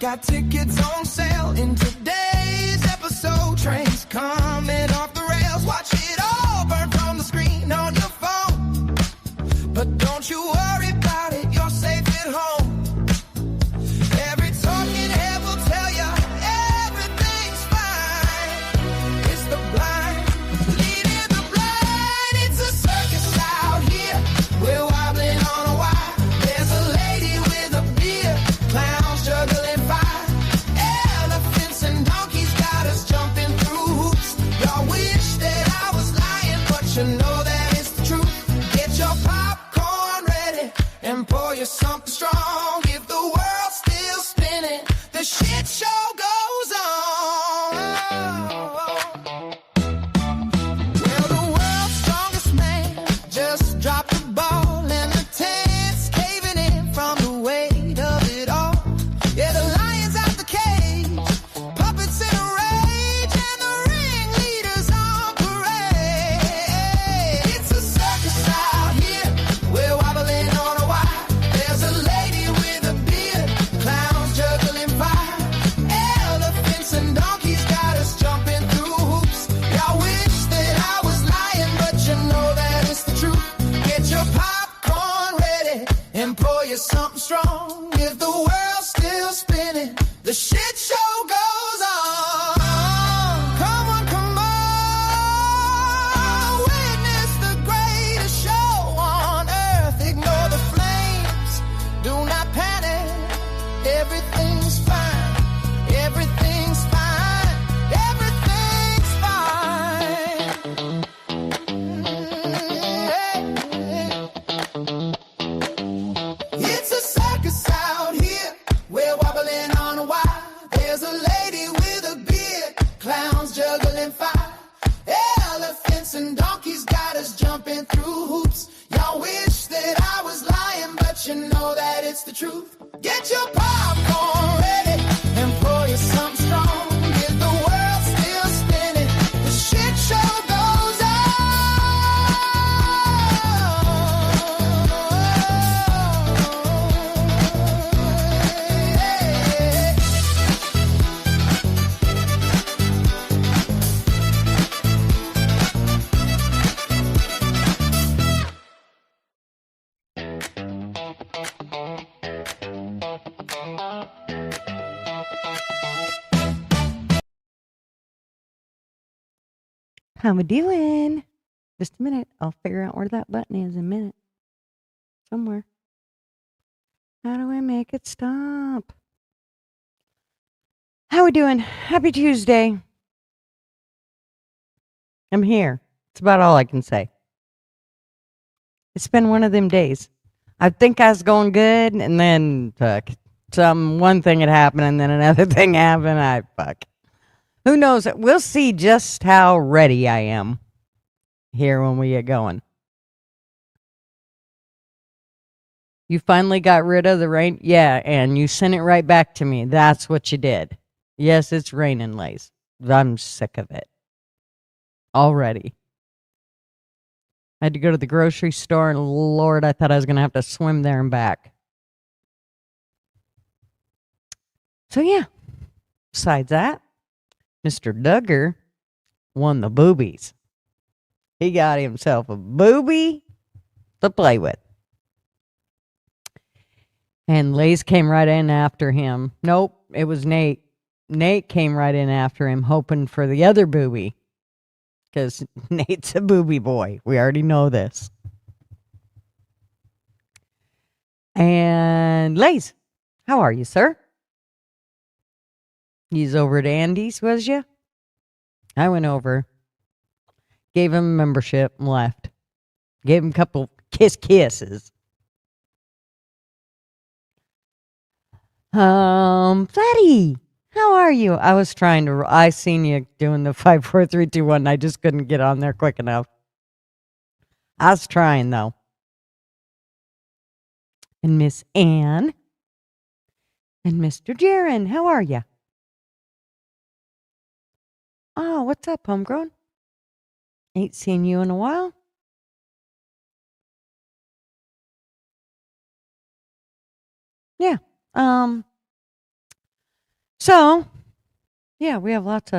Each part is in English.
got tickets on sale in today's episode. Trains coming off the rails. Watch it all burn from the screen on your phone. But don't you worry about it, you're safe at home. Every talking head will tell you everything's fine. It's the blind leading the blind. It's a circus out here. We're wobbling on a wire. There's a lady with a beard, clowns juggling fire. Elephants and donkeys got us jumping through hoops. Y'all wish that I was lying, but you know that it's the truth. Get your popcorn ready and pour you something strong. If the world's still spinning, the shit show goes on. Well, the world's strongest man just dropped the ball, and the tent's caving in from the weight of it all. Yeah, the lion's out the cage, puppets in a rage, and the ringleader's on parade. It's a circus out here, we're wobbling on a wire. There's a lady with a beard, clowns juggling fire. Elephants and donkeys got us jumping through hoops. Y'all wish that I was lying, but you know that it's the truth. Get your popcorn ready and pour you something strong. If the world's still spinning, the shit show goes on. Come on, come on. Witness the greatest show on earth. Ignore the flames. Do not panic. Everything's fine. Everything's fine. Everything's fine. It's a circus out here. We're wobbling on a wire. There's a lady with a beard, clowns juggling fire. Elephants and donkeys got us jumping through hoops. Y'all wish that I was lying, but you know that it's the truth. Get your popcorn ready and pour you something strong. If the world's still spinning, the shit show goes on. How we doing? Just a minute. I'll figure out where that button is in a minute. Somewhere. How do I make it stop? How we doing? Happy Tuesday. I'm here. It's about all I can say. It's been one of them days. I think I was going good, and then one thing had happened, and then another thing happened. Who knows? We'll see just how ready I am here when we get going. You finally got rid of the rain? Yeah, and you sent it right back to me. That's what you did. Yes, it's raining, Lace. I'm sick of it. Already. I had to go to the grocery store, and Lord, I thought I was going to have to swim there and back. So, yeah. Besides that, Mr. Duggar won the boobies. He got himself a boobie to play with. And Lace came right in after him. Nope, it was Nate. Nate came right in after him, hoping for the other boobie. Because Nate's a boobie boy. We already know this. And Lace, how are you, sir? He's over at Andy's, was you? I went over, gave him a membership, and left. Gave him a couple kisses. Fatty, how are you? I seen you doing the 5, 4, 3, 2, 1. I just couldn't get on there quick enough. I was trying, though. And Miss Ann. And Mr. Jaron, how are you? Oh, what's up, homegrown? Ain't seen you in a while. Yeah. So, yeah, we have lots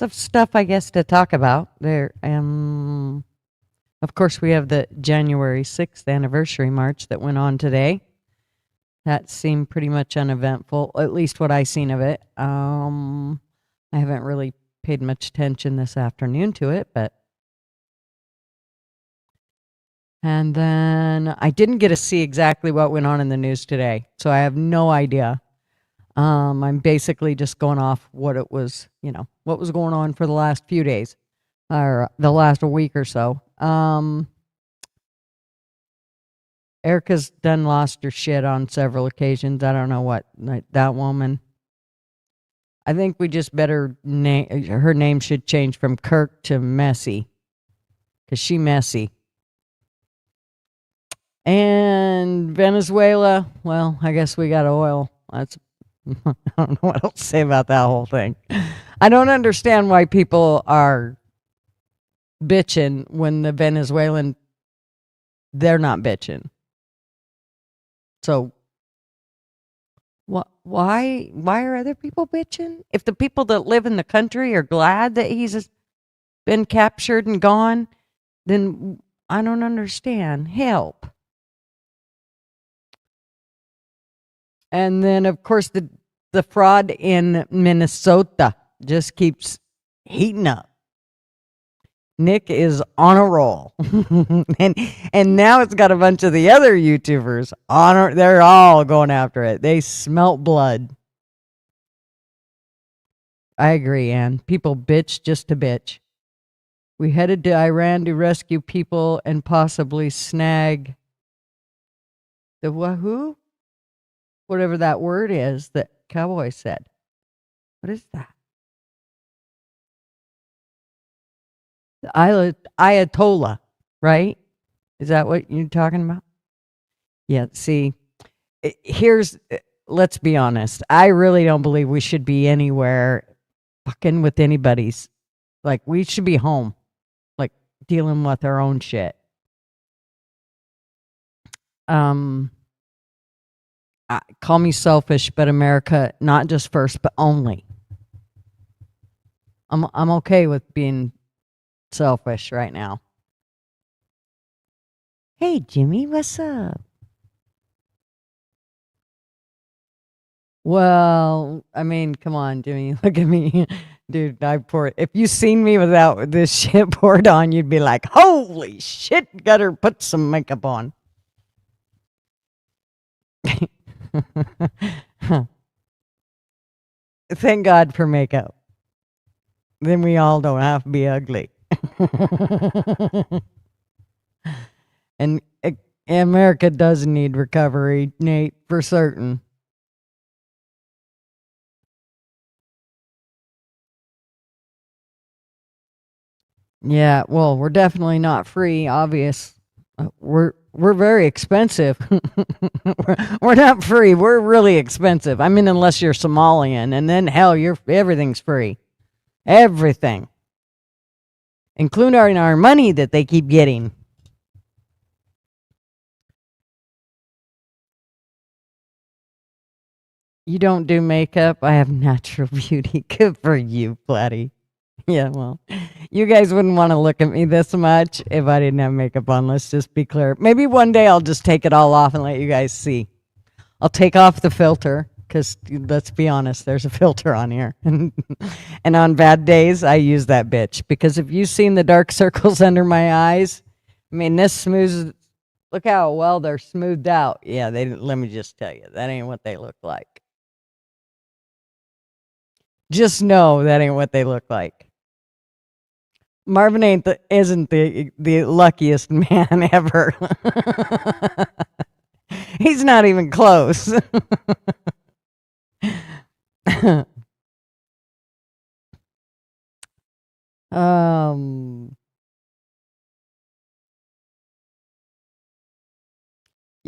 of stuff, I guess, to talk about. Of course, we have the January 6th anniversary march that went on today. That seemed pretty much uneventful, at least what I seen of it. I haven't really paid much attention this afternoon to it, and then I didn't get to see exactly what went on in the news today, so I have no idea. I'm basically just going off what it was, what was going on for the last few days, or the last week or so. Erika's done lost her shit on several occasions. I don't know what, that woman. I think we just better her name should change from Kirk to Messy, because she messy. And Venezuela, well, I guess we got oil. I don't know what else to say about that whole thing. I don't understand why people are bitching when the Venezuelan, they're not bitching. So why are other people bitching? If the people that live in the country are glad that he's been captured and gone, then I don't understand. Help. And then, of course, the fraud in Minnesota just keeps heating up. Nick is on a roll. and now it's got a bunch of the other YouTubers they're all going after it. They smelt blood. I agree, Ann. People bitch just to bitch. We headed to Iran to rescue people and possibly snag the wahoo? Whatever that word is that Cowboy said. What is that? Ayatollah, right? Is that what you're talking about? Yeah, see, let's be honest. I really don't believe we should be anywhere fucking with anybody's. Like, we should be home, like, dealing with our own shit. Call me selfish, but America, not just first, but only. I'm okay with being selfish right now. Hey, Jimmy, what's up? Well, I mean, come on, Jimmy, look at me. Dude, if you seen me without this shit poured on, you'd be like, holy shit, gotta put some makeup on. Thank God for makeup. Then we all don't have to be ugly. And America does need recovery, Nate, for certain. Yeah, well, we're definitely not free, obvious. We're very expensive. we're not free. We're really expensive. I mean, unless you're Somalian, and then hell, everything's free. Everything. Including our money that they keep getting. You don't do makeup? I have natural beauty. Good for you, Platty. Yeah, well, you guys wouldn't want to look at me this much if I didn't have makeup on. Let's just be clear. Maybe one day I'll just take it all off and let you guys see. I'll take off the filter because, let's be honest, there's a filter on here. And on bad days, I use that bitch. Because if you've seen the dark circles under my eyes, I mean, this smooths, look how well they're smoothed out. Yeah, let me just tell you, that ain't what they look like. Just know that ain't what they look like. Marvin isn't the luckiest man ever. He's not even close. You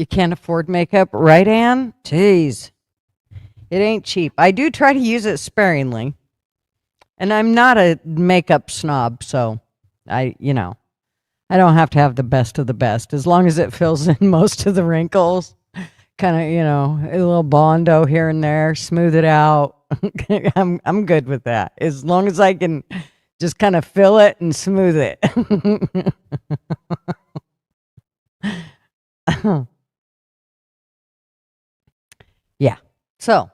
can't afford makeup, right, Ann? Jeez. It ain't cheap. I do try to use it sparingly. And I'm not a makeup snob, so I don't have to have the best of the best. As long as it fills in most of the wrinkles. kind of, a little Bondo here and there, smooth it out. I'm good with that. As long as I can just kind of fill it and smooth it. Yeah. So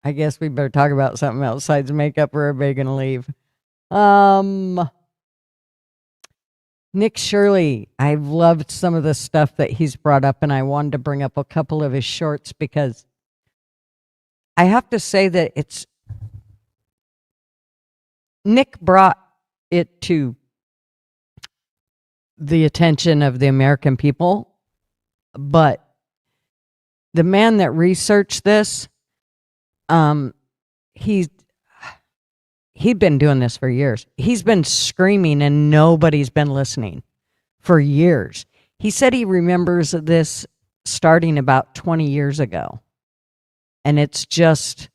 I guess we better talk about something else besides makeup or everybody gonna leave. Nick Shirley, I've loved some of the stuff that he's brought up, and I wanted to bring up a couple of his shorts because I have to say that Nick brought it to the attention of the American people, but the man that researched this, he'd been doing this for years. He's been screaming and nobody's been listening for years. He said he remembers this starting about 20 years ago. And it's just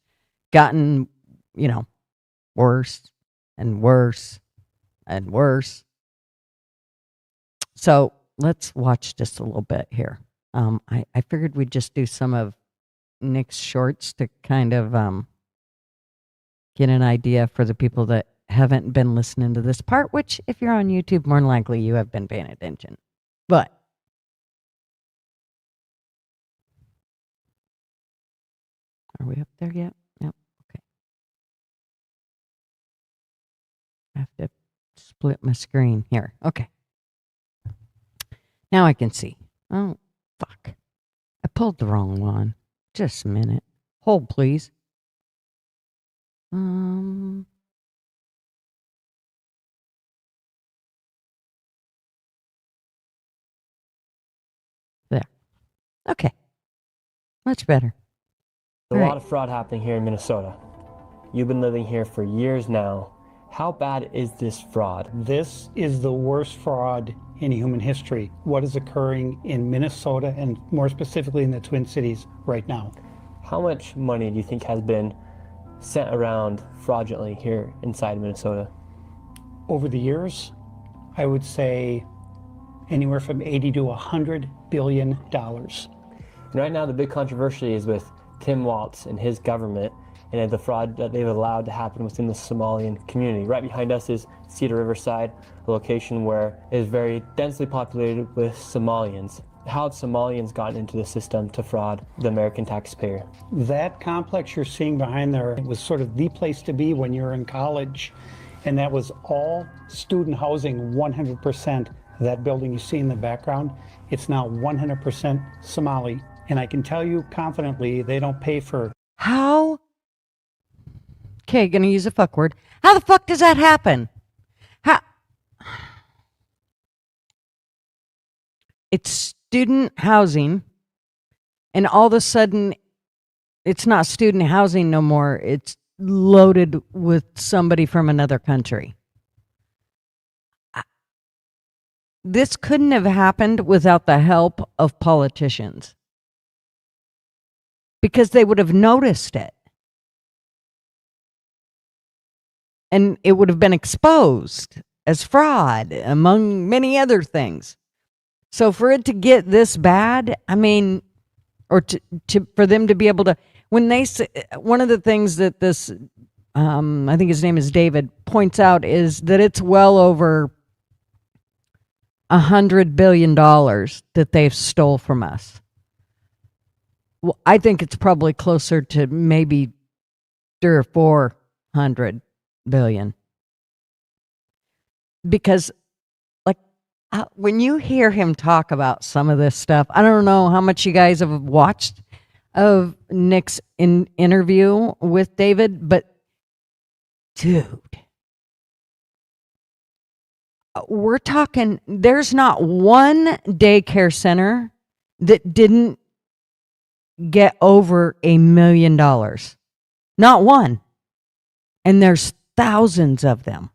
gotten, worse and worse and worse. So let's watch just a little bit here. I figured we'd just do some of Nick's shorts to kind of get an idea for the people that haven't been listening to this part, which if you're on YouTube, more than likely you have been paying attention. But are we up there yet? Yep. Okay. I have to split my screen here. Okay. Now I can see. Oh, fuck. I pulled the wrong one. Just a minute. Hold, please. There. Okay. Much better. A lot of fraud happening here in Minnesota. You've been living here for years now. How bad is this fraud? This is the worst fraud in human history. What is occurring in Minnesota and more specifically in the Twin Cities right now? How much money do you think has been sent around fraudulently here inside Minnesota? Over the years, I would say anywhere from 80 to 100 billion dollars. And right now the big controversy is with Tim Walz and his government and the fraud that they've allowed to happen within the Somalian community. Right behind us is Cedar Riverside, a location where it is very densely populated with Somalians. How have Somalians gotten into the system to fraud the American taxpayer? That complex you're seeing behind there was sort of the place to be when you were in college, and that was all student housing, 100%. That building you see in the background, it's now 100% Somali. And I can tell you confidently, they don't pay for... How? Okay, gonna use a fuck word. How the fuck does that happen? How? It's student housing, and all of a sudden, it's not student housing no more. It's loaded with somebody from another country. This couldn't have happened without the help of politicians, because they would have noticed it. And it would have been exposed as fraud, among many other things. So for it to get this bad, I mean, or for them to be able to, when they say, one of the things that this, I think his name is David, points out is that it's well over $100 billion that they've stole from us. Well, I think it's probably closer to maybe 300 or 400 billion. Because when you hear him talk about some of this stuff, I don't know how much you guys have watched of Nick's interview with David, but dude, we're talking, there's not one daycare center that didn't get over $1 million. Not one. And there's thousands of them.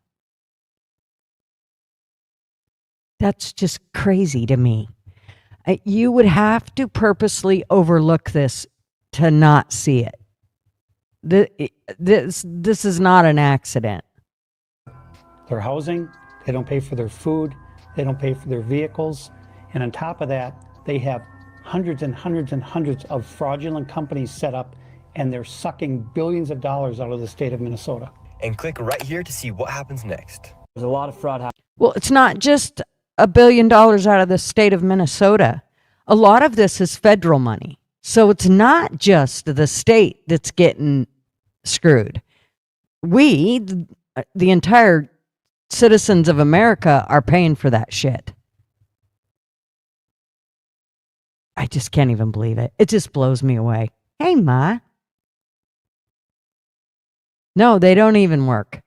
That's just crazy to me. You would have to purposely overlook this to not see it. This is not an accident. Their housing, they don't pay for their food, they don't pay for their vehicles, and on top of that, they have hundreds and hundreds and hundreds of fraudulent companies set up, and they're sucking billions of dollars out of the state of Minnesota. And click right here to see what happens next. There's a lot of fraud happening. Well, it's not just $1 billion out of the state of Minnesota. A lot of this is federal money. So it's not just the state that's getting screwed. We, the entire citizens of America, are paying for that shit. I just can't even believe it. It just blows me away. Hey, Ma. No, they don't even work.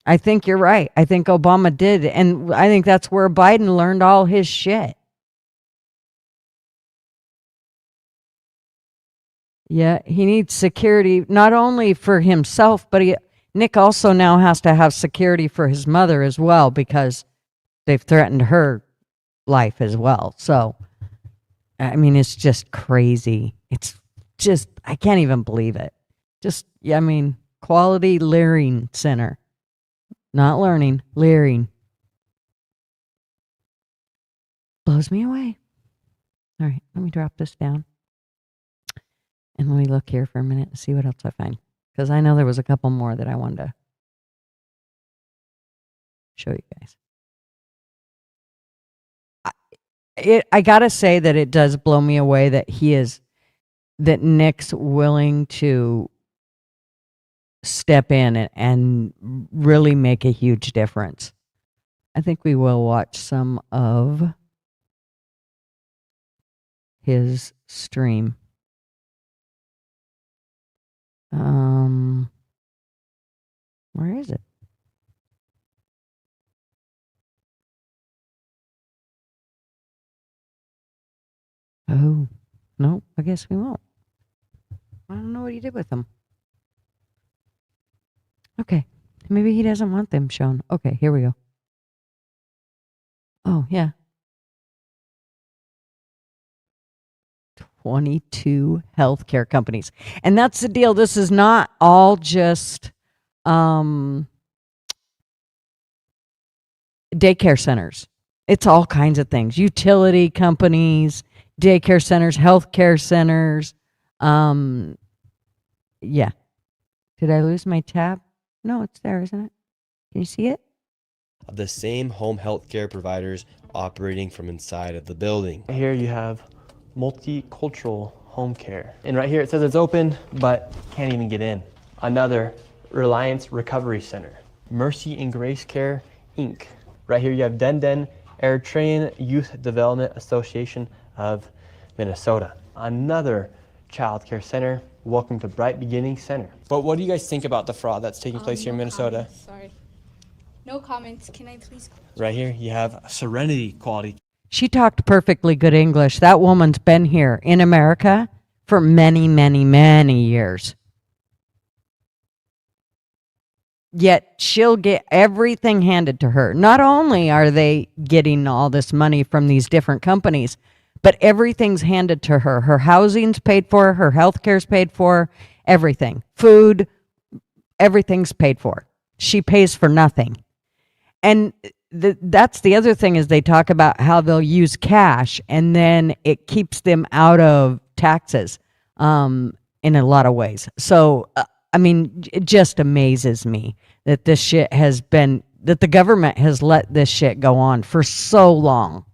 I think you're right. I think Obama did. And I think that's where Biden learned all his shit. Yeah, he needs security, not only for himself, but Nick also now has to have security for his mother as well, because they've threatened her life as well. So, I mean, it's just crazy. It's just, I can't even believe it. Just, yeah, I mean, Quality Learning Center. Not learning, leering. Blows me away. All right, let me drop this down. And let me look here for a minute and see what else I find. Because I know there was a couple more that I wanted to show you guys. I gotta say that it does blow me away that that Nick's willing to step in and really make a huge difference. I think we will watch some of his stream. Where is it? Oh, no, I guess we won't. I don't know what he did with them. Okay, maybe he doesn't want them shown. Okay, here we go. Oh, yeah. 22 healthcare companies. And that's the deal. This is not all just daycare centers. It's all kinds of things. Utility companies, daycare centers, healthcare centers. Yeah. Did I lose my tab? No, it's there, isn't it? Can you see it? Of the same home health care providers operating from inside of the building. Here you have multicultural home care. And right here it says it's open, but can't even get in. Another Reliance Recovery Center. Mercy and Grace Care, Inc. Right here you have Den Eritrean Youth Development Association of Minnesota. Another child care center. Welcome to Bright Beginning Center. But what do you guys think about the fraud that's taking place here in Minnesota? Comments, sorry. No comments. Can I please? Right here you have Serenity Quality. She talked perfectly good English. That woman's been here in America for many, many, many years. Yet she'll get everything handed to her. Not only are they getting all this money from these different companies, but everything's handed to her. Her housing's paid for, her health care's paid for, everything. Food, everything's paid for. She pays for nothing. And that's the other thing, is they talk about how they'll use cash and then it keeps them out of taxes in a lot of ways. So, I mean, it just amazes me that this shit has been, that the government has let this shit go on for so long.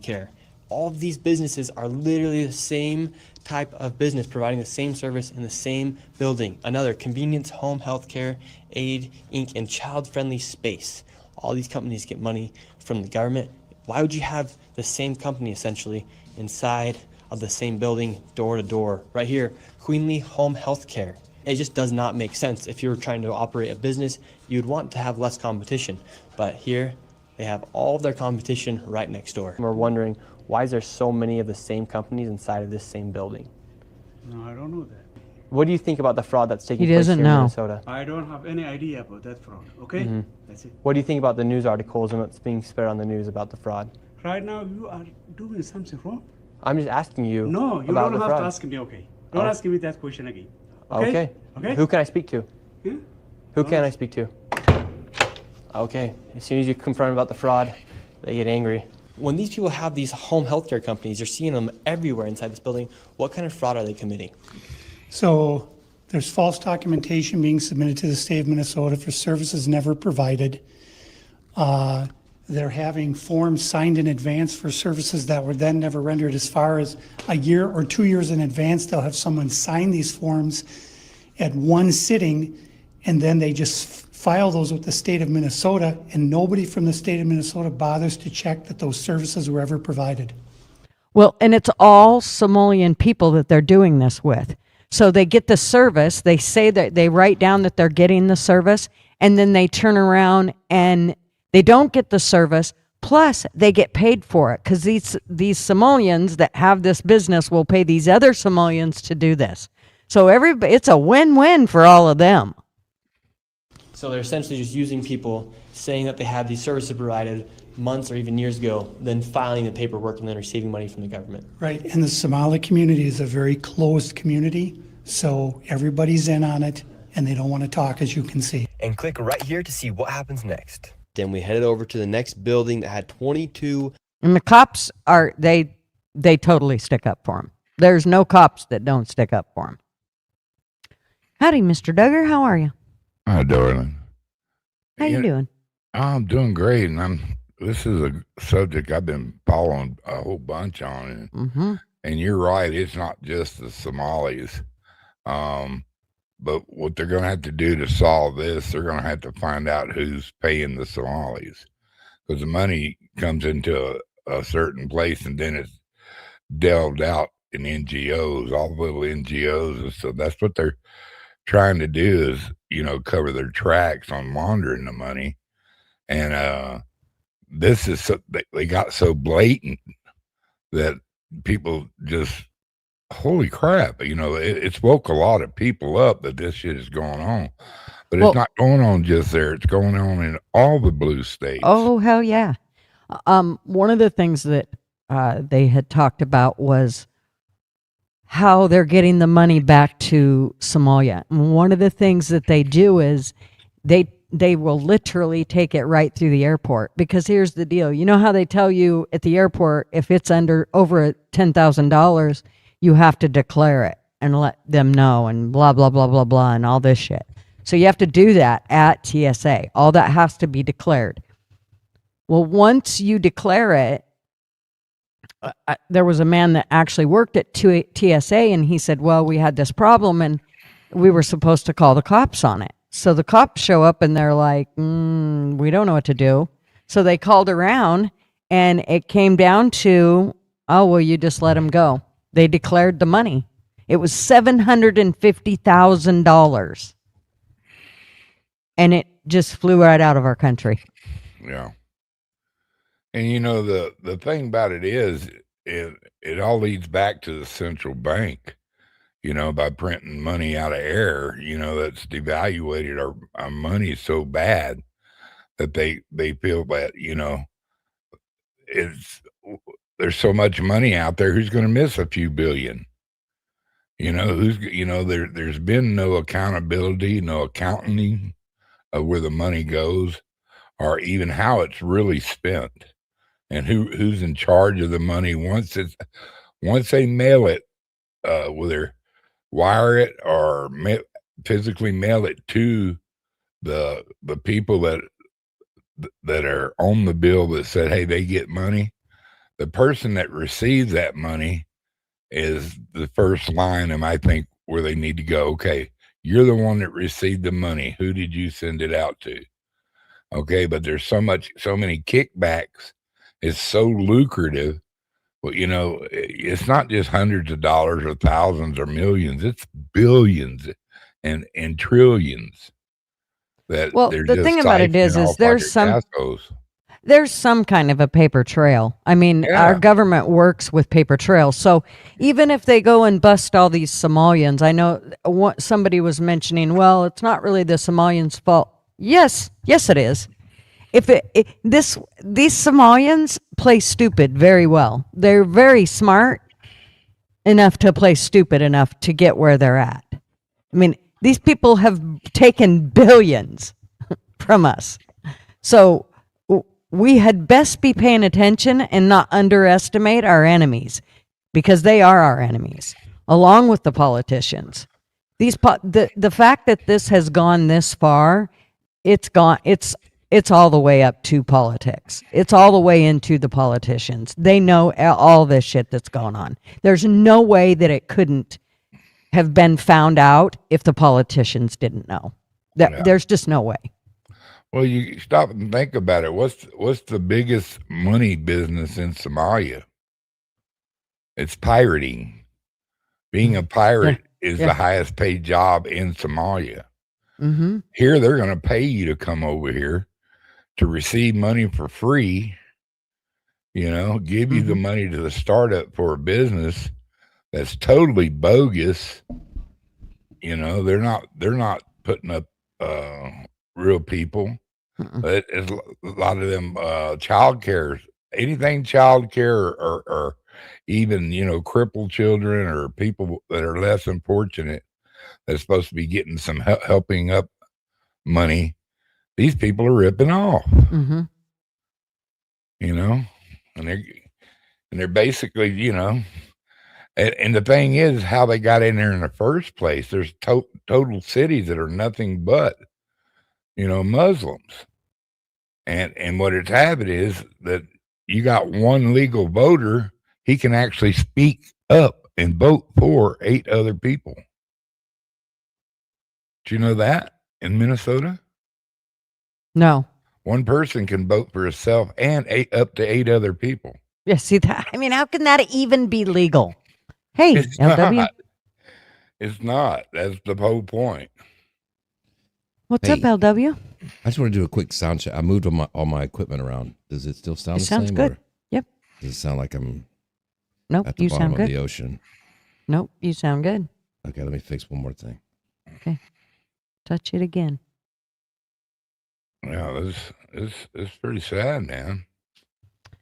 Care. All of these businesses are literally the same type of business, providing the same service in the same building. Another Convenience Home Healthcare Aid Inc. and Child Friendly Space. All these companies get money from the government. Why would you have the same company essentially inside of the same building, door to door? Right here, Queenly Home Healthcare. It just does not make sense. If you were trying to operate a business, you'd want to have less competition. But here, they have all of their competition right next door. We're wondering, why is there so many of the same companies inside of this same building? No, I don't know that. What do you think about the fraud that's taking He place here doesn't in know. Minnesota? I don't have any idea about that fraud. Okay? That's it. What do you think about the news articles and what's being spread on the news about the fraud? Right now, you are doing something wrong. I'm just asking you No, you about don't the have fraud. to ask me, okay? Don't ask me that question again. Okay. Okay? Who can I speak to? Yeah? Who can I speak to? Okay, as soon as you confront them about the fraud, they get angry. When these people have these home healthcare companies, you're seeing them everywhere inside this building. What kind of fraud are they committing? So there's false documentation being submitted to the state of Minnesota for services never provided. They're having forms signed in advance for services that were then never rendered. As far as a year or 2 years in advance, they'll have someone sign these forms at one sitting, and then they just file those with the state of Minnesota, and nobody from the state of Minnesota bothers to check that those services were ever provided. Well, and it's all Somalian people that they're doing this with. So they get the service, they say that they write down that they're getting the service, and then they turn around and they don't get the service, plus they get paid for it, because these Somalians that have this business will pay these other Somalians to do this. So it's a win-win for all of them. So they're essentially just using people, saying that they have these services provided months or even years ago, then filing the paperwork and then receiving money from the government. Right, and the Somali community is a very closed community, so everybody's in on it, and they don't want to talk, as you can see. And click right here to see what happens next. Then we headed over to the next building that had 22. And the cops they totally stick up for them. There's no cops that don't stick up for them. Howdy, Mr. Duggar. How are you? Hi, darling. How you doing? I'm doing great, and this is a subject I've been following a whole bunch on, Mm-hmm. and you're right. It's not just the Somalis, but what they're going to have to do to solve this, they're going to have to find out who's paying the Somalis, because the money comes into a certain place, and then it's delved out in NGOs, all the little NGOs, and so that's what they're trying to do is, cover their tracks on laundering the money. And this is they got so blatant that people just, holy crap, it's woke a lot of people up that this shit is going on. But it's not going on just there. It's going on in all the blue states. Oh, hell yeah. One of the things that they had talked about was how they're getting the money back to Somalia. And one of the things that they do is they will literally take it right through the airport, because here's the deal. You know how they tell you at the airport, if it's over $10,000, you have to declare it and let them know and blah, blah, blah, blah, blah, and all this shit. So you have to do that at TSA. All that has to be declared. Well, once you declare it, there was a man that actually worked at TSA, and he said, well, we had this problem and we were supposed to call the cops on it. So the cops show up and they're like, we don't know what to do. So they called around, and it came down to, oh, well, you just let him go. They declared the money. It was $750,000. And it just flew right out of our country. Yeah. And the thing about it is, it all leads back to the central bank, by printing money out of air, that's devaluated our money so bad that they feel that, there's so much money out there, who's going to miss a few billion? There's been no accountability, no accounting of where the money goes, or even how it's really spent. And who's in charge of the money once they mail it, whether wire it or physically mail it to the people that are on the bill that said, hey, they get money. The person that receives that money is the first line, and I think where they need to go. Okay, you're the one that received the money. Who did you send it out to? Okay, but there's so many kickbacks. It's so lucrative. Well, it's not just hundreds of dollars or thousands or millions. It's billions and trillions. Well, the thing about it is there's some kind of a paper trail. I mean, our government works with paper trails. So even if they go and bust all these Somalians, I know somebody was mentioning, well, it's not really the Somalians' fault. Yes, it is. These Somalians play stupid very well. They're very smart enough to play stupid enough to get where they're at. I mean, these people have taken billions from us. So we had best be paying attention and not underestimate our enemies, because they are our enemies, along with the politicians. The fact that this has gone this far, it's all the way up to politics. It's all the way into the politicians. They know all this shit that's going on. There's no way that it couldn't have been found out if the politicians didn't know. There's just no way. Well, you stop and think about it. What's the biggest money business in Somalia? It's pirating. Being a pirate is the highest paid job in Somalia. Mm-hmm. Here, they're going to pay you to come over here to receive money for free, give you the money to the startup for a business that's totally bogus. They're not putting up real people. But it's a lot of them child care, anything child care or even crippled children or people that are less unfortunate that's supposed to be getting some helping up money. These people are ripping off. Mm-hmm. And they're basically and the thing is how they got in there in the first place. There's total cities that are nothing but Muslims. And what it's happened is that you got one legal voter, he can actually speak up and vote for 8 other people. Do you know that in Minnesota? No. One person can vote for himself and up to 8 other people. Yeah, see that? I mean, how can that even be legal? Hey, It's LW. not. It's not. That's the whole point. What's up, LW? I just want to do a quick sound check. I moved all my equipment around. Does it still sound the sounds same? Good. Yep. Does it sound like I'm at the bottom of the ocean? Nope, you sound good. Okay, let me fix one more thing. Okay. Touch it again. Yeah, it's pretty sad, man.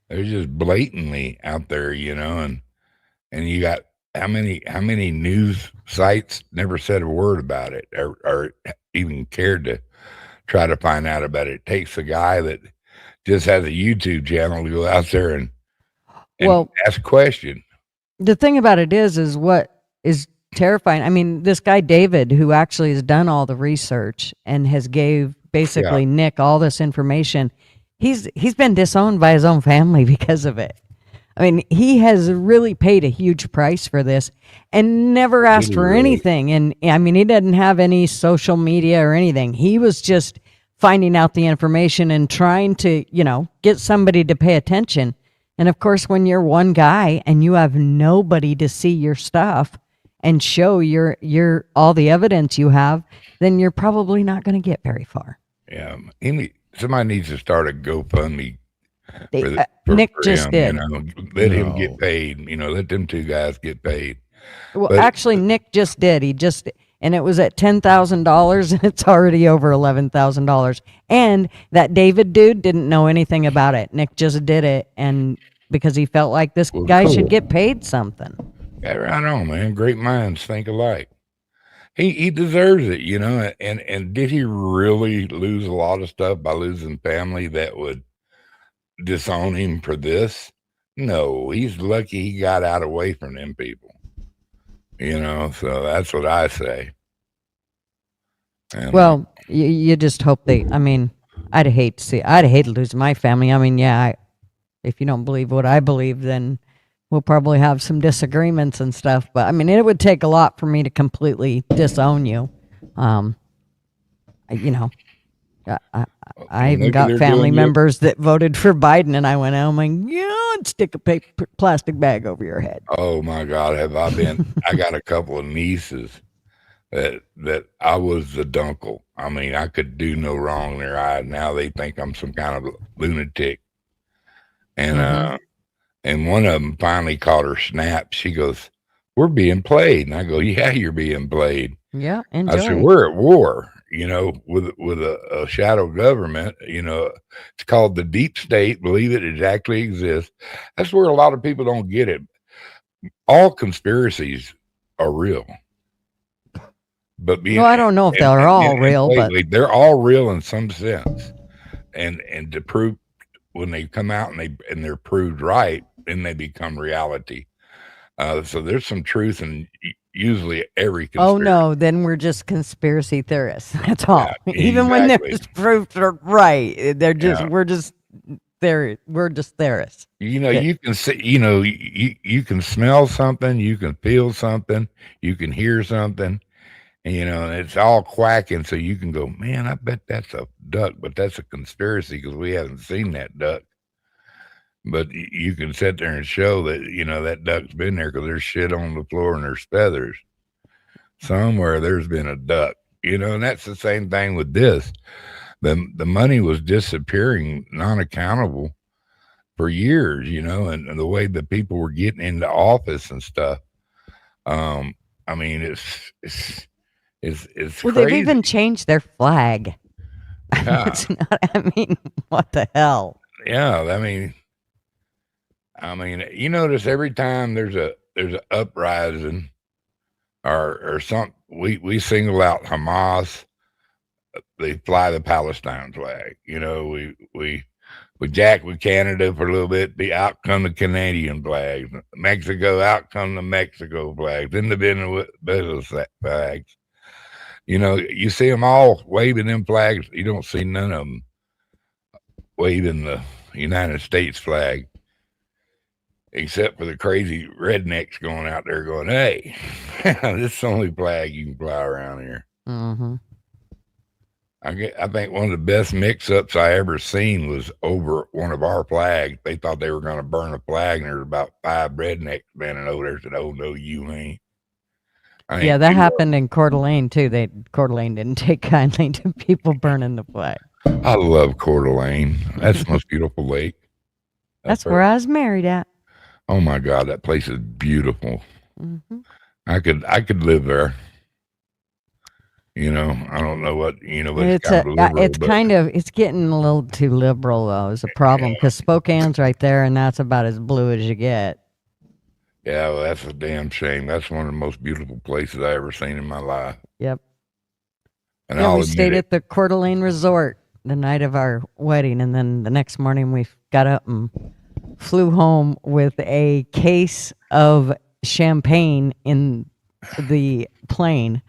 They're just blatantly out there, and you got how many news sites never said a word about it or even cared to try to find out about it. It takes a guy that just has a YouTube channel to go out there and ask a question. The thing about it is what is terrifying. I mean, this guy David, who actually has done all the research and has gave basically Nick all this information, he's been disowned by his own family because of it. I mean, he has really paid a huge price for this and never asked for anything. And I mean, he didn't have any social media or anything. He was just finding out the information and trying to, get somebody to pay attention. And of course, when you're one guy and you have nobody to see your stuff and show your all the evidence you have, then you're probably not going to get very far. Yeah. Somebody needs to start a GoFundMe. Nick just did. Let him get paid. Let them 2 guys get paid. Well, actually, Nick just did. And it was at $10,000, and it's already over $11,000. And that David dude didn't know anything about it. Nick just did it, and because he felt like this guy should get paid something. Yeah, right on, man. Great minds think alike. He deserves it, And did he really lose a lot of stuff by losing family that would disown him for this? No, he's lucky he got out away from them people. So that's what I say. And well, you just hope I'd hate to lose my family. I mean, if you don't believe what I believe, then we'll probably have some disagreements and stuff. But I mean, it would take a lot for me to completely disown you. I even got family members that voted for Biden, and I went, oh my God, and stick a plastic bag over your head. Oh my God, have I been? I got a couple of nieces that I was the dunkle. I mean, I could do no wrong in their eyes. Now they think I'm some kind of lunatic. And and one of them finally caught her snap. She goes, "We're being played." And I go, "Yeah, you're being played." Yeah, enjoy. I said, "We're at war, with a shadow government. It's called the deep state. Believe it actually exists." That's where a lot of people don't get it. All conspiracies are real. But I don't know if they're all real, but they're all real in some sense. and to prove when they come out and they're proved right, then they become reality. So there's some truth in usually every conspiracy. Oh no, then we're just conspiracy theorists. That's all. Yeah, Even when exactly. there's proof they're right, they're just Yeah. we're just theorists. You know, Yeah. you can see, you know, you can smell something, you can feel something, you can hear something, and you know, and it's all quacking. So you can go, man, I bet that's a duck, but that's a conspiracy because we haven't seen that duck. But you can sit there and show that, you know, that duck's been there because there's shit on the floor and there's feathers. Somewhere there's been a duck, you know, and that's the same thing with this. The money was disappearing, non-accountable for years, you know, and the way that people were getting into office and stuff. I mean, it's Well, crazy. they've even changed their flag. Yeah. It's not, I mean, what the hell? Yeah, I mean, you notice every time there's a uprising or something, we single out Hamas. They fly the Palestine flag. You know, we jack with Canada for a little bit. Out come the Canadian flags. Mexico, out come the Mexico flags. Then the Venezuela flags. You know, you see them all waving them flags. You don't see none of them waving the United States flag, except for the crazy rednecks going out there going, hey, this is the only flag you can fly around here. Mm-hmm. I think one of the best mix-ups I ever seen was over one of our flags. They thought they were going to burn a flag, and there was about 5 rednecks standing over there. Said, "Oh no, you ain't." Yeah, that happened in Coeur d'Alene too. Coeur d'Alene didn't take kindly to people burning the flag. I love Coeur d'Alene. That's the most beautiful lake. That's where I was married at. Oh my God, that place is beautiful. Mm-hmm. I could live there. You know, I don't know what, you know, but It's getting a little too liberal though. Is a problem because Spokane's right there, and that's about as blue as you get. Yeah, well, that's a damn shame. That's one of the most beautiful places I ever seen in my life. Yep. And yeah, we stayed at the Coeur d'Alene Resort the night of our wedding, and then the next morning we got up and flew home with a case of champagne in the plane.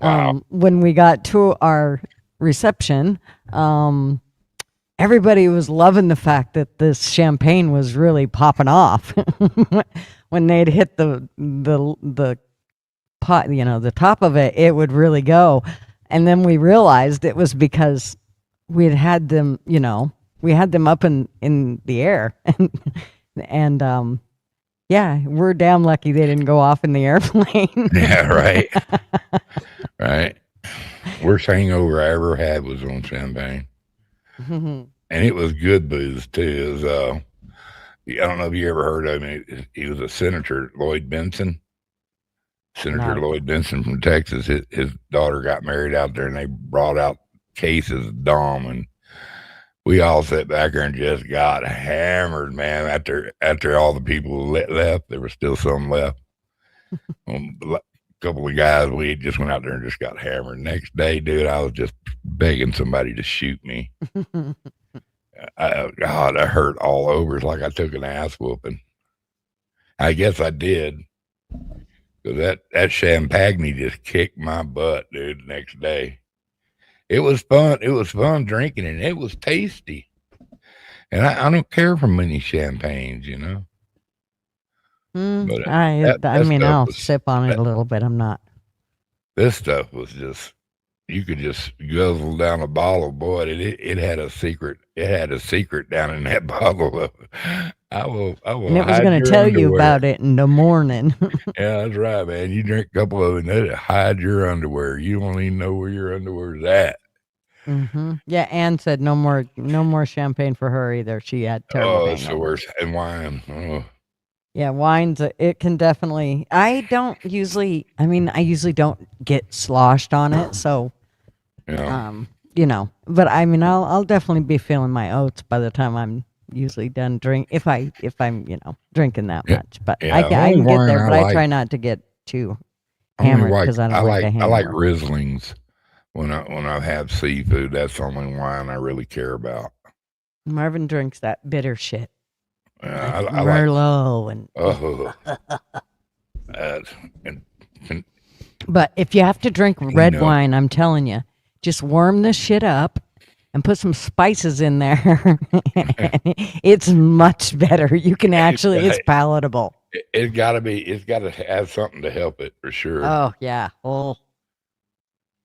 Wow. When we got to our reception, everybody was loving the fact that this champagne was really popping off. When they'd hit the pot, you know, the top of it, it would really go. And then we realized it was because we had them, you know, we had them up in the air. and yeah, we're damn lucky they didn't go off in the airplane. Yeah, right. Right. Worst hangover I ever had was on champagne. And it was good booze too. It was, I don't know if you ever heard of him. He was a senator, Lloyd Benson. Senator Lloyd Benson from Texas. His daughter got married out there, and they brought out cases of Dom, and we all sat back there and just got hammered, man. After all the people left, there was still some left. A couple of guys, we just went out there and just got hammered. Next day, dude, I was just begging somebody to shoot me. God, I hurt all over. It's like I took an ass whooping. I guess I did. Because that champagne just kicked my butt, dude, the next day. It was fun. It was fun drinking, and it was tasty. And I don't care for many champagnes, you know. But I'll sip on it a little bit. I'm not. This stuff was just, you could just guzzle down a bottle. Boy, it had a secret. It had a secret down in that bottle. I will. And it was going to tell you about it in the morning. Yeah, that's right, man. You drink a couple of it, and it'll hide your underwear. You won't even know where your underwear's at. Mm-hmm. Yeah, Ann said no more champagne for her either. She had terrible. Oh, it's the worst. And wine. Oh. Yeah, wines. It can definitely. I usually don't get sloshed on it. So, yeah. You know, but I mean, I'll definitely be feeling my oats by the time I'm usually done if I'm drinking that much. But yeah, I can get there, but I try not to get too hammered because I don't like a hangover. I like Rieslings when I have seafood. That's the only wine I really care about. Marvin drinks that bitter shit. I like Merlot and. oh, and But if you have to drink red wine, I'm telling you, just warm this shit up and put some spices in there. It's much better. You can actually, it's palatable. it's got to have something to help it for sure. Oh, yeah. Oh,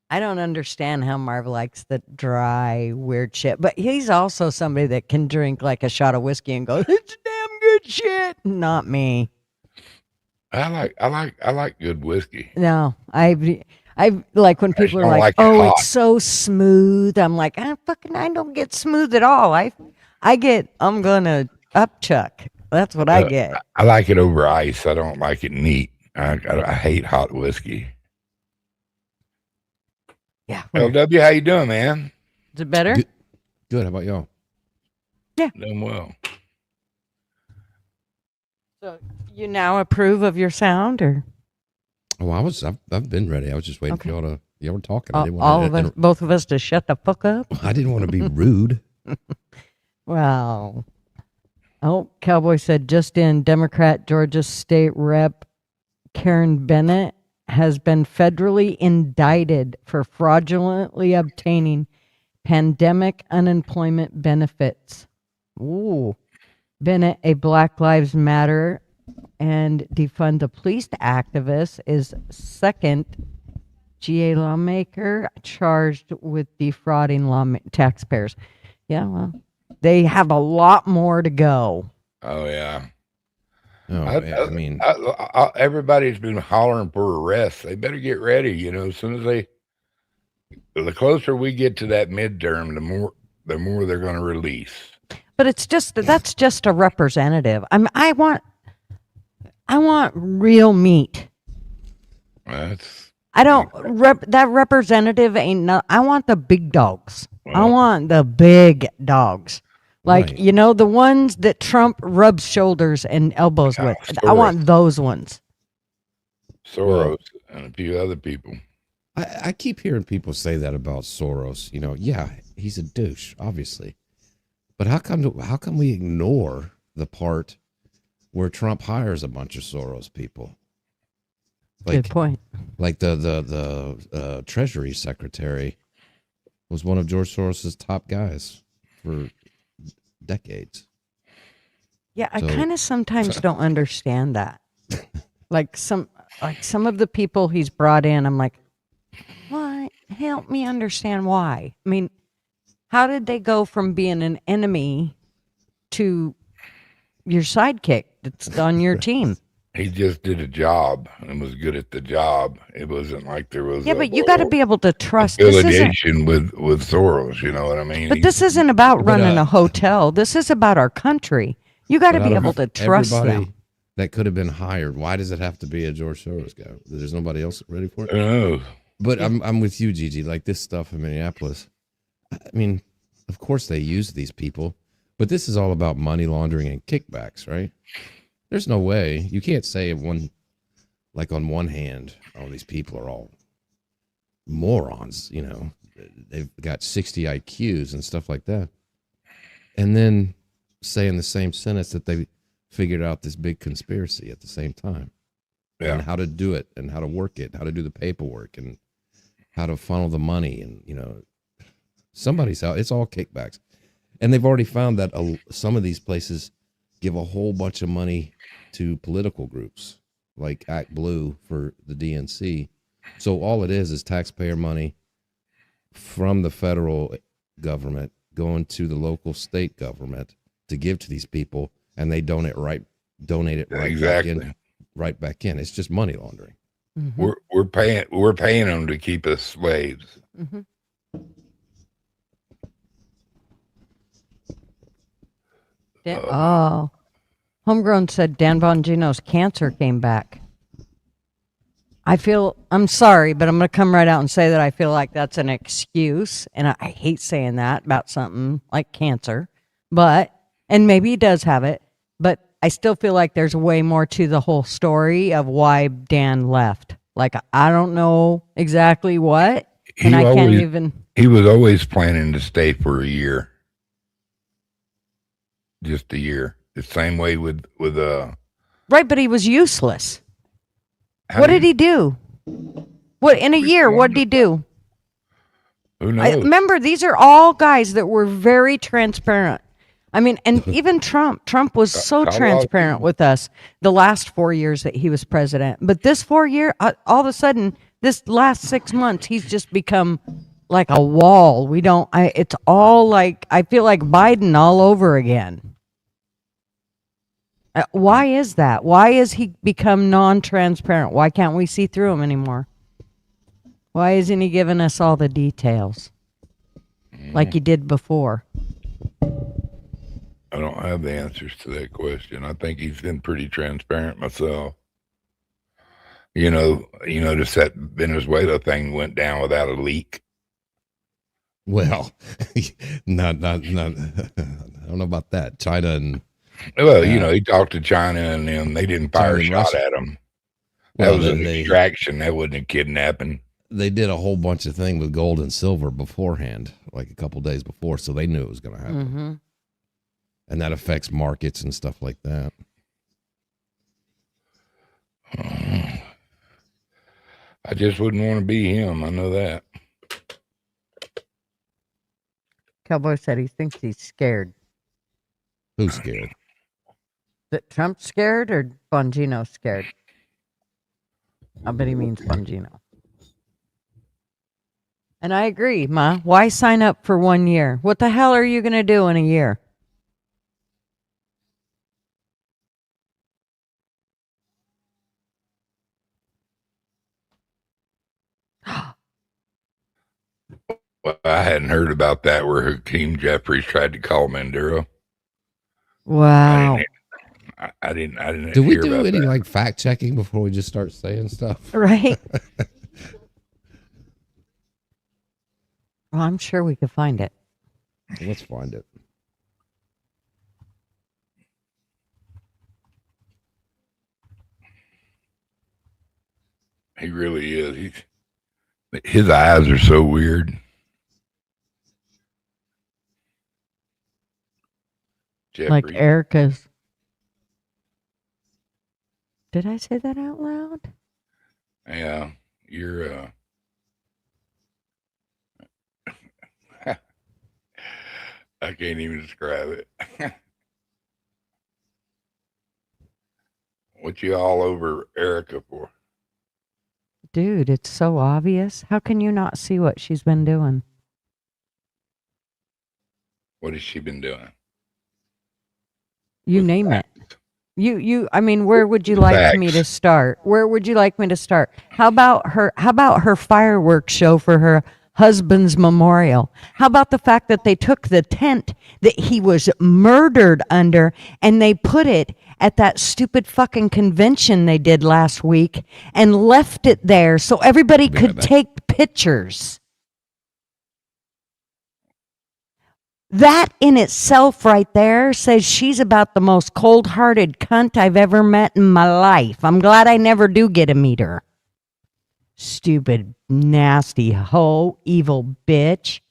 I don't understand how Marv likes the dry, weird shit. But he's also somebody that can drink like a shot of whiskey and go, it's damn good shit. Not me. I like good whiskey. No, I like when people are like, "Oh, it's so smooth." I'm like, I don't get smooth at all. I'm gonna upchuck. That's what I get. I like it over ice. I don't like it neat. I hate hot whiskey. Yeah. LW, how you doing, man? Is it better? Good. How about y'all? Yeah. Doing well. So you now approve of your sound, or? Oh, I've been ready. I was just waiting for y'all were talking. I didn't All of us, both of us, to shut the fuck up. I didn't want to be rude. Well, Cowboy said just in, Democrat Georgia State Rep Karen Bennett has been federally indicted for fraudulently obtaining pandemic unemployment benefits. Ooh. Bennett, a Black Lives Matter and defund the police activist, is second GA lawmaker charged with defrauding taxpayers. Yeah, well, they have a lot more to go. Oh yeah. Oh, I mean, everybody's been hollering for arrests. They better get ready. As soon as the closer we get to that midterm, the more they're going to release. But that's just a representative. I want real meat. That representative ain't no. I want the big dogs. I want the big dogs. Like, right. The ones that Trump rubs shoulders and elbows with. Soros. I want those ones. Soros and a few other people. I keep hearing people say that about Soros. Yeah, he's a douche, obviously. But how come we ignore the part where Trump hires a bunch of Soros people? Good point. Like the Treasury Secretary was one of George Soros's top guys for decades. Yeah, I kind of sometimes don't understand that. Like some of the people he's brought in, I'm like, why? Help me understand why. I mean, how did they go from being an enemy to your sidekick that's on your team? He just did a job and was good at the job. It wasn't like there was but you got to be able to trust affiliation with Soros. You know what I mean? But this isn't about running a hotel. This is about our country. You got to be able to trust them. That could have been hired. Why does it have to be a George Soros guy? There's nobody else ready for it. No. But I'm with you, Gigi. Like this stuff in Minneapolis. I mean, of course they use these people, but this is all about money laundering and kickbacks, right? There's no way. You can't say on one hand, oh, these people are all morons, they've got 60 IQs and stuff like that. And then say in the same sentence that they figured out this big conspiracy at the same time. Yeah. And how to do it and how to work it, how to do the paperwork and how to funnel the money and, somebody's out. It's all kickbacks. And they've already found that some of these places give a whole bunch of money to political groups like Act Blue for the DNC. So all it is taxpayer money from the federal government going to the local state government to give to these people, and they donate it right exactly. right back in. It's just money laundering. Mm-hmm. We're paying them to keep us slaves. Mm-hmm. Homegrown said Dan Bongino's cancer came back. I'm sorry, but I'm going to come right out and say that I feel like that's an excuse. And I hate saying that about something like cancer, and maybe he does have it, but I still feel like there's way more to the whole story of why Dan left. Like, I don't know exactly what, and I can't even. He was always planning to stay for a year. just a year. The same way with Right, but he was useless. how What do did you- he do? What in a year? What did he do? Who knows? Remember, these are all guys that were very transparent. I mean, and even Trump. Trump was so caught a lot of transparent people. with us the last 4 years that he was president. But this 4 year, all of a sudden, this last 6 months, he's just become like a wall. It's all like, I feel like Biden all over again. Why is that? Why has he become non-transparent? Why can't we see through him anymore? Why isn't he giving us all the details like he did before? I don't have the answers to that question. I think he's been pretty transparent myself. You notice that Venezuela thing went down without a leak. Well, not. I don't know about that. China and Well, he talked to China and them. They didn't fire a China and shot Russia. at him. That Well, was an they- extraction. That wasn't a kidnapping. they did a whole bunch of things with gold and silver beforehand, like a couple days before, so they knew it was going to happen. Mm-hmm. And that affects markets and stuff like that. I just wouldn't want to be him. I know that. Cowboy said he thinks he's scared. Who's scared? That Trump's scared or Bongino's scared? I bet he means Bongino. And I agree, Ma. Why sign up for 1 year? What the hell are you going to do in a year? Well, I hadn't heard about that where Hakeem Jeffries tried to call Manduro. Wow. I didn't. Do we hear do about any that. like fact checking before we just start saying stuff? Right? Well, I'm sure we could find it. Let's find it. He really is. His eyes are so weird. Like Jeffries. Erika's. Did I say that out loud? Yeah, you're. I can't even describe it. What you all over Erika for? Dude, it's so obvious. How can you not see what she's been doing? What has she been doing? You With name it. facts. I mean, where would you like me to Facts. start? Where would you like me to start? How about her fireworks show for her husband's memorial? How about the fact that they took the tent that he was murdered under and they put it at that stupid fucking convention they did last week and left it there so everybody Be right could back. take pictures? That in itself right there says she's about the most cold-hearted cunt I've ever met in my life. I'm glad I never do get to meet her. Stupid, nasty hoe, evil bitch.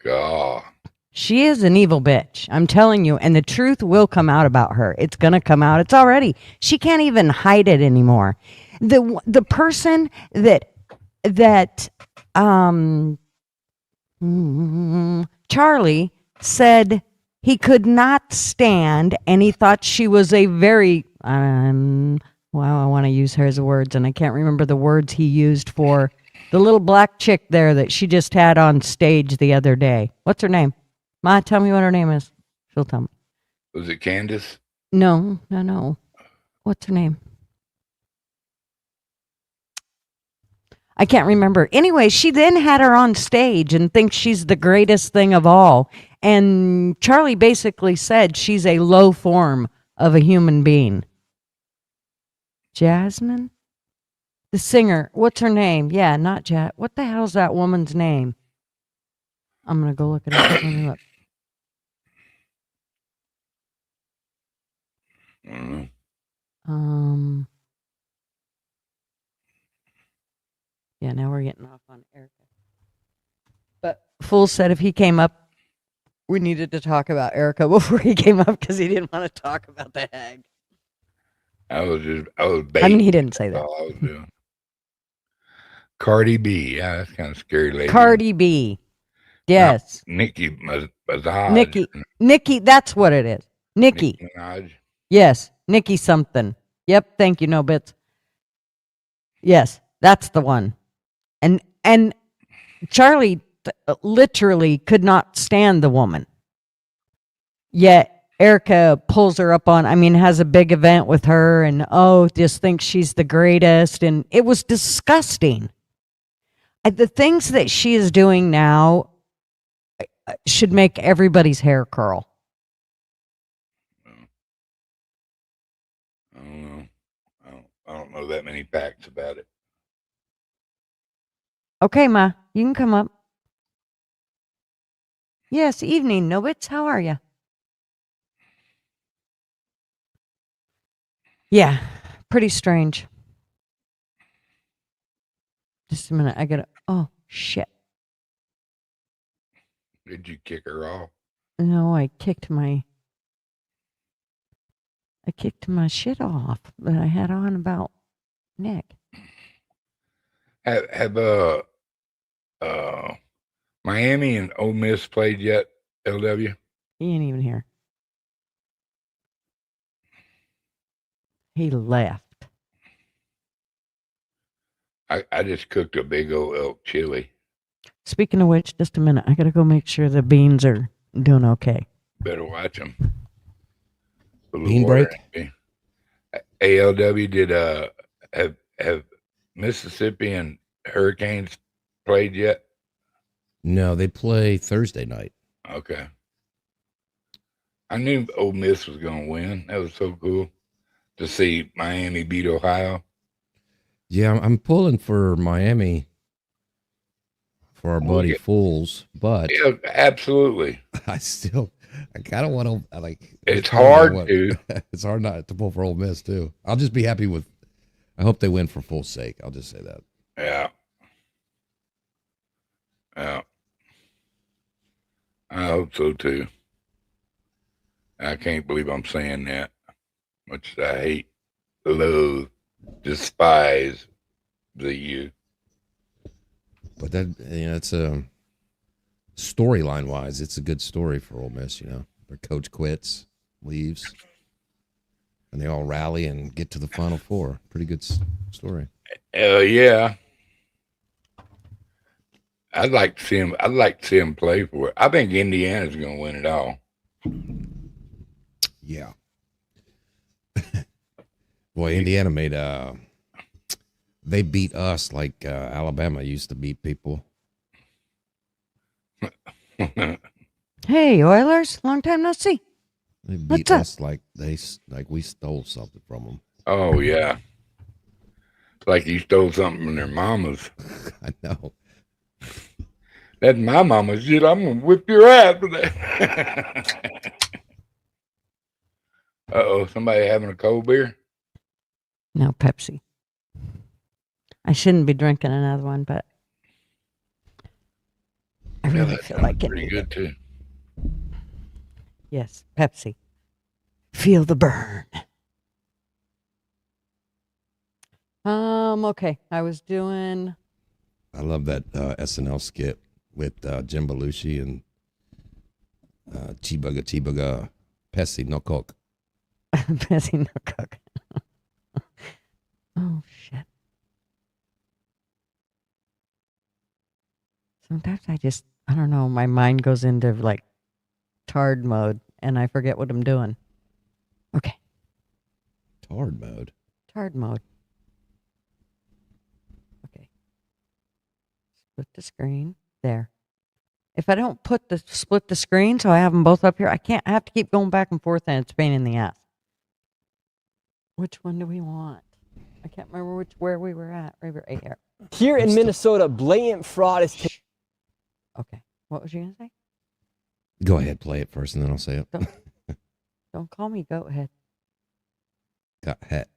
God. She is an evil bitch. I'm telling you, and the truth will come out about her. It's going to come out. It's already. She can't even hide it anymore. The person that Charlie said he could not stand, and he thought she was a very well, I want to use her as words, and I can't remember the words he used for the little black chick there that she just had on stage the other day. What's her name? Ma, tell me what her name is. She'll tell me. Was it Candace? No. What's her name? I can't remember. Anyway, she then had her on stage and thinks she's the greatest thing of all. And Charlie basically said she's a low form of a human being. Jasmine? The singer. What's her name? Yeah, not Jat. What the hell's that woman's name? I'm going to go look it up. Let me look. Yeah, now we're getting off on Erika. But Fool said if he came up We needed to talk about Erica before he came up because he didn't want to talk about the hag. I was I baiting. mean, he didn't say That's that. all I was doing. Cardi B. Yeah, that's kind of scary lady. Cardi B. Yes. Nicki Minaj. Nikki, that's what it is. Nikki. Minaj. Yes. Nikki something. Yep. Thank you, No Bits. Yes, that's the one. And Charlie literally could not stand the woman. Yet Erica pulls her up on, has a big event with her and, just thinks she's the greatest. And it was disgusting. The things that she is doing now should make everybody's hair curl. I don't know. I don't know that many facts about it. Okay, Ma, you can come up. Yes, evening, Nobits. How are you? Yeah, pretty strange. Just a minute. I gotta. Oh, shit. Did you kick her off? No, I kicked my shit off that I had on about Nick. Have Miami and Ole Miss played yet, LW? He ain't even here. He left. I just cooked a big old elk chili. Speaking of which, just a minute. I gotta go make sure the beans are doing okay. Better watch them. Bean break? ALW did have Mississippi and Hurricanes played yet? No, they play Thursday night. Okay. I knew Ole Miss was going to win. That was so cool to see Miami beat Ohio. Yeah, I'm pulling for Miami for our buddy Fools, but yeah, absolutely. I kind of want to like. It's hard to. It's hard not to pull for Ole Miss too. I'll just be happy with. I hope they win for full sake. I'll just say that. Yeah. Yeah. I hope so too. I can't believe I'm saying that. Much as I hate, loathe, despise the U. But that, it's a storyline wise, it's a good story for Ole Miss. Their coach quits, leaves, and they all rally and get to the Final Four. Pretty good story. Yeah. I'd like to see him play for it. I think Indiana's going to win it all. Yeah. Boy, Indiana made they beat us like Alabama used to beat people. Hey, Oilers, long time no see. They beat us like we stole something from them. Oh yeah, like you stole something from their mamas. I know. That's my mama's shit. I'm gonna whip your ass for that. Uh-oh, somebody having a cold beer? No, Pepsi. I shouldn't be drinking another one, but I really feel like it. Pretty good too. Yes, Pepsi. Feel the burn. Okay. I love that SNL skit with Jim Belushi and Chibaga, Pepsi, no Coke. Pepsi, no Coke. Oh, shit. Sometimes I don't know, my mind goes into like tard mode and I forget what I'm doing. Okay. Tard mode? Tard mode. Okay. Split the screen. There. If I don't split the screen so I have them both up here, I have to keep going back and forth and it's a pain in the ass. Which one do we want? I can't remember where we were at. Right here. Here in Minnesota, blatant fraud is... Okay. What was you going to say? Go ahead, play it first, and then I'll say it. Don't call me Goat Head. Got het.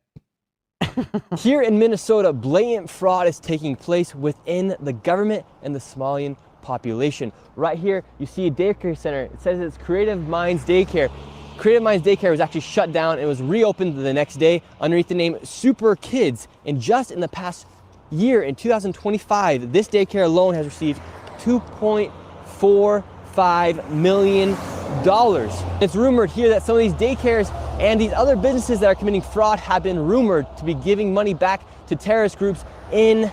Here in Minnesota, blatant fraud is taking place within the government and the Somalian population. Right here, you see a daycare center. It says it's Creative Minds Daycare. Creative Minds Daycare was actually shut down and was reopened the next day underneath the name Super Kids. And just in the past year, in 2025, this daycare alone has received $2.45 million. It's rumored here that some of these daycares and these other businesses that are committing fraud have been rumored to be giving money back to terrorist groups in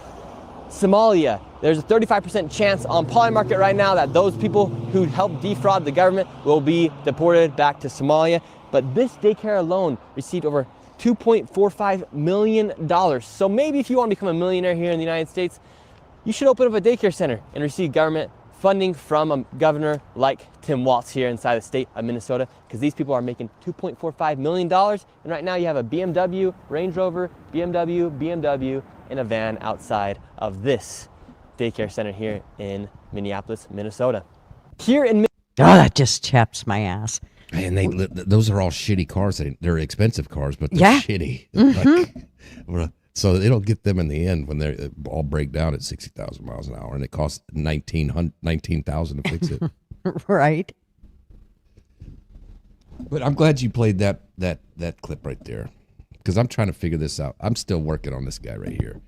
Somalia. There's a 35% chance on Polymarket right now that those people who helped defraud the government will be deported back to Somalia. But this daycare alone received over $2.45 million. So maybe if you want to become a millionaire here in the United States, you should open up a daycare center and receive government funding from a governor like Tim Walz here inside the state of Minnesota, because these people are making $2.45 million. And right now you have a BMW, Range Rover, BMW, and a van outside of this daycare center here in Minneapolis, Minnesota. That just chaps my ass. And those are all shitty cars. They're expensive cars, but they're shitty. Like, so it'll get them in the end when they all break down at 60,000 miles an hour, and it costs $19,000 to fix it. Right. But I'm glad you played that clip right there, because I'm trying to figure this out. I'm still working on this guy right here.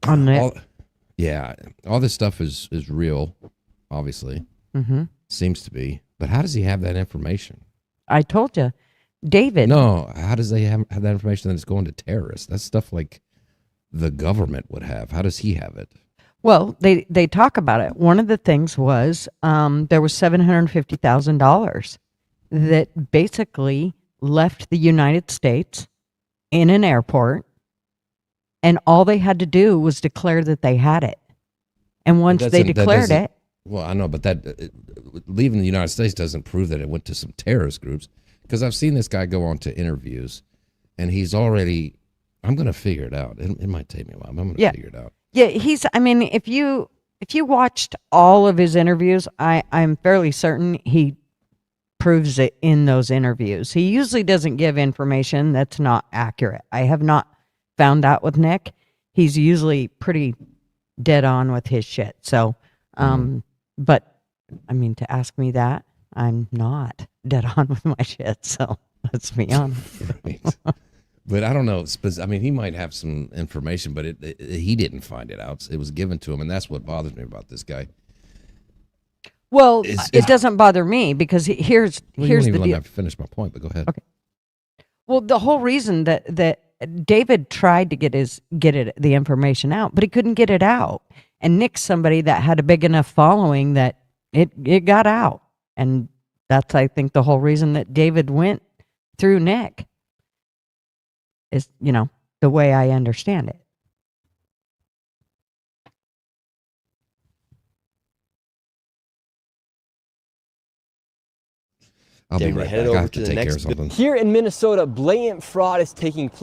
On that. All this stuff is real, obviously. Mm-hmm. Seems to be. But how does he have that information? I told you. David. No, how does they have that information that it's going to terrorists? That's stuff like the government would have. How does he have it? Well, they talk about it. One of the things was there was $750,000 that basically left the United States in an airport, and all they had to do was declare that they had it. And once they declared it. Well, I know, but leaving the United States doesn't prove that it went to some terrorist groups. Because I've seen this guy go on to interviews, and he's already, I'm going to figure it out. It might take me a while, but I'm going to figure it out. Yeah, if you watched all of his interviews, I'm fairly certain he proves it in those interviews. He usually doesn't give information that's not accurate. I have not found that with Nick. He's usually pretty dead on with his shit. So, but I mean, to ask me that, I'm not dead on with my shit, so let's be honest. Right. But I don't know. I mean, he might have some information, but he didn't find it out. It was given to him, and that's what bothers me about this guy. Well, it doesn't bother me, because here's the deal. Let me finish my point, but go ahead. Okay. Well, the whole reason that David tried to get the information out, but he couldn't get it out. And Nick's somebody that had a big enough following that it got out. And that's, I think, the whole reason that David went through Nick is, the way I understand it. I'll be right back. I have to take care of something. Here in Minnesota, blatant fraud is taking place.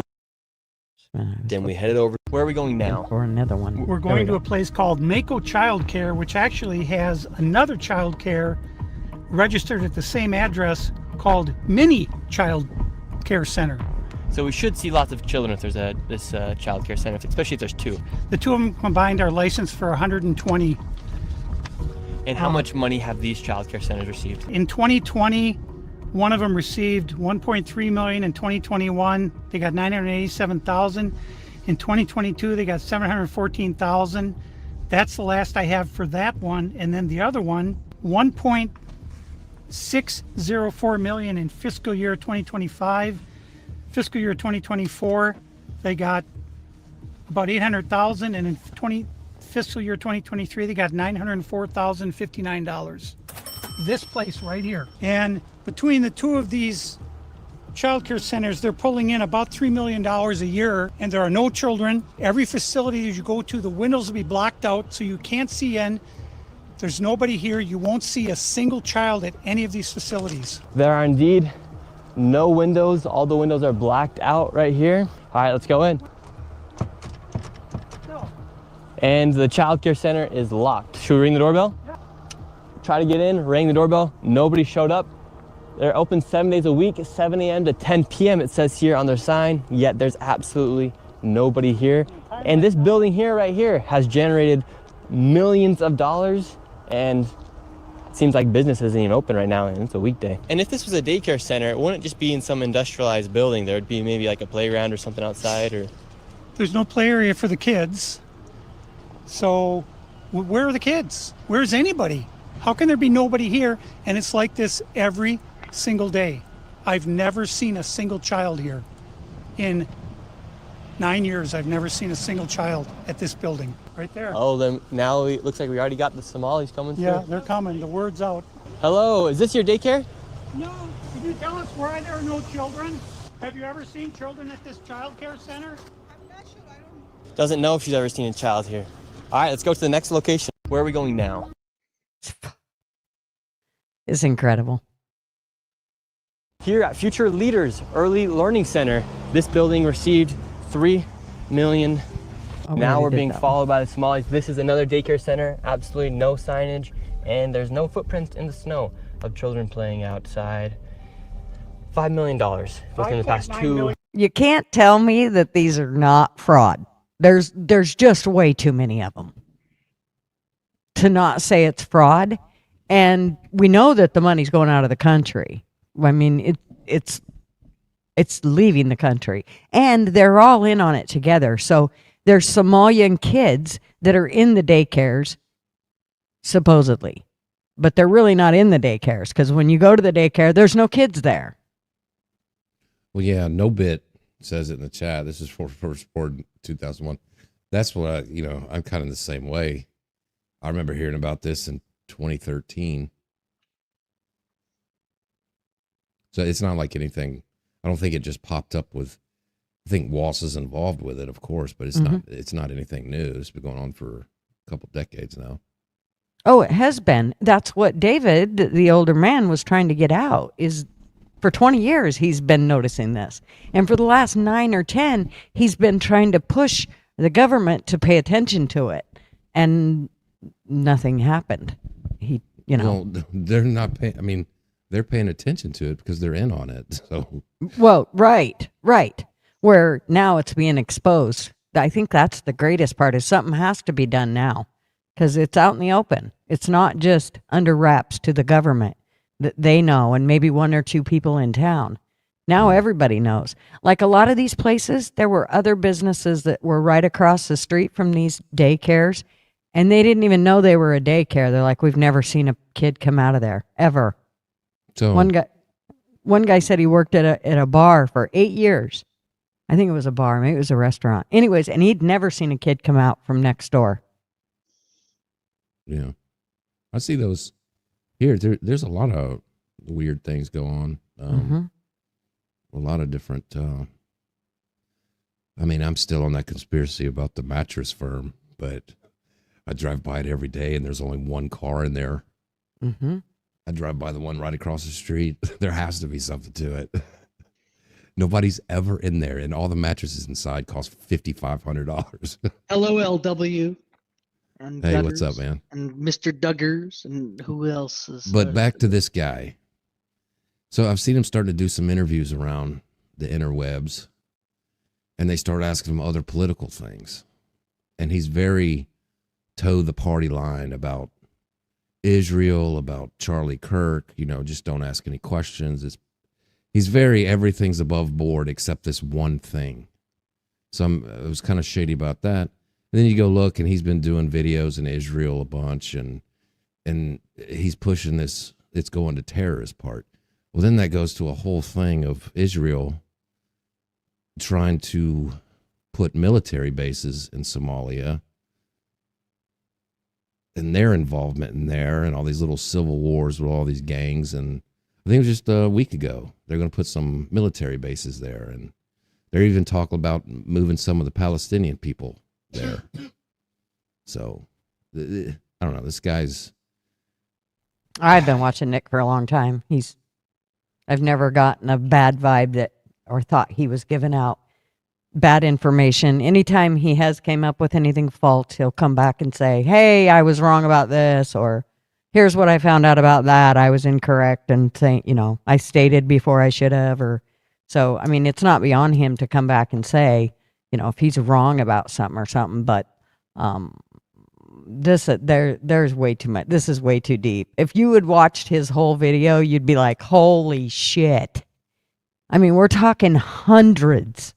Then we headed over. Where are we going now? For another one. We're going to a place called Mako Child Care, which actually has another child care registered at the same address called Mini Child Care Center. So we should see lots of children if there's this child care center, especially if there's two. The two of them combined are licensed for 120. And how much money have these child care centers received? In 2020, one of them received $1.3 million. In 2021, they got $987,000. In 2022, they got $714,000. That's the last I have for that one. And then the other one, $1.604 million in fiscal year 2025. Fiscal year 2024, they got about $800,000, and in fiscal year 2023, they got $904,059. This place right here. And between the two of these child care centers, they're pulling in about $3 million a year, and there are no children. Every facility that you go to, the windows will be blocked out so you can't see in. There's nobody here. You won't see a single child at any of these facilities. There are indeed no windows. All the windows are blacked out right here. All right, let's go in. No. And the child care center is locked. Should we ring the doorbell? Yeah. Try to get in, rang the doorbell. Nobody showed up. They're open 7 days a week, 7 a.m. to 10 p.m. it says here on their sign, yet there's absolutely nobody here. And this building here, right here, has generated millions of dollars, and it seems like business isn't even open right now, and it's a weekday. And if this was a daycare center, it wouldn't just be in some industrialized building. There would be maybe like a playground or something outside, or... There's no play area for the kids. So where are the kids? Where's anybody? How can there be nobody here? And it's like this every single day. I've never seen a single child here. In 9 years, I've never seen a single child at this building. Right there. Oh, then now it looks like we already got the Somalis coming through. Yeah, they're coming. The word's out. Hello, is this your daycare? No, can you tell us why there are no children? Have you ever seen children at this child care center? Doesn't know if she's ever seen a child here. All right, let's go to the next location. Where are we going now? It's incredible. Here at Future Leaders Early Learning Center, this building received $3 million. Now we're being followed by the Somalis. This is another daycare center, absolutely no signage, and there's no footprints in the snow of children playing outside. $5 million within the past 2. You can't tell me that these are not fraud. There's just way too many of them to not say it's fraud. And we know that the money's going out of the country. I mean, it's leaving the country, and they're all in on it together. So there's Somalian kids that are in the daycares, supposedly, but they're really not in the daycares, because when you go to the daycare, there's no kids there. Well, yeah, No Bit says it in the chat. This is for first board 2001. That's what I'm kind of the same way. I remember hearing about this in 2013. So it's not like anything. I don't think it just popped up with. I think Walsh is involved with it, of course, but it's not. It's not anything new. It's been going on for a couple decades now. Oh, it has been. That's what David, the older man, was trying to get out. Is for 20 years he's been noticing this, and for the last 9 or 10, he's been trying to push the government to pay attention to it, and nothing happened. Well, they're not paying. I mean, they're paying attention to it because they're in on it. So, well, right. Where now it's being exposed. I think that's the greatest part. Is something has to be done now, because it's out in the open. It's not just under wraps to the government that they know, and maybe 1 or 2 people in town. Now everybody knows. Like a lot of these places, there were other businesses that were right across the street from these daycares, and they didn't even know they were a daycare. They're like, we've never seen a kid come out of there ever. So one guy said he worked at a bar for 8 years. I think it was a bar, maybe it was a restaurant. Anyways, and he'd never seen a kid come out from next door. Yeah, I see those here. There's a lot of weird things go on. A lot of different. I mean, I'm still on that conspiracy about the mattress firm, but I drive by it every day, and there's only one car in there. I drive by the one right across the street. There has to be something to it. Nobody's ever in there, and all the mattresses inside cost $5,500. LOLW. And hey, Duggars, what's up, man? And Mr. Duggars, and who else is? But back to this guy. So I've seen him start to do some interviews around the interwebs, and they start asking him other political things, and he's very toe the party line about Israel, about Charlie Kirk. Just don't ask any questions. He's very everything's above board except this one thing. So I was kind of shady about that. And then you go look, and he's been doing videos in Israel a bunch, and he's pushing this. It's going to terrorist part. Well, then that goes to a whole thing of Israel trying to put military bases in Somalia, and their involvement in there, and all these little civil wars with all these gangs. And I think it was just a week ago, they're going to put some military bases there, and they're even talking about moving some of the Palestinian people there. So, I don't know. This guy's... I've been watching Nick for a long time. I've never gotten a bad vibe or thought he was giving out bad information. Anytime he has came up with anything false, he'll come back and say, hey, I was wrong about this, or here's what I found out about that. I was incorrect, and think, I stated before I should have. So, I mean, it's not beyond him to come back and say, if he's wrong about something or something, but there's way too much. This is way too deep. If you had watched his whole video, you'd be like, holy shit. I mean, we're talking hundreds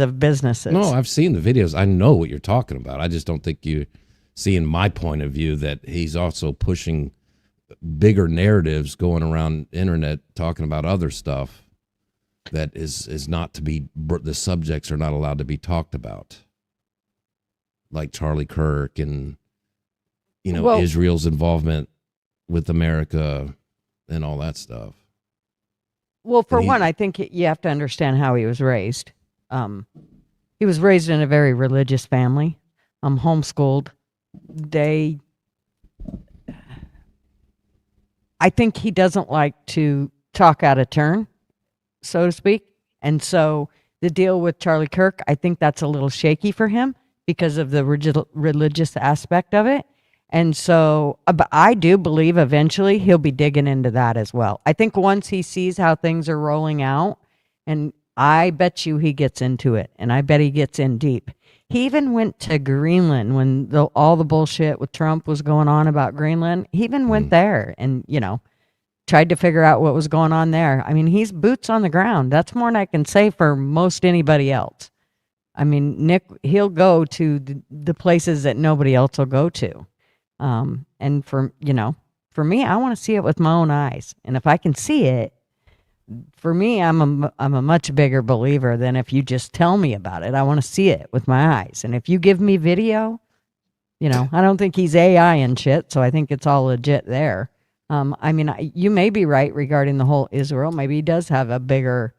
of businesses. No, I've seen the videos. I know what you're talking about. I just don't think you see in my point of view that he's also pushing bigger narratives going around internet talking about other stuff that is not to be, the subjects are not allowed to be talked about, like Charlie Kirk and Israel's involvement with America and all that stuff. Well, for one, I think you have to understand how he was raised. He was raised in a very religious family, homeschooled. I think he doesn't like to talk out of turn, so to speak. And so the deal with Charlie Kirk, I think that's a little shaky for him because of the religious aspect of it. And so, but I do believe eventually he'll be digging into that as well. I think once he sees how things are rolling out, and I bet you he gets into it, and I bet he gets in deep. He even went to Greenland when all the bullshit with Trump was going on about Greenland. He even went there and, tried to figure out what was going on there. I mean, he's boots on the ground. That's more than I can say for most anybody else. I mean, Nick, he'll go to the places that nobody else will go to. And for me, I want to see it with my own eyes. And if I can see it, for me, I'm a much bigger believer than if you just tell me about it. I want to see it with my eyes. And if you give me video, I don't think he's AI and shit. So I think it's all legit there. I mean, you may be right regarding the whole Israel. Maybe he does have a bigger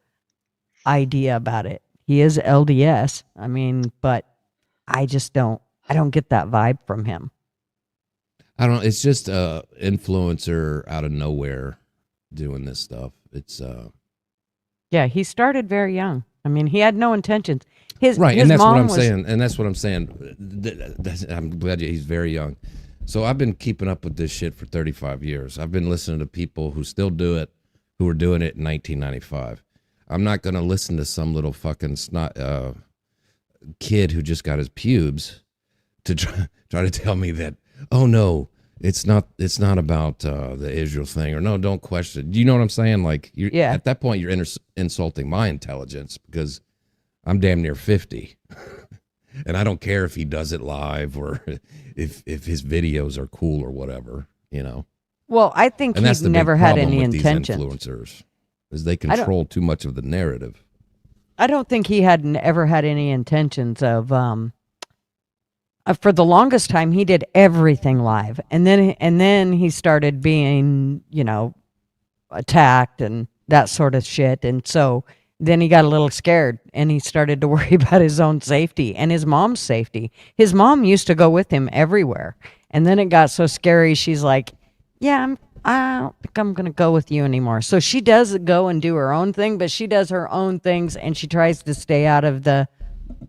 idea about it. He is LDS. I mean, but I don't get that vibe from him. I don't know. It's just a influencer out of nowhere doing this stuff. It's yeah, he started very young. I mean, he had no intentions. His and that's mom what I'm was, saying. And that's what I'm saying. I'm glad he's very young. So I've been keeping up with this shit for 35 years. I've been listening to people who still do it, who were doing it in 1995. I'm not going to listen to some little fucking snot kid who just got his pubes to try to tell me that, oh no, it's not about the Israel thing, or no, don't question. Do you know what I'm saying? Like, at that point, you're insulting my intelligence because I'm damn near 50. And I don't care if he does it live or if his videos are cool or whatever, Well, I think he's never had any intention. Influencers, is they control too much of the narrative. I don't think he had ever had any intentions of. For the longest time, he did everything live, and then he started being, attacked and that sort of shit, and so then he got a little scared, and he started to worry about his own safety and his mom's safety. His mom used to go with him everywhere, and then it got so scary. She's like, "Yeah, I don't think I'm gonna go with you anymore." So she does go and do her own thing, but she does her own things, and she tries to stay out of the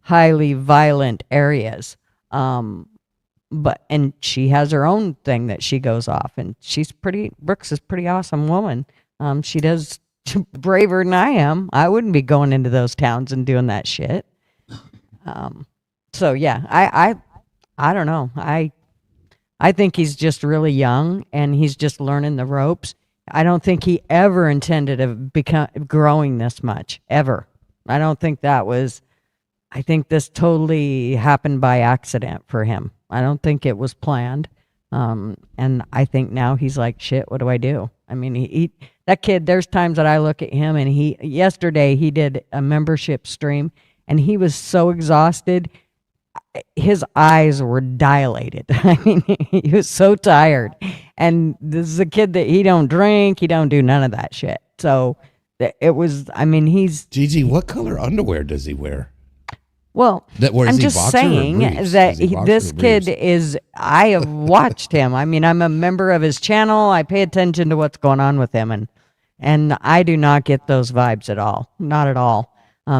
highly violent areas. And she has her own thing that she goes off, and Brooks is a pretty awesome woman. She does braver than I am. I wouldn't be going into those towns and doing that shit. So yeah, I don't know. I think he's just really young and he's just learning the ropes. I don't think he ever intended to growing this much, ever. I don't think I think this totally happened by accident for him. I don't think it was planned. And I think now he's like, shit, what do I do? I mean, that kid, there's times that I look at him, and yesterday he did a membership stream and he was so exhausted. His eyes were dilated. I mean, he was so tired. And this is a kid that he don't drink. He don't do none of that shit. So it was, I mean, he's... Gigi, what color underwear does he wear? Well, I'm just saying that this kid is, I have watched him. I mean, I'm a member of his channel. I pay attention to what's going on with him. And I do not get those vibes at all. Not at all.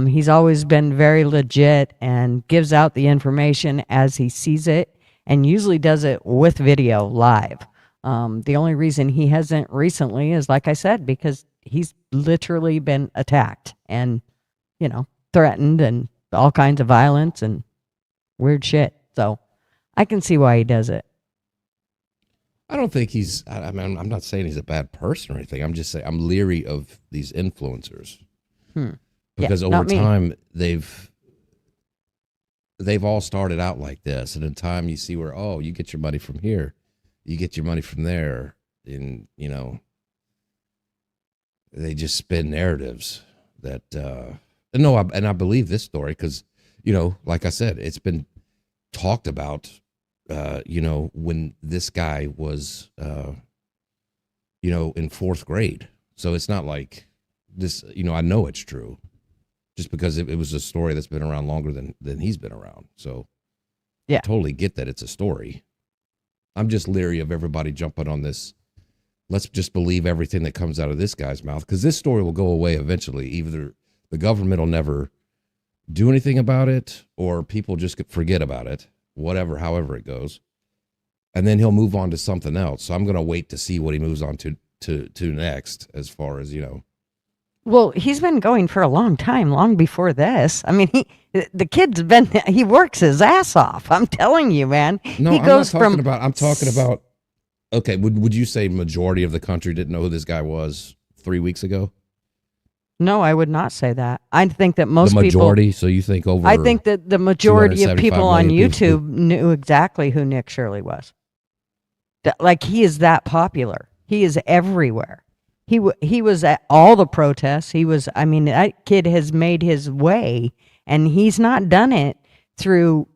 He's always been very legit and gives out the information as he sees it, and usually does it with video live. The only reason he hasn't recently is, like I said, because he's literally been attacked and, threatened and all kinds of violence and weird shit. So I can see why he does it. I don't think he's. I mean, I'm not saying he's a bad person or anything. I'm just saying I'm leery of these influencers because over time they've all started out like this, and in time you see where you get your money from here, you get your money from there, and they just spin narratives that. And I believe this story because like I said, it's been talked about. When this guy was, in fourth grade. So it's not like this, I know it's true just because it was a story that's been around longer than he's been around. So I totally get that it's a story. I'm just leery of everybody jumping on this. Let's just believe everything that comes out of this guy's mouth because this story will go away eventually. Either the government will never do anything about it or people just forget about it. Whatever, however it goes, and then he'll move on to something else. So I'm going to wait to see what he moves on to next, as far as Well, he's been going for a long time, long before this. I mean, the kid's he works his ass off. I'm telling you, man. No, he goes I'm talking about. Okay, would you say majority of the country didn't know who this guy was 3 weeks ago? No, I would not say that. I think that most the majority. people. So you think over? I think that the majority of people on YouTube people knew exactly who Nick Shirley was. Like he is that popular. He is everywhere. He was at all the protests. He was. I mean, that kid has made his way, and he's not done it through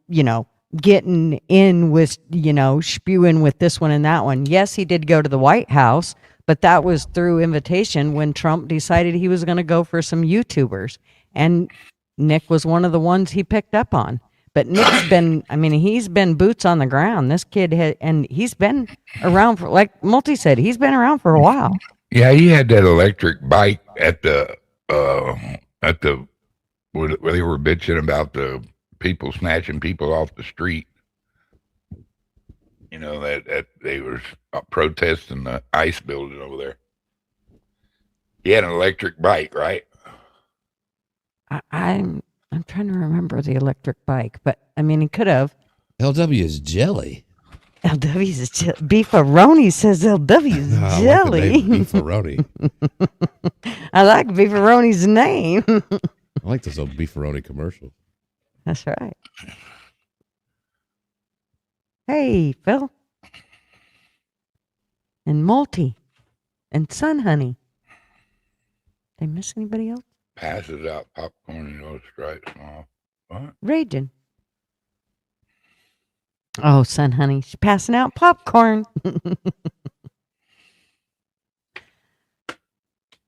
getting in with spewing with this one and that one. Yes, he did go to the White House. But that was through invitation when Trump decided he was going to go for some YouTubers. And Nick was one of the ones he picked up on. But Nick's he's been boots on the ground. This kid and he's been around for, like Multi said, he's been around for a while. Yeah, he had that electric bike at the where they were bitching about the people snatching people off the street. That they were protesting the ICE building over there. He had an electric bike, right? I'm trying to remember the electric bike, but he could have. LW is jelly. LW is Beefaroni says LW is jelly. Beefaroni. I like Beefaroni's name. I like those old Beefaroni commercials. That's right. Hey, Phil. And Multi. And Sun Honey. Did I miss anybody else? Passes out popcorn and those stripes off. What? Raging. Oh, Sun Honey. She's passing out popcorn.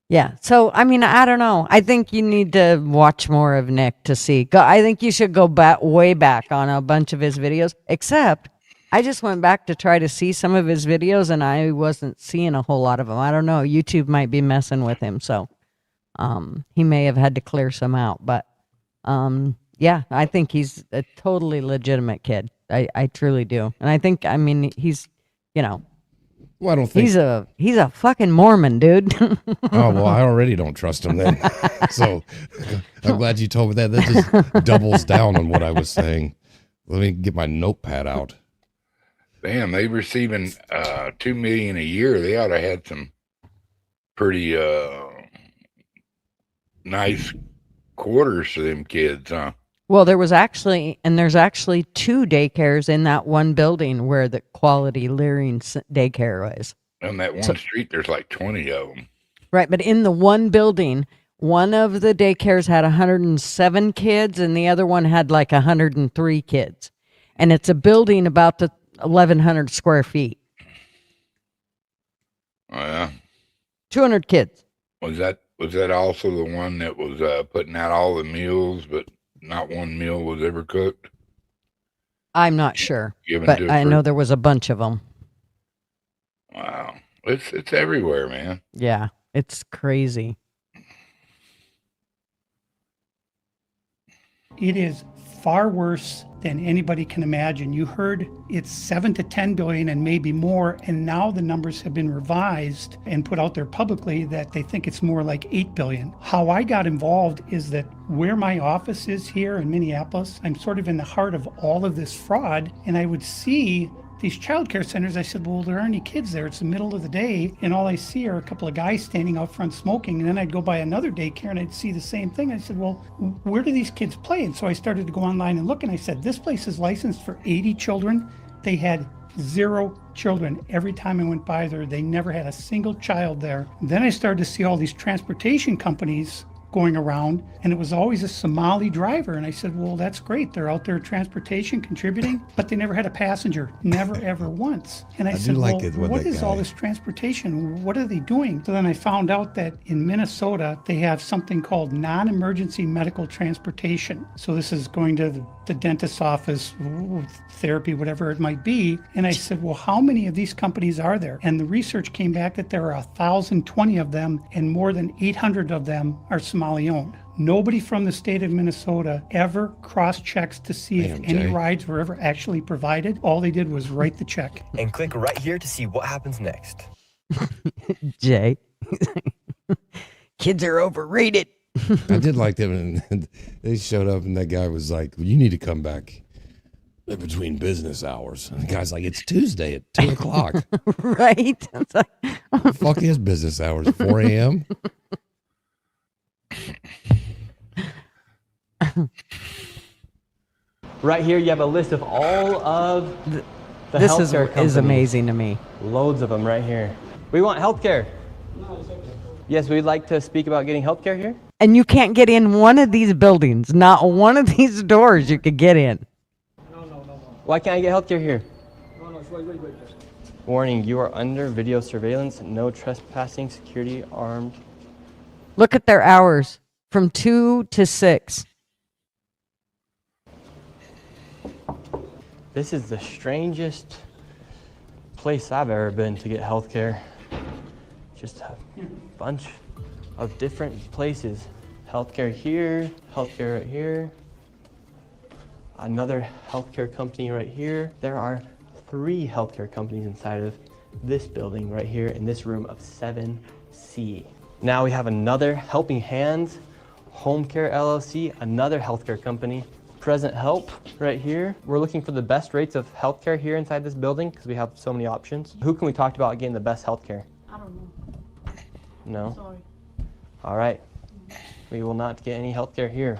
Yeah. So, I don't know. I think you need to watch more of Nick to see. I think you should go way back on a bunch of his videos, except I just went back to try to see some of his videos and I wasn't seeing a whole lot of them. I don't know. YouTube might be messing with him. So he may have had to clear some out. But yeah, I think he's a totally legitimate kid. I truly do. And I think, he's, well, I don't think he's a fucking Mormon, dude. Oh, well, I already don't trust him then. So I'm glad you told me that. That just doubles down on what I was saying. Let me get my notepad out. Damn, they receiving $2 million a year. They ought to have had some pretty nice quarters for them kids, huh? Well, there's actually 2 daycares in that one building where the Quality Leering daycare was. On that one street, there's like 20 of them. Right, but in the one building, one of the daycares had 107 kids and the other one had like 103 kids. And it's a building about 1,100 square feet. Oh, yeah. 200 kids. Was that also the one that was putting out all the meals, but not one meal was ever cooked? I'm not sure, but I know there was a bunch of them. Wow. It's everywhere, man. Yeah, it's crazy. It is far worse than anybody can imagine. You heard it's 7 to 10 billion and maybe more, and now the numbers have been revised and put out there publicly that they think it's more like 8 billion. How I got involved is that where my office is here in Minneapolis, I'm sort of in the heart of all of this fraud, and I would see these child care centers. I said, well, there aren't any kids there. It's the middle of the day, and all I see are a couple of guys standing out front smoking. And then I'd go by another daycare and I'd see the same thing. I said, well, where do these kids play? And so I started to go online and look, and I said, this place is licensed for 80 children. They had 0 children. Every time I went by there, they never had a single child there. Then I started to see all these transportation companies going around, and it was always a Somali driver. And I said, well, that's great. They're out there transportation, contributing, but they never had a passenger, never, ever once. And I said, well, what is all this transportation? What are they doing? So then I found out that in Minnesota, they have something called non-emergency medical transportation. So this is going to the dentist's office, therapy, whatever it might be. And I said, well, how many of these companies are there? And the research came back that there are 1,020 of them, and more than 800 of them are Somali owned. Nobody from the state of Minnesota ever cross-checks to see if any rides were ever actually provided. All they did was write the check. And click right here to see what happens next. Jay. Kids are overrated. I did like them, and they showed up, and that guy was like, well, you need to come back between business hours. And the guy's like, it's Tuesday at 2 o'clock. Right? It's like, fuck his business hours, 4 a.m.? Right here, you have a list of all of the this healthcare companies. is amazing to me. Loads of them right here. We want healthcare. Yes, we'd like to speak about getting healthcare here. And you can't get in one of these buildings. Not one of these doors you could get in. No. Why can't I get healthcare here? No, wait. Warning, you are under video surveillance. No trespassing, security, armed. Look at their hours. From 2 to 6. This is the strangest place I've ever been to get healthcare. Just a bunch of different places. Healthcare here, healthcare right here. Another healthcare company right here. There are 3 healthcare companies inside of this building right here in this room of 7C. Now we have another Helping Hands, Home Care LLC, another healthcare company. Present Help right here. We're looking for the best rates of healthcare here inside this building because we have so many options. Who can we talk to about getting the best healthcare? I don't know. No? Sorry. All right. We will not get any healthcare here.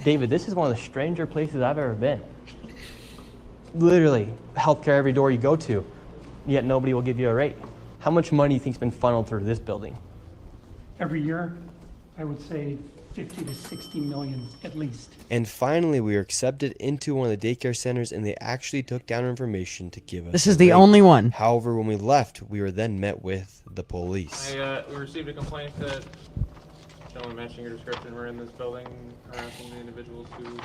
David, this is one of the stranger places I've ever been. Literally, healthcare every door you go to, yet nobody will give you a rate. How much money do you think has been funneled through this building? Every year, I would say 50 to 60 million at least. And finally, we were accepted into one of the daycare centers, and they actually took down our information to give us. This is the only one. However, when we left, we were then met with the police. We received a complaint that someone matching your description were in this building harassing the individuals who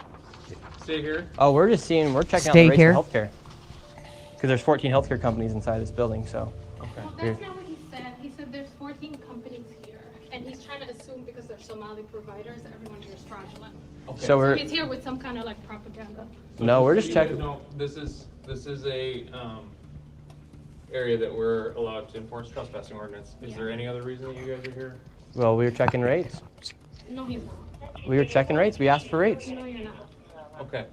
stay here. Oh, we're checking out the rates for healthcare. Because there's 14 healthcare companies inside this building, so. Okay. Well, that's not what he said. He said there's 14 companies here, and he's trying to assume because they're Somali providers, everyone here is fraudulent. Okay. So he's here with some kind of like propaganda. No, we're just checking. No, this is a area that we're allowed to enforce trespassing ordinance. Is there any other reason that you guys are here? Well, we were checking rates. No, he's not. We were checking rates. We asked for rates. No, you're not. Okay.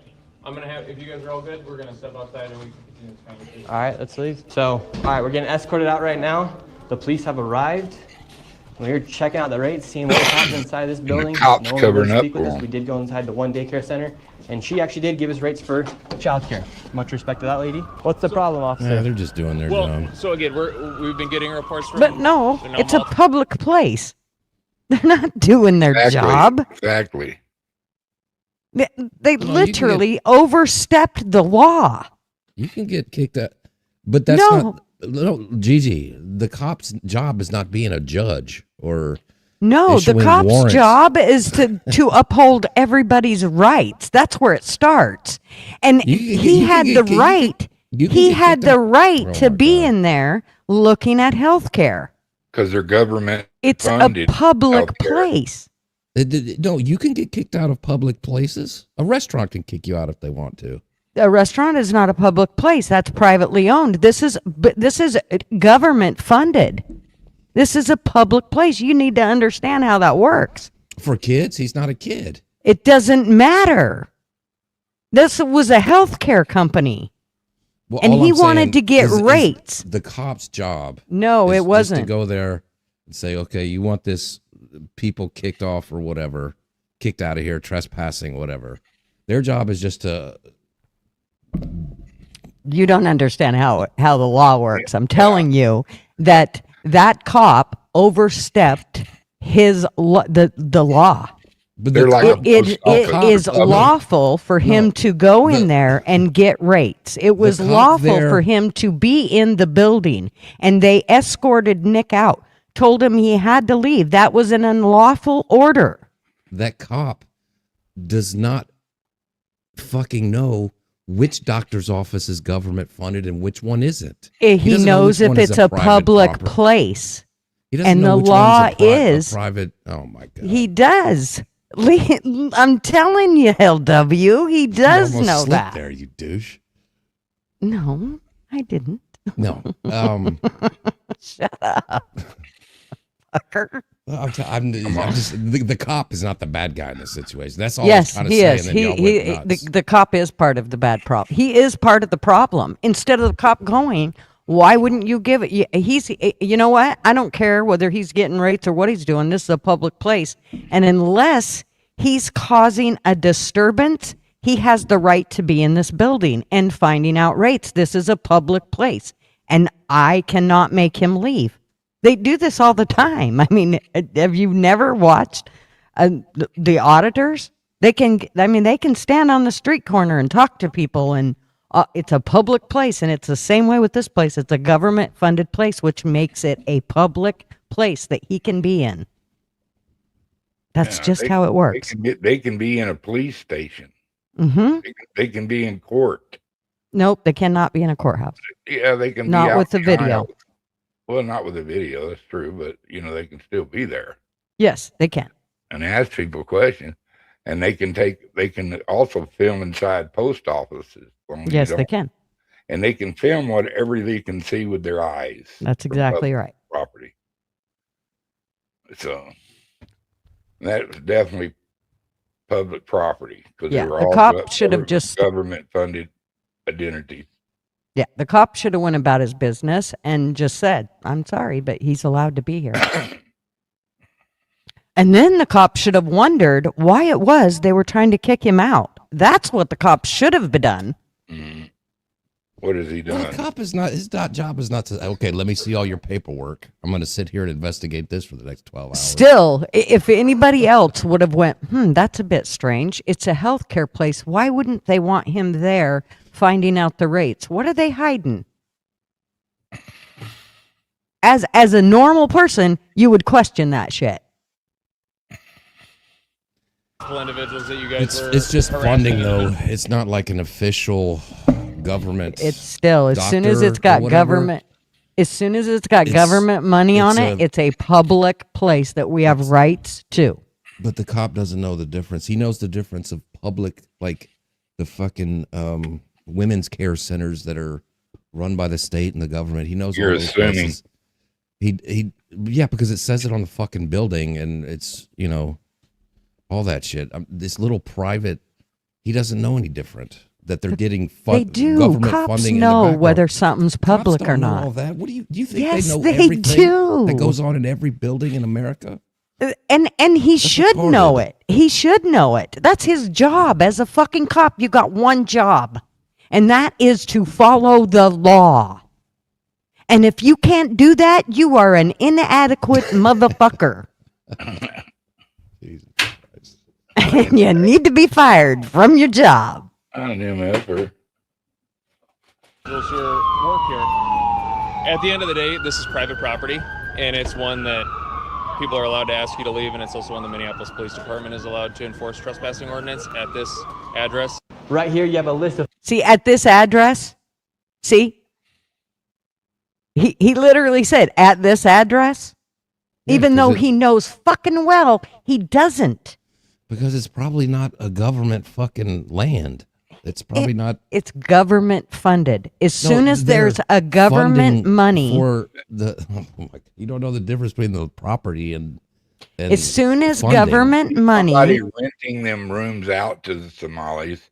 I'm gonna have, if you guys are all good, we're gonna step outside and we can continue this conversation. All right, let's leave. So, all right, we're getting escorted out right now. The police have arrived. We're checking out the rates, seeing what's happening inside this building. cops No one covering would up speak with for us. them. We did go inside the one daycare center, and she actually did give us rates for childcare. Much respect to that lady. What's the problem, officer? Yeah, they're just doing their job. So again, we've been getting reports from. But no, it's a public place. They're not doing their job. Exactly. They literally overstepped the law. You can get kicked out, but that's no, Gigi. The cop's job is not being a judge or the cop's warrants. job is to uphold everybody's rights. That's where it starts. And he had the right. He had the right to be in there looking at health care. Because they're government. It's a public place. No, you can get kicked out of public places. A restaurant can kick you out if they want to. A restaurant is not a public place. That's privately owned. This is government funded. This is a public place. You need to understand how that works. For kids, he's not a kid. It doesn't matter. This was a healthcare company. Well, and all he I'm wanted saying to get is rates. The cop's job. No, is it just wasn't. to go there and say, okay, you want this people kicked off or whatever, kicked out of here, trespassing, whatever. Their job is just to. You don't understand how the law works. I'm telling you that cop overstepped the law. But it is lawful for him to go in there and get rates. It was lawful for him to be in the building, and they escorted Nick out, told him he had to leave. That was an unlawful order. That cop does not fucking know which doctor's office is government funded and which one isn't. He knows if it's a public place. He doesn't and know the which law one's a is private. Oh my god. He does. I'm telling you, LW, he does You almost know slipped that. there, you douche. No, I didn't. No. Shut up. Fucker. I'm just the cop is not the bad guy in this situation. That's all. Yes, I was he trying to is. say, and then y'all went nuts. The cop is part of the bad problem. He is part of the problem. Instead of the cop going, why wouldn't you give it? You know what? I don't care whether he's getting rates or what he's doing. This is a public place. And unless he's causing a disturbance, he has the right to be in this building and finding out rates. This is a public place. And I cannot make him leave. They do this all the time. I mean, have you never watched the auditors? They can stand on the street corner and talk to people, and it's a public place, and it's the same way with this place. It's a government-funded place, which makes it a public place that he can be in. That's just how it works. They can be in a police station. Mm-hmm. They can be in court. Nope, they cannot be in a courthouse. Yeah, they can. Not be out with the in video. aisles. Well, not with the video. That's true, but they can still be there Yes, they can. and ask people questions. And they can also film inside post offices. Yes, they can. And they can film whatever they can see with their eyes. That's exactly right. Property. So that's definitely public property because Yeah, they were the all cop should have just government funded identities. Yeah, the cop should have went about his business and just said, "I'm sorry, but he's allowed to be here." And then the cop should have wondered why it was they were trying to kick him out. That's what the cop should have done. Mm-hmm. What has he done? Well, the cop is not, his job is not to, okay, let me see all your paperwork. I'm going to sit here and investigate this for the next 12 hours. Still, if anybody else would have went, that's a bit strange. It's a healthcare place. Why wouldn't they want him there finding out the rates? What are they hiding? As a normal person, you would question that shit. Individuals that you guys It's just funding, though. It's not like an official government. It's still, as soon as it's got government money on it, it's a public place that we have rights to. But the cop doesn't know the difference. He knows the difference of public, like the fucking women's care centers that are run by the state and the government. He knows. You're all those assuming. places. Yeah, because it says it on the fucking building, and it's all that shit. This little private, he doesn't know any different. That they're getting They do. government Cops funding. know in the whether something's public Cops don't or know not. all that. What do you think Yes, they know they everything do. that goes on in every building in America? And he should know it. He should know it. That's his job. As a fucking cop, you got one job, and that is to follow the law. And if you can't do that, you are an inadequate motherfucker. And you need to be fired from your job. I knew him ever. Those who work here. At the end of the day, this is private property, and it's one that people are allowed to ask you to leave, and it's also one the Minneapolis Police Department is allowed to enforce trespassing ordinance at this address. Right here, you have a list of. See, at this address, see? He literally said, at this address. even though he knows fucking well he doesn't. Because it's probably not a government fucking land. It's probably not. It's government funded. As soon as there's a government money for the, you don't know the difference between the property and as soon as funding. Government money. Somebody renting them rooms out to the Somalis.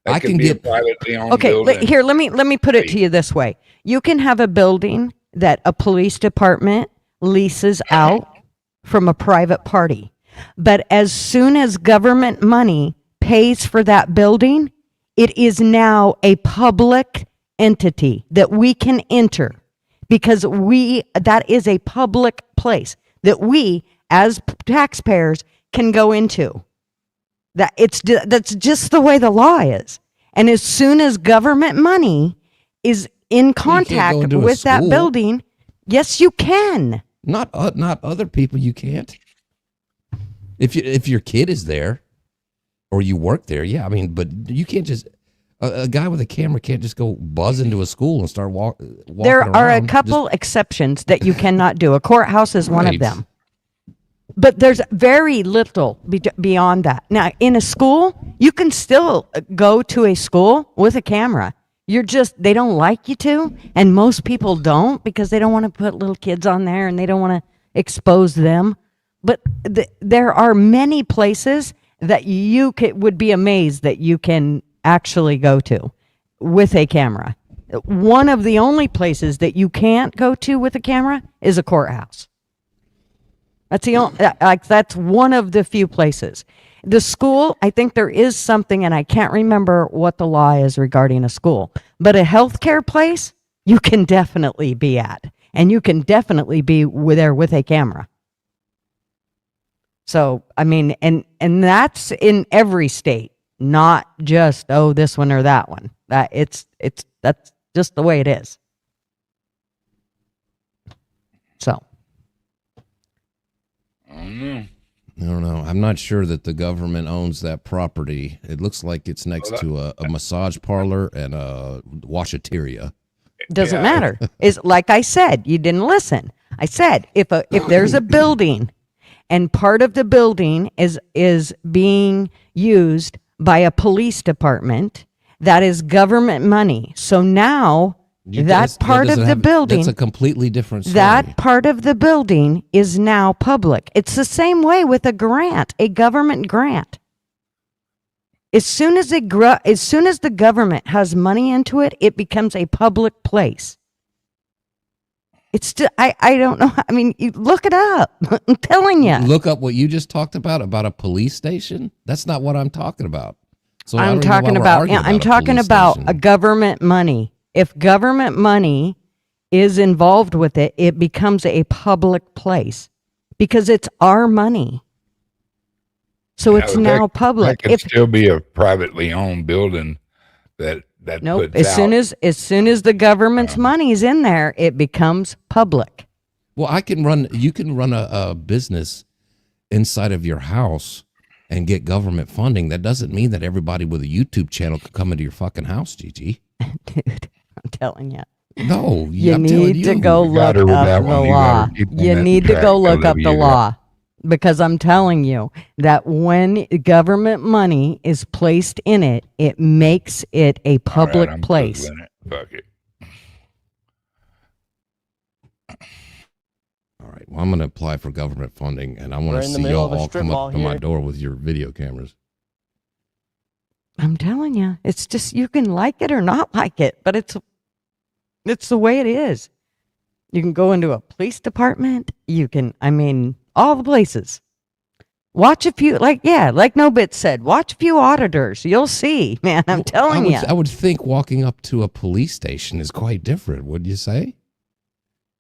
That I could can be a get privately owned Okay, building. here let me put it to you this way: you can have a building that a police department leases out from a private party, but as soon as government money pays for that building, it is now a public entity that we can enter because that is a public place that we as taxpayers can go into. That's just the way the law is. And as soon as government money is in contact with that building, yes, you can. Not other people. You can't. If your kid is there, or you work there, yeah. I mean, but you can't just a guy with a camera can't just go buzz into a school and start walking. There are a couple exceptions that you cannot do. A courthouse is one of them. But there's very little beyond that. Now, in a school, you can still go to a school with a camera. They don't like you to, and most people don't because they don't want to put little kids on there and they don't want to expose them. But there are many places that you would be amazed that you can actually go to with a camera. One of the only places that you can't go to with a camera is a courthouse. That's that's one of the few places. The school, I think there is something, and I can't remember what the law is regarding a school, but a healthcare place you can definitely be at, and you can definitely be there with a camera. So, I mean, and that's in every state, not just, this one or that one. That's just the way it is. So. I don't know. I'm not sure that the government owns that property. It looks like it's next to a massage parlor and a washateria. Doesn't matter. Is like I said, you didn't listen. I said if there's a building and part of the building is being used by a police department, that is government money. So now that part of the building, that's a completely different story. That part of the building is now public. It's the same way with a grant, a government grant. As soon as the government has money into it, it becomes a public place. It's still, I don't know. I mean, you look it up. I'm telling you. Look up what you just talked about a police station. That's not what I'm talking about. So I'm talking about a government money. If government money is involved with it, it becomes a public place because it's our money. So it's now public. It could still be a privately owned building that nope. puts As soon as the government's money is in there, it becomes public. Well, you can run a business inside of your house and get government funding. That doesn't mean that everybody with a YouTube channel could come into your fucking house, Gigi. Dude, I'm telling you. No, you need to go look up the law. You need to go look up the law. Because I'm telling you that when government money is placed in it, it makes it a public place. Fuck it. All right. Well, I'm going to apply for government funding, and I want to see y'all all come up to my door with your video cameras. I'm telling you, it's just you can like it or not like it, but it's the way it is. You can go into a police department. You can, all the places. Watch a few, like No Bit said, watch a few auditors. You'll see, man. I'm telling you. I would think walking up to a police station is quite different. Wouldn't you say?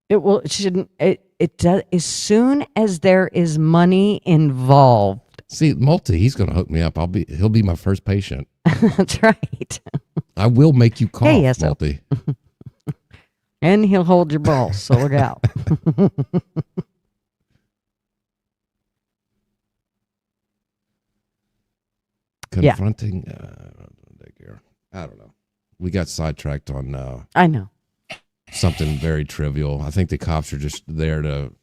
It shouldn't. It does as soon as there is money involved. See, Multi, he's going to hook me up. He'll be my first patient. That's right. I will make you cough, hey, yes, Multi. And he'll hold your balls, so look out. Confronting, I don't know. We got sidetracked on. I know. Something very trivial. I think the cops are just there to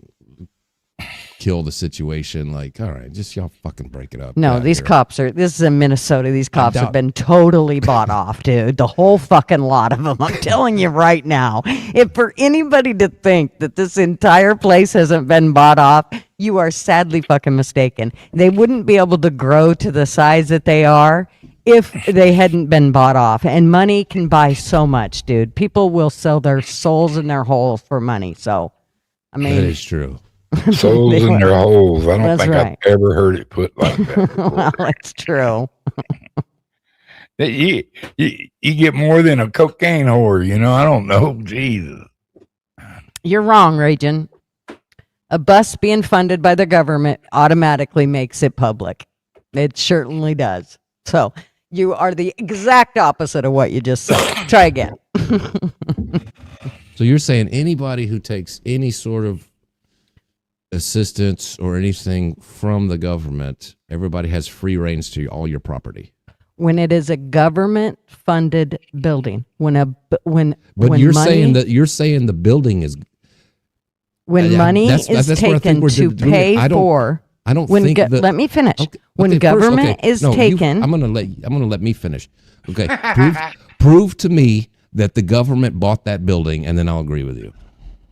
kill the situation. Like, all right, just y'all fucking break it up. No, Get these out of cops this is in Minnesota. These cops have been totally bought off, dude. The whole fucking lot of them. I'm telling you right now. If for anybody to think that this entire place hasn't been bought off, you are sadly fucking mistaken. They wouldn't be able to grow to the size that they are if they hadn't been bought off. And money can buy so much, dude. People will sell their souls and their holes for money. So, I mean, that is true. Souls in their holes. I don't That's think right. I've ever heard it put like that. Well, it's true. you get more than a cocaine whore, you know? I don't know. Jesus. You're wrong, Ragin. A bus being funded by the government automatically makes it public. It certainly does. So you are the exact opposite of what you just said. Try again. So you're saying anybody who takes any sort of assistance or anything from the government, everybody has free reins to all your property. When it is a government funded building, when But you're you're money, saying the building is money that's is where I think taken we're to doing it. pay I don't- for. I don't when think that. let me finish. Okay, when okay, government is No, taken, I'm gonna let me finish. Okay, prove to me that the government bought that building, and then I'll agree with you.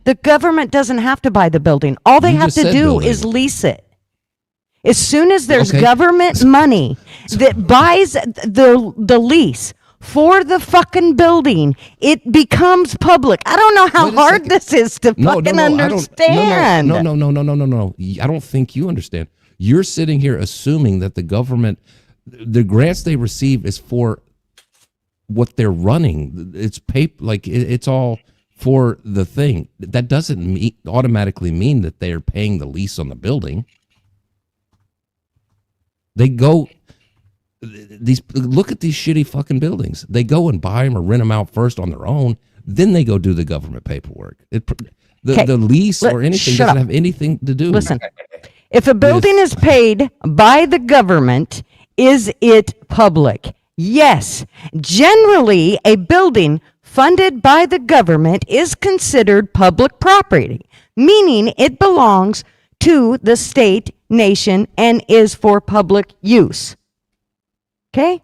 the government doesn't have to buy the building. All they You have just to said do building. is lease it. As soon as there's Okay. government money that buys the lease for the fucking building, it becomes public. I don't know how Wait a hard second. this is to fucking understand. No. I don't think you understand. You're sitting here assuming that the government, the grants they receive is for what they're running. It's it's all for the thing. That doesn't automatically mean that they're paying the lease on the building. They go. Look at these shitty fucking buildings. They go and buy them or rent them out first on their own. Then they go do the government paperwork. The lease or anything shut doesn't up. have anything to do. Listen, if a building is paid by the government, is it public? Yes. Generally, a building funded by the government is considered public property, meaning it belongs to the state, nation, and is for public use. Okay?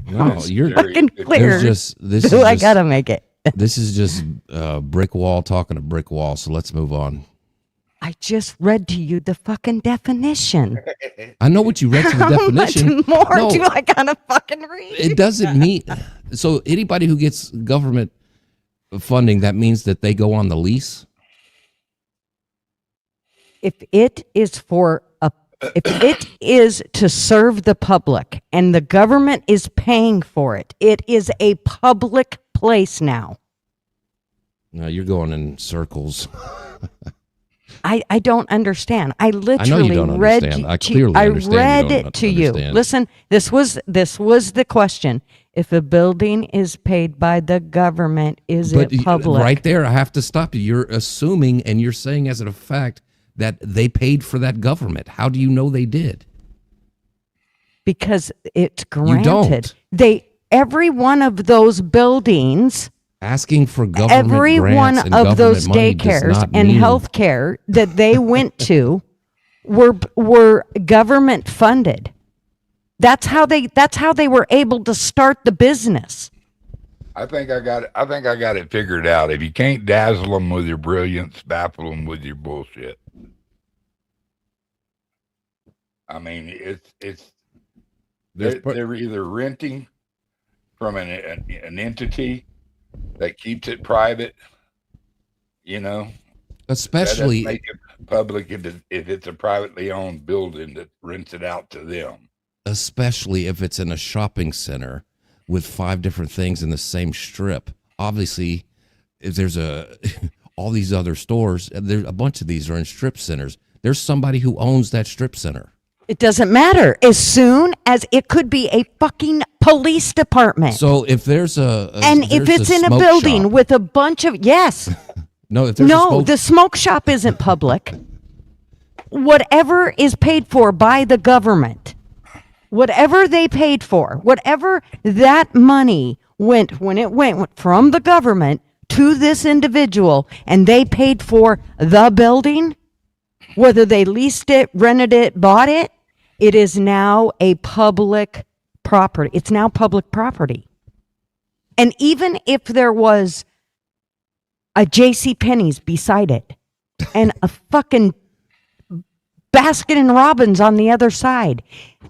No, you're fucking clear. I gotta make it. This is just brick wall talking to brick wall. So let's move on. I just read to you the fucking definition. I know what you read to the definition. How much more No, do I gotta fucking read? it doesn't mean. So anybody who gets government funding, that means that they go on the lease. If it is if it is to serve the public and the government is paying for it, it is a public place now. No, you're going in circles. I don't understand. I literally don't read understand. I to- clearly I understand you read don't it to you. understand. Listen, this was the question. If a building is paid by the government, is it public? Right there, I have to stop you. You're assuming and you're saying as a fact that they paid for that government. How do you know they did? Because it's granted. don't. Every one of those buildings, Asking for government every grants one and of those government money does daycares not and mean- health care that they went to were government funded. That's how they were able to start the business. I think I got it figured out. If you can't dazzle them with your brilliance, baffle them with your bullshit. I mean, they're either renting from an entity that keeps it private, you know. Especially that doesn't make it public if it's a privately owned building that rents it out to them. Especially if it's in a shopping center with 5 different things in the same strip. Obviously, if there's all these other stores, there's a bunch of these are in strip centers. There's somebody who owns that strip center. It doesn't matter. As soon as it could be a fucking police department. So if there's if it's in a smoke building shop- with a bunch of no, if there's a smoke, the smoke shop isn't public. Whatever is paid for by the government, whatever they paid for, whatever that money went when it went from the government to this individual, and they paid for the building, Whether they leased it, rented it, bought it, it is now a public property. It's now public property. And even if there was a J.C. Penney's beside it and a fucking Baskin and Robbins on the other side,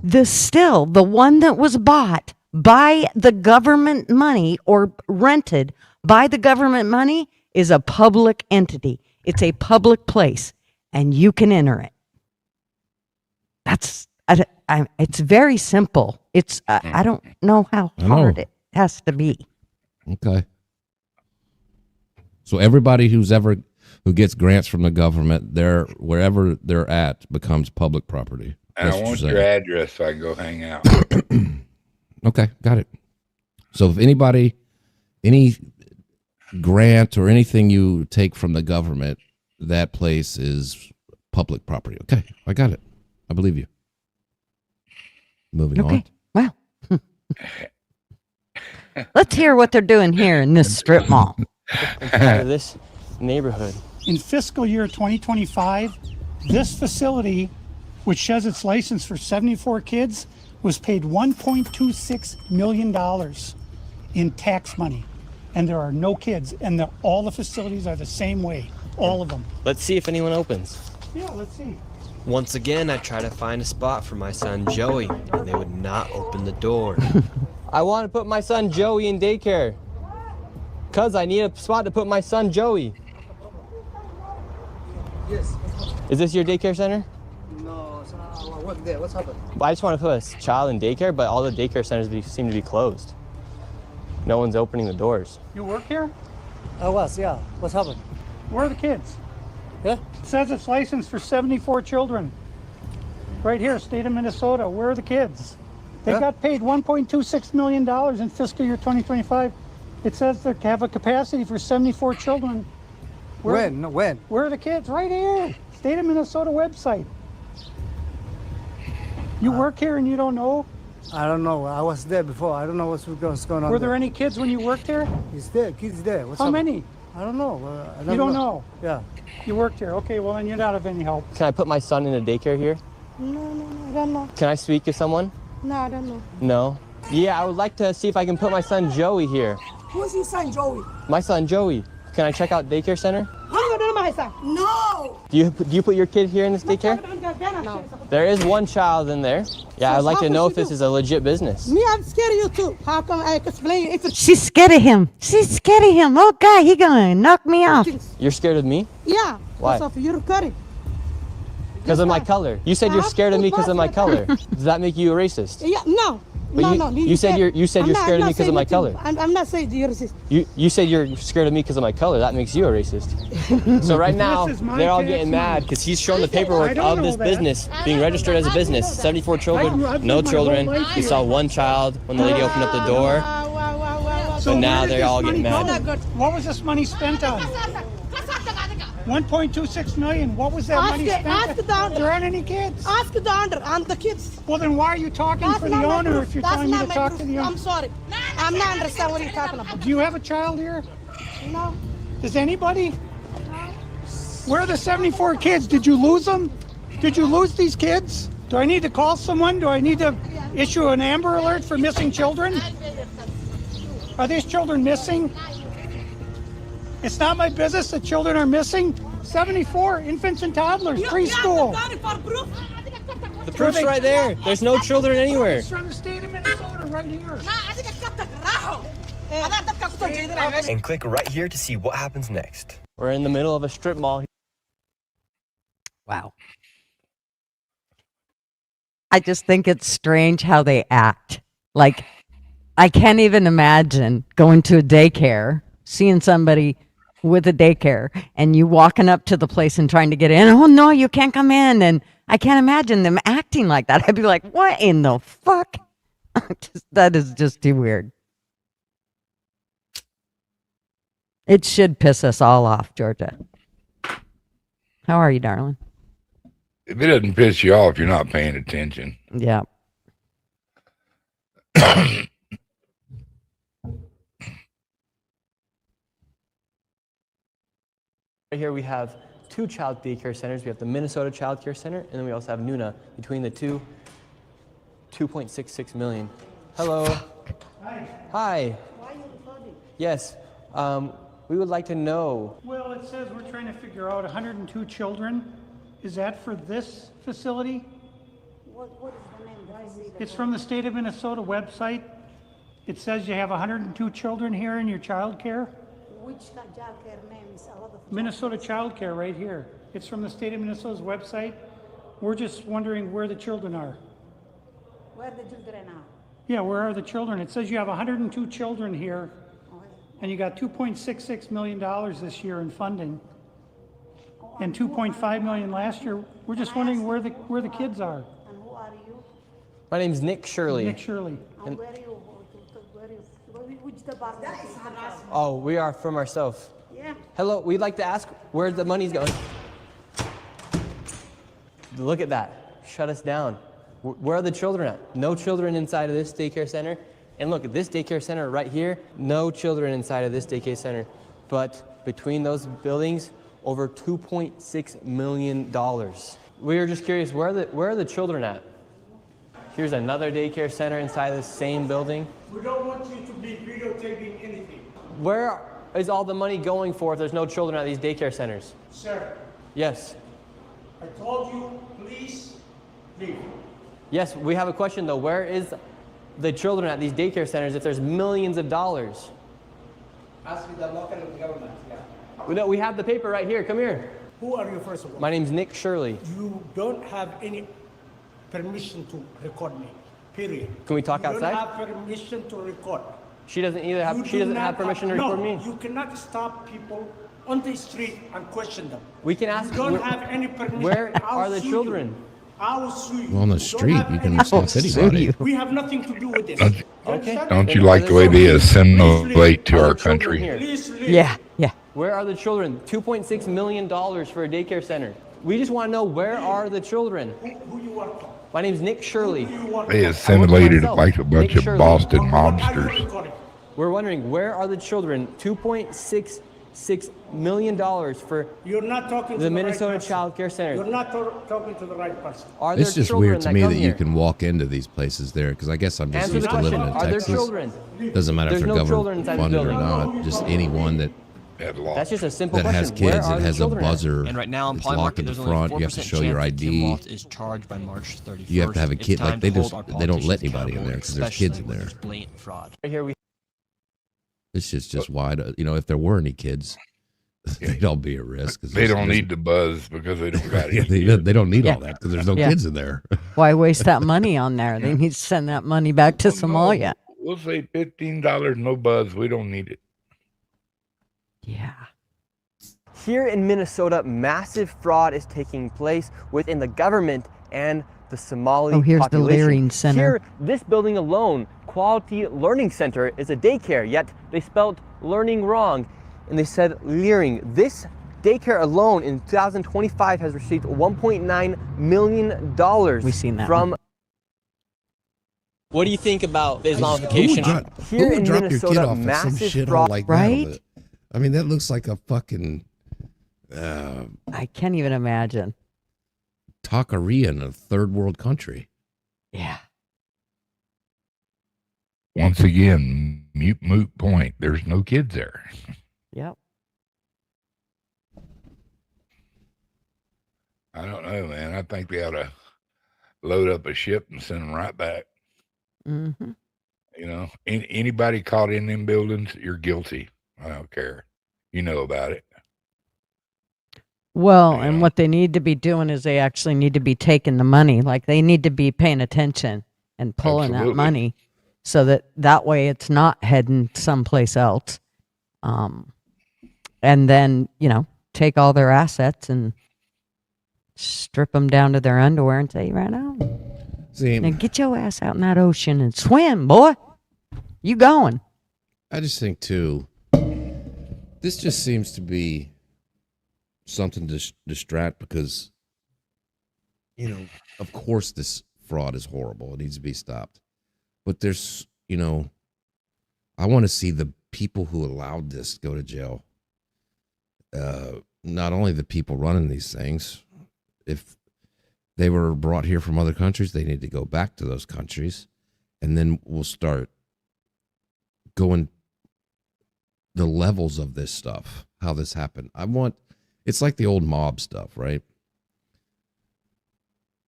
the one that was bought by the government money or rented by the government money is a public entity. It's a public place, and you can enter it. It's very simple. It's I don't know how hard it has to be. Okay. So everybody who gets grants from the government, wherever they're at becomes public property. And I want your address so I can go hang out. Okay, got it. So if any grant or anything you take from the government, that place is public property. Okay, I got it. I believe you. Moving on. Wow. Let's hear what they're doing here in this strip mall. This neighborhood. In fiscal year 2025, this facility, which has its license for 74 kids, was paid $1.26 million in tax money. And there are no kids, and all the facilities are the same way, all of them. Let's see if anyone opens. Yeah, let's see. Once again, I try to find a spot for my son Joey, and they would not open the door. I want to put my son Joey in daycare. Cuz I need a spot to put my son Joey. Yes. Is this your daycare center? No, I work there. What's happened? I just want to put a child in daycare, but all the daycare centers seem to be closed. No one's opening the doors. You work here? I was, yeah. What's happened? Where are the kids? Yeah? It says it's licensed for 74 children. Right here, state of Minnesota. Where are the kids? They got paid $1.26 million in fiscal year 2025. It says they have a capacity for 74 children. When? Where are the kids? Right here. State of Minnesota website. You work here and you don't know? I don't know. I was there before. I don't know what's going on. Were there any kids when you worked here? He's there. Kids there. What's How up? many? I don't know. You don't know? Yeah. You worked here. Okay, well then you're not of any help. Can I put my son in a daycare here? No, I don't know. Can I speak to someone? No, I don't know. No? Yeah, I would like to see if I can put my son Joey here. Who's your son, Joey? My son Joey. Can I check out daycare center? No! Do you put your kid here in this daycare? No. There is one child in there. Yeah, I'd like to know if this is a legit business. Me, I'm scared of you too. How come I explain if it's... She's scared of him. She's scared of him. Oh, God, he gonna knock me off. You're scared of me? Yeah. Why? Because of your curry. Because of my color. You said you're scared of me because of my color. Does that make you a racist? Yeah, no. But No. You said you're scared of me because of my color. I'm not saying you're racist. You said you're scared of me because of my color. That makes you a racist. So right now they're all getting mad because he's shown the paperwork of this business being registered as a business. 74 children, no children. He saw one child when the lady opened up the door. So But now where did they're this all money getting go? mad. What was this money spent on? 1.26 million. What was that money spent on? There aren't any kids. Ask the owner and the kids. Well, then why are you talking for the owner if you're telling me to talk to the owner? I'm sorry. I'm not understand what you're talking about. Do you have a child here? No. Does anybody? Where are the 74 kids? Did you lose them? Did you lose these kids? Do I need to call someone? Do I need to issue an Amber Alert for missing children? Are these children missing? It's not my business that children are missing. 74 infants and toddlers, preschool. The proof's right there. There's no children anywhere. It's from the state of Minnesota right here. And click right here to see what happens next. We're in the middle of a strip mall. Wow. I just think it's strange how they act. Like, I can't even imagine going to a daycare, seeing somebody with a daycare, and you walking up to the place and trying to get in. Oh, no, you can't come in. And I can't imagine them acting like that. I'd be like, what in the fuck? That is just too weird. It should piss us all off, Georgia. How are you, darling? If it doesn't piss you off, you're not paying attention. Yeah. Right here we have two child daycare centers. We have the Minnesota Child Care Center, and then we also have Nuna. Between the two, 2.66 million. Hello. Hi. Hi. Why are you recording? Yes. We would like to know. Well, it says we're trying to figure out 102 children. Is that for this facility? What is the name? It's from the state of Minnesota website. It says you have 102 children here in your child care. Which child care name is a lot of Minnesota Child Care right here. It's from the state of Minnesota's website. We're just wondering where the children are. Where the children are? Yeah, where are the children? It says you have 102 children here, and you got $2.66 million this year in funding, and $2.5 million last year. We're just wondering where the kids are. And who are you? My name's Nick Shirley. Nick Shirley. And where are you? Which department? Oh, we are from ourselves. Yeah. Hello, we'd like to ask where the money's going. Look at that. Shut us down. Where are the children at? No children inside of this daycare center. And look at this daycare center right here. No children inside of this daycare center. But between those buildings, over $2.6 million. We were just curious, where are the children at? Here's another daycare center inside this same building. We don't want you to be videotaping anything. Where is all the money going for if there's no children at these daycare centers? Sir, Yes. I told you, please leave. Yes, we have a question though. Where is the children at these daycare centers if there's millions of dollars? Ask the local government, yeah. No, we have the paper right here. Come here. Who are you, first of all? My name's Nick Shirley. You don't have any permission to record me, period. Can we talk you outside? You don't have permission to record. She doesn't either have. She doesn't have permission to record me. No, you cannot stop people on the street and question them. We can ask. You don't have any permission. Where are the children? I will sue you. Well, on the street, you can stop anybody. We have nothing to do with this. Okay. Don't you like the way they assimilate to our country? Please leave. Yeah, yeah. Where are the children? $2.6 million for a daycare center. We just want to know, where are the children? Who you work for? My name's Nick Shirley. They assimilated myself, like a bunch Nick of Shirley. Boston What are you mobsters. recording? We're wondering, where are the children? $2.66 million for You're not talking to the the Minnesota right person. Child Care Center. You're not talking to the right person. Are there It's just children weird to me come that you here? can walk into these places there, because I guess I'm just Answer the used to question. living in Are there Texas. children? Doesn't matter There's if they're no children government inside the funded or building. not. Just anyone that That's just a simple that question. has Where kids, are it the has a children at? buzzer. And right now in it's Pine locked Market, at the there's only a front. You have to 4% show your chance that Tim ID. Walt is charged by March 31st. You have to have a It's kid. Like time they to just hold our they don't let politicians anybody in accountable, there because there's kids in especially when there. there's blatant fraud. Right here we It's just wide. You know, if there were any kids, they'd all be at risk. 'Cause They there's- don't need the buzz because they don't got Yeah, any. they don't need Yeah. all that because there's no Yeah. kids in there. Why waste that money on there? They need to send that money back to Somalia. We'll say $15, no buzz. We don't need it. Yeah. Here in Minnesota, massive fraud is taking place within the government and the Somali Oh, here's the population. Learning Center. Here, this building alone, Quality Learning Center, is a daycare, yet they spelled learning wrong, and they said leering. This daycare alone in 2025 has received $1.9 million We've seen that from... one. What do you think about the Who Islamification? would Here in drop your kid Minnesota, off at some massive shit fraud. like Right? that? I mean, that looks like a fucking I can't even imagine. taqueria in a third world country. Yeah. Once again, moot point. There's no kids there. Yep. I don't know, man. I think they ought to load up a ship and send them right back. Mm-hmm. You know, anybody caught in them buildings, you're guilty. I don't care. You know about it. Well, and what they need to be doing is they actually need to be taking the money. Like they need to be paying attention and pulling Absolutely. that money so that way it's not heading someplace else. And then, take all their assets and strip them down to their underwear and say, right now, See, now get your ass out in that ocean and swim, boy. You going. I just think too, this just seems to be something to distract because, of course this fraud is horrible. It needs to be stopped. But there's, I want to see the people who allowed this go to jail. not only the people running these things, if they were brought here from other countries, they need to go back to those countries, and then we'll start going the levels of this stuff, how this happened. It's like the old mob stuff, right?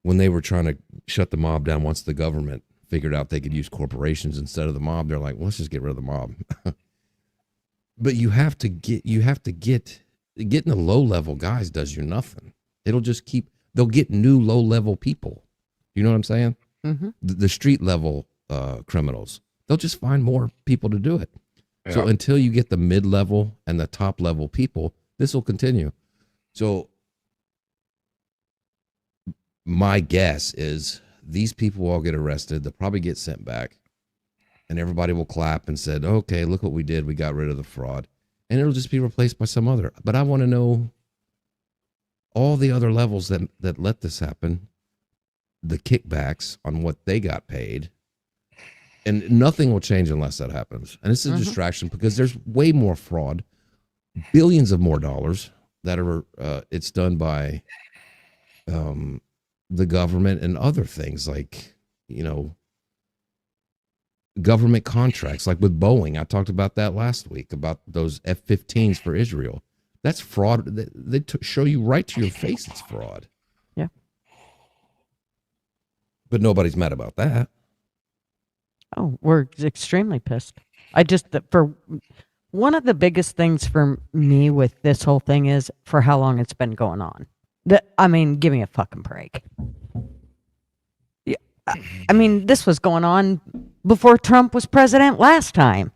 When they were trying to shut the mob down, once the government figured out they could use corporations instead of the mob, they're like, well, let's just get rid of the mob. But getting the low level guys does you nothing. They'll get new low level people. You know what I'm saying? Mm-hmm. The street level criminals, they'll just find more people to do it. Yeah. So until you get the mid level and the top level people, this will continue. So my guess is these people will all get arrested. They'll probably get sent back, and everybody will clap and said, okay, look what we did. We got rid of the fraud, and it'll just be replaced by some other. But I want to know all the other levels that let this happen, the kickbacks on what they got paid, and nothing will change unless that happens. And it's a distraction because there's way more fraud, billions of more dollars that are, it's done by the government and other things like, government contracts, like with Boeing. I talked about that last week, about those F-15s for Israel. That's fraud. They show you right to your face it's fraud. Yeah. But nobody's mad about that. Oh, we're extremely pissed. For one of the biggest things for me with this whole thing is for how long it's been going on. Give me a fucking break. Yeah, this was going on before Trump was president last time,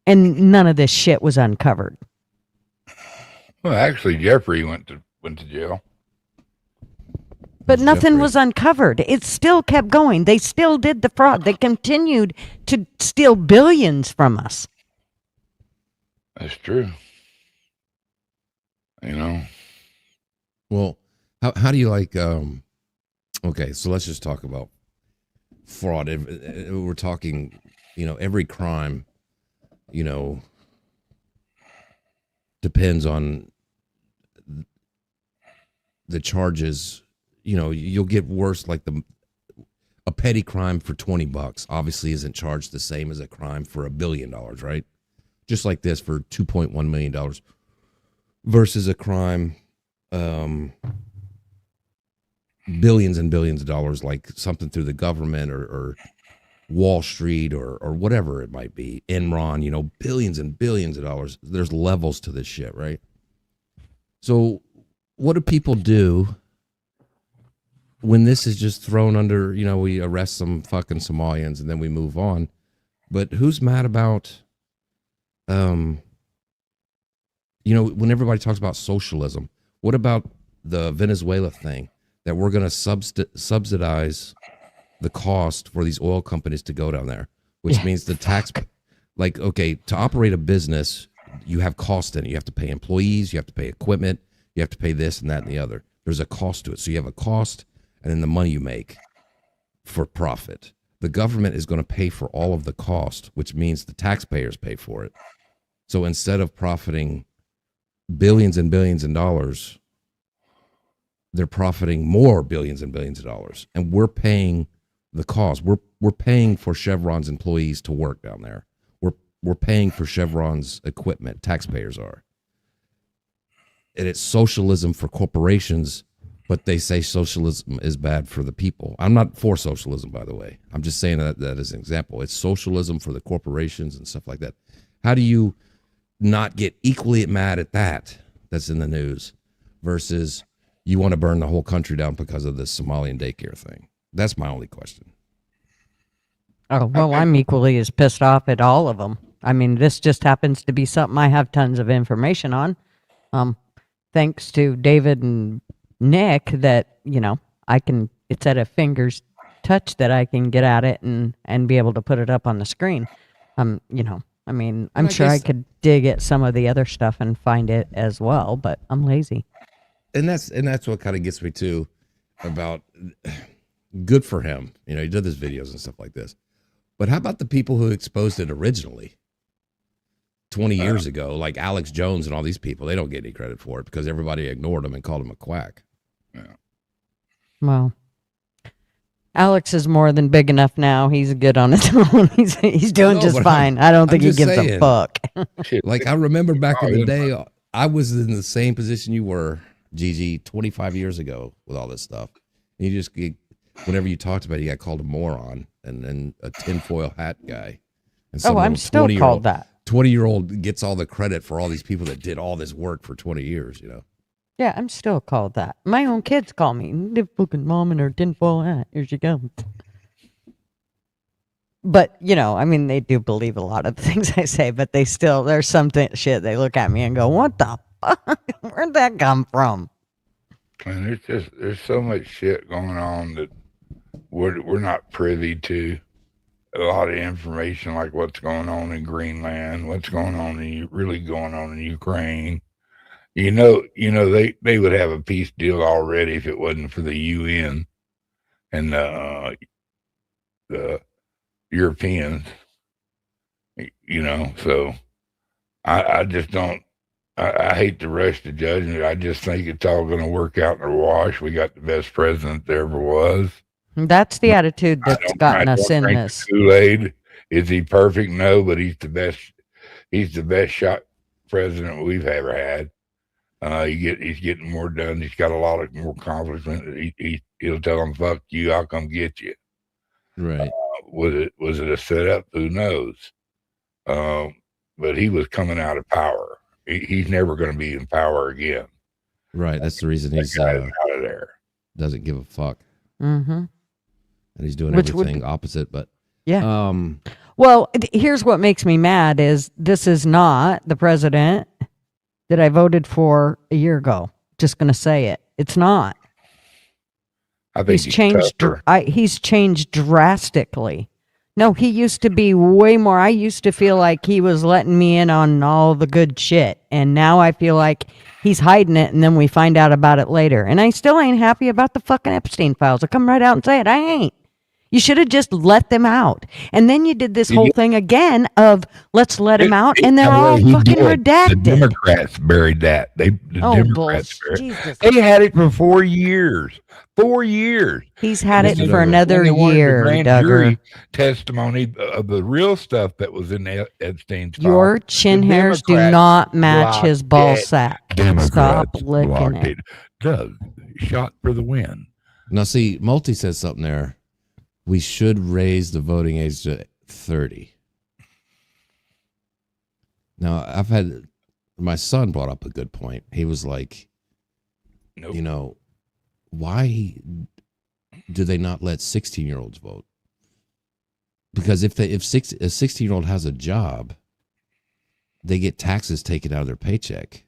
and none of this shit was uncovered. Well, actually, Jeffrey went to jail. But nothing was uncovered. It still kept going. They still did the fraud. They continued to steal billions from us. That's true. Well, how do you like, okay, so let's just talk about fraud. We're talking, every crime, depends on the charges. You'll get worse, like a petty crime for $20 obviously isn't charged the same as a crime for $1 billion, right? Just like this for $2.1 million versus a crime, billions and billions of dollars, like something through the government or Wall Street or whatever it might be, Enron, billions and billions of dollars. There's levels to this shit, right? So what do people do when this is just thrown under, we arrest some fucking Somalians and then we move on? But who's mad about, when everybody talks about socialism, what about the Venezuela thing that we're going to subsidize the cost for these oil companies to go down there, which means the tax, to operate a business, you have cost in it. You have to pay employees, you have to pay equipment, you have to pay this and that and the other. There's a cost to it. So you have a cost and then the money you make for profit. The government is going to pay for all of the cost, which means the taxpayers pay for it. So instead of profiting billions and billions of dollars, they're profiting more billions and billions of dollars. And we're paying the cost. We're paying for Chevron's employees to work down there. We're paying for Chevron's equipment. Taxpayers are. And it's socialism for corporations, but they say socialism is bad for the people. I'm not for socialism, by the way. I'm just saying that as an example. It's socialism for the corporations and stuff like that. How do you not get equally mad at that's in the news versus you want to burn the whole country down because of this Somalian daycare thing? That's my only question. Oh, well, I'm equally as pissed off at all of them. This just happens to be something I have tons of information on. Thanks to David and Nick that, it's at a finger's touch that I can get at it and be able to put it up on the screen. I'm sure I could dig at some of the other stuff and find it as well, but I'm lazy. And that's what kind of gets me too about good for him. He did these videos and stuff like this. But how about the people who exposed it originally? 20 years ago, like Alex Jones and all these people, they don't get any credit for it because everybody ignored him and called him a quack. Well, Alex is more than big enough now. He's good on his own. He's doing just fine. I don't think he gives a fuck. Like, I remember back in the day, I was in the same position you were, Gigi, 25 years ago with all this stuff. And you just, whenever you talked about it, you got called a moron and a tinfoil hat guy. And I'm still called that. 20-year-old gets all the credit for all these people that did all this work for 20 years, you know? Yeah, I'm still called that. My own kids call me the fucking mom in her tinfoil hat. Here she comes. But, you know, I mean, they do believe a lot of the things I say, but they still, there's something shit. They look at me and go, what the fuck? Where'd that come from? And there's so much shit going on that we're not privy to. A lot of information, like what's going on in Greenland, what's going on really going on in Ukraine. You know, they would have a peace deal already if it wasn't for the UN and the Europeans. You know, so I just don't. I hate to rush to judgment. I just think it's all going to work out in the wash. We got the best president there ever was. That's the attitude that's gotten us in this. Kool-Aid. Is he perfect? No, but he's the best. He's the best shot president we've ever had. He's getting more done. He's got a lot of more accomplishment. He'll tell them, "Fuck you, I'll come get you." Right? Was it a setup? Who knows? But he was coming out of power. He's never going to be in power again. Right. That's the reason he's out of there. Doesn't give a fuck. Mm-hmm. And he's doing everything opposite. But yeah. Well, here's what makes me mad is this is not the president that I voted for a year ago. Just going to say it. It's not. I think he's changed drastically. No, he used to be way more. I used to feel like he was letting me in on all the good shit. And now I feel like he's hiding it and then we find out about it later. And I still ain't happy about the fucking Epstein files. I'll come right out and say it. I ain't. You should have just let them out. And then you did this whole thing again of let's let him out, and they're all fucking redacted. The Democrats buried that. Democrats buried it. They had it for 4 years. 4 years. He's had it for another year, grand Duggar. jury testimony of the real stuff that was in Epstein's file. Your chin hairs do not match his ball sack. Stop licking it. Doug, shot for the win. Now, see, Multi says something there. We should raise the voting age to 30. Now, my son brought up a good point. He was like, you know, why do they not let 16-year-olds vote? Because if a 16-year-old has a job, they get taxes taken out of their paycheck.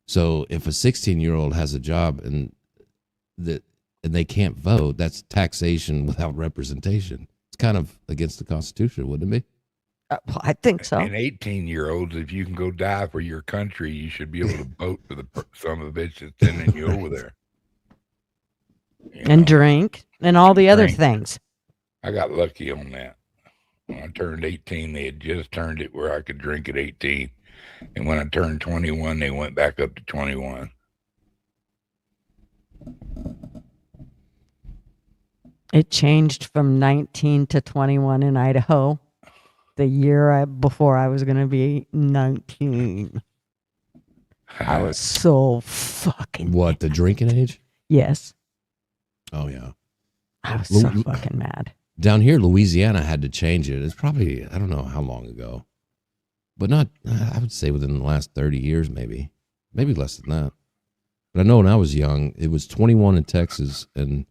So if a 16-year-old has a job and they can't vote, that's taxation without representation. It's kind of against the Constitution, wouldn't it be? Well, I think so. And 18-year-olds, if you can go die for your country, you should be able to vote for the son of a bitch that's sending you over there. And drink and all the other things. I got lucky on that. When I turned 18, they had just turned it where I could drink at 18. And when I turned 21, they went back up to 21. It changed from 19 to 21 in Idaho the year before I was going to be 19. I was so fucking What, the drinking age? Yes. Oh, yeah. I was so fucking mad. Down here, Louisiana had to change it. It's probably, I don't know how long ago. But not, I would say within the last 30 years, maybe. Maybe less than that. But I know when I was young, it was 21 in Texas and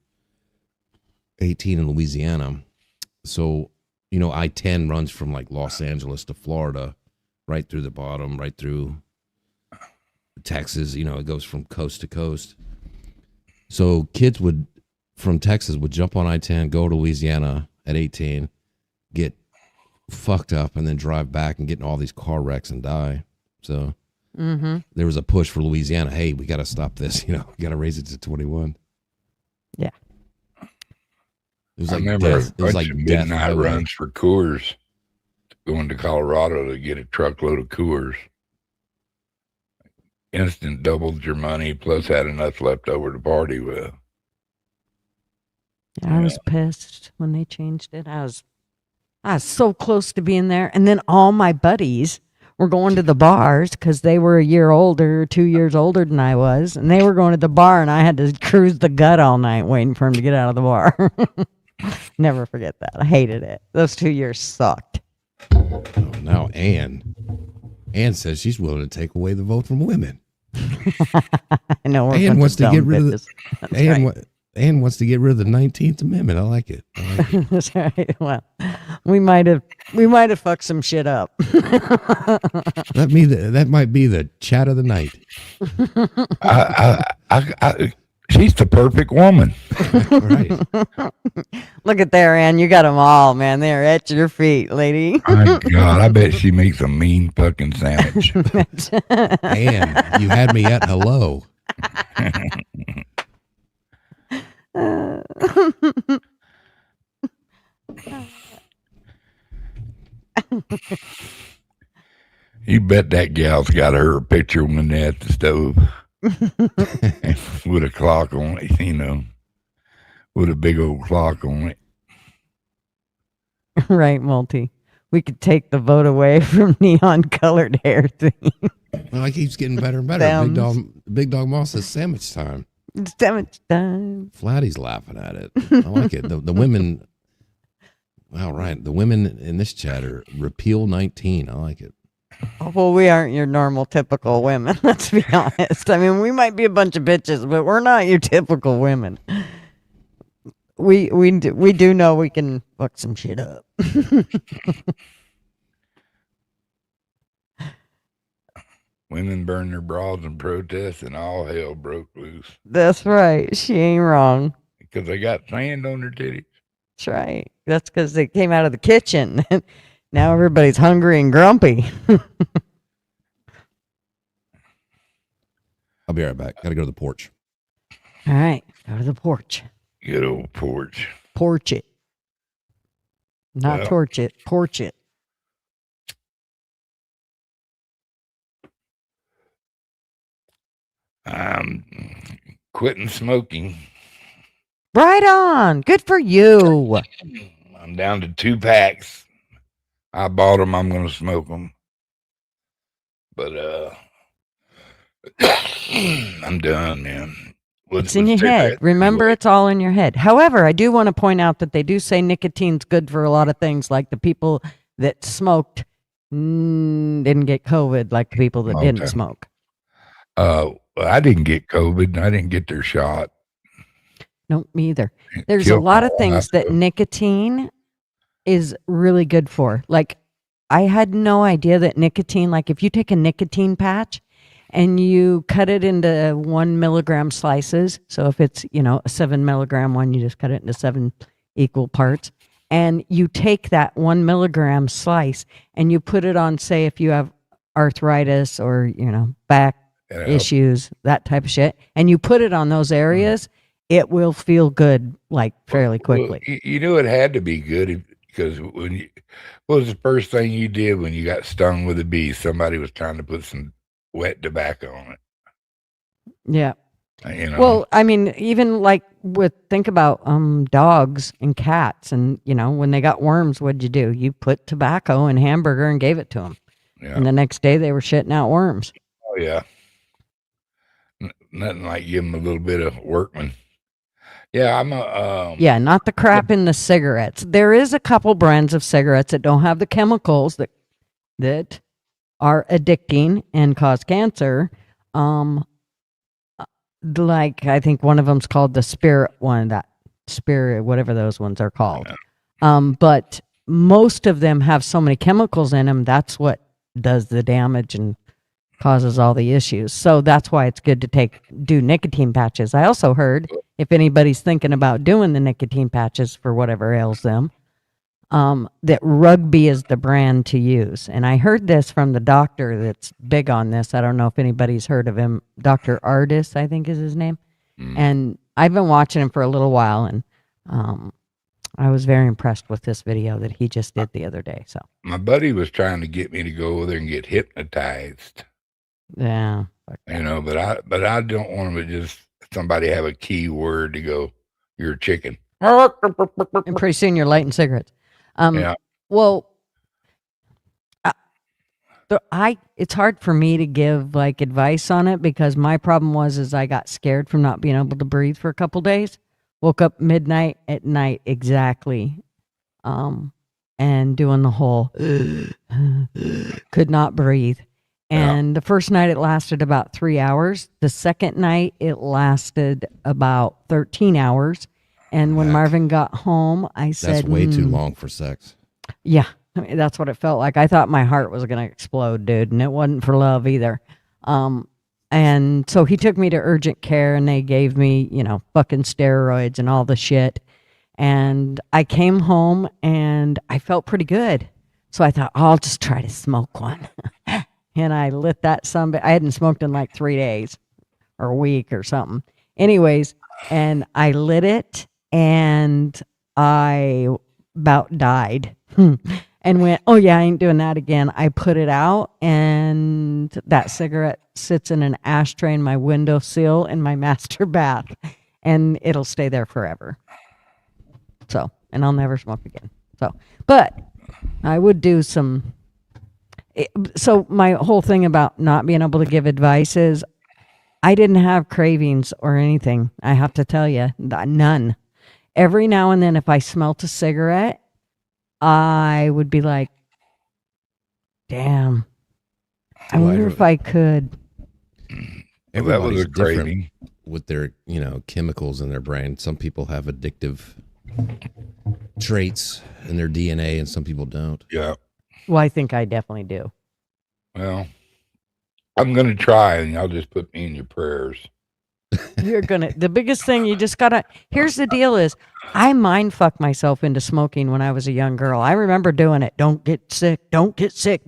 18 in Louisiana. So, you know, I-10 runs from like Los Angeles to Florida, right through the bottom, right through Texas. You know, it goes from coast to coast. So kids from Texas would jump on I-10, go to Louisiana at 18, get fucked up, and then drive back and get in all these car wrecks and die. So there was a push for Louisiana. Hey, we got to stop this. You know, we got to raise it to 21. Yeah. It was I like remember death. It was like midnight runs for Coors going to Colorado to get a truckload of Coors. Instant doubled your money, plus had enough left over to party with. I was pissed when they changed it. I was so close to being there. And then all my buddies were going to the bars because they were a year older, 2 years older than I was. And they were going to the bar, and I had to cruise the gut all night waiting for them to get out of the bar. Never forget that. I hated it. Those 2 years sucked. Oh, now Ann says she's willing to take away the vote from women. I know. Ann wants to get rid of the. Ann wants to get rid of the 19th Amendment. I like it. That's right. Well, we might have fucked some shit up. That might be the chat of the night. She's the perfect woman. Right. Look at there, Ann. You got them all, man. They're at your feet, lady. My God, I bet she makes a mean fucking sandwich. Ann, you had me at hello. You bet that gal's got her picture when they're at the stove with a clock on it, with a big old clock on it. Right, Multi. We could take the vote away from neon colored hair thing. Well, it keeps getting better and better. Big Dog Moss says sandwich time. It's sandwich time. Flatty's laughing at it. I like it. The women. Wow, right. The women in this chat are repeal 19. I like it. Oh, well, we aren't your normal, typical women. Let's be honest. I mean, we might be a bunch of bitches, but we're not your typical women. We do know we can fuck some shit up. Women burned their bras in protest, and all hell broke loose. That's right. She ain't wrong. Because they got sand on their titties. That's right. That's because they came out of the kitchen. Now everybody's hungry and grumpy. I'll be right back. Got to go to the porch. All right. Go to the porch. Good old porch. Porch it. Not torch it. Porch it. I'm quitting smoking. Right on. Good for you. I'm down to 2 packs. I bought them. I'm going to smoke them. But I'm done, man. It's in your head. Remember, it's all in your head. However, I do want to point out that they do say nicotine's good for a lot of things, like the people that smoked didn't get COVID, like the people that didn't smoke. I didn't get COVID. I didn't get their shot. No, me either. There's a lot of things that nicotine is really good for. Like, I had no idea that nicotine, like if you take a nicotine patch and you cut it into 1 milligram slices. So if it's, a 7 milligram one, you just cut it into 7 equal parts. And you take that 1 milligram slice and you put it on, say, if you have arthritis or, back issues, that type of shit, and you put it on those areas, it will feel good, like fairly quickly. Well, you knew it had to be good because what was the first thing you did when you got stung with a bee? Somebody was trying to put some wet tobacco on it. Yeah. Well, I mean, even like think about dogs and cats, and when they got worms, what'd you do? You put tobacco in hamburger and gave it to them, and the next day they were shitting out worms. Oh yeah. Nothing like give them a little bit of workman. Yeah, I'm a. Yeah, not the crap in the cigarettes. There is a couple brands of cigarettes that don't have the chemicals that are addicting and cause cancer. Like I think one of them's called the Spirit one, that Spirit, whatever those ones are called. But most of them have so many chemicals in them. That's what does the damage and causes all the issues. So that's why it's good to do nicotine patches. I also heard, if anybody's thinking about doing the nicotine patches for whatever ails them, that Rugby is the brand to use. And I heard this from the doctor that's big on this. I don't know if anybody's heard of him. Dr. Ardis, I think is his name. And I've been watching him for a little while. And I was very impressed with this video that he just did the other day. So My buddy was trying to get me to go over there and get hypnotized. yeah, but I don't want to just somebody have a key word to go, you're a chicken. and pretty soon you're lighting cigarettes. Yeah. Well, it's hard for me to give like advice on it because my problem is I got scared from not being able to breathe for a couple days. Woke up midnight at night exactly, and doing the whole could not breathe. And the first night it lasted about 3 hours. The second night it lasted about 13 hours. And when Marvin got home, I said, That's way too long for sex. Yeah, I mean, that's what it felt like. I thought my heart was going to explode, dude, and it wasn't for love either. And so he took me to urgent care, and they gave me, fucking steroids and all the shit. And I came home, and I felt pretty good. So I thought, I'll just try to smoke one. And I lit that I hadn't smoked in like 3 days or a week or something. Anyways, and I lit it, and I about died. And went, oh yeah, I ain't doing that again. I put it out, and that cigarette sits in an ashtray in my windowsill in my master bath, and it'll stay there forever. So, and I'll never smoke again. So, but I would do some. So my whole thing about not being able to give advice is I didn't have cravings or anything. I have to tell you, none. Every now and then, if I smelt a cigarette, I would be like, damn, I wonder if I could. Everybody's different with their, chemicals in their brain. Some people have addictive traits in their DNA and some people don't. Yeah. Well, I think I definitely do. Well, I'm going to try, and y'all just put me in your prayers. The biggest thing you just gotta, here's the deal is, I mind fucked myself into smoking when I was a young girl. I remember doing it. Don't get sick,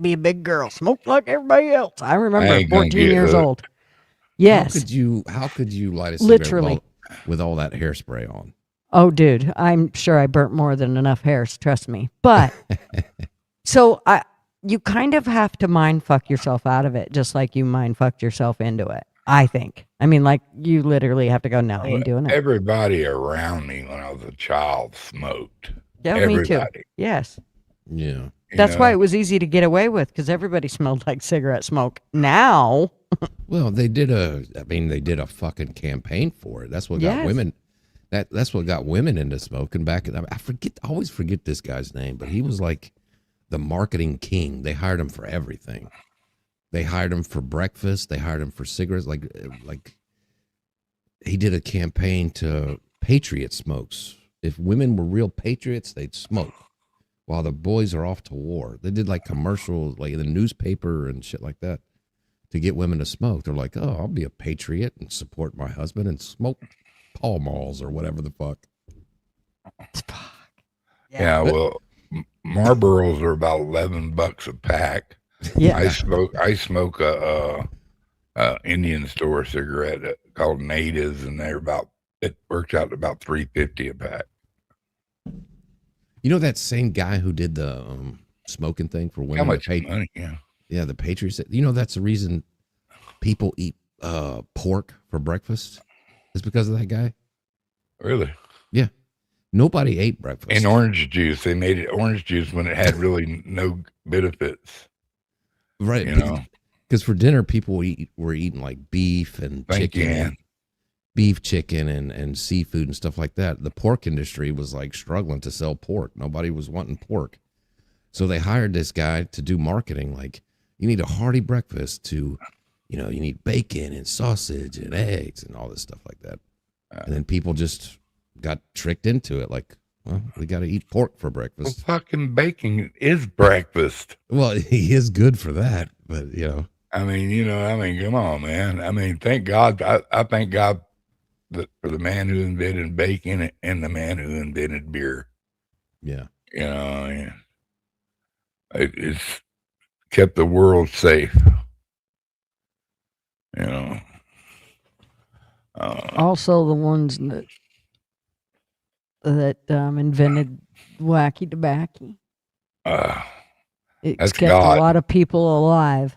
be a big girl. Smoke like everybody else. I remember 14 years old. Yes. How could you light a cigarette literally with all that hairspray on? Oh, dude, I'm sure I burnt more than enough hairs, trust me. But, so you kind of have to mind fuck yourself out of it, just like you mind fucked yourself into it, I think. I mean, like, you literally have to go, no, I ain't doing it. Everybody around me when I was a child smoked. Yeah, everybody. Me too. Yes. Yeah. That's why it was easy to get away with, because everybody smelled like cigarette smoke. Now. Well, they did a fucking campaign for it. That's what got women. That's what got women into smoking back. I always forget this guy's name, but he was like the marketing king. They hired him for everything. They hired him for breakfast. They hired him for cigarettes. Like he did a campaign to patriot smokes. If women were real patriots, they'd smoke while the boys are off to war. They did like commercials, like in the newspaper and shit like that, to get women to smoke. They're like, oh, I'll be a patriot and support my husband and smoke Pall Malls or whatever the fuck. Yeah, well, Marlboros are about $11 a pack. Yeah, I smoke a Indian store cigarette called Natives, and it works out to about $3.50 a pack. You know that same guy who did the smoking thing for women? How much money? Yeah, the Patriots. You know that's the reason people eat pork for breakfast. Is because of that guy. Really? Yeah. Nobody ate breakfast. And orange juice. They made it orange juice when it had really no benefits. Right. Because for dinner, people were eating like beef and chicken. Beef, chicken, and seafood and stuff like that. The pork industry was like struggling to sell pork. Nobody was wanting pork. So they hired this guy to do marketing. Like, you need a hearty breakfast to, you need bacon and sausage and eggs and all this stuff like that. And then people just got tricked into it. Like, well, we got to eat pork for breakfast. Well, fucking bacon is breakfast. Well, he is good for that, but I mean, come on, man. I mean, thank God. I thank God for the man who invented bacon and the man who invented beer. Yeah. It's kept the world safe. Also, the ones that that invented wacky tobacco. It's That's kept God. a lot of people alive.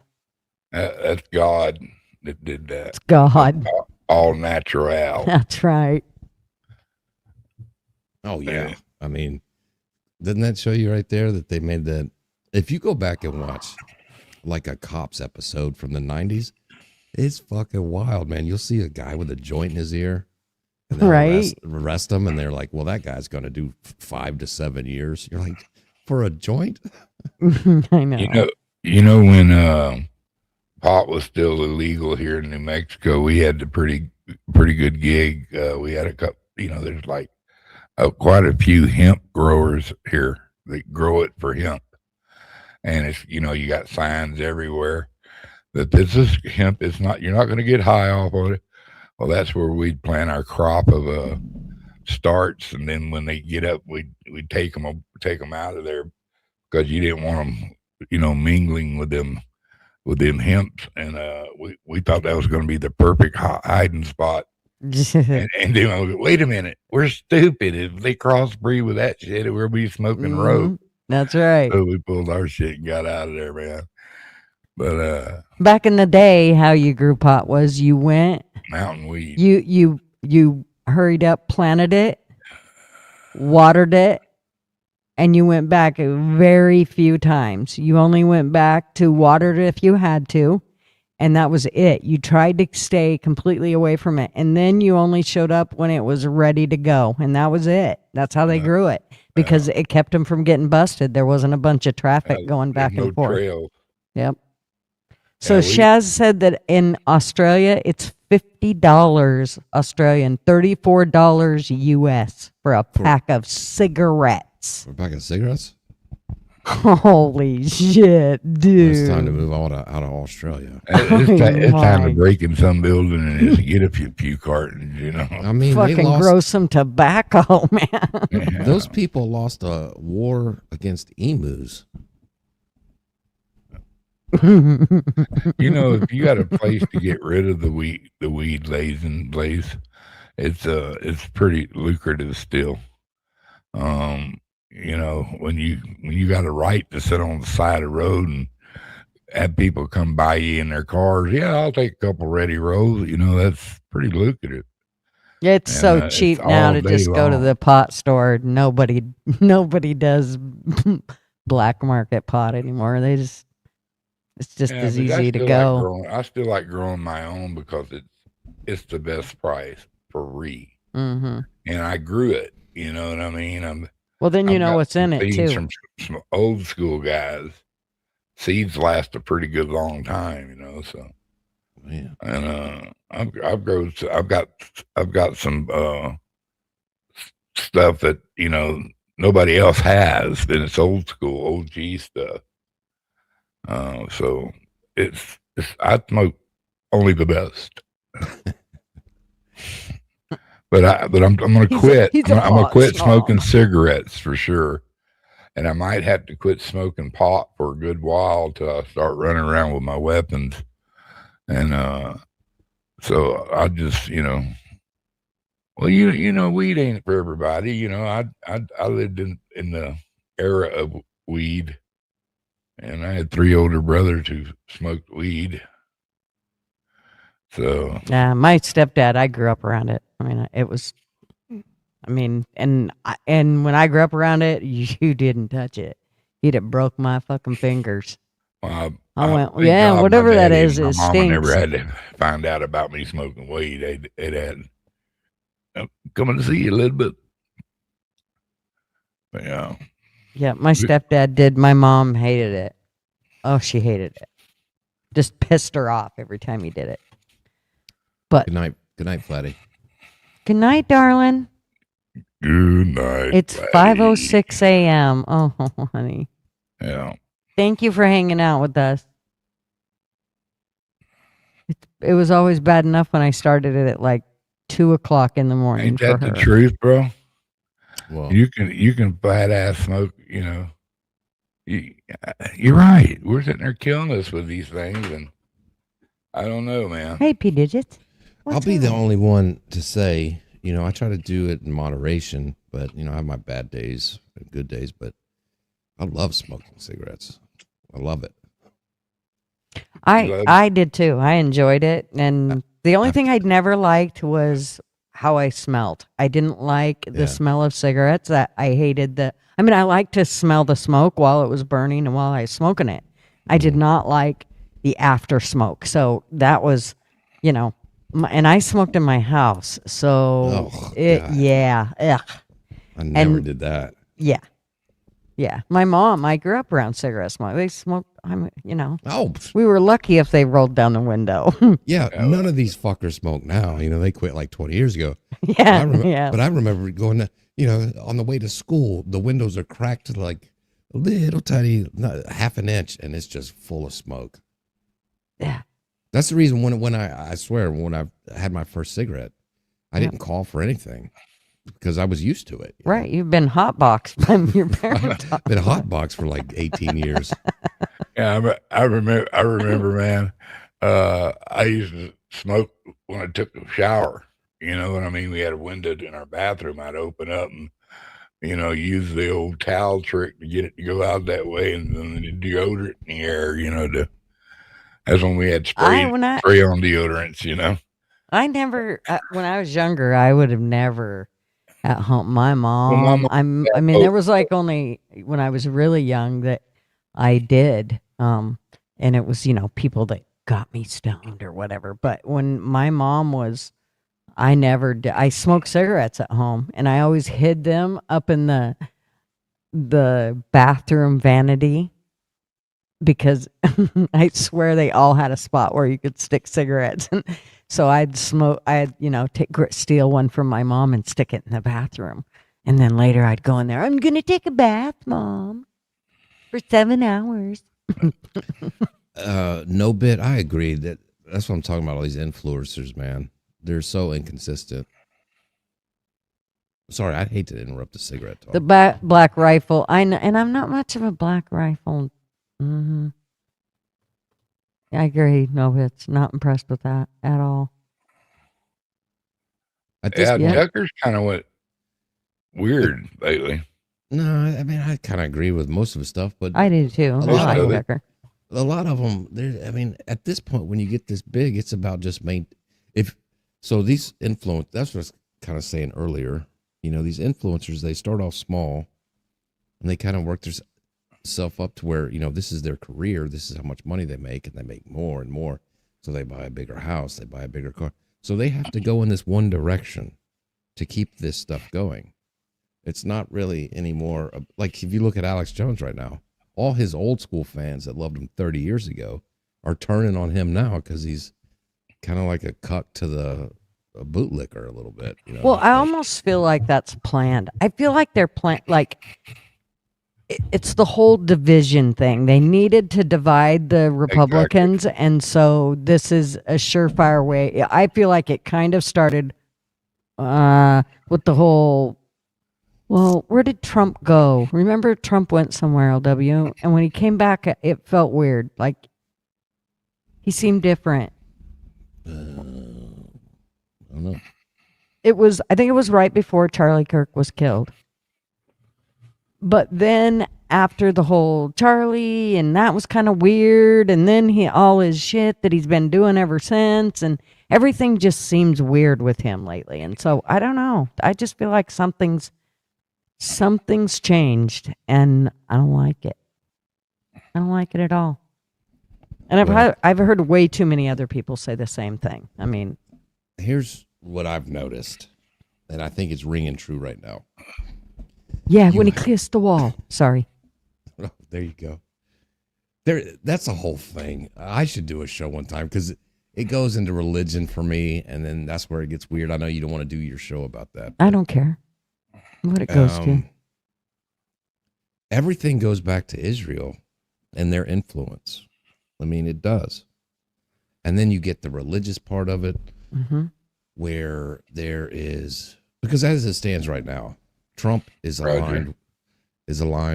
That's God that did that. It's God. All natural. That's right. Oh yeah. I mean, didn't that show you right there that they made that? If you go back and watch like a Cops episode from the 90s, it's fucking wild, man. You'll see a guy with a joint in his ear. And they arrest him, and they're like, well, that guy's going to do 5 to 7 years. You're like, for a joint? I know. You know when pot was still illegal here in New Mexico, we had a pretty good gig. We had a couple, there's like quite a few hemp growers here that grow it for hemp. And it's, you got signs everywhere that this is hemp. It's not, you're not going to get high off of it. Well, that's where we'd plant our crop of starts, and then when they get up, we'd take them out of there because you didn't want them, mingling with them hemps, and we thought that was going to be the perfect hiding spot. and then I was, wait a minute, we're stupid. If they crossbreed with that shit, we'll be smoking rope. That's right. So we pulled our shit and got out of there, man. But back in the day, how you grew pot was you went mountain weed. You hurried up, planted it, watered it, and you went back very few times. You only went back to water it if you had to, and that was it. You tried to stay completely away from it, and then you only showed up when it was ready to go, and that was it. That's how they grew it, because it kept them from getting busted. There wasn't a bunch of traffic going back and forth. Trail. Yep. So Shaz said that in Australia, it's $50 Australian, $34 US for a pack of cigarettes. For a pack of cigarettes? Holy shit, dude. It's time to move out of Australia. It's time to break in some building and just get a few cartons, I mean, fucking grow some tobacco, man. Yeah. Those people lost a war against emus. If you got a place to get rid of the weed lays, it's pretty lucrative still. When you got a right to sit on the side of the road and have people come by you in their cars, I'll take a couple ready rolls. That's pretty lucrative. It's so cheap now to just go to the pot store. Nobody does black market pot anymore. It's just as easy to go. I still like growing my own because it's the best price for Mm-hmm. and I grew it. You know what I mean? Well, then what's in it too. From some old school guys, seeds last a pretty good long time. So. Yeah. And I've got some stuff that nobody else has. Then it's old school, OG stuff. So it's I smoke only the best. but I'm gonna quit. I'm gonna quit smoking cigarettes for sure, and I might have to quit smoking pot for a good while till I start running around with my weapons. And so I just weed ain't for everybody. I lived in the era of weed. And I had 3 older brothers who smoked weed. So yeah, my stepdad, I grew up around it. And when I grew up around it, you didn't touch it. You'd have broke my fucking fingers. Well, I went, whatever that is, it my mama stinks. never had to find out about me smoking weed. They'd had coming to see you a little bit. But yeah. Yeah, my stepdad did. My mom hated it. Oh, she hated it. Just pissed her off every time he did it. But good night, Flatty. Good night, darling. Good night. It's 5:06 a.m. Oh, honey. Yeah. Thank you for hanging out with us. It was always bad enough when I started it at like 2:00 in the morning. Ain't that the truth, bro? Well, you can flat ass smoke. You're right. We're sitting there killing us with these things, and I don't know, man. Hey, P Digits. I'll be the only one to say, I try to do it in moderation, but I have my bad days and good days. But I love smoking cigarettes. I love it. I did too. I enjoyed it, and the only thing I'd never liked was how I smelled. I didn't like the smell of cigarettes. That I hated the. I mean, I liked to smell the smoke while it was burning and while I was smoking it. I did not like the after smoke. So that was, and I smoked in my house. So I never did that. Yeah. Yeah, my mom. I grew up around cigarette smoke. They smoked. Oh, we were lucky if they rolled down the window. Yeah, none of these fuckers smoke now. They quit like 20 years ago. Yeah, But I remember going to, on the way to school, the windows are cracked to like a little tiny, not half an inch, and it's just full of smoke. Yeah, that's the reason when I swear when I had my first cigarette, I didn't call for anything. Because I was used to it. Right. You've been hotboxed by your parents. Been hotboxed for like 18 years. Yeah, I remember, man. I used to smoke when I took a shower. You know what I mean? We had a window in our bathroom. I'd open up and, use the old towel trick to get it to go out that way, and then the deodorant in the air. That's when we had spray on deodorants. I never. When I was younger, I would have never. At home, my mom. There was like only when I was really young that I did, and it was people that got me stoned or whatever. But when my mom was, I never did. I smoked cigarettes at home, and I always hid them up in the bathroom vanity because I swear they all had a spot where you could stick cigarettes. So I'd steal one from my mom and stick it in the bathroom. And then later I'd go in there, I'm going to take a bath, Mom, for 7 hours. No bit. I agree. That's what I'm talking about. All these influencers, man. They're so inconsistent. Sorry, I'd hate to interrupt the cigarette talk. The Black Rifle. And I'm not much of a Black Rifle. Mm-hmm. I agree. No bits. Not impressed with that at all. Tucker's kind of went weird lately. No, I mean, I kind of agree with most of the stuff, but I do too. A lot of them, at this point, when you get this big, it's about just these influence. That's what I was kind of saying earlier. These influencers, they start off small, and they kind of work themselves up to where this is their career. This is how much money they make, and they make more and more. So they buy a bigger house, they buy a bigger car. So they have to go in this one direction to keep this stuff going. It's not really anymore. Like if you look at Alex Jones right now, all his old school fans that loved him 30 years ago are turning on him now because he's kind of like a cuck to the bootlicker a little bit. Well, I almost feel like that's planned. I feel like they're planned. Like it's the whole division thing. They needed to divide the Republicans, and so this is a surefire way. I feel like it kind of started with the whole. Well, where did Trump go? Remember, Trump went somewhere, LW, and when he came back, it felt weird. Like he seemed different. I don't know. I think it was right before Charlie Kirk was killed. But then after the whole Charlie, and that was kind of weird, and then all his shit that he's been doing ever since, and everything just seems weird with him lately. And so I don't know. I just feel like something's changed, and I don't like it. I don't like it at all. And I've heard way too many other people say the same thing. I mean, here's what I've noticed, and I think it's ringing true right now. Yeah, when he kissed the wall. Sorry. Oh, there you go. That's a whole thing. I should do a show one time because it goes into religion for me, and then that's where it gets weird. I know you don't want to do your show about that. I don't care what it goes to. Everything goes back to Israel and their influence. I mean, it does. And then you get the religious part of it, where there is, because as it stands right now, Trump is aligned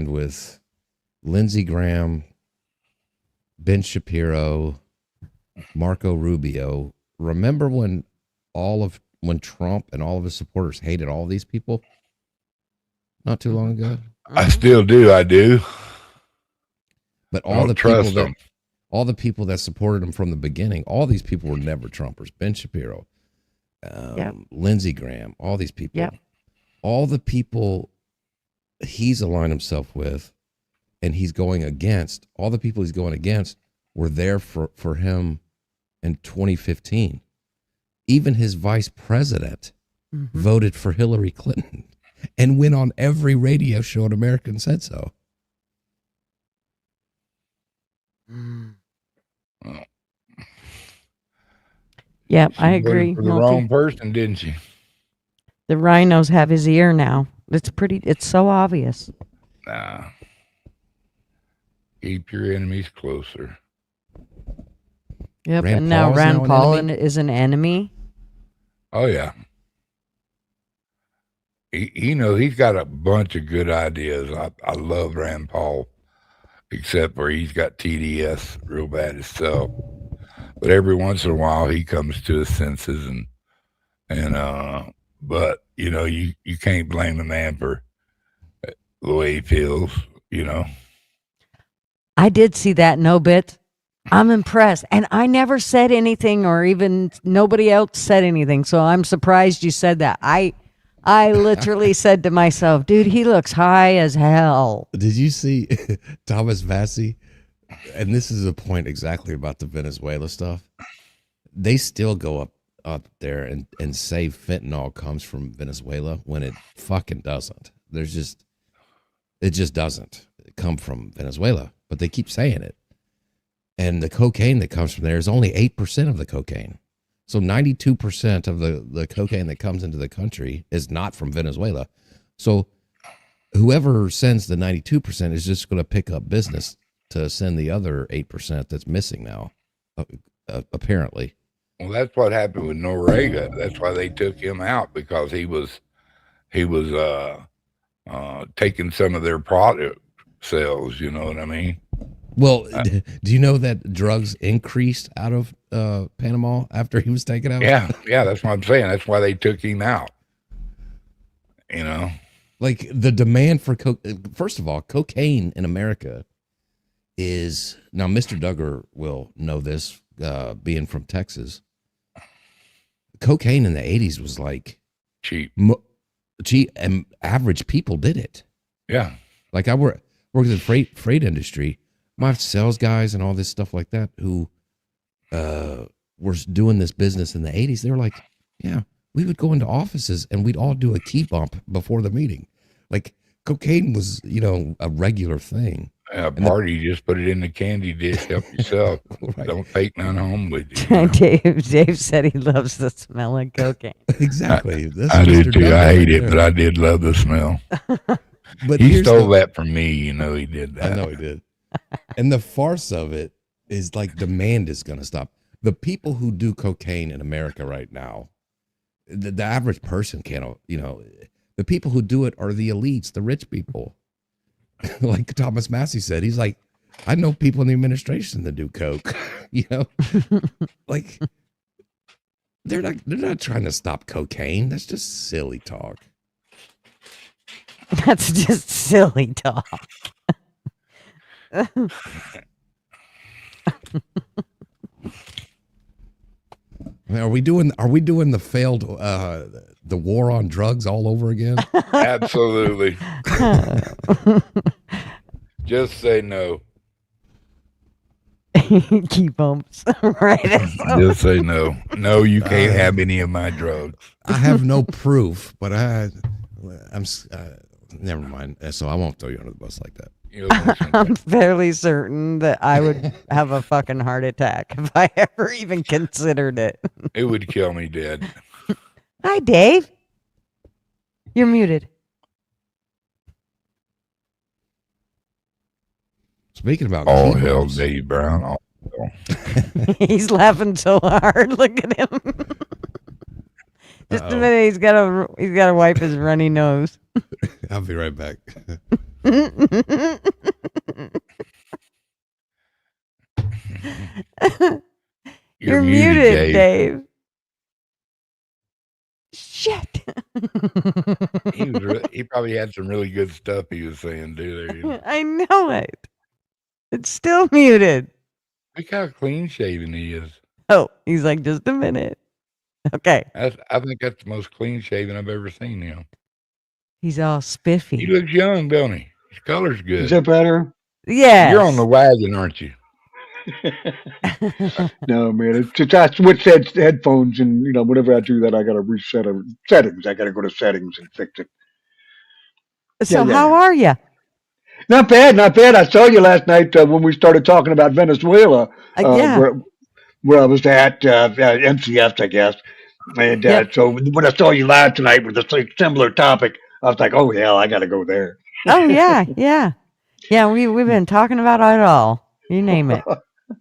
with Lindsey Graham, Ben Shapiro, Marco Rubio. Remember when Trump and all of his supporters hated all these people? not too long ago? I still do. I do. But I don't trust them. all the people that supported him from the beginning, all these people were never Trumpers. Ben Shapiro, Lindsey Graham, all these people, all the people he's aligned himself with, and he's going against. All the people he's going against were there for him in 2015. Even his vice president voted for Hillary Clinton and went on every radio show in America and said so. Yep, I She voted agree. for the wrong person, didn't she? The rhinos have his ear now. It's so obvious. Nah. Keep your enemies closer. Yep, Rand and now Paul's Rand now an Paul enemy? is an enemy. Oh yeah. He's got a bunch of good ideas. I love Rand Paul, except for he's got TDS real bad himself. But every once in a while he comes to his senses but you can't blame the man for the way he feels, I did see that no bit. I'm impressed. And I never said anything, or even nobody else said anything. So I'm surprised you said that. I literally said to myself, dude, he looks high as hell. Did you see Thomas Massey? And this is a point exactly about the Venezuela stuff. They still go up there and say fentanyl comes from Venezuela when it fucking doesn't. It just doesn't come from Venezuela, but they keep saying it. And the cocaine that comes from there is only 8% of the cocaine. So 92% of the cocaine that comes into the country is not from Venezuela. So whoever sends the 92% is just going to pick up business to send the other 8% that's missing now, apparently. Well, that's what happened with Noriega. That's why they took him out, because he was taking some of their product sales. You know what I mean? Well, do you know that drugs increased out of Panama after he was taken out? Yeah, that's what I'm saying. That's why they took him out. Like the demand for first of all, cocaine in America is now. Mr. Duggar will know this, being from Texas. Cocaine in the 80s was like cheap, and average people did it. Yeah, like I worked in the freight industry. My sales guys and all this stuff like that who were doing this business in the 80s, they were like, yeah, we would go into offices and we'd all do a key bump before the meeting. Like cocaine was, a regular thing. A party, just put it in the candy dish, help yourself. Right. Don't take none home with you. Dave said he loves the smell of cocaine. Exactly. I do too. I hate it, but I did love the smell. But he stole that from me. He did that. I know he did. And the farce of it is like demand is going to stop. The people who do cocaine in America right now, the average person can't, the people who do it are the elites, the rich people. Like Thomas Massey said, he's like, I know people in the administration that do coke, like they're not trying to stop cocaine. That's just silly talk. That's just silly talk. Are we doing the failed the war on drugs all over again? Absolutely. Just say no. Key bumps, right? Just say no. No, you can't have any of my drugs. I have no proof, but I'm never mind. So I won't throw you under the bus like that. I'm fairly certain that I would have a fucking heart attack if I ever even considered it. It would kill me dead. Hi, Dave. You're muted. Speaking about all hell, Dave Brown. All hell. He's laughing so hard. Look at him. Just a minute. He's got to wipe his runny nose. I'll be right back. You're muted, Dave. Shit. He probably had some really good stuff he was saying too. There, you know. I know it. It's still muted. Look how clean shaven he is. Oh, he's like, just a minute. Okay. I think that's the most clean shaven I've ever seen him. He's all spiffy. He looks young, don't he? His color's good. Is that better? Yes. You're on the wagon, aren't you? No, man. It's I switch headphones, and whenever I do that, I got to reset settings. I got to go to settings and fix it. So how are you? Not bad, not bad. I saw you last night when we started talking about Venezuela. Where I was at MCF, I guess. And so when I saw you live tonight with a similar topic, I was like, oh, hell, I got to go there. Oh, yeah. Yeah, we've been talking about it all. You name it.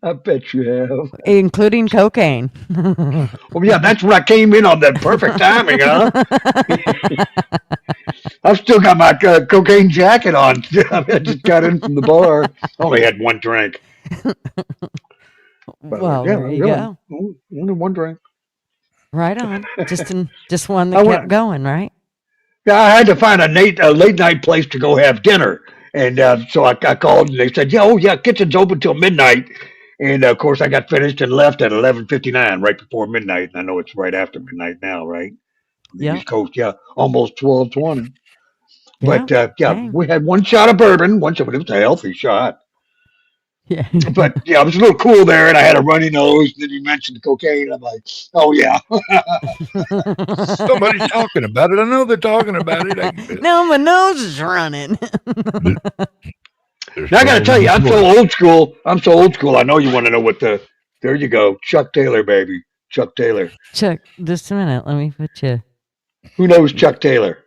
I bet you have. Including cocaine. Well, yeah, that's when I came in on that perfect timing, huh? I've still got my cocaine jacket on. I just got in from the bar. Only had one drink. Well, there you go. Only one drink. Right on. Just one that kept going, right? Yeah, I had to find a late night place to go have dinner. And so I called and they said, kitchen's open till midnight. And of course I got finished and left at 11:59, right before midnight. And I know it's right after midnight now, right? On the East Coast, almost 12:20. But we had one shot of bourbon, but it was a healthy shot. Yeah. But it was a little cool there, and I had a runny nose. And then you mentioned cocaine, and I'm like, oh yeah. Somebody's talking about it. I know they're talking about it. No, my nose is running. Now, I got to tell you, I'm so old school. I know you want to know what there you go. Chuck Taylor, baby. Chuck Taylor. Chuck, just a minute. Let me put you. Who knows Chuck Taylor?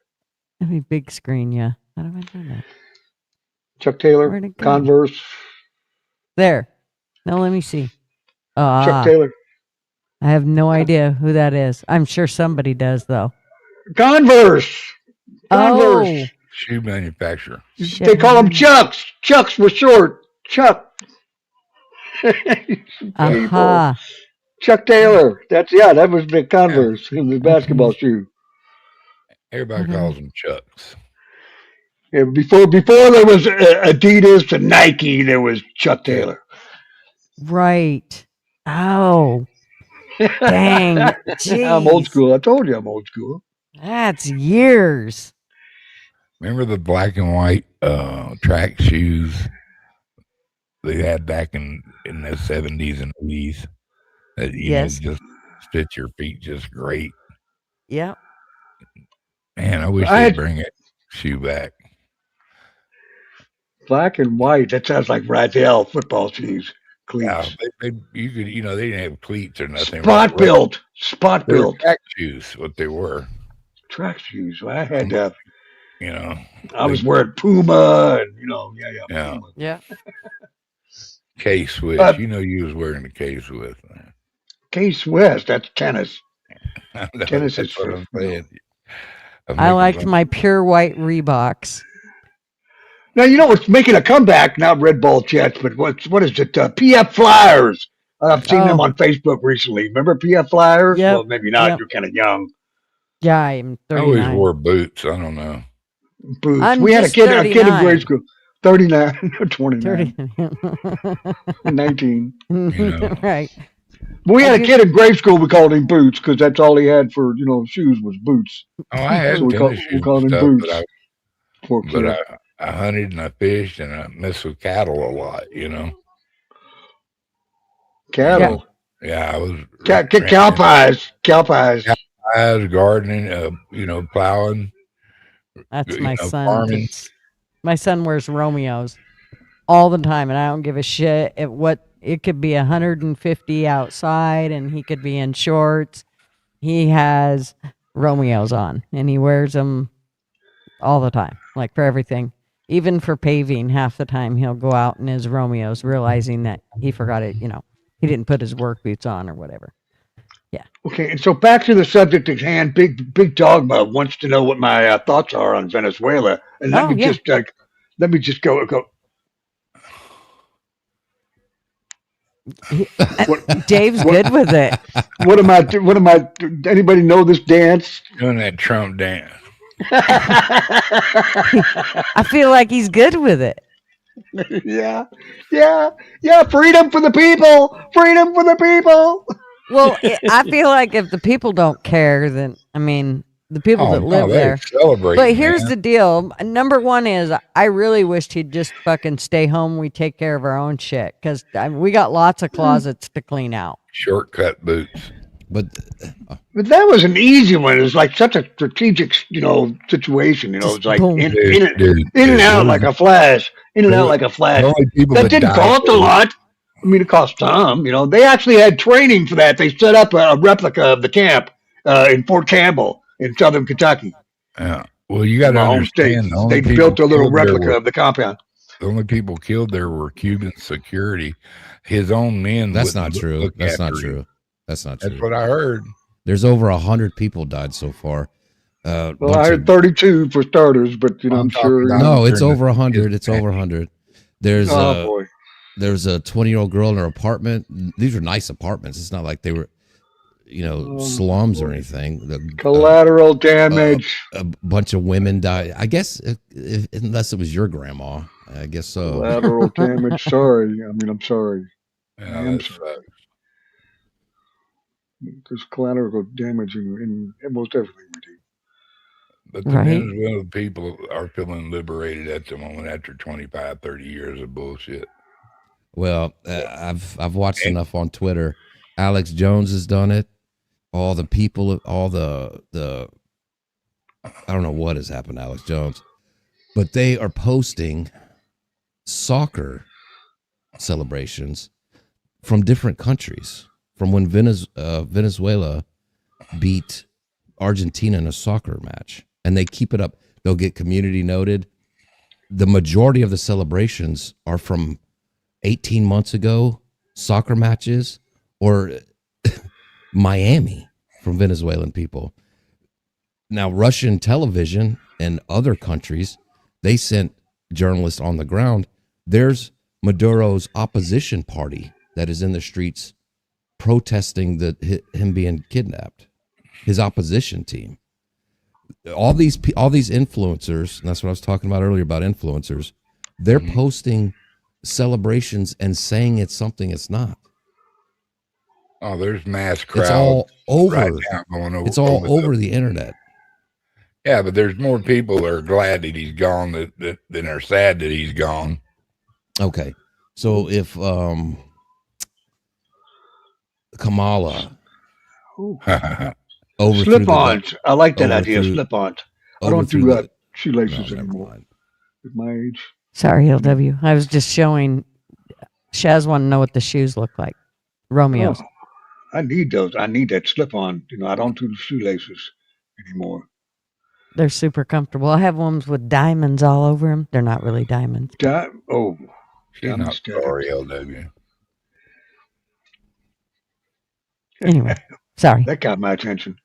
Let me big screen you. How do I do that? Chuck Taylor, Converse. There. Now let me see. Chuck Taylor. I have no idea who that is. I'm sure somebody does, though. Converse. Oh. Shoe manufacturer. They call them Chucks. Chucks for short. Chuck. Chuck Taylor. That was the Converse. It was a basketball shoe. Everybody calls them Chucks. Yeah, before there was Adidas and Nike, there was Chuck Taylor. Right. Oh. Dang. Jeez. I'm old school. I told you I'm old school. That's years. Remember the black and white track shoes they had back in the 70s and 80s that just fit your feet just great. Yeah. Man, I wish they'd bring that shoe back. Black and white. That sounds like Rydell football shoes. Cleats. Yeah, they didn't have cleats or nothing. Spot built. Track shoes, what they were. Track shoes. Well, I had I was wearing Puma and Puma. Yeah. K-Swiss. You was wearing the K-Swiss. K-Swiss, that's tennis. Tennis is what I'm saying. I liked my pure white Reeboks. Now what's making a comeback, not Red Ball Jets, but what is it? PF Flyers. I've seen them on Facebook recently. Remember PF Flyers? Yep. Well, maybe not. You're kind of young. Yeah, I'm 39. I always wore boots. I don't know. Boots. We had a kid in grade school. 39, 29, 19. Right. We had a kid in grade school. We called him Boots because that's all he had for shoes was boots. Oh, I had tennis shoes. We called him stuff, Boots. But I hunted and I fished and I messed with cattle a lot. Cattle. Yeah, I was cow pies. Cow pies. Gardening. Plowing. That's my son. Farming. My son wears Romeos all the time, and I don't give a shit. It could be 150 outside, and he could be in shorts. He has Romeos on, and he wears them all the time, like for everything. Even for paving, half the time he'll go out in his Romeos, realizing that he forgot it. He didn't put his work boots on or whatever. Yeah. Okay, and so back to the subject at hand. Big Dogma wants to know what my thoughts are on Venezuela, and let me just go. Dave's good with it. What am I? Anybody know this dance? Doing that Trump dance. I feel like he's good with it. Yeah. Freedom for the people. Freedom for the people. Well, I feel like if the people don't care, then I mean, the people that live there. Celebrate. But here's the deal. Number one is I really wished he'd just fucking stay home. We take care of our own shit because we got lots of closets to clean out. Shortcut boots. But that was an easy one. It was like such a strategic, situation. It's like in and out like a flash. In and out like a flash. That didn't cost a lot. I mean, it cost some. They actually had training for that. They set up a replica of the camp in Fort Campbell in southern Kentucky. Yeah. Well, you got to understand. They built a little replica of the compound. The only people killed there were Cuban security. His own men. That's not true. That's not true. That's not true. That's what I heard. There's over 100 people died so far. Well, I heard 32 for starters, but I'm sure. No, it's over 100. It's over 100. There's there's a 20-year-old girl in her apartment. These are nice apartments. It's not like they were, slums or anything. Collateral damage. A bunch of women died. I guess unless it was your grandma, I guess so. Collateral damage. Sorry. I'm sorry. Yeah, I'm sorry. There's collateral damage in almost everything we do. But the Venezuelan people are feeling liberated at the moment after 25, 30 years of bullshit. Well, I've watched enough on Twitter. Alex Jones has done it. All the people, all the I don't know what has happened to Alex Jones, but they are posting soccer celebrations from different countries. From when Venezuela beat Argentina in a soccer match. And they keep it up. They'll get community noted. The majority of the celebrations are from 18 months ago, soccer matches, or Miami from Venezuelan people. Now, Russian television and other countries, they sent journalists on the ground. There's Maduro's opposition party that is in the streets protesting him being kidnapped, his opposition team. All these influencers, and that's what I was talking about earlier about influencers, they're posting celebrations and saying it's something it's not. Oh, there's mass crowds. It's all over. Right now going over. It's all over the internet. Yeah, but there's more people that are glad that he's gone than are sad that he's gone. Okay, so if Kamala slip-ons. I like that idea. Slip-ons. I don't do shoelaces anymore at my age. Sorry, LW. I was just showing. Shaz want to know what the shoes look like. Romeo's. Oh, I need those. I need that slip-on. I don't do shoelaces anymore. They're super comfortable. I have ones with diamonds all over them. They're not really diamonds. She's not sorry, LW. Anyway, sorry. That got my attention.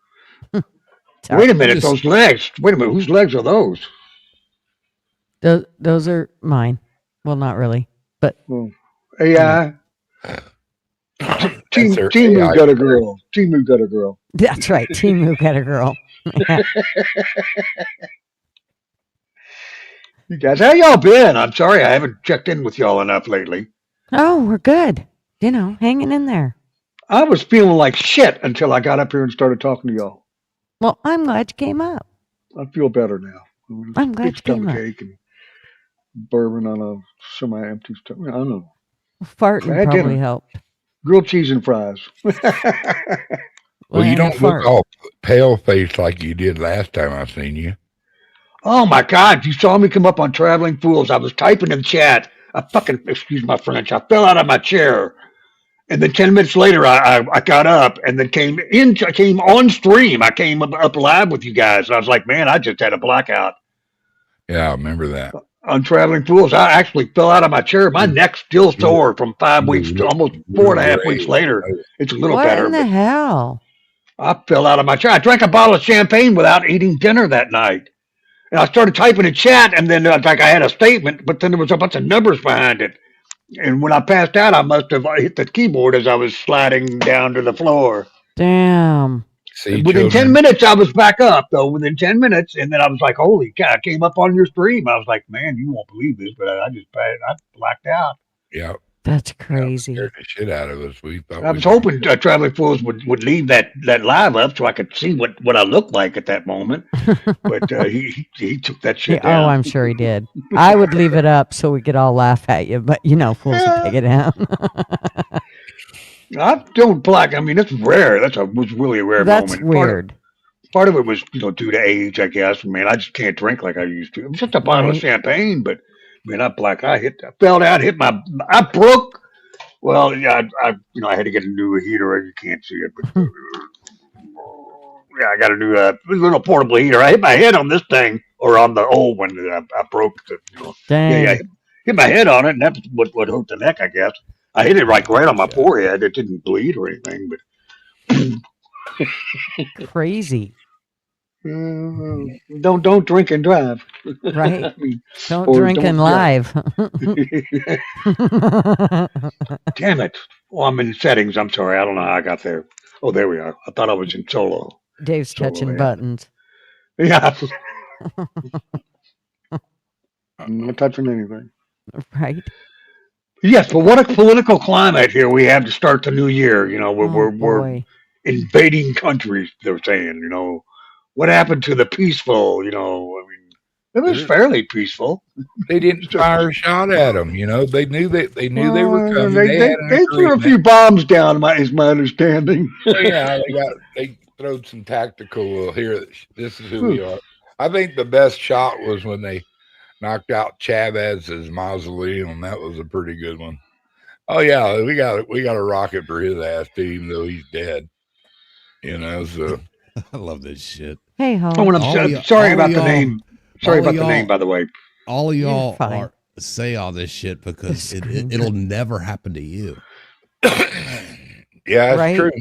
Wait a minute, those legs. Wait a minute, whose legs are those? Those are mine. Well, not really, but AI. Timu got a girl. Timu got a girl. That's right. Timu got a girl. You guys, how y'all been? I'm sorry I haven't checked in with y'all enough lately. Oh, we're good. Hanging in there. I was feeling like shit until I got up here and started talking to y'all. Well, I'm glad you came up. I feel better now. I'm glad you came up. Cake and bourbon on a semi-empty stomach. I don't know. Farting probably helped. Grilled cheese and fries. Well, you don't look all pale-faced like you did last time I seen you. Oh, my God. You saw me come up on Traveling Fools. I was typing in chat. Excuse my French, I fell out of my chair. And then 10 minutes later, I got up and then came on stream. I came up live with you guys. I was like, man, I just had a blackout. Yeah, I remember that. On Traveling Fools, I actually fell out of my chair. My neck's still sore from 5 weeks to almost 4.5 weeks later. It's a little better. What in the hell? I fell out of my chair. I drank a bottle of champagne without eating dinner that night. And I started typing in chat, and then I had a statement, but then there was a bunch of numbers behind it. And when I passed out, I must have hit the keyboard as I was sliding down to the floor. Damn. See Within 10 children. minutes, I was back up, though, within 10 minutes. And then I was like, holy cow, I came up on your stream. I was like, man, you won't believe this, but I blacked out. Yeah. That's Scared crazy. the shit out of us. We thought I was hoping Traveling Fools would leave that live up so I could see what I looked like at that moment. But he took that shit down. Oh, I'm sure he did. I would leave it up so we could all laugh at you, but fools would take it down. I don't black. I mean, it's rare. Was really a rare That's moment. weird. Part of it was, due to age, I guess. I mean, I just can't drink like I used to. It was just a bottle of champagne, but man, I fell down, I broke. Well, yeah, I had to get a new heater. You can't see it, but yeah, I got a new little portable heater. I hit my head on this thing, or on the old one that I broke. Dang. I hit my head on it, and that's what hurt the neck, I guess. I hit it right on my forehead. It didn't bleed or anything, but crazy. Don't drink and drive. Right. I mean, don't drink and live. Damn it. Oh, I'm in settings. I'm sorry. I don't know how I got there. Oh, there we are. I thought I was in solo. Dave's touching buttons. Yeah. I'm not touching anything. Right. Yes, but what a political climate here we have to start the new year. We're invading countries, they're saying, What happened to the peaceful, I mean, it was fairly peaceful. They didn't fire a shot at them, They knew they were coming. They threw a few bombs down, is my understanding. Yeah, they throwed some tactical here. This is who we are. I think the best shot was when they knocked out Chavez's mausoleum. That was a pretty good one. Oh yeah, we got a rocket for his ass too, even though he's dead. So I love this shit. Hey, ho. Oh, and I'm sorry about the name. Sorry about the name, by the way. All of y'all say all this shit because it'll never happen to you. Yeah, that's true.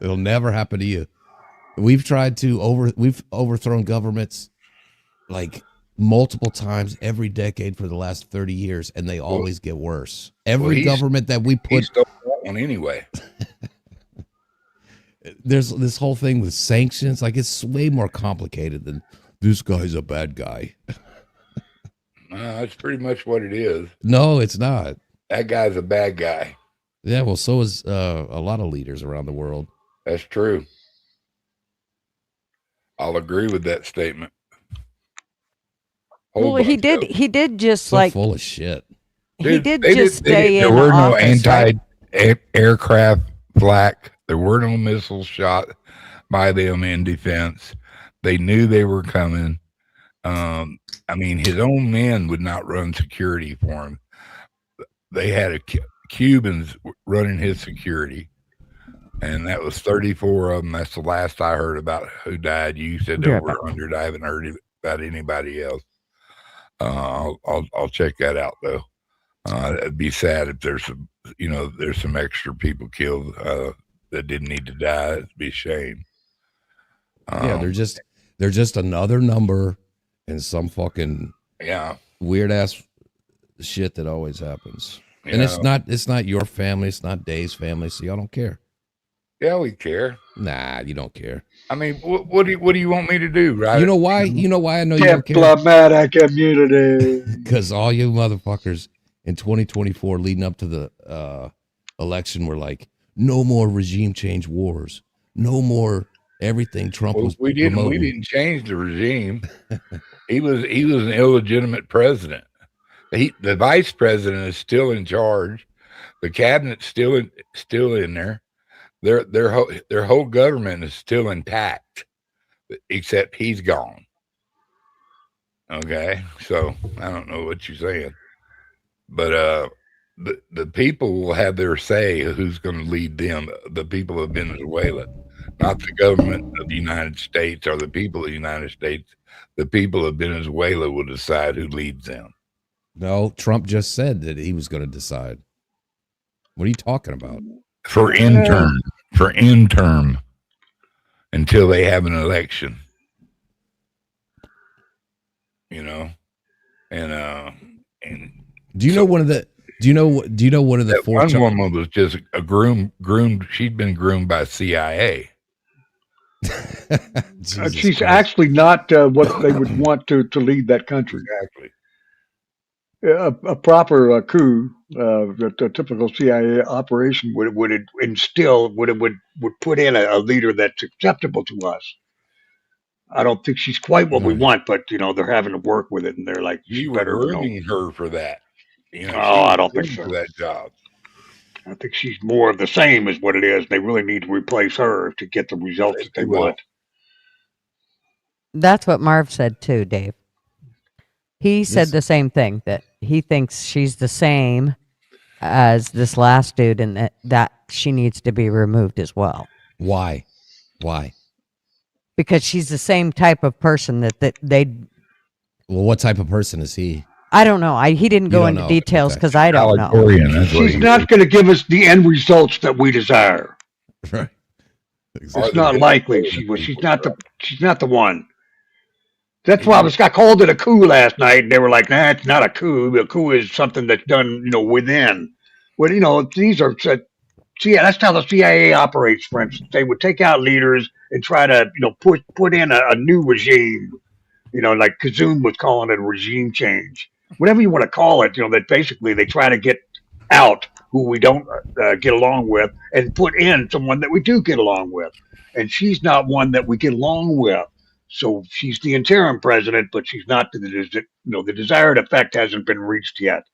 It'll never happen to you. We've tried to we've overthrown governments like multiple times every decade for the last 30 years, and they always get worse. Every government that we put on anyway. There's this whole thing with sanctions. Like, it's way more complicated than this guy's a bad guy. That's pretty much what it is. No, it's not. That guy's a bad guy. Yeah, well, so is a lot of leaders around the world. That's true. I'll agree with that statement. Well, he did just so like full of shit. He did just stay in There were no office, anti-aircraft flak. There were no missiles shot by them in defense. They knew they were coming. I mean, his own men would not run security for him. They had Cubans running his security, and that was 34 of them. That's the last I heard about who died. You said there were 100. I haven't heard about anybody else. I'll check that out though. It'd be sad if there's some extra people killed that didn't need to die. It'd be a shame. Yeah, they're just another number in some fucking weird ass shit that always happens. And it's not your family, it's not Dave's family, so y'all don't care. Yeah, we care. Nah, you don't care. I mean, what do you want me to do, right? You know why? You know why I know you don't care? Diplomatic community. Because all you motherfuckers in 2024 leading up to the election were like, no more regime change wars. No more everything Trump was promoting. We didn't change the regime. He was an illegitimate president. The vice president is still in charge. The cabinet's still in there. Their whole government is still intact, except he's gone. Okay, so I don't know what you're saying, but the people will have their say who's going to lead them. The people of Venezuela, not the government of the United States or the people of the United States. The people of Venezuela will decide who leads them. No, Trump just said that he was going to decide. What are you talking about? For interim, until they have an election, and do you know one of the Do you know one of the That four? one woman was just a groomed. She'd been groomed by CIA. She's Christ. Actually not what they would want to lead that country. Exactly. A proper coup, a typical CIA operation would put in a leader that's acceptable to us. I don't think she's quite what we want, but they're having to work with it, and they're like, you were grooming her for that. I don't think so. For that job. I think she's more of the same as what it is. They really need to replace her to get the results that they want. That's what Marv said too, Dave. He said the same thing, that he thinks she's the same as this last dude, and that she needs to be removed as well. Why? Because she's the same type of person that they. Well, what type of person is he? I don't know. He didn't go into details because I don't know. She's not going to give us the end results that we desire. Right. Exactly. It's not likely. She's not the one. That's why I called it a coup last night, and they were like, "Nah, it's not a coup. A coup is something that's done, within." Well, these are. That's how the CIA operates. For instance, they would take out leaders and try to, put in a new regime. Like Kazum was calling it a regime change. Whatever you want to call it, that basically they try to get out who we don't get along with and put in someone that we do get along with. And she's not one that we get along with. So she's the interim president, but she's not the desired effect hasn't been reached yet.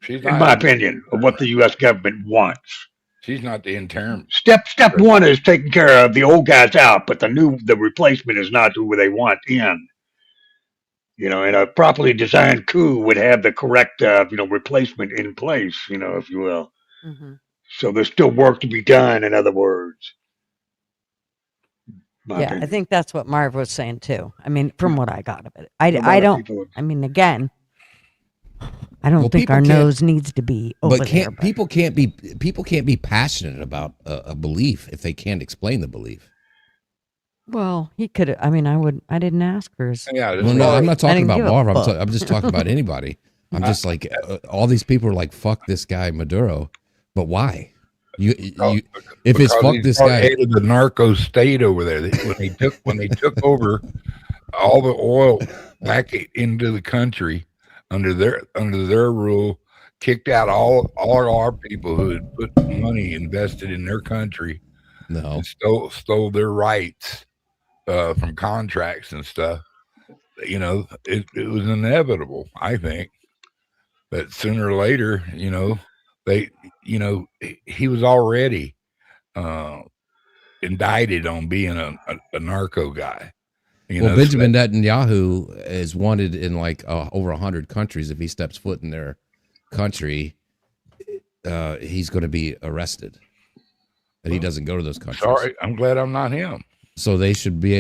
In my opinion, of what the U.S. government wants. She's not the interim. Step one is taking care of the old guys out, but the replacement is not who they want in. And a properly designed coup would have the correct, replacement in place, if you will. Mm-hmm. So there's still work to be done, in other words. Yeah, I think that's what Marv was saying too. I mean, from what I got of it, I don't. I mean, again, I don't think our nose needs to be over there. But people can't be passionate about a belief if they can't explain the belief. Well, he could. I mean, I didn't ask for his. Yeah. Well, no, I'm not talking about Marv. I'm just talking about anybody. I'm just like all these people are like, "Fuck this guy Maduro," but why? If it's fuck this guy, hated the narco state over there. When they took over all the oil back into the country under their rule, kicked out all our people who had put money invested in their country. No, and stole their rights from contracts and stuff. It was inevitable, I think, that sooner or later, he was already indicted on being a narco guy. Benjamin Netanyahu is wanted in like over 100 countries. If he steps foot in their country, he's going to be arrested. And he doesn't go to those countries. Sorry, I'm glad I'm not him. So they should be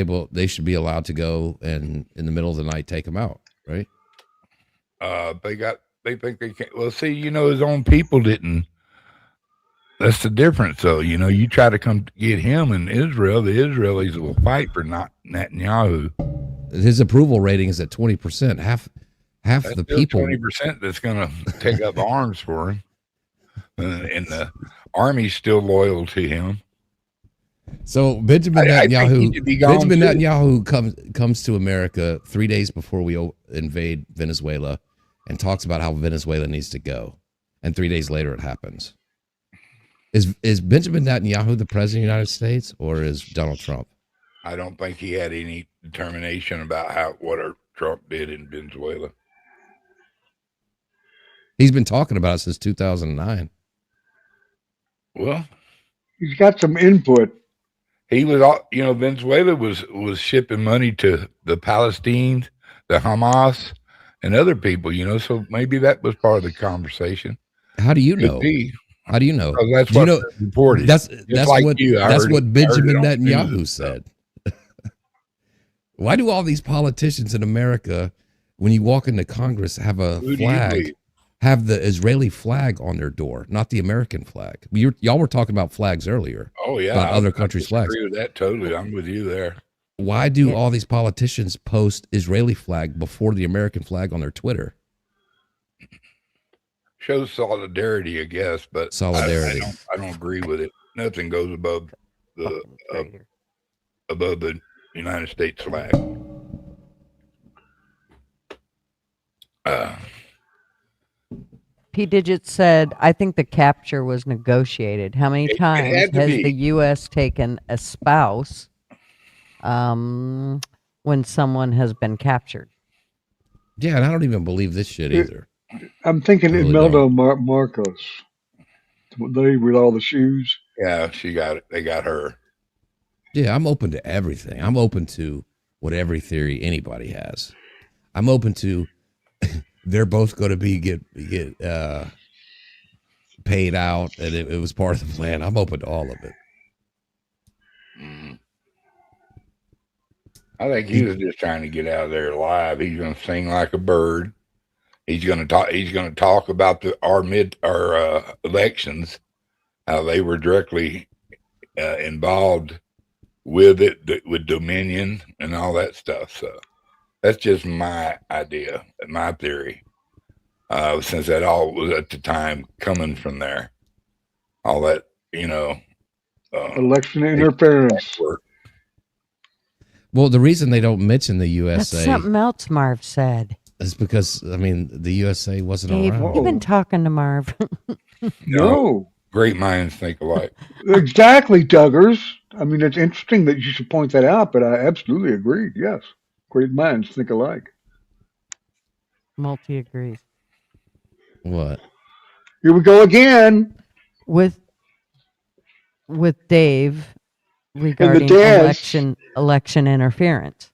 allowed to go and in the middle of the night take him out, right? They think they can't. Well, see, his own people didn't. That's the difference, though. You try to come get him in Israel, the Israelis will fight for Netanyahu. His approval rating is at 20%. Half that's the people. 20% that's going to take up arms for him, and the army's still loyal to him. So Benjamin Netanyahu comes to America 3 days before we invade Venezuela, and talks about how Venezuela needs to go, and 3 days later it happens. Is Benjamin Netanyahu the president of the United States, or is Donald Trump? I don't think he had any determination about what Trump did in Venezuela. He's been talking about it since 2009. Well, he's got some input. He was, Venezuela was shipping money to the Palestinians, the Hamas, and other people, so maybe that was part of the conversation. How do you know? How do you know? That's what reported. That's what Benjamin Netanyahu said. Why do all these politicians in America, when you walk into Congress, have a flag, have the Israeli flag on their door, not the American flag? Y'all were talking about flags earlier. Oh yeah, about other countries' flags. I agree with that totally. I'm with you there. Why do all these politicians post Israeli flag before the American flag on their Twitter? shows solidarity, I guess, but Solidarity. I don't agree with it. Nothing goes above the above the United States flag. P. Digit said, I think the capture was negotiated. How many times had to has be. the U.S. taken a spouse when someone has been captured? Yeah, and I don't even believe this shit either. I'm thinking I really Imelda Marcos. The lady with all the shoes. Yeah, she got it. They got her. Yeah, I'm open to everything. I'm open to whatever theory anybody has. I'm open to they're both going to be get paid out, and it was part of the plan. I'm open to all of it. I think he was just trying to get out of there alive. He's going to sing like a bird. He's going to talk. He's going to talk about our elections, how they were directly involved with it, with Dominion and all that stuff. So that's just my idea, my theory. Since that all was at the time coming from there, all that election interference. Well, the reason they don't mention the USA That's something else Marv said. is because the USA wasn't Dave, around. you've been talking to Marv. No. Great minds think alike. Exactly, Duggars. I mean, it's interesting that you should point that out, but I absolutely agree. Yes. Great minds think alike. Multi agrees. What? Here we go again. With Dave regarding dance. election interference.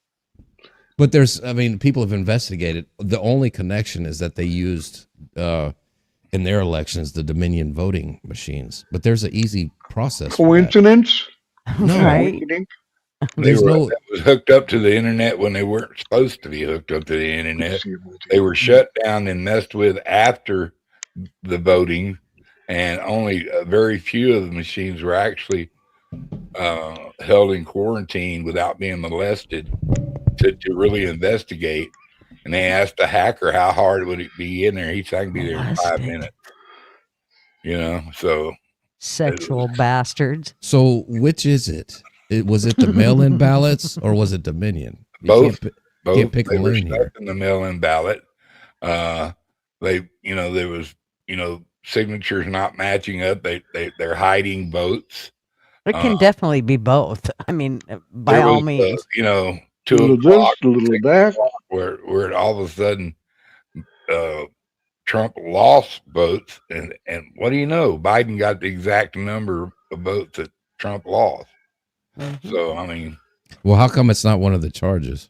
But people have investigated. The only connection is that they used in their elections the Dominion voting machines. But there's an easy process. Coincidence? No, Right? There's no. That was hooked up to the internet when they weren't supposed to be hooked up to the internet. They were shut down and messed with after the voting, and only very few of the machines were actually held in quarantine without being molested to really investigate. And they asked the hacker how hard would it be in there. He said, I can be there in 5 minutes. So Sexual bastards. So which is it? Was it the mail-in ballots or was it Dominion? Both. Can't pick a They were lane here. stuck in the mail-in ballot. There was signatures not matching up. They're hiding votes. It can definitely be both. I mean, by There all was, means. 2 A little o'clock, this, a little 6 that. o'clock, where it all of a sudden Trump lost votes, and what do you know? Biden got the exact number of votes that Trump lost. So I mean, Well, how come it's not one of the charges?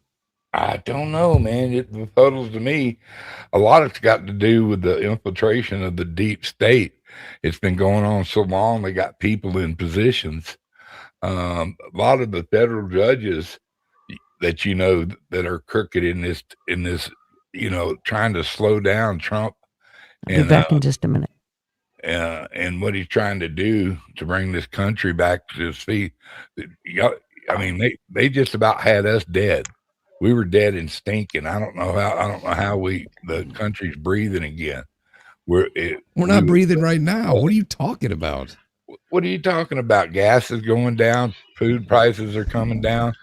I don't know, man. It puzzles to me. A lot of it's got to do with the infiltration of the deep state. It's been going on so long. They got people in positions. A lot of the federal judges that that are crooked in this, trying to slow down Trump. I'll be back in just a minute. And what he's trying to do to bring this country back to his feet. I mean, they just about had us dead. We were dead and stinking. I don't know how the country's breathing again. We're not breathing right now. What are you talking about? What are you talking about? Gas is going down. Food prices are coming down.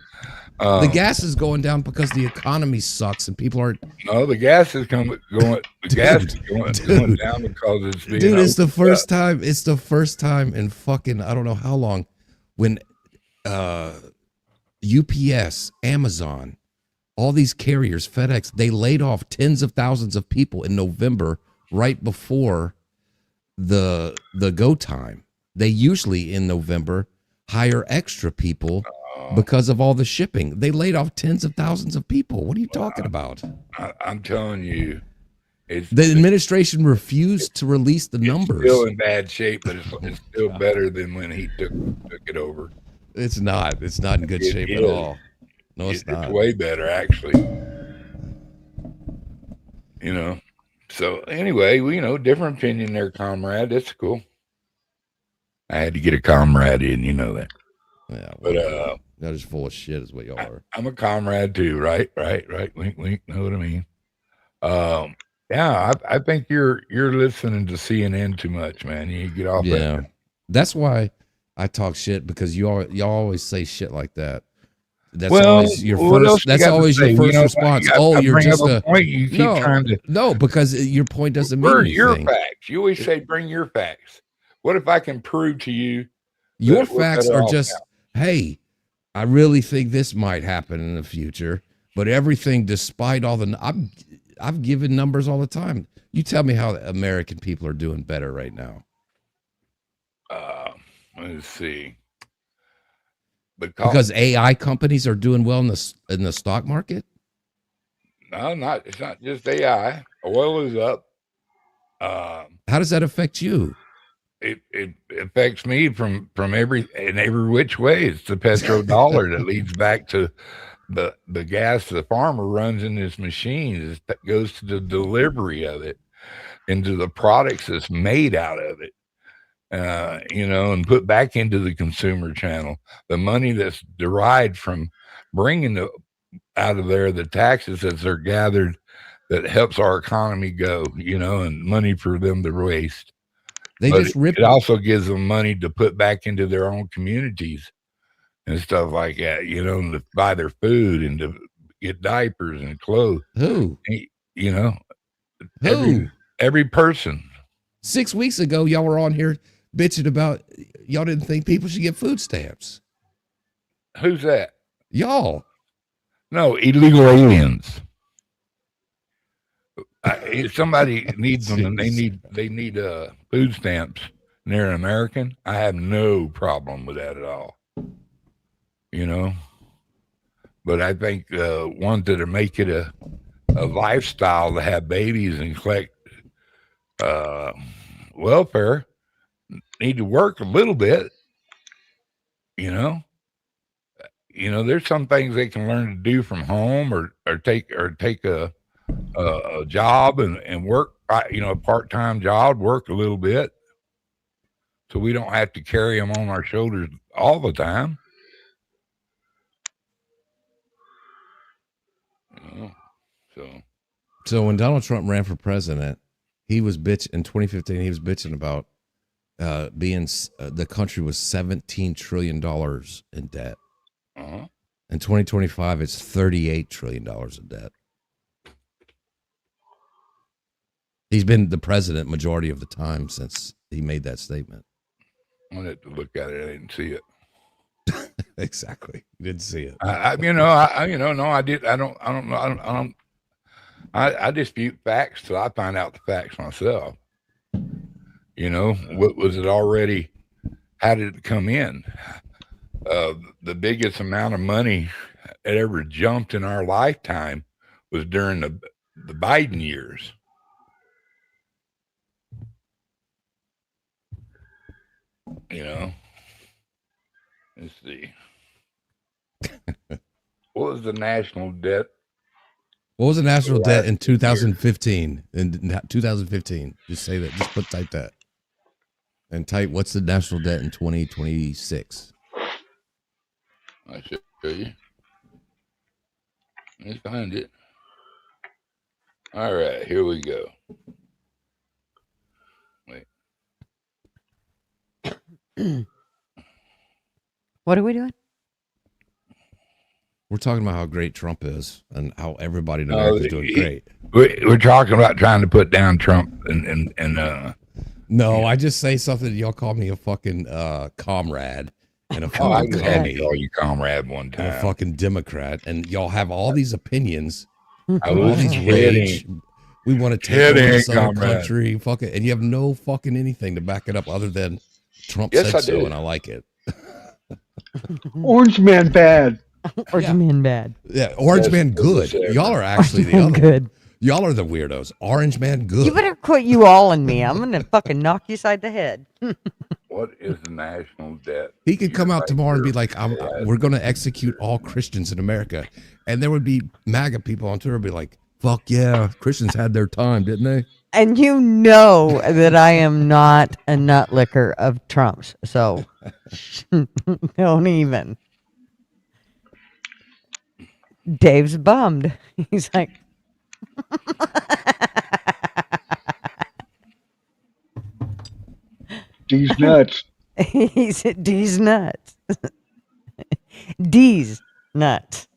The gas is going down because the economy sucks and people aren't. No, the gas is going down because it's being. Dude, it's the first time. It's the first time in fucking I don't know how long when UPS, Amazon, all these carriers, FedEx, they laid off tens of thousands of people in November right before the go time. They usually in November hire extra people because of all the shipping. They laid off tens of thousands of people. What are you talking about? I'm telling you, the administration refused to release the numbers. It's still in bad shape, but it's still better than when he took it over. It's not. It's not in good shape at all. No, it's not. It's way better, actually. So anyway, different opinion there, comrade. That's cool. I had to get a comrade in, that. Yeah, but y'all just full of shit is what y'all are. I'm a comrade too, right? Wink, wink. Know what I mean? Yeah, I think you're listening to CNN too much, man. You need to get off Yeah, that. that's why I talk shit, because y'all always say shit like that. That's Well, always your what else first. you That's got to always your say? first response. Oh, I you're bring up just a a point. You keep trying to. no, because your point doesn't mean Where's your anything. facts? You always say bring your facts. What if I can prove to you Your that we're facts better are off just, hey, I really think this might happen in the future, but everything, despite all the, I've given numbers all the time. You tell me how American people are doing better right now. Let's see. Because AI companies are doing well in the stock market. No, it's not just AI. Oil is up. How does that affect you? It affects me from every which way. It's the petrodollar that leads back to the gas the farmer runs in his machines that goes to the delivery of it into the products that's made out of it. And put back into the consumer channel. The money that's derived from bringing out of there the taxes that are gathered that helps our economy go, and money for them to waste. It also gives them money to put back into their own communities and stuff like that, to buy their food and to get diapers and clothes. Who? Every person. 6 weeks ago, y'all were on here bitching about y'all didn't think people should get food stamps. Who's that? Y'all. No, illegal aliens. If somebody needs them and they need food stamps and they're an American, I have no problem with that at all. But I think ones that are make it a lifestyle to have babies and collect welfare need to work a little bit. There's some things they can learn to do from home or take a job and work, a part-time job, work a little bit, so we don't have to carry them on our shoulders all the time. So when Donald Trump ran for president, he was in 2015. He was bitching about being the country was $17 trillion in debt. In 2025, it's $38 trillion in debt. He's been the president majority of the time since he made that statement. I wanted to look at it. I didn't see it. Exactly. You didn't see it. No, I did. I don't know. I dispute facts till I find out the facts myself. What was it already? How did it come in? The biggest amount of money that ever jumped in our lifetime was during the Biden years. Let's see. What was the national debt? What was the national debt in 2015? In 2015, just say that. Just type that, and type what's the national debt in 2026. I should show you. Let's find it. All right, here we go. Wait. What are we doing? We're talking about how great Trump is and how everybody in America is doing great. We're talking about trying to put down Trump and No, I just say something. Y'all call me a fucking comrade and a fucking I call you comrade one time. And a fucking Democrat, and y'all have all these opinions. I was kidding. We want to take over this other country, fucking, and you have no fucking anything to back it up other than Trump said so, and I like it. Orange man bad. Orange man bad. Yeah, Orange man good. Y'all are actually the other good. Y'all are the weirdos. Orange man good. You better quit you all and me. I'm gonna fucking knock you side the head. What is the national debt? He could come out tomorrow and be like, we're going to execute all Christians in America. And there would be MAGA people on Twitter be like, fuck yeah, Christians had their time, didn't they? And you know that I am not a nut licker of Trump's. So don't even. Dave's bummed. He's like, D's nuts. He said D's nuts. D's nuts.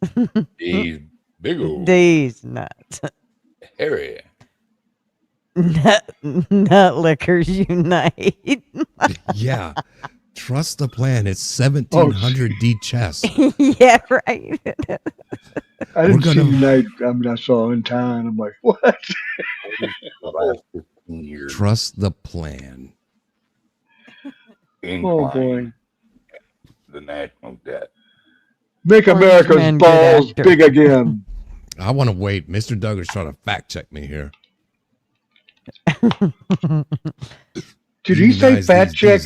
These big old D's nuts. hairy. Nut lickers unite. Yeah. Trust the plan. It's 1700 D chess. Yeah, right. I didn't see gonna- Unite. I mean, I saw in time. I'm like, what? The last 15 years. Trust the plan. Oh boy. Incline the national debt. Make Orange America's man, good balls actor. big again. I want to wait. Mr. Duggar's trying to fact check me here. Did he say Unionize fat check?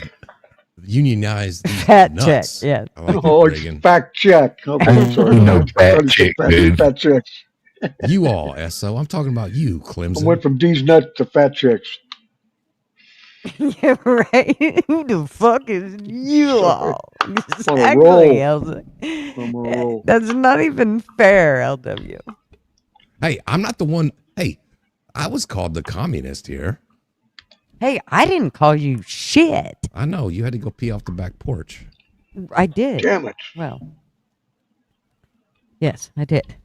Unionize these Fat nuts. check, yeah. I like Oh, it, it's Reagan. fact check. Okay, sorry. No, I fat thought he said check, dude. fat checks. You all, SO. I'm talking about you, I Clemson. went from D's nuts to fat checks. Yeah, right. Who the fuck is you all? On a Exactly, roll. Elsa. I'm on a roll. That's not even fair, LW. Hey, I'm not the one. Hey, I was called the communist here. Hey, I didn't call you shit. I know. You had to go pee off the back porch. I did. Damn it. Well, yes, I did.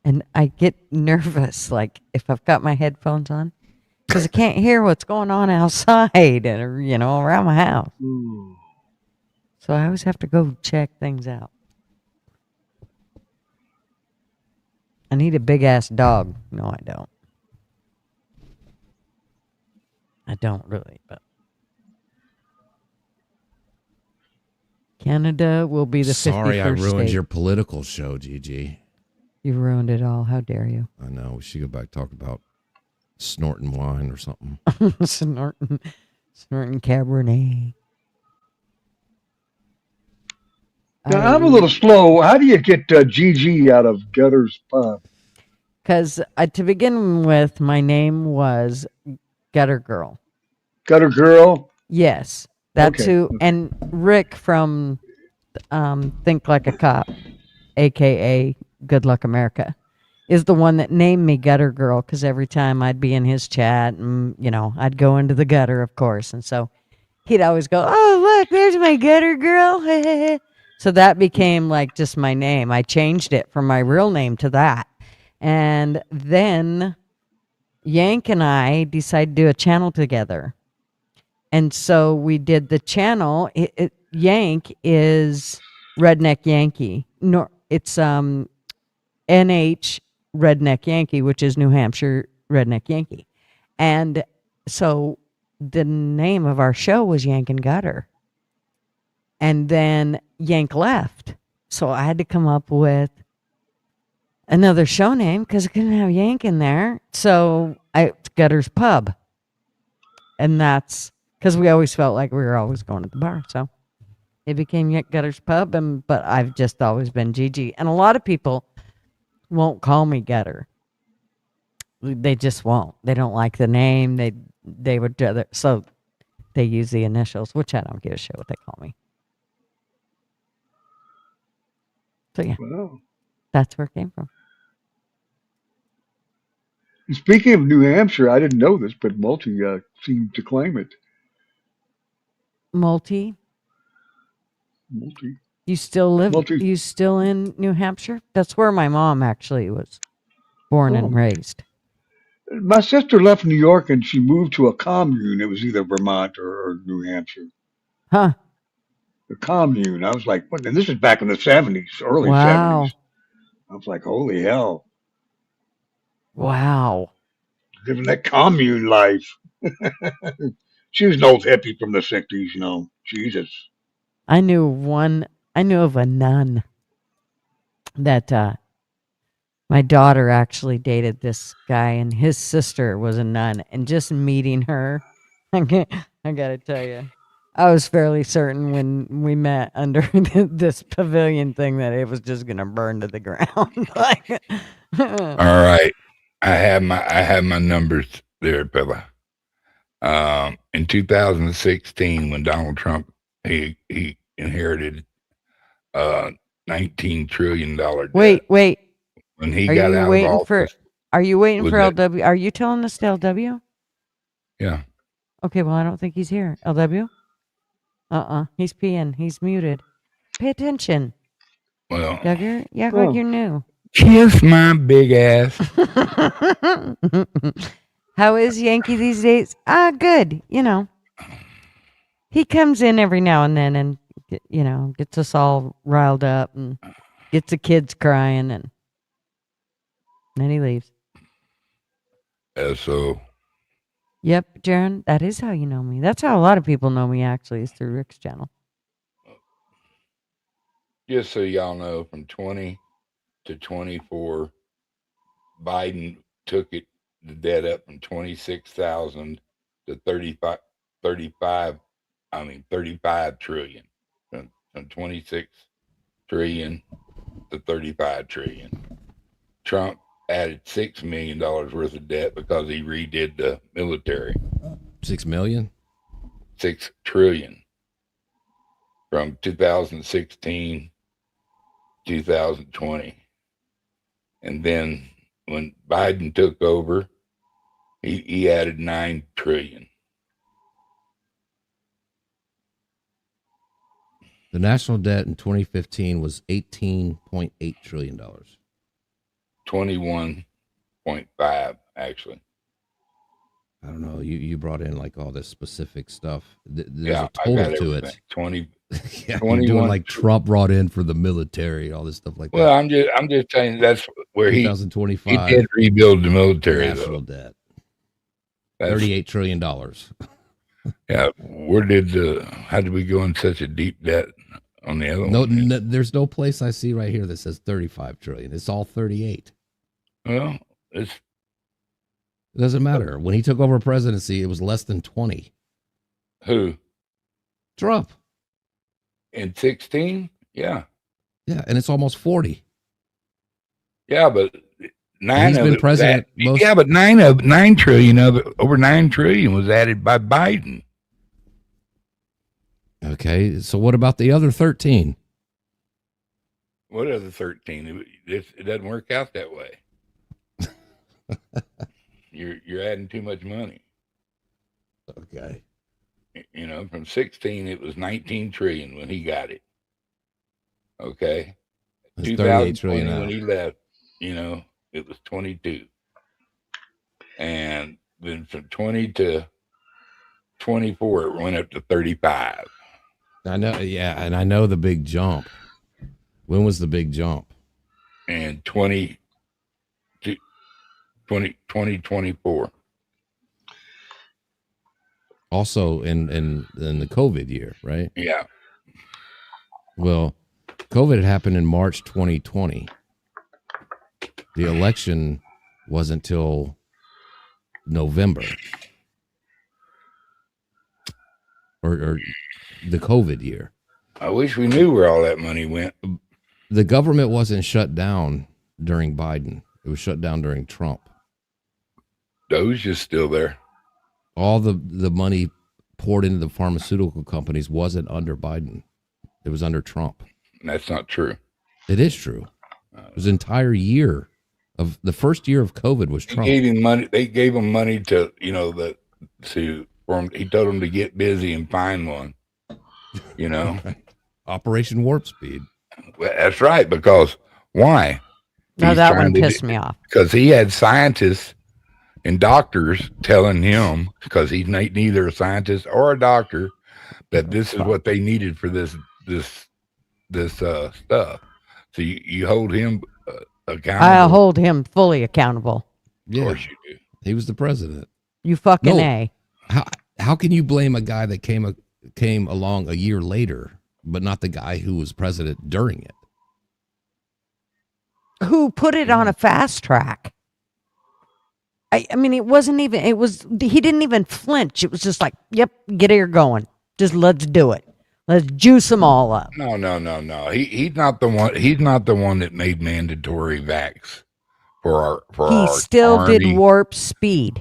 And I get nervous, like, if I've got my headphones on, because I can't hear what's going on outside and, around my house. Ooh. So I always have to go check things out. I need a big-ass dog. No, I don't. I don't really, but Canada will be the 51st Sorry, I ruined state. your political show, Gigi. You ruined it all. How dare you? I know. We should go back and talk about snorting wine or something. snorting Cabernet. Now, I'm a little slow. How do you get GG out of Gutter's Pub? Because to begin with, my name was Gutter Girl. Gutter Girl? Yes, that's Okay. who. And Rick from Think Like a Cop, a.k.a. Good Luck America, is the one that named me Gutter Girl because every time I'd be in his chat and, I'd go into the gutter, of course. And so he'd always go, oh, look, there's my Gutter Girl. So that became like just my name. I changed it from my real name to that. And then Yank and I decided to do a channel together. And so we did the channel. Yank is Redneck Yankee. No, it's NH Redneck Yankee, which is New Hampshire Redneck Yankee. And so the name of our show was Yank and Gutter. And then Yank left. So I had to come up with another show name because I couldn't have Yank in there. So Gutter's Pub. And that's because we always felt like we were always going to the bar. So it became Gutter's Pub. But I've just always been Gigi. And a lot of people won't call me Gutter. They just won't. They don't like the name. They would rather. So they use the initials, which I don't give a shit what they call me. So yeah, Wow. that's where it came from. Speaking of New Hampshire, I didn't know this, but Multi seemed to claim it. Multi, Multi. you still live? Multi. You still in New Hampshire? That's where my mom actually was born and raised. My sister left New York and she moved to a commune. It was either Vermont or New Hampshire. Huh? A commune. I was like, what? And this is back in the 70s, early Wow. 70s. I was like, holy hell. Wow. Living that commune life. She was an old hippie from the 60s, Jesus. I knew of a nun that my daughter actually dated this guy, and his sister was a nun. And just meeting her, I gotta tell you, I was fairly certain when we met under this pavilion thing that it was just gonna burn to the ground. All right. I have my numbers there, fella. In 2016, when Donald Trump he inherited $19 trillion debt. Wait. When he Are got you out waiting of office, Are you waiting was for that- LW? Are you telling us to LW? yeah. Okay, well, I don't think he's here. LW? He's peeing. He's muted. Pay attention. Well, Duggar, you act like you're new. kiss my big ass. How is Yankee these days? Good. He comes in every now and then and, gets us all riled up and gets the kids crying and then he leaves. So. Yep, Jaron, that is how you know me. That's how a lot of people know me, actually, is through Rick's channel. Just so y'all know, from 20 to 24, Biden took the debt up from 26,000 to 35 trillion. From 26 trillion to 35 trillion. Trump added $6 million worth of debt because he redid the military. 6 million? 6 trillion. From 2016, 2020. And then when Biden took over, he added 9 trillion. The national debt in 2015 was $18.8 trillion. 21.5, actually. I don't know. You brought in like all this specific stuff. There's Yeah, a total to it. 20. Yeah, you're doing like Trump brought in for the military, all this stuff like Well, that. I'm just saying that's where he 2025 did rebuild the military. national though. debt. That's, $38 trillion. Yeah, how did we go in such a deep debt on the other one? No, there's no place I see right here that says 35 trillion. It's all 38. Well, it doesn't matter. When he took over presidency, it was less than 20. Who? Trump. In 16? Yeah. Yeah, and it's almost 40. Yeah, but nine he's of been it president. yeah, but 9 trillion of it, over 9 trillion was added by Biden. Okay, so what about the other 13? What other 13? It doesn't work out that way. You're adding too much money. Okay. From 16 it was 19 trillion when he got it. Okay. 38 trillion when he left, it was 22. And then from 20 to 24 it went up to 35. I know, yeah, and I know the big jump. When was the big jump? And 2024. Also in the COVID year, right? Yeah. Well, COVID had happened in March 2020. The election wasn't till November. Or the COVID year. I wish we knew where all that money went. The government wasn't shut down during Biden. It was shut down during Trump. Those just still there. All the money poured into the pharmaceutical companies wasn't under Biden. It was under Trump. That's not true. It is true. It was an entire year of the first year of COVID was Trump. They gave him money. They gave him money to, for him. He told him to get busy and find one. Operation Warp Speed. Well, that's right. Because why? No, that one pissed me off. Because he had scientists and doctors telling him, because he's neither a scientist or a doctor, that this is what they needed for this stuff. So you hold him accountable. I hold him fully accountable. Yeah. Of course you do. He was the president. You fucking A. How can you blame a guy that came along a year later, but not the guy who was president during it? Who put it on a fast track? I mean, he didn't even flinch. It was just like, yep, get her going. Just let's do it. Let's juice them all up. No. He's not the one. He's not the one that made mandatory vax for our. He still Army. did warp speed,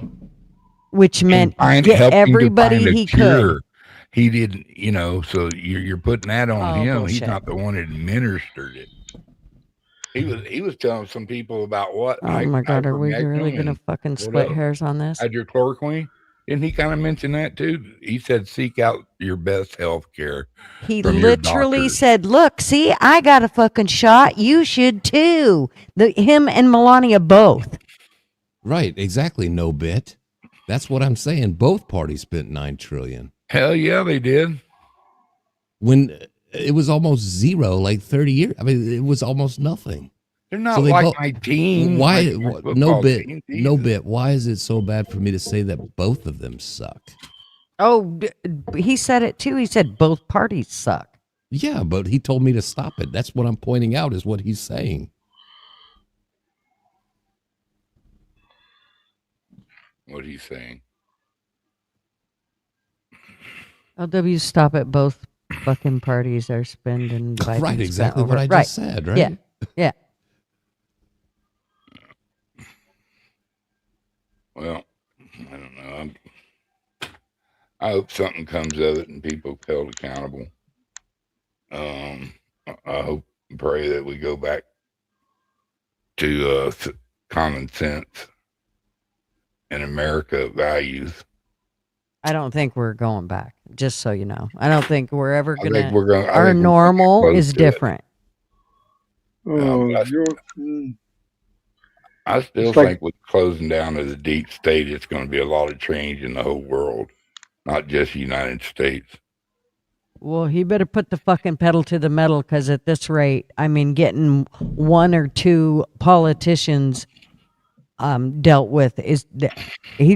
which meant get everybody he could. He didn't, so you're putting that on him. Bullshit. He's not the one that administered it. He was telling some people about what. Oh my God, are we really going to fucking split hairs on this? Hydrochloroquine? Didn't he kind of mention that too? He said, seek out your best health care. He from your literally doctors. said, "Look, see, I got a fucking shot. You should too." Him and Melania both. Right, exactly. No bit. That's what I'm saying. Both parties spent $9 trillion. Hell yeah, they did. When it was almost zero, like 30 years. I mean, it was almost nothing. They're not like my team. Why? like my No football bit. team. No bit. Why is it so bad for me to say that both of them suck? Oh, he said it too. He said both parties suck. Yeah, but he told me to stop it. That's what I'm pointing out is what he's saying. What he's saying. LW, stop it. Both fucking parties are spending. Biden Right, spent exactly over. what I just said, right? Yeah, yeah. Well, I don't know. I hope something comes of it and people held accountable. I hope and pray that we go back to common sense and America values. I don't think we're going back. Just so you know, I don't think we're ever I think gonna. we're gonna- I Our think we're normal close is to it. different. I still It's like- think with closing down of the deep state, it's going to be a lot of change in the whole world, not just the United States. Well, he better put the fucking pedal to the metal, because at this rate, I mean, getting one or two politicians dealt with he's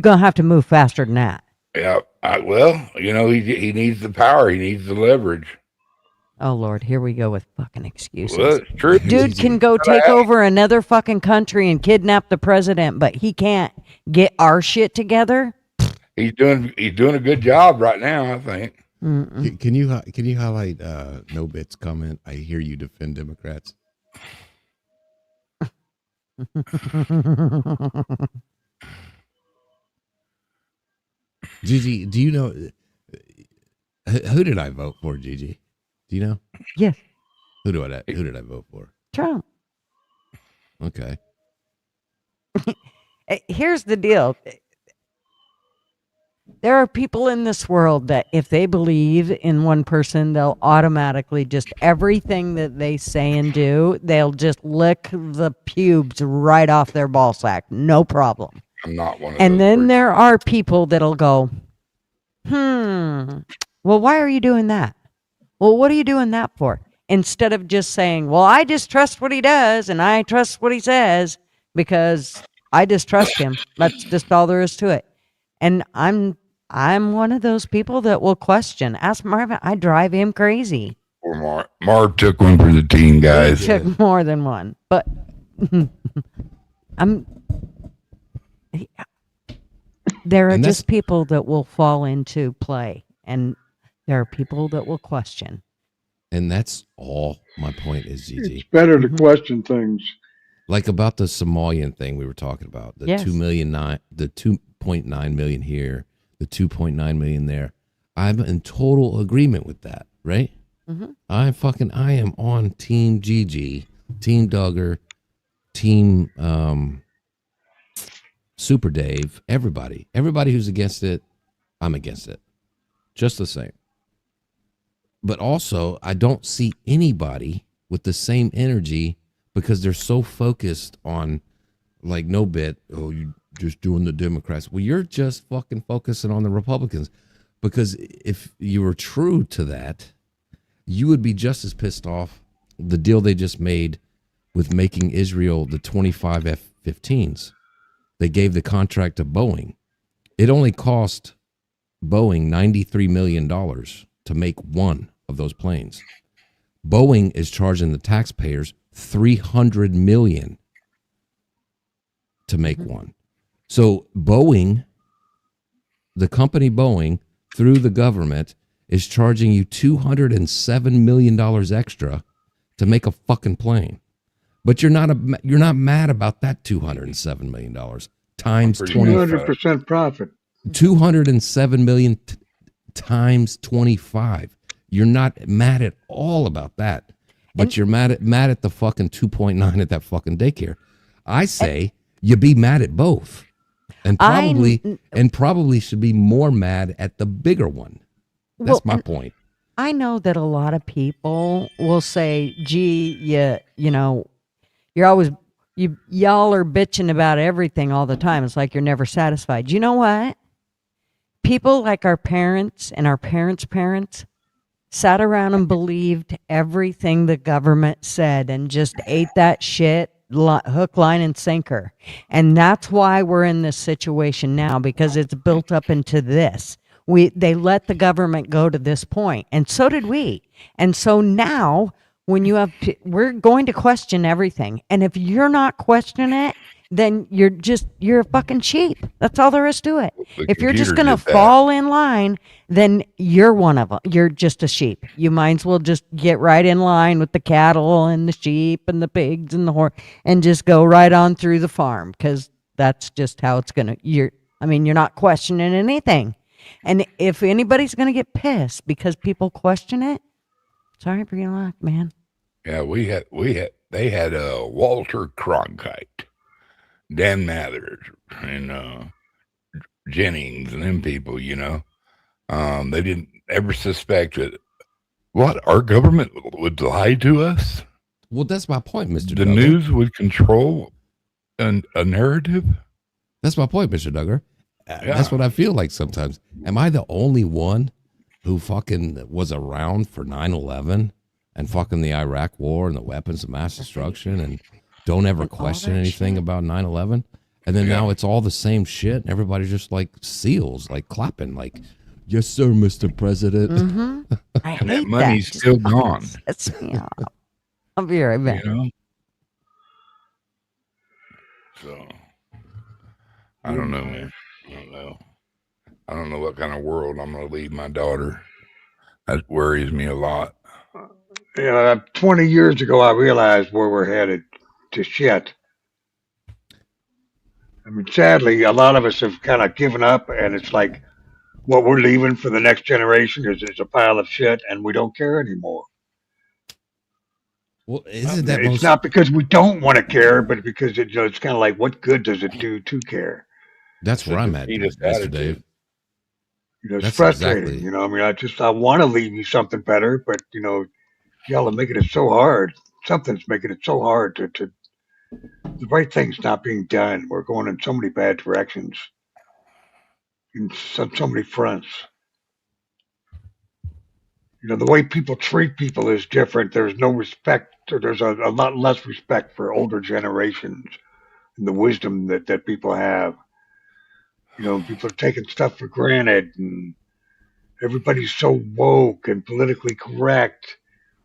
gonna have to move faster than that. Yeah, well, you know, he needs the power, he needs the leverage. Oh Lord, here we go with fucking excuses. Well, it's true. Dude can go take over another fucking country and kidnap the president, but he can't get our shit together. He's doing a good job right now, I think. Can you highlight No Bit's comment? I hear you defend Democrats. Gigi, do you know who did I vote for, Gigi? Do you know? Yes. Who did I vote for? Trump. Okay. Here's the deal. There are people in this world that if they believe in one person, they'll automatically just everything that they say and do, they'll just lick the pubes right off their ball sack. No problem. I'm not one of And those. then there are people that'll go, well, why are you doing that? Well, what are you doing that for? Instead of just saying, well, I just trust what he does and I trust what he says because I just trust him. That's just all there is to it. And I'm one of those people that will question. Ask Marvin. I drive him crazy. Or Marv took one for the team, guys. He took more than one, but there are just people that will fall into play, and there are people that will question. And that's all my point is, Gigi. It's better to question things. Like about the Somalian thing we were talking about, the Yes. 2.9 million here, the 2.9 million there. I'm in total agreement with that, right? Mhm. I am on Team Gigi, Team Duggar, Team Super Dave, everybody who's against it, I'm against it. Just the same. But also, I don't see anybody with the same energy because they're so focused on, like, no bit, oh, you just doing the Democrats. Well, you're just fucking focusing on the Republicans. Because if you were true to that, you would be just as pissed off the deal they just made with making Israel the 25 F-15s. They gave the contract to Boeing. It only cost Boeing $93 million to make one of those planes. Boeing is charging the taxpayers $300 million to make one. So Boeing, the company Boeing, through the government, is charging you $207 million extra to make a fucking plane. But you're not mad about that $207 million times 200% profit. 207 million times 25. You're not mad at all about that, but you're mad at the fucking 2.9 at that fucking daycare. I say you be mad at both. and probably should be more mad at the bigger one. That's my point. I know that a lot of people will say, "Gee, you know, you're always y'all are bitching about everything all the time. It's like you're never satisfied." You know what? People like our parents and our parents' parents sat around and believed everything the government said and just ate that shit hook, line, and sinker. And that's why we're in this situation now, because it's built up into this. They let the government go to this point, and so did we. And so now, when you have, we're going to question everything. And if you're not questioning it, then you're a fucking sheep. That's all there is to it. If you're just going to fall in line, then you're one of them. You're just a sheep. You might as well just get right in line with the cattle and the sheep and the pigs and the horse and just go right on through the farm, because that's just how it's going to, you're not questioning anything. And if anybody's going to get pissed because people question it, sorry for your luck, man. Yeah, they had Walter Cronkite, Dan Mathers, and Jennings, and them people, you know. They didn't ever suspect that our government would lie to us. Well, that's my point, Mr. The Duggar. news would control a narrative. That's my point, Mr. Duggar. That's what I feel like sometimes. Am I the only one who fucking was around for 9/11 and fucking the Iraq War and the weapons of mass destruction and don't ever question anything about 9/11? And then now it's all the same shit, and everybody's just like seals, like clapping, like, "Yes, sir, Mr. President." Mm-hmm. I hate that money's still gone. Sets me off. I'll be right back. You know? So I don't know, man. I don't know what kind of world I'm going to leave my daughter. That worries me a lot. 20 years ago, I realized where we're headed to shit. I mean, sadly, a lot of us have kind of given up, and it's like what we're leaving for the next generation is a pile of shit, and we don't care anymore. Well, isn't that it's not because we don't want to care, but because it's kind of like, what good does it do to care? That's where I'm at, Mr. Dave. It's frustrating. I want to leave you something better, but y'all are making it so hard. Something's making it so hard to the right thing's not being done. We're going in so many bad directions in so many fronts. The way people treat people is different. There's no respect, or there's a lot less respect for older generations and the wisdom that people have. People are taking stuff for granted, and everybody's so woke and politically correct.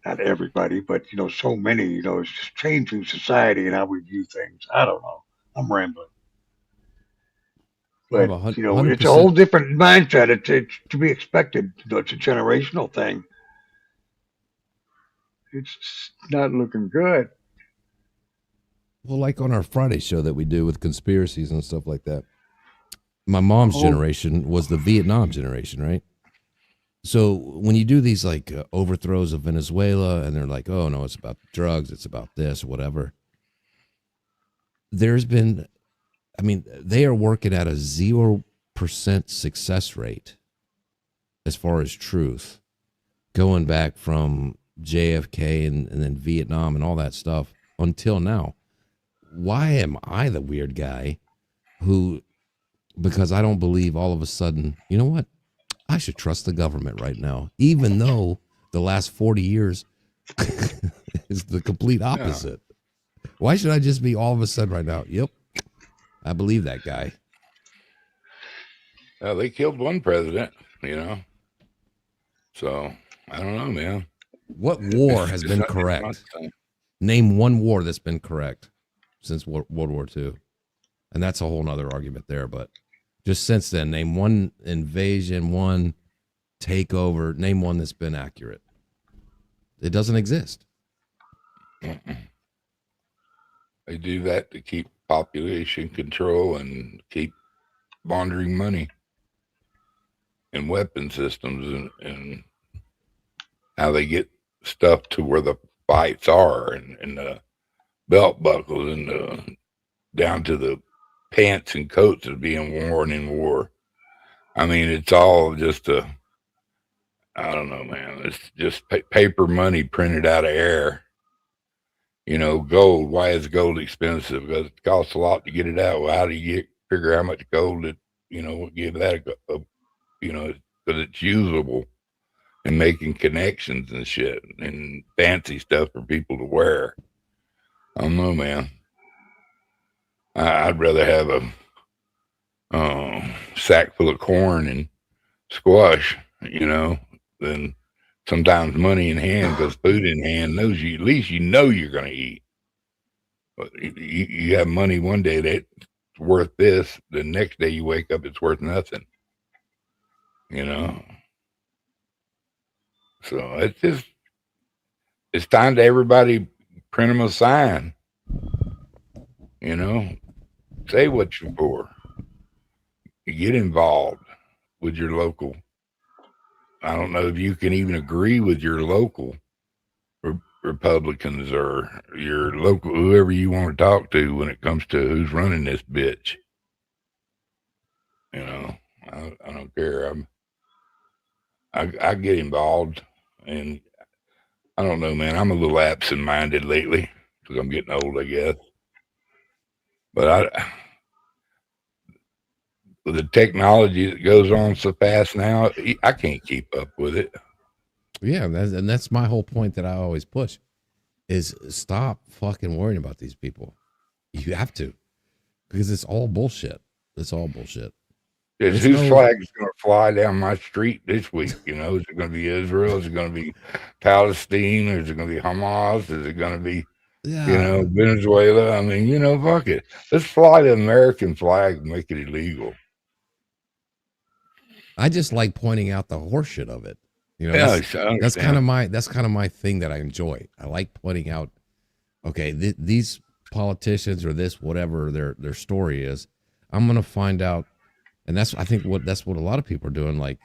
Not everybody, but so many. It's just changing society and how we view things. I don't know. I'm rambling, but it's a whole different mindset. It's to be expected. It's a generational thing. It's not looking good. Well, like on our Friday show that we do with conspiracies and stuff like that. My mom's generation was the Vietnam generation, right? So when you do these like overthrows of Venezuela, and they're like, "Oh no, it's about drugs, it's about this, whatever." There's been, they are working at a 0% success rate as far as truth, going back from JFK and then Vietnam and all that stuff until now. Why am I the weird guy who? Because I don't believe all of a sudden, you know what? I should trust the government right now, even though the last 40 years is the complete opposite. Yeah. Why should I just be all of a sudden right now? Yep, I believe that guy. They killed one president, So, I don't know, man. What war has been correct? Name one war that's been correct since World War II. And that's a whole nother argument there, but just since then, name one invasion, one takeover, name one that's been accurate. It doesn't exist. They do that to keep population control and keep laundering money and weapon systems and how they get stuff to where the fights are and the belt buckles and down to the pants and coats is being worn in war. I mean, it's all just I don't know, man. It's just paper money printed out of air. You know, gold. Why is gold expensive? Because it costs a lot to get it out. Well, how do you figure how much gold it, give that because it's usable and making connections and shit and fancy stuff for people to wear. I don't know, man. I'd rather have a sack full of corn and squash, than sometimes money in hand, because food in hand knows you, at least you're going to eat. But you have money one day that's worth this, the next day you wake up, it's worth nothing, So it's time to everybody print them a sign, say what you're for. You get involved with your local. I don't know if you can even agree with your local Republicans or your local, whoever you want to talk to when it comes to who's running this bitch. I don't care. I get involved, and I don't know, man. I'm a little absent-minded lately because I'm getting old, I guess. But with the technology that goes on so fast now, I can't keep up with it. Yeah, and that's my whole point that I always push is stop fucking worrying about these people. You have to, because it's all bullshit. It's all bullshit. Whose flag is going to fly down my street this week? Is it going to be Israel? Is it going to be Palestine? Or is it going to be Hamas? Is it going to be, Venezuela? I mean, fuck it. Let's fly the American flag and make it illegal. I just like pointing out the horseshit of it. That's kind of my thing that I enjoy. I like pointing out, okay, these politicians or this whatever their story is, I'm gonna find out, and that's what a lot of people are doing. Like,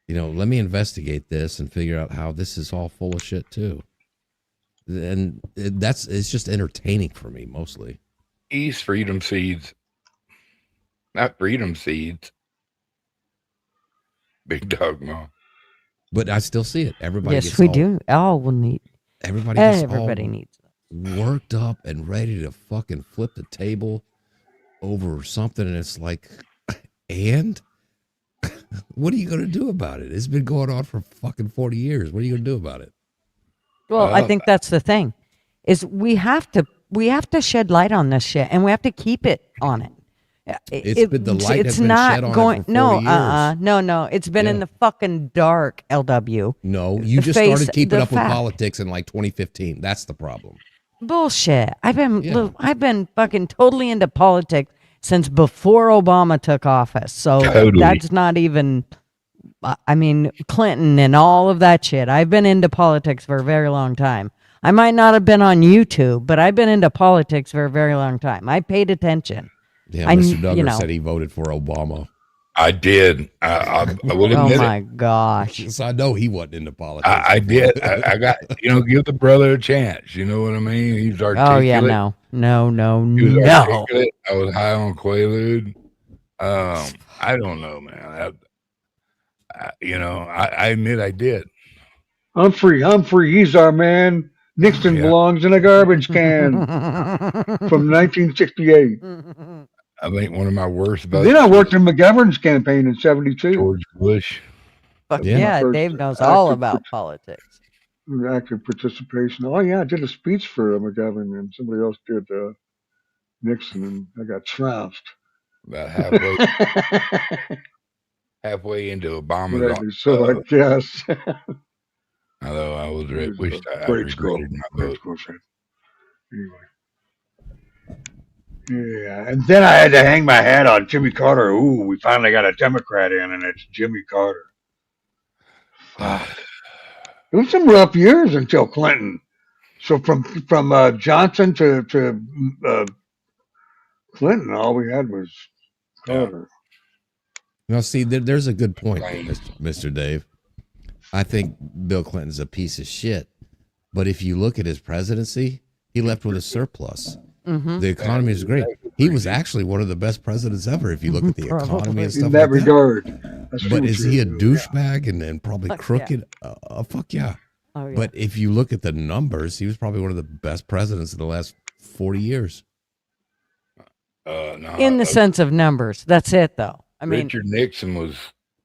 let me investigate this and figure out how this is all full of shit too. And it's just entertaining for me mostly. East freedom seeds, not freedom seeds. Big dog mom. But I still see it. Everybody. Yes, we do. All will need. Everybody needs worked up and ready to fucking flip the table over something, and it's like, and what are you going to do about it? It's been going on for fucking 40 years. What are you going to do about it? Well, I think that's the thing, is we have to shed light on this shit, and we have to keep it on it. The light has been shed on it for 40 years. No. It's been in the fucking dark, LW. No, you just started keeping up with politics in like 2015. That's the problem. Bullshit. I've been fucking totally into politics since before Obama took office. So that's not even, Clinton and all of that shit. I've been into politics for a very long time. I might not have been on YouTube, but I've been into politics for a very long time. I paid attention. Yeah, Mr. Duggar said he voted for Obama. I did. I will admit Oh my gosh! So I know he wasn't into politics. I did. I got give the brother a chance. You know what I mean? He's articulate. Oh yeah, no. He was articulate. I was high on Quaalude. I don't know, man. I admit I did. Humphrey, he's our man. Nixon belongs in a garbage can from 1968. I think one of my worst votes. Then I worked in McGovern's campaign in 72. George Bush. Yeah, Dave knows all about politics. Active participation. Oh, yeah, I did a speech for McGovern, and somebody else did Nixon, and I got trounced. About halfway into Obama's. Right, so I guess. Although I was wished I regretted my vote. Anyway. Yeah, and then I had to hang my hat on Jimmy Carter. Ooh, we finally got a Democrat in, and it's Jimmy Carter. It was some rough years until Clinton. So from Johnson to Clinton, all we had was Carter. Now, see, there's a good point, Mr. Dave. I think Bill Clinton's a piece of shit. But if you look at his presidency, he left with a surplus. Mm-hmm. The economy is great. He was actually one of the best presidents ever if you look at the economy and stuff In that like regard. But is he a true. douchebag and probably Fuck yeah. crooked? Fuck yeah. Oh, yeah. But if you look at the numbers, he was probably one of the best presidents in the last 40 years. No, In the sense of numbers. That's it, though. I mean, Richard Nixon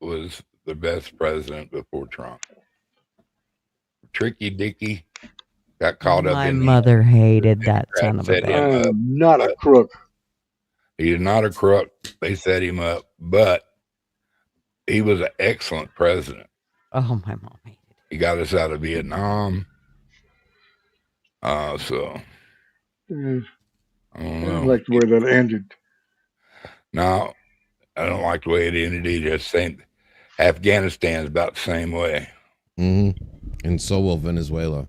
was the best president before Trump. Tricky Dicky got caught up my in mother hated that son of a set him bitch. up. Not a crook. He's not a crook. They set him up, but he was an excellent president. Oh, my mom hated it. He got us out of Vietnam. So Mm, I don't I know. don't like the way that ended. No, I don't like the way it ended either. Same, Afghanistan's about the same way. And so will Venezuela.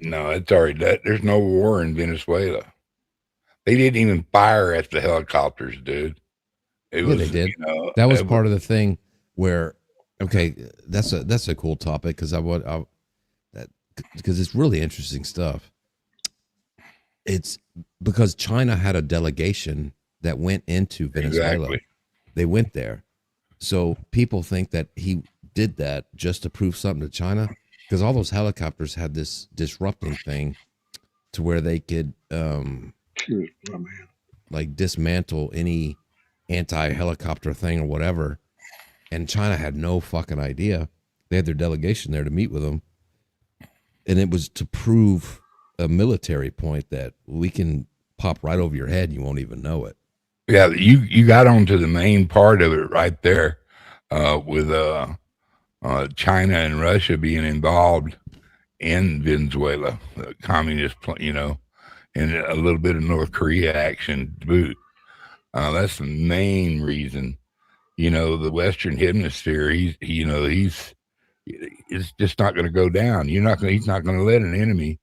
No, it's already that. There's no war in Venezuela. They didn't even fire at the helicopters, dude. It was, they did. You know, That was part of the thing where, okay, that's a cool topic because because it's really interesting stuff. It's because China had a delegation that went into Venezuela. Exactly. They went there. So people think that he did that just to prove something to China because all those helicopters had this disrupting thing to where they could like dismantle any anti-helicopter thing or whatever. And China had no fucking idea. They had their delegation there to meet with them. And it was to prove a military point that we can pop right over your head and you won't even know it. Yeah, you got onto the main part of it right there, with China and Russia being involved in Venezuela, the communist, and a little bit of North Korea action to boot. That's the main reason. The Western Hemisphere. It's just not going to go down. He's not going to let an enemy.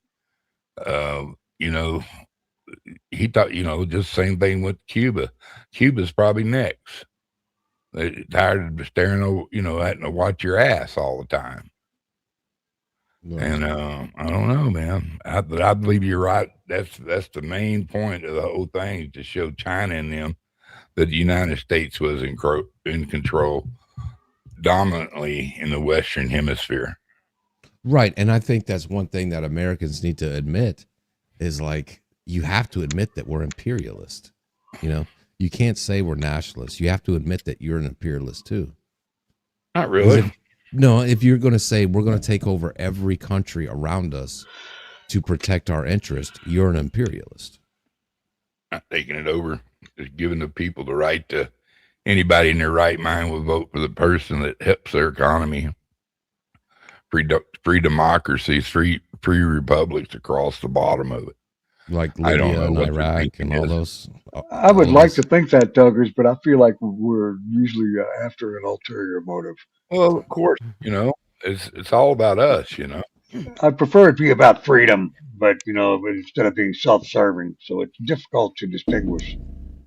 He thought, just same thing with Cuba. Cuba's probably next. They're tired of staring over, having to watch your ass all the time. Right. And I don't know, man. I believe you're right. That's the main point of the whole thing, to show China and them that the United States was in control dominantly in the Western Hemisphere. Right. And I think that's one thing that Americans need to admit is like, you have to admit that we're imperialist. You can't say we're nationalists. You have to admit that you're an imperialist too. Not really. If you're going to say we're going to take over every country around us to protect our interest, you're an imperialist. Not taking it over. Just giving the people the right to, anybody in their right mind will vote for the person that helps their economy. Free democracies, free republics across the bottom of it. Like Libya and Iraq and all those. I would like to think that, Duggars, but I feel like we're usually after an ulterior motive. Well, of course, it's all about us, I prefer it be about freedom, but instead of being self-serving, so it's difficult to distinguish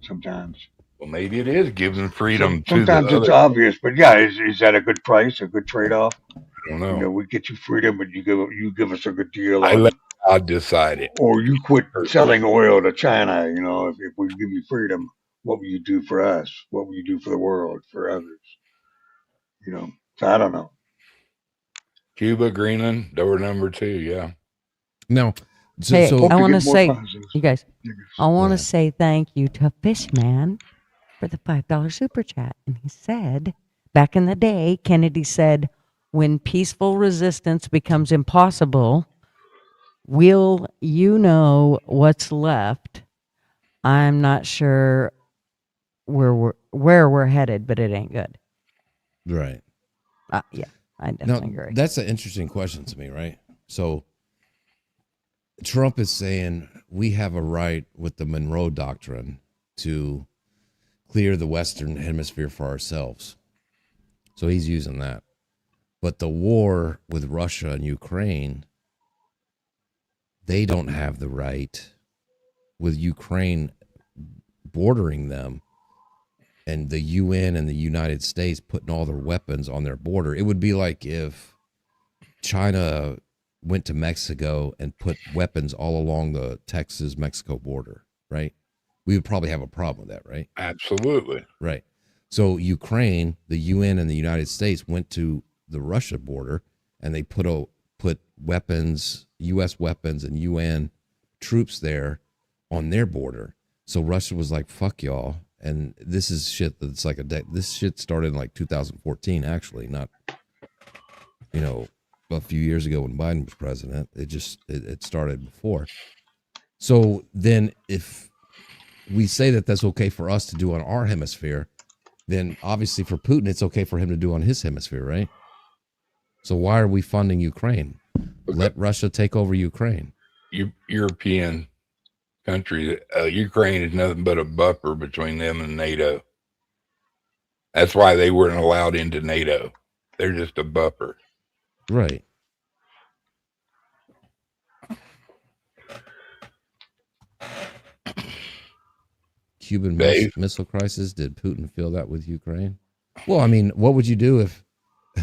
sometimes. Well, maybe it is giving freedom. Sometimes it's obvious, but yeah, is that a good price, a good trade-off? I don't know. We get you freedom, but you give us a good deal. I let God decide it. Or you quit selling oil to China. If we give you freedom, what will you do for us? What will you do for the world, for others? So I don't know. Cuba, Greenland, door number 2. Yeah. No. I want to say, you guys, I want to say thank you to Fishman for the $5 super chat. And he said, back in the day, Kennedy said, when peaceful resistance becomes impossible, will you know what's left? I'm not sure where we're headed, but it ain't good. Right. Yeah, I definitely agree. That's an interesting question to me, right? So Trump is saying we have a right with the Monroe Doctrine to clear the Western Hemisphere for ourselves. So he's using that. But the war with Russia and Ukraine, they don't have the right with Ukraine bordering them and the UN and the United States putting all their weapons on their border. It would be like if China went to Mexico and put weapons all along the Texas-Mexico border, right? we would probably have a problem with that, right? Absolutely. Right. So Ukraine, the UN and the United States went to the Russia border and they put weapons, U.S. weapons and UN troops there on their border. So Russia was like, fuck y'all. And this is shit that's like this shit started in like 2014, actually, not, a few years ago when Biden was president. It started before. So then if we say that that's okay for us to do on our hemisphere, then obviously for Putin, it's okay for him to do on his hemisphere, right? So why are we funding Ukraine? Let Russia take over Ukraine. European countries, Ukraine is nothing but a buffer between them and NATO. That's why they weren't allowed into NATO. They're just a buffer. Right. Cuban Missile Crisis. Did Putin feel that with Ukraine? Well, I mean, what would you do if,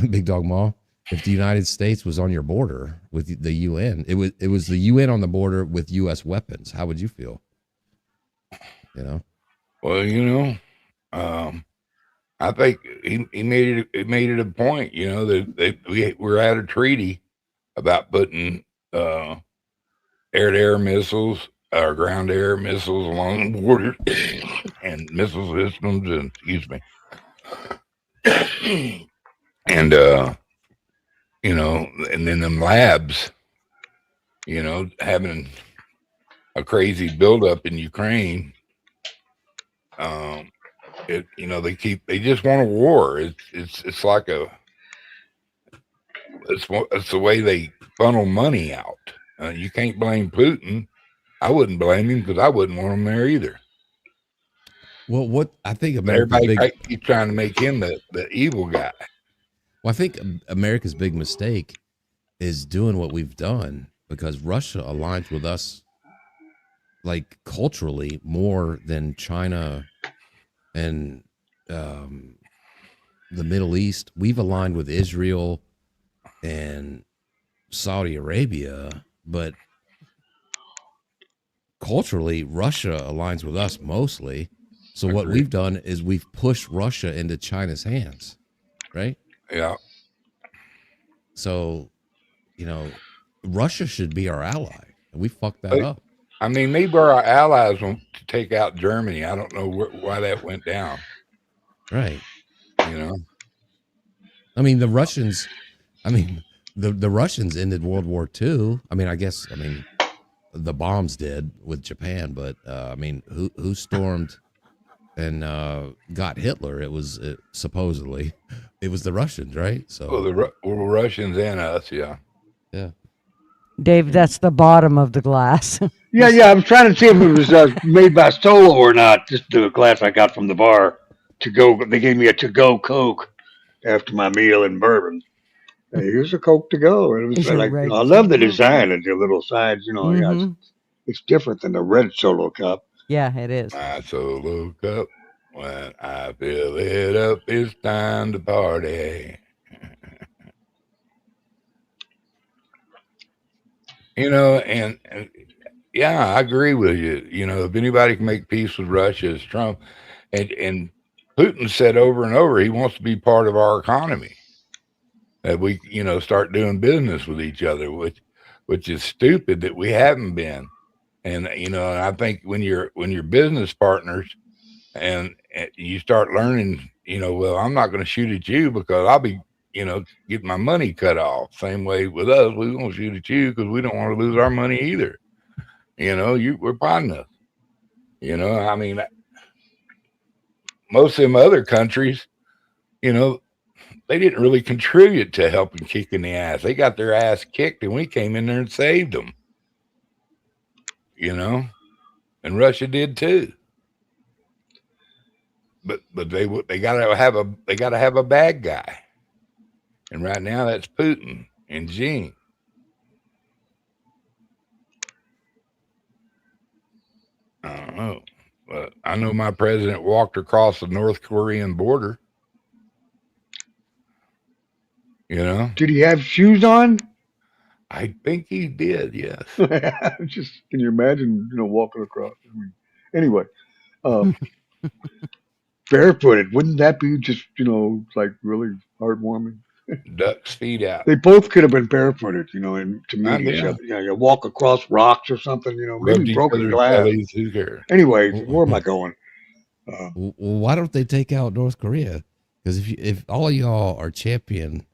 Big Dog Mall, if the United States was on your border with the UN? It was the UN on the border with U.S. weapons. How would you feel? Well, I think he made it a point, that we're at a treaty about putting air-to-air missiles or ground-to-air missiles along the border and missile systems, and excuse me, and and then them labs, having a crazy buildup in Ukraine. They just want a war. It's like it's the way they funnel money out. You can't blame Putin. I wouldn't blame him because I wouldn't want him there either. Well, what I think everybody keeps trying to make him the evil guy. Well, I think America's big mistake is doing what we've done because Russia aligns with us like culturally more than China and the Middle East. We've aligned with Israel and Saudi Arabia, but culturally, Russia aligns with us mostly. So what we've done is we've pushed Russia into China's hands, right? Yeah. So, Russia should be our ally, and we fucked that up. I mean, maybe our allies want to take out Germany. I don't know why that went down. Right. I mean, the Russians ended World War II. I guess the bombs did with Japan, but who stormed and got Hitler? It was supposedly it was the Russians, right? So the Russians and us, yeah. Dave, that's the bottom of the glass. Yeah. I'm trying to see if it was made by Solo or not. Just the glass I got from the bar to go. They gave me a to-go Coke after my meal in bourbon. Hey, here's a Coke to go. And it was like, I love the design and the little sides. It's different than the red Solo cup. Yeah, it is. My Solo cup. When I fill it up, it's time to party. And yeah, I agree with you. If anybody can make peace with Russia, it's Trump. And Putin said over and over he wants to be part of our economy. That we, start doing business with each other, which is stupid that we haven't been. And I think when you're business partners and you start learning, well, I'm not going to shoot at you because I'll be get my money cut off. Same way with us, we won't shoot at you because we don't want to lose our money either. We're partners. Most of them other countries, they didn't really contribute to helping kicking the ass. They got their ass kicked, and we came in there and saved them. And Russia did too. But they gotta have a bad guy. And right now that's Putin and Xi. I don't know. But I know my president walked across the North Korean border. Did he have shoes on? I think he did, yes. Just can you imagine, walking across? Anyway, Uh, Barefooted, wouldn't that be just like really heartwarming? Ducks feet out. They both could have been barefooted, and to meet each Yeah. other. You walk across rocks or something. Maybe Rubbed each broken other's glass. bellies. Who cares? Anyways, where am I going? Well, why don't they take out North Korea? Because if all y'all are champion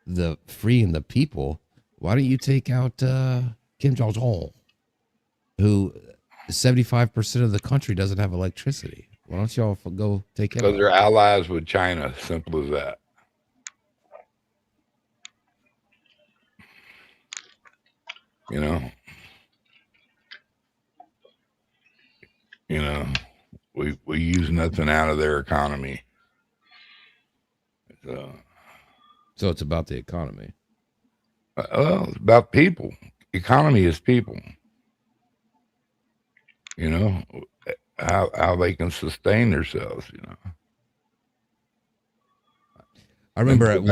the freeing the people, why don't you take out Kim Jong Un, who 75% of the country doesn't have electricity? Why don't y'all go take him Because out? they're allies with China. Simple as that. You know. We use nothing out of their economy. So it's about the economy. Well, it's about people. Economy is people. How they can sustain themselves. I remember you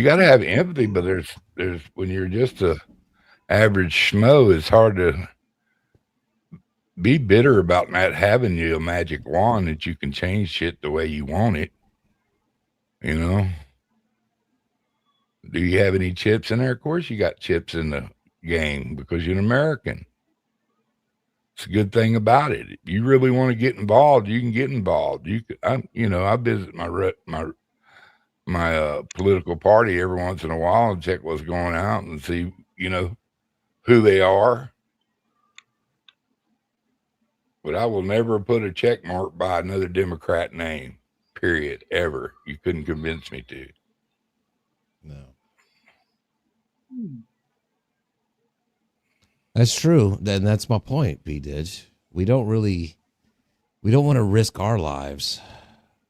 got to have empathy, but there's when you're just a average schmo, it's hard to be bitter about not having a magic wand that you can change shit the way you want it. Do you have any chips in there? Of course you got chips in the game because you're an American. It's a good thing about it. If you really want to get involved, you can get involved. I visit my political party every once in a while and check what's going out and see, who they are. But I will never put a check mark by another Democrat name, period, ever. You couldn't convince me to. No. That's true. Then that's my point, B-Dig. We don't want to risk our lives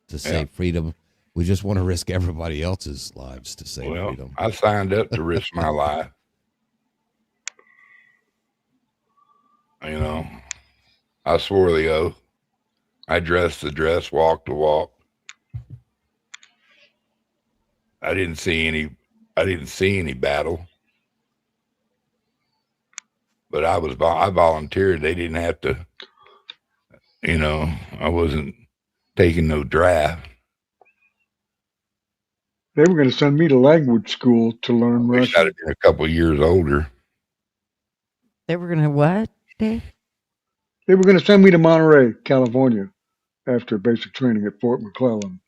to save freedom. We just want to risk everybody else's lives to save freedom. I signed up to risk my life. I swore the oath. I dressed the dress, walked the walk. I didn't see any battle. But I volunteered. They didn't have to, I wasn't taking no draft. They were going to send me to language school to learn Russian. I'd have been a couple of years older. They were going to what, Dave? They were going to send me to Monterey, California, after basic training at Fort McClellan.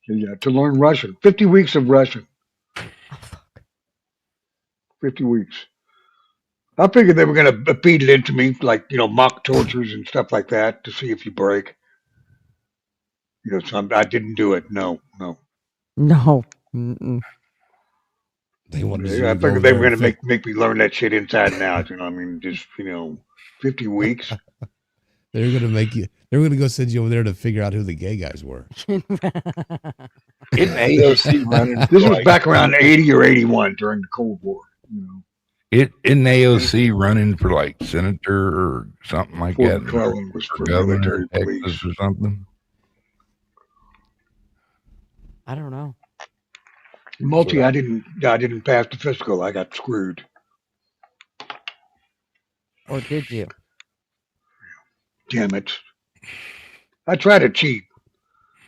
Yeah, to learn Russian. 50 weeks of Russian. 50 weeks. I figured they were going to feed it into me, like, mock tortures and stuff like that to see if you break. So I didn't do it. No. No. Mm-mm. They wanted I figured they were going to make me learn that shit inside and out. Just 50 weeks. They were going to make you. They were going to go send you over there to figure out who the gay guys were. Isn't AOC running? This was back around 80 or 81 during the Cold War. Isn't AOC running for like senator or something like Fort that? McClellan was for governor military of Texas police or something. I don't know. Multi, I didn't pass the physical. I got screwed. Or did you? Damn it! I tried to cheat.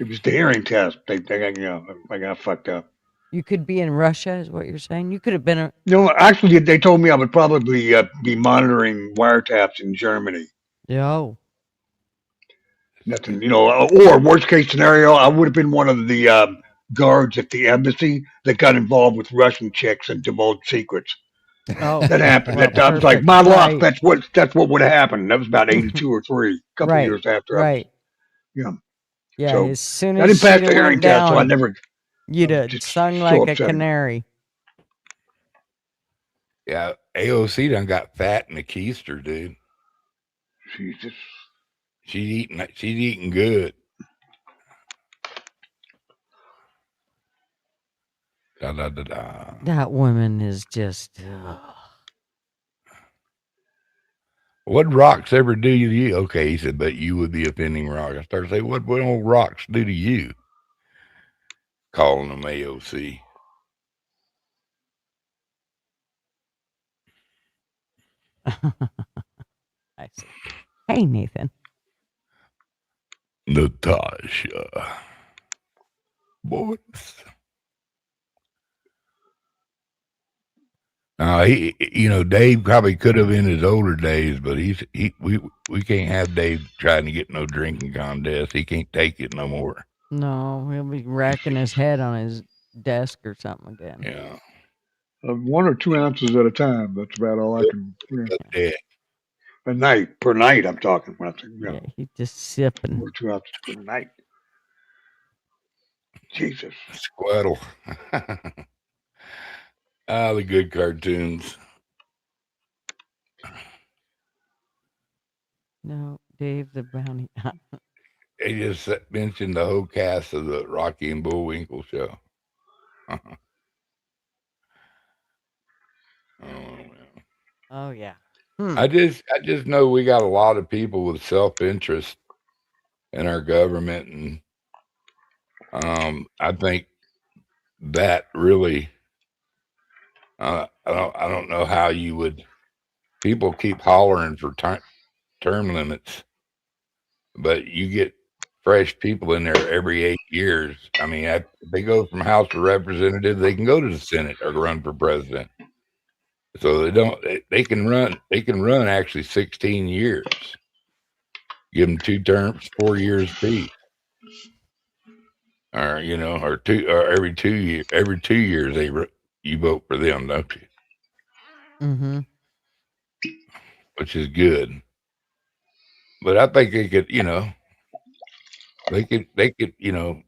It was the hearing test. I got fucked up. You could be in Russia, is what you're saying? You could have been Actually, they told me I would probably be monitoring wiretaps in Germany. Oh. Nothing, or worst case scenario, I would have been one of the guards at the embassy that got involved with Russian chicks and divulged secrets. Oh, that happened. well, I was like, my luck. right. That's what would have happened. That was about 82 or 3, a couple Right, years after. right. Yeah. Yeah, So, as soon I as didn't pass she'd the have hearing went test, so I down, never. you'd have just sung so like a upset. canary. Yeah, AOC done got fat in the keister, dude. Jesus. She's eating good. Da, da, da, da. That woman is just. What rocks ever do to you? Okay, he said, but you would be offending rock. I started saying, what old rocks do to you? Calling them AOC. I see. Hey, Nathan. Natasha. Boys. Dave probably could have in his older days, but we can't have Dave trying to get no drinking contest. He can't take it no more. No, he'll be racking his head on his desk or something again. Yeah. 1 or 2 ounces at a time. That's about all I can. Yeah. A night per night. I'm talking. When I say, Yeah, he's just sipping. 1 or 2 ounces per night. Jesus. Squirtle. The good cartoons. No, Dave the Bounty. They just mentioned the whole cast of the Rocky and Bullwinkle show. Oh yeah. I just know we got a lot of people with self-interest in our government, and I think that really I don't know how you would. People keep hollering for term limits, but you get fresh people in there every 8 years. I mean, if they go from House of Representatives, they can go to the Senate or run for president. So they don't. They can run. They can run actually 16 years. Give them 2 terms, 4 years apiece, or every 2 years. Every 2 years you vote for them, don't you? Mm-hmm. Which is good. But I think they could. They could.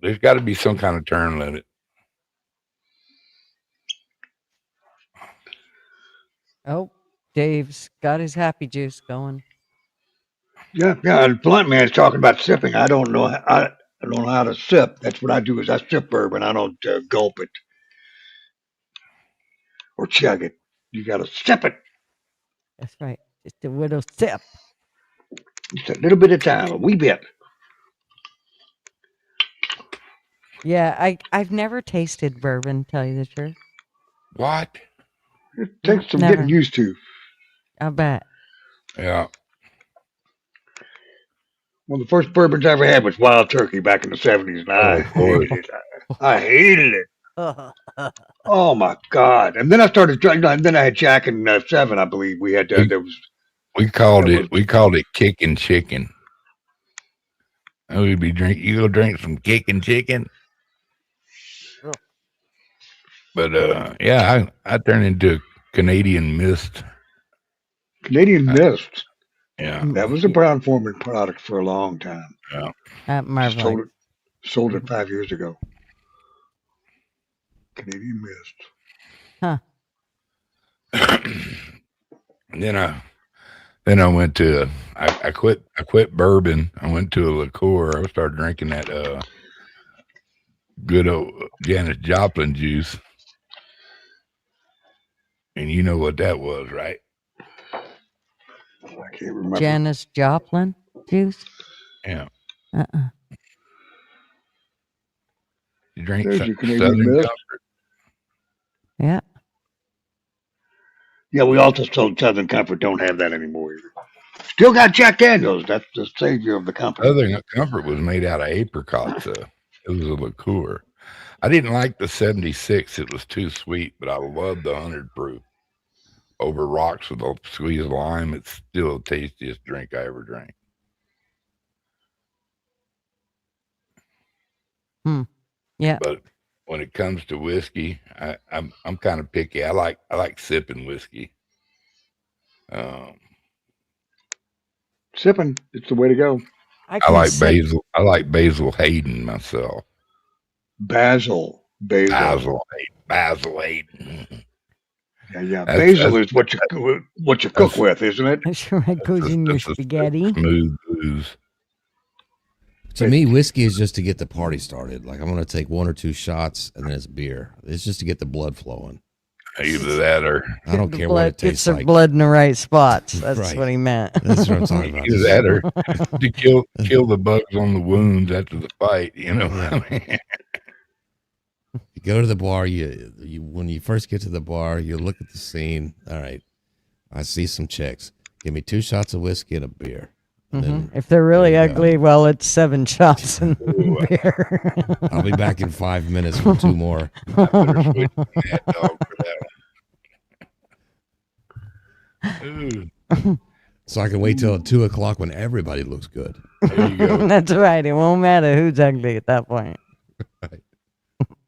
There's got to be some kind of term limit. Oh, Dave's got his happy juice going. Yeah. And Blunt Man's talking about sipping. I don't know. I don't know how to sip. That's what I do. Is I sip bourbon. I don't gulp it or chug it. You got to sip it. That's right. Just a little sip. Just a little bit of time, a wee bit. Yeah, I've never tasted bourbon, tell you the truth. What? It takes some Never. getting used to. I bet. Yeah. One of the first bourbons I ever had was Wild Turkey back in the 70s, and I hated it. I hated it. Oh my God! And then I started drinking. And then I had Jack and 7. I believe we had. There was. We called it kicking chicken. And we'd be drink. You go drink some kicking chicken. But yeah, I turned into Canadian Mist. Canadian Mist. Yeah, that was a Brown Forman product for a long time. Yeah, sold it 5 years ago. Canadian Mist. Huh. Then I went to I quit bourbon. I went to a liqueur. I started drinking that good old Janis Joplin juice. And you know what that was, right? I can't remember. Janis Joplin juice? Yeah. You drink There's some your Canadian Southern Mist. Comfort. Yeah. Yeah, we also sold Southern Comfort. Don't have that anymore. Still got Jack Daniels. That's the savior of the company. Southern Comfort was made out of apricots. It was a liqueur. I didn't like the 76. It was too sweet, but I loved the 100 proof. Over rocks with a squeeze of lime. It's still the tastiest drink I ever drank. Yeah. But when it comes to whiskey, I'm kind of picky. I like sipping whiskey. Sipping, it's the way to go. I like Basil. I like Basil Hayden myself. Basil Hayden. Yeah. Basil is what you cook with, isn't it? That's right. Goes in your spaghetti. Smooth booze. To me, whiskey is just to get the party started. Like I'm going to take 1 or 2 shots, and then it's beer. It's just to get the blood flowing. Either that or I don't care what it tastes Gets like. the blood in the right spots. That's Right. what he meant. That's what I'm talking about. Either that or to kill the bugs on the wounds after the fight. You know. Yeah. You go to the bar. You when you first get to the bar, you look at the scene. All right, I see some chicks. Give me 2 shots of whiskey and a beer. And then If they're really there you ugly, well, it's 7 shots and beer. I'll be back in 5 minutes for 2 more. I better switch to Mad Dog for that one. Ooh. So I can wait till 2 o'clock when everybody looks good. There you go. That's right. It won't matter who's ugly at that point.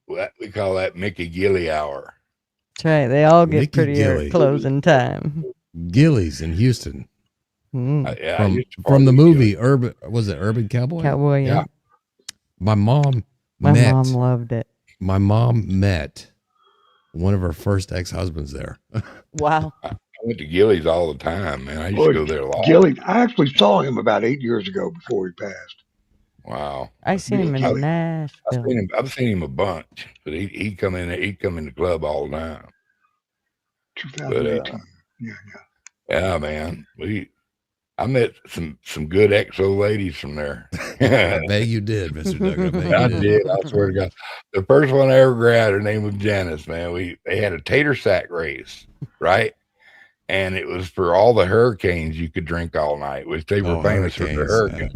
We call that Mickey Gilly hour. That's right. They all get Mickey prettier Gilly. at closing time. Gillies in Houston. Yeah, I From, used to from the follow movie Urban Cowboy? Cowboy, yeah. My mom My met mom loved it. my mom met one of her first ex-husbands there. Wow. I went to Gilly's all the time, man. I used to go there a lot. Gilly, I actually saw him about 8 years ago before he passed. Wow. I seen him in Nashville. I've seen him a bunch, but he'd come in the club all the time. 2018. Yeah, man. I met some good XO ladies from there. I bet you did, Mr. Duggar. I did. I swear to God. The first one I ever grabbed, her name was Janice, man. They had a tater sack race, right? And it was for all the hurricanes you could drink all night, which they were famous for the hurricanes.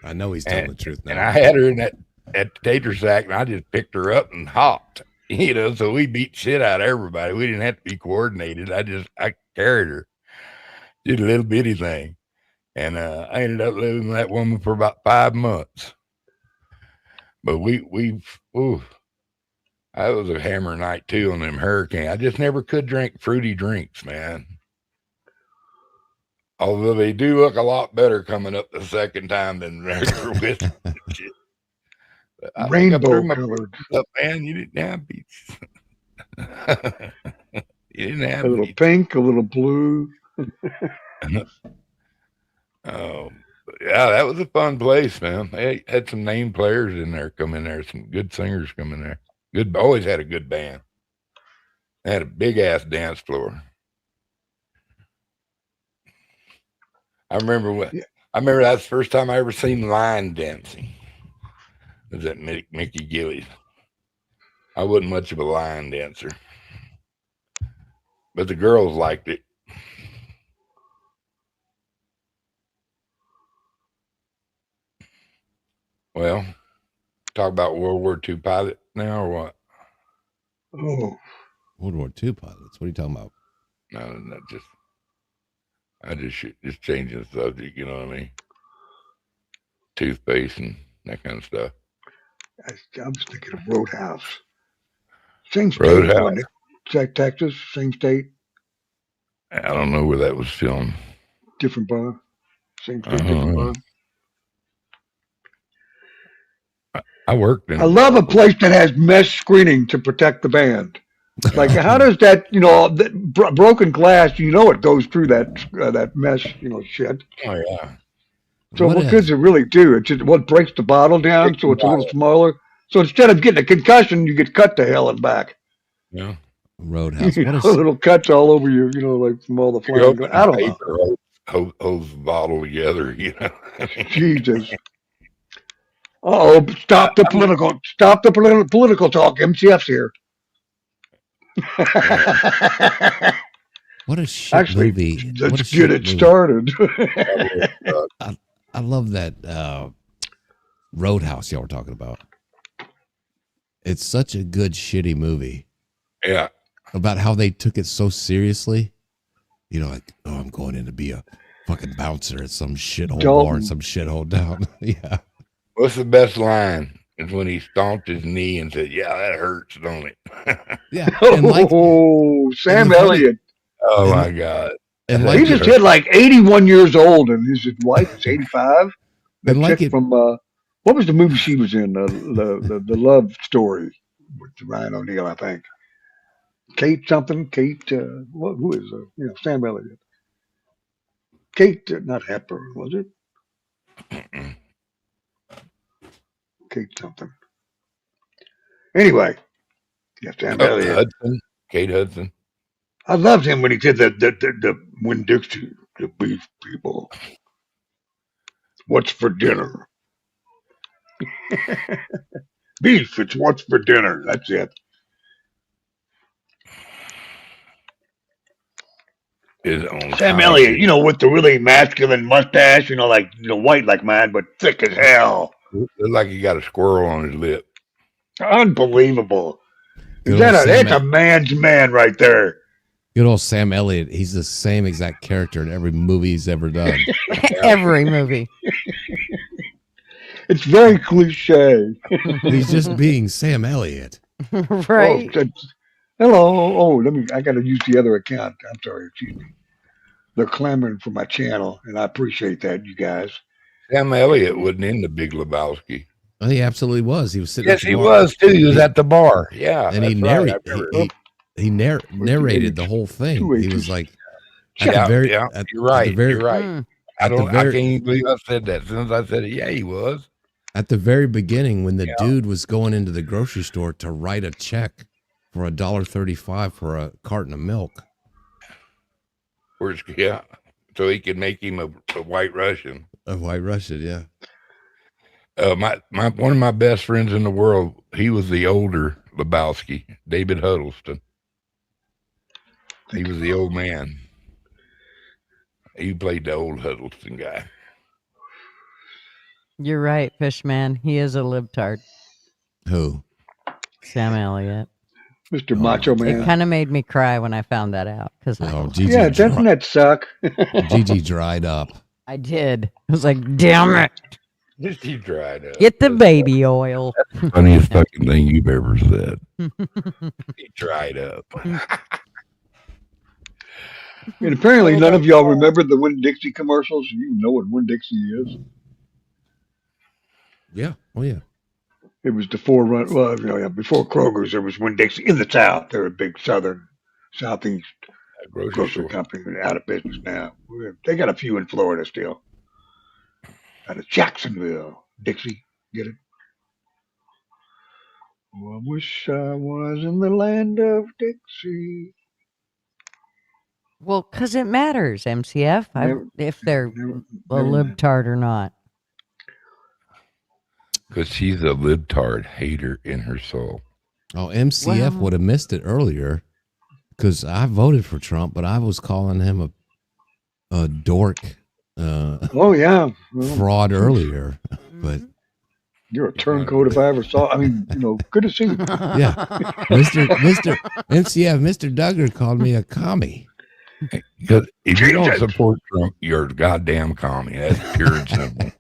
I know he's telling the truth now. And I had her in that tater sack, and I just picked her up and hopped. So we beat shit out of everybody. We didn't have to be coordinated. I carried her. Did a little bitty thing. And I ended up living with that woman for about 5 months. But that was a hammer night too on them hurricanes. I just never could drink fruity drinks, man. Although they do look a lot better coming up the second time than regular whiskey. Rainbow colored. Up, man, you didn't have beats. You didn't have a little pink, a little blue. Oh, yeah, that was a fun place, man. They had some name players in there come in there, some good singers come in there. Always had a good band. They had a big ass dance floor. I remember that's the first time I ever seen line dancing. It was at Mickey Gilly's. I wasn't much of a line dancer, but the girls liked it. Well, talk about World War II pilot now or what? Oh, World War II pilots. What are you talking about? No, I just changing the subject. You know what I mean? Toothpaste and that kind of stuff. I was thinking of Roadhouse. Same state, Roadhouse. wasn't it? Texas, same state. I don't know where that was filmed. Different bar. Same state, different bar. I worked in. I love a place that has mesh screening to protect the band. Like, how does that, broken glass, it goes through that mesh, shit. Oh, yeah. So what does it really do? It just breaks the bottle down so it's a little smaller. So instead of getting a concussion, you get cut to hell and back. Yeah. Roadhouse. Little cuts all over you, like from all the flying. I don't know. Hose the bottle together, Jesus. Stop the political talk. MCF's here. What a shit movie. Let's get it started. I love that Roadhouse y'all were talking about. It's such a good shitty movie. Yeah. About how they took it so seriously. I'm going in to be a fucking bouncer at some shithole bar in some shithole town. Yeah. What's the best line? Is when he stomped his knee and said, "Yeah, that hurts, don't it?" Yeah. Sam Elliott. Oh my God. And he just hit like 81 years old, and his wife is 85. That chick from what was the movie she was in? The Love Story with Ryan O'Neal, I think. Kate something. Kate. Who is Sam Elliott? Kate, not Hepburn, was it? Kate something. Anyway, Sam Elliott. Hudson. Kate Hudson. I loved him when he did the Winn-Dixie, the beef people. What's for dinner? Beef, it's what's for dinner. That's it. his own Sam comic Elliott, book. with the really masculine mustache, like white like mine, but thick as hell. Looked like he got a squirrel on his lip. Unbelievable. Good old That's a man's man right there. Good old Sam Elliott. He's the same exact character in every movie he's ever done. Every movie. It's very cliche. He's just being Sam Elliott. Right. Hello. Oh, I got to use the other account. I'm sorry. Excuse me. They're clamoring for my channel, and I appreciate that, you guys. Sam Elliott wasn't in The Big Lebowski. Oh, he absolutely was. He was sitting. Yes, he was too. He was at the bar. Yeah, and he narrated. Narrated the whole thing. He was like, you're right. You're right. I can't believe I said that. As soon as I said it, yeah, he was. At the very beginning, when the dude was going into the grocery store to write a check for $1.35 for a carton of milk. So he could make him a white Russian. A white Russian, yeah. One of my best friends in the world, he was the older Lebowski, David Huddleston. He was the old man. He played the old Huddleston guy. You're right, Fishman. He is a libtard. Who? Sam Elliott. Mr. Macho Man. It kind of made me cry when I found that out. Doesn't that suck? Gigi dried up. I did. I was like, damn it. He dried up. Get the baby oil. That's the funniest fucking thing you've ever said. He dried up. And apparently none of y'all remember the Winn-Dixie commercials. You know what Winn-Dixie is. Yeah. Oh, yeah. It was the forerunner. Well, before Kroger's, there was Winn-Dixie in the South. They're a big Southeast grocery company. They're out of business now. They got a few in Florida still. Out of Jacksonville. Dixie. Get it? Oh, I wish I was in the land of Dixie. Well, because it matters, MCF, if they're a libtard or not. Because she's a libtard hater in her soul. Oh, MCF would have missed it earlier because I voted for Trump, but I was calling him a dork. Fraud earlier. But you're a turncoat if I ever saw. I mean, good to see you. Yeah, Mr. MCF, Mr. Duggar called me a commie. Because if you don't support Trump, you're a goddamn commie. That's pure and simple.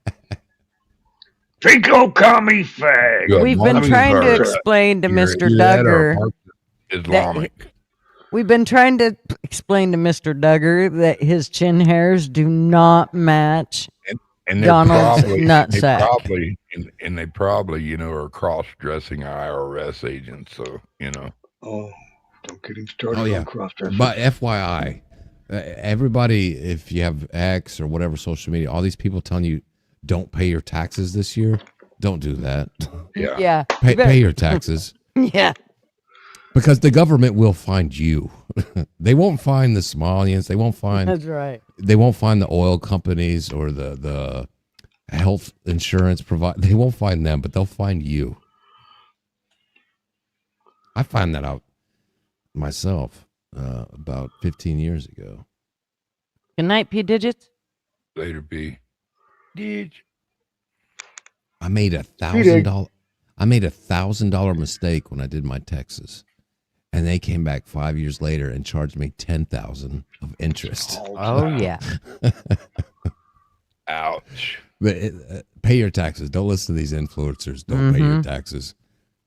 Draco commie fag. We've been trying to explain to Mr. Duggar. We've been trying to explain to Mr. Duggar that his chin hairs do not match Donald's nutsack. They probably, are cross-dressing IRS agents. So, Oh, don't get him started on cross-dressing. But FYI, everybody, if you have X or whatever social media, all these people telling you don't pay your taxes this year, don't do that. Yeah. Pay your taxes. Yeah. Because the government will find you. They won't find the Somalians. They won't find. That's right. They won't find the oil companies or the health insurance provider. They won't find them, but they'll find you. I found that out myself about 15 years ago. Good night, P Digits. Later, P. I made $1,000 mistake when I did my taxes, and they came back 5 years later and charged me $10,000 of interest. Oh yeah. Ouch. But pay your taxes. Don't listen to these influencers. Don't pay your taxes.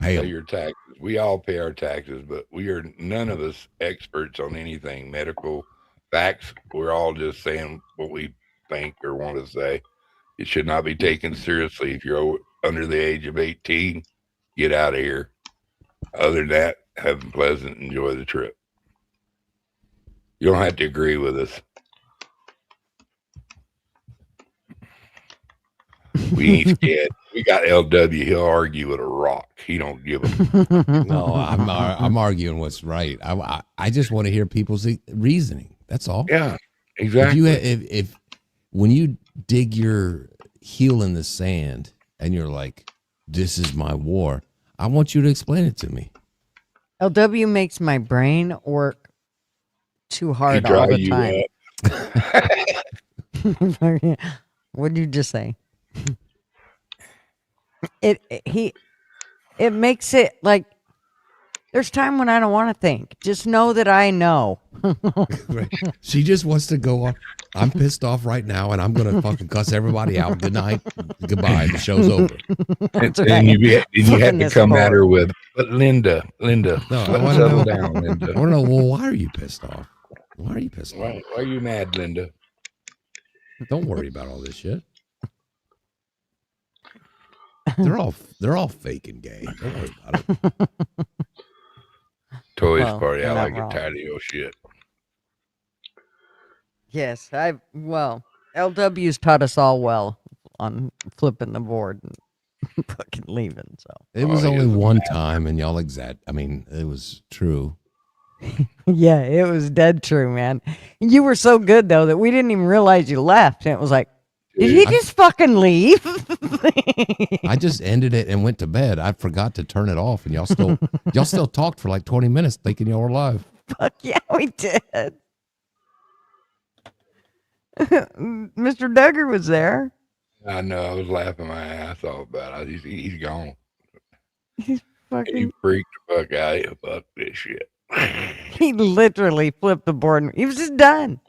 Pay your taxes. We all pay our taxes, but we are none of us experts on anything medical facts. We're all just saying what we think or want to say. It should not be taken seriously. If you're under the age of 18, get out of here. Other than that, have a pleasant, enjoy the trip. You don't have to agree with us. We ain't scared. We got LW. He'll argue with a rock. He don't give a. No, I'm arguing what's right. I just want to hear people's reasoning. That's all. Yeah, exactly. If when you dig your heel in the sand and you're like, "This is my war," I want you to explain it to me. LW makes my brain work too hard all dry the you time. up. What'd you just say? It makes it like there's time when I don't want to think. Just know that I know. Right. She just wants to go on. I'm pissed off right now, and I'm gonna fucking cuss everybody out. Good night, goodbye. The show's over. That's And right. you had to this come at board. her with, but Linda, No, I want to settle know. down, Linda. I want to know. Well, why are you pissed off? Why are you pissed off? Why are you mad, Linda? Don't worry about all this shit. They're all fake and gay. Don't worry about it. Toys Well, party. I you're not like wrong. your tired of your shit. Yes, LW's taught us all well on flipping the board and fucking leaving. So It was only one time, and y'all I mean, it was true. yeah, it was dead true, man. You were so good though that we didn't even realize you left, and it was like, did he just fucking leave? I just ended it and went to bed. I forgot to turn it off, and y'all still talked for like 20 minutes, thinking y'all were live. Fuck yeah, we did. Mr. Duggar was there. I know. I was laughing my ass off about it. He's gone. He's fucking. He freaked the fuck out. He fuck this shit. He literally flipped the board. And he was just done.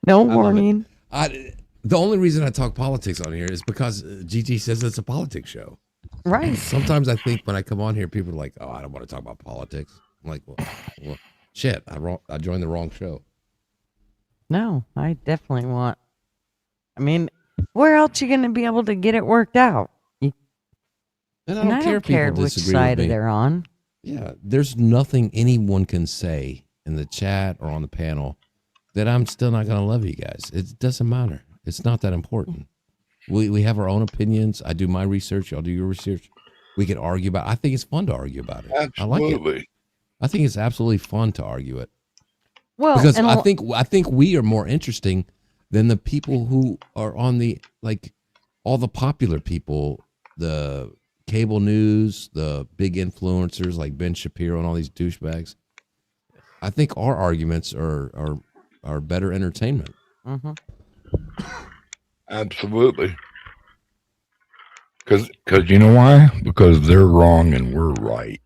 No warning. The only reason I talk politics on here is because Gigi says it's a politics show. Right. Sometimes I think when I come on here, people are like, "Oh, I don't want to talk about politics." I'm like, well shit, I joined the wrong show. No, I definitely want. I mean, where else you going to be able to get it worked out? And I don't care which side they're on. Yeah, there's nothing anyone can say in the chat or on the panel that I'm still not going to love you guys. It doesn't matter. It's not that important. We have our own opinions. I do my research. Y'all do your research. We can argue about it. I think it's fun to argue about it. Absolutely. I like it. I think it's absolutely fun to argue it. Well, because I think we are more interesting than the people who are on the, like, all the popular people, the cable news, the big influencers like Ben Shapiro and all these douchebags. I think our arguments are better entertainment. Mm-hmm. Absolutely. Because you know why? Because they're wrong and we're right.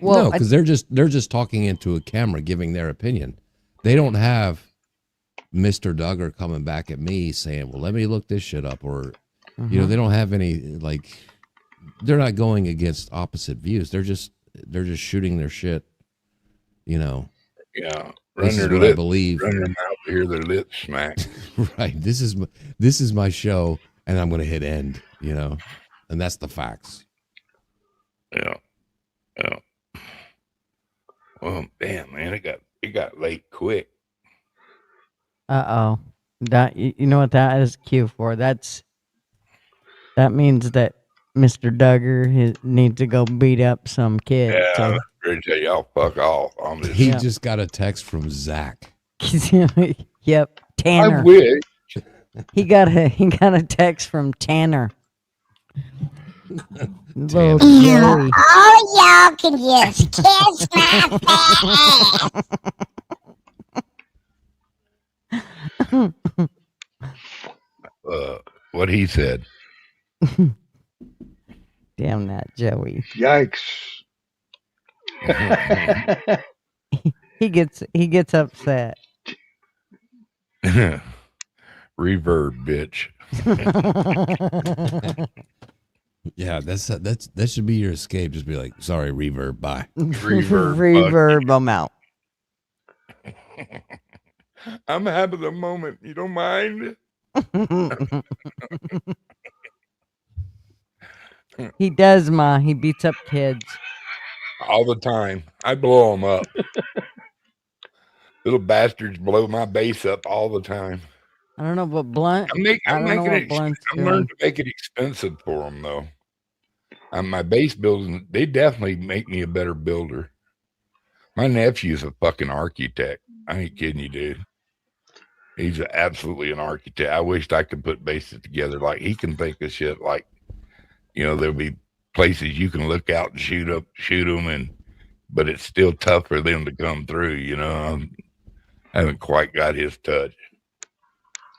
Well, no, because they're just talking into a camera, giving their opinion. They don't have Mr. Duggar coming back at me saying, "Well, let me look this shit up," or you know, they don't have any, like, they're not going against opposite views. They're just shooting their shit. You know. Yeah. This is what I believe. Run their mouth to hear their lips smack. Right. This is my show, and I'm going to hit end. You know, and that's the facts. Yeah. Yeah. Well, damn, man, it got late quick. Uh-oh. That you know what that is cue for? That means that Mr. Duggar needs to go beat up some kid. Yeah, so. I'm ready to tell y'all fuck off. He just got a text from Zach. Yep, Tanner. I wish. He got a text from Tanner. Little Joey. All y'all can just kiss my face. What he said. Damn that Joey. Yikes. He gets upset. Reverb, bitch. Yeah, that should be your escape. Just be like, sorry, reverb, bye. Reverb, I'm out. I'm having a moment. You don't mind? He does, Ma. He beats up kids. All the time. I blow them up. Little bastards blow my bass up all the time. I don't know what blunt. I'm learning to make it expensive for them, though. My bass building, they definitely make me a better builder. My nephew's a fucking architect. I ain't kidding you, dude. He's absolutely an architect. I wished I could put bases together like he can think of shit like, you know, there'll be places you can look out and shoot them, but it's still tough for them to come through. I haven't quite got his touch.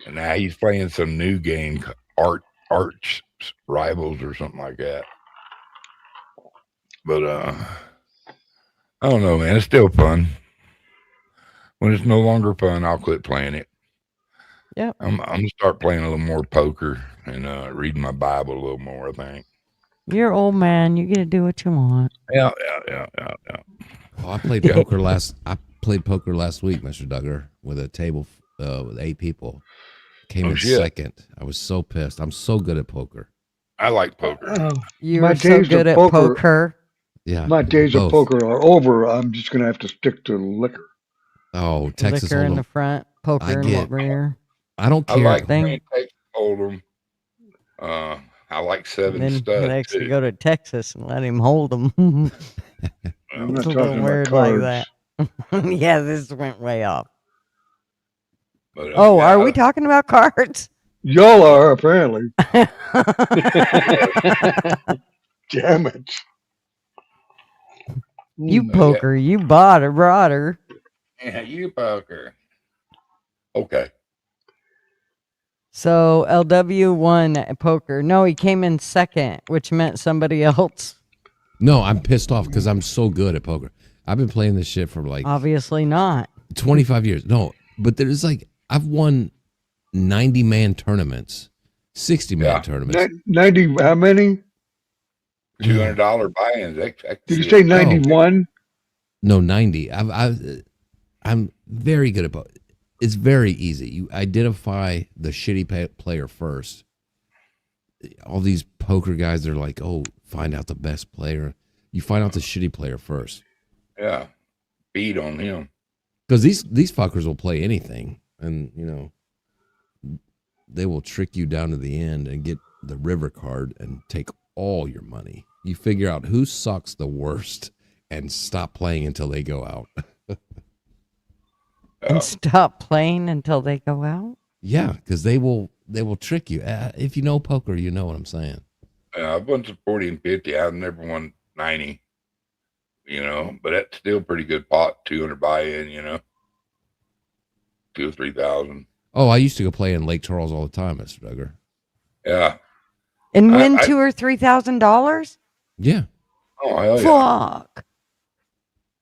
And now he's playing some new game, Arch Rivals or something like that. But I don't know, man. It's still fun. When it's no longer fun, I'll quit playing it. Yeah, I'm gonna start playing a little more poker and reading my Bible a little more, I think. You're old man. You get to do what you want. Yeah. Oh, I played poker last week, Mr. Duggar, with a table with 8 people. Came in second. I was so pissed. I'm so good at poker. I like poker. You were so good at poker. Yeah. My days of poker are over. I'm just going to have to stick to liquor. Oh, Texas Liquor Hold'em. in the front, poker in the rear. I don't care. I like Texas Hold'em. I like 7 Then studs next too. you go to Texas and let him hold them. I'm It's not a little talking about weird like cards. that. Yeah, this went way off. But, Are we talking about cards? Y'all are, apparently. Damn it. You poker, you brought her. Yeah, you poker. Okay. So LW won at poker. No, he came in second, which meant somebody else. No, I'm pissed off because I'm so good at poker. I've been playing this shit for like Obviously not. 25 years. No, but there's like I've won 90-man tournaments, 60-man tournaments. 90, how many? $200 buy-ins. Did you say 91? No, 90. I'm very good at poker. It's very easy. You identify the shitty player first. All these poker guys, they're like, oh, find out the best player. You find out the shitty player first. Yeah. Beat on him. Because these fuckers will play anything. And, they will trick you down to the end and get the river card and take all your money. You figure out who sucks the worst and stop playing until they go out. And stop playing until they go out? Yeah, because they will trick you. If you know poker, you know what I'm saying. I've won some 40 and 50. I've never won 90, but that's still pretty good pot, 200 buy-in, 2,000 or 3,000. Oh, I used to go play in Lake Charles all the time, Mr. Duggar. Yeah. And win $2,000 or $3,000? Yeah. Oh, hell yeah. Fuck.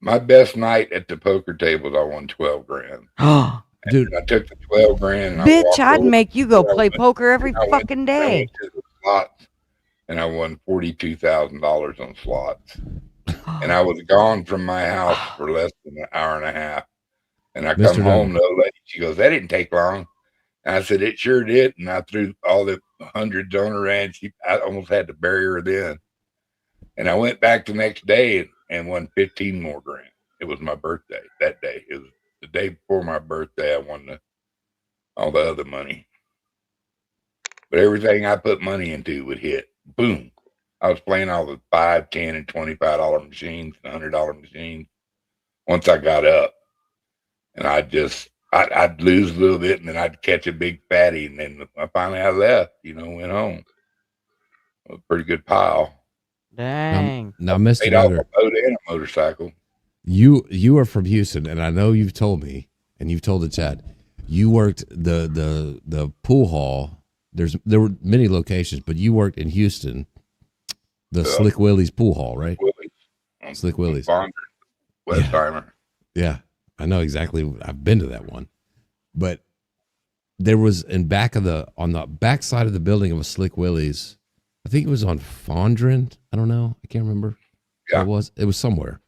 My best night at the poker tables, I won $12,000. Dude, I took the $12,000. And Bitch, I'd over. make you go play poker every fucking I day. went to the slots, and I won $42,000 on slots. And I was gone from my house for less than an hour and a half. And I come home, the old lady, she goes, that didn't take long. And I said, it sure did. And I threw all the hundreds on her, and I almost had to bury her then. And I went back the next day and won 15 more grand. It was my birthday that day. It was the day before my birthday. I won all the other money. But everything I put money into would hit. Boom. I was playing all the $5, $10, and $25 machines, and $100 machines. Once I got up, and I'd lose a little bit, and then I'd catch a big fatty, and then I left. Went home. It was a pretty good pile. Dang. Now, Mr. Made off Duggar, a boat and a motorcycle. you are from Houston, and I know you've told me, and you've told the chat, you worked the pool hall. There were many locations, but you worked in Houston, the Slick Willie's pool hall, right? Slick Willie's. Westheimer. Yeah, I know exactly. I've been to that one, but there was on the back side of the building of a Slick Willie's. I think it was on Fondren. I don't know. I can't remember. Yeah. It was somewhere.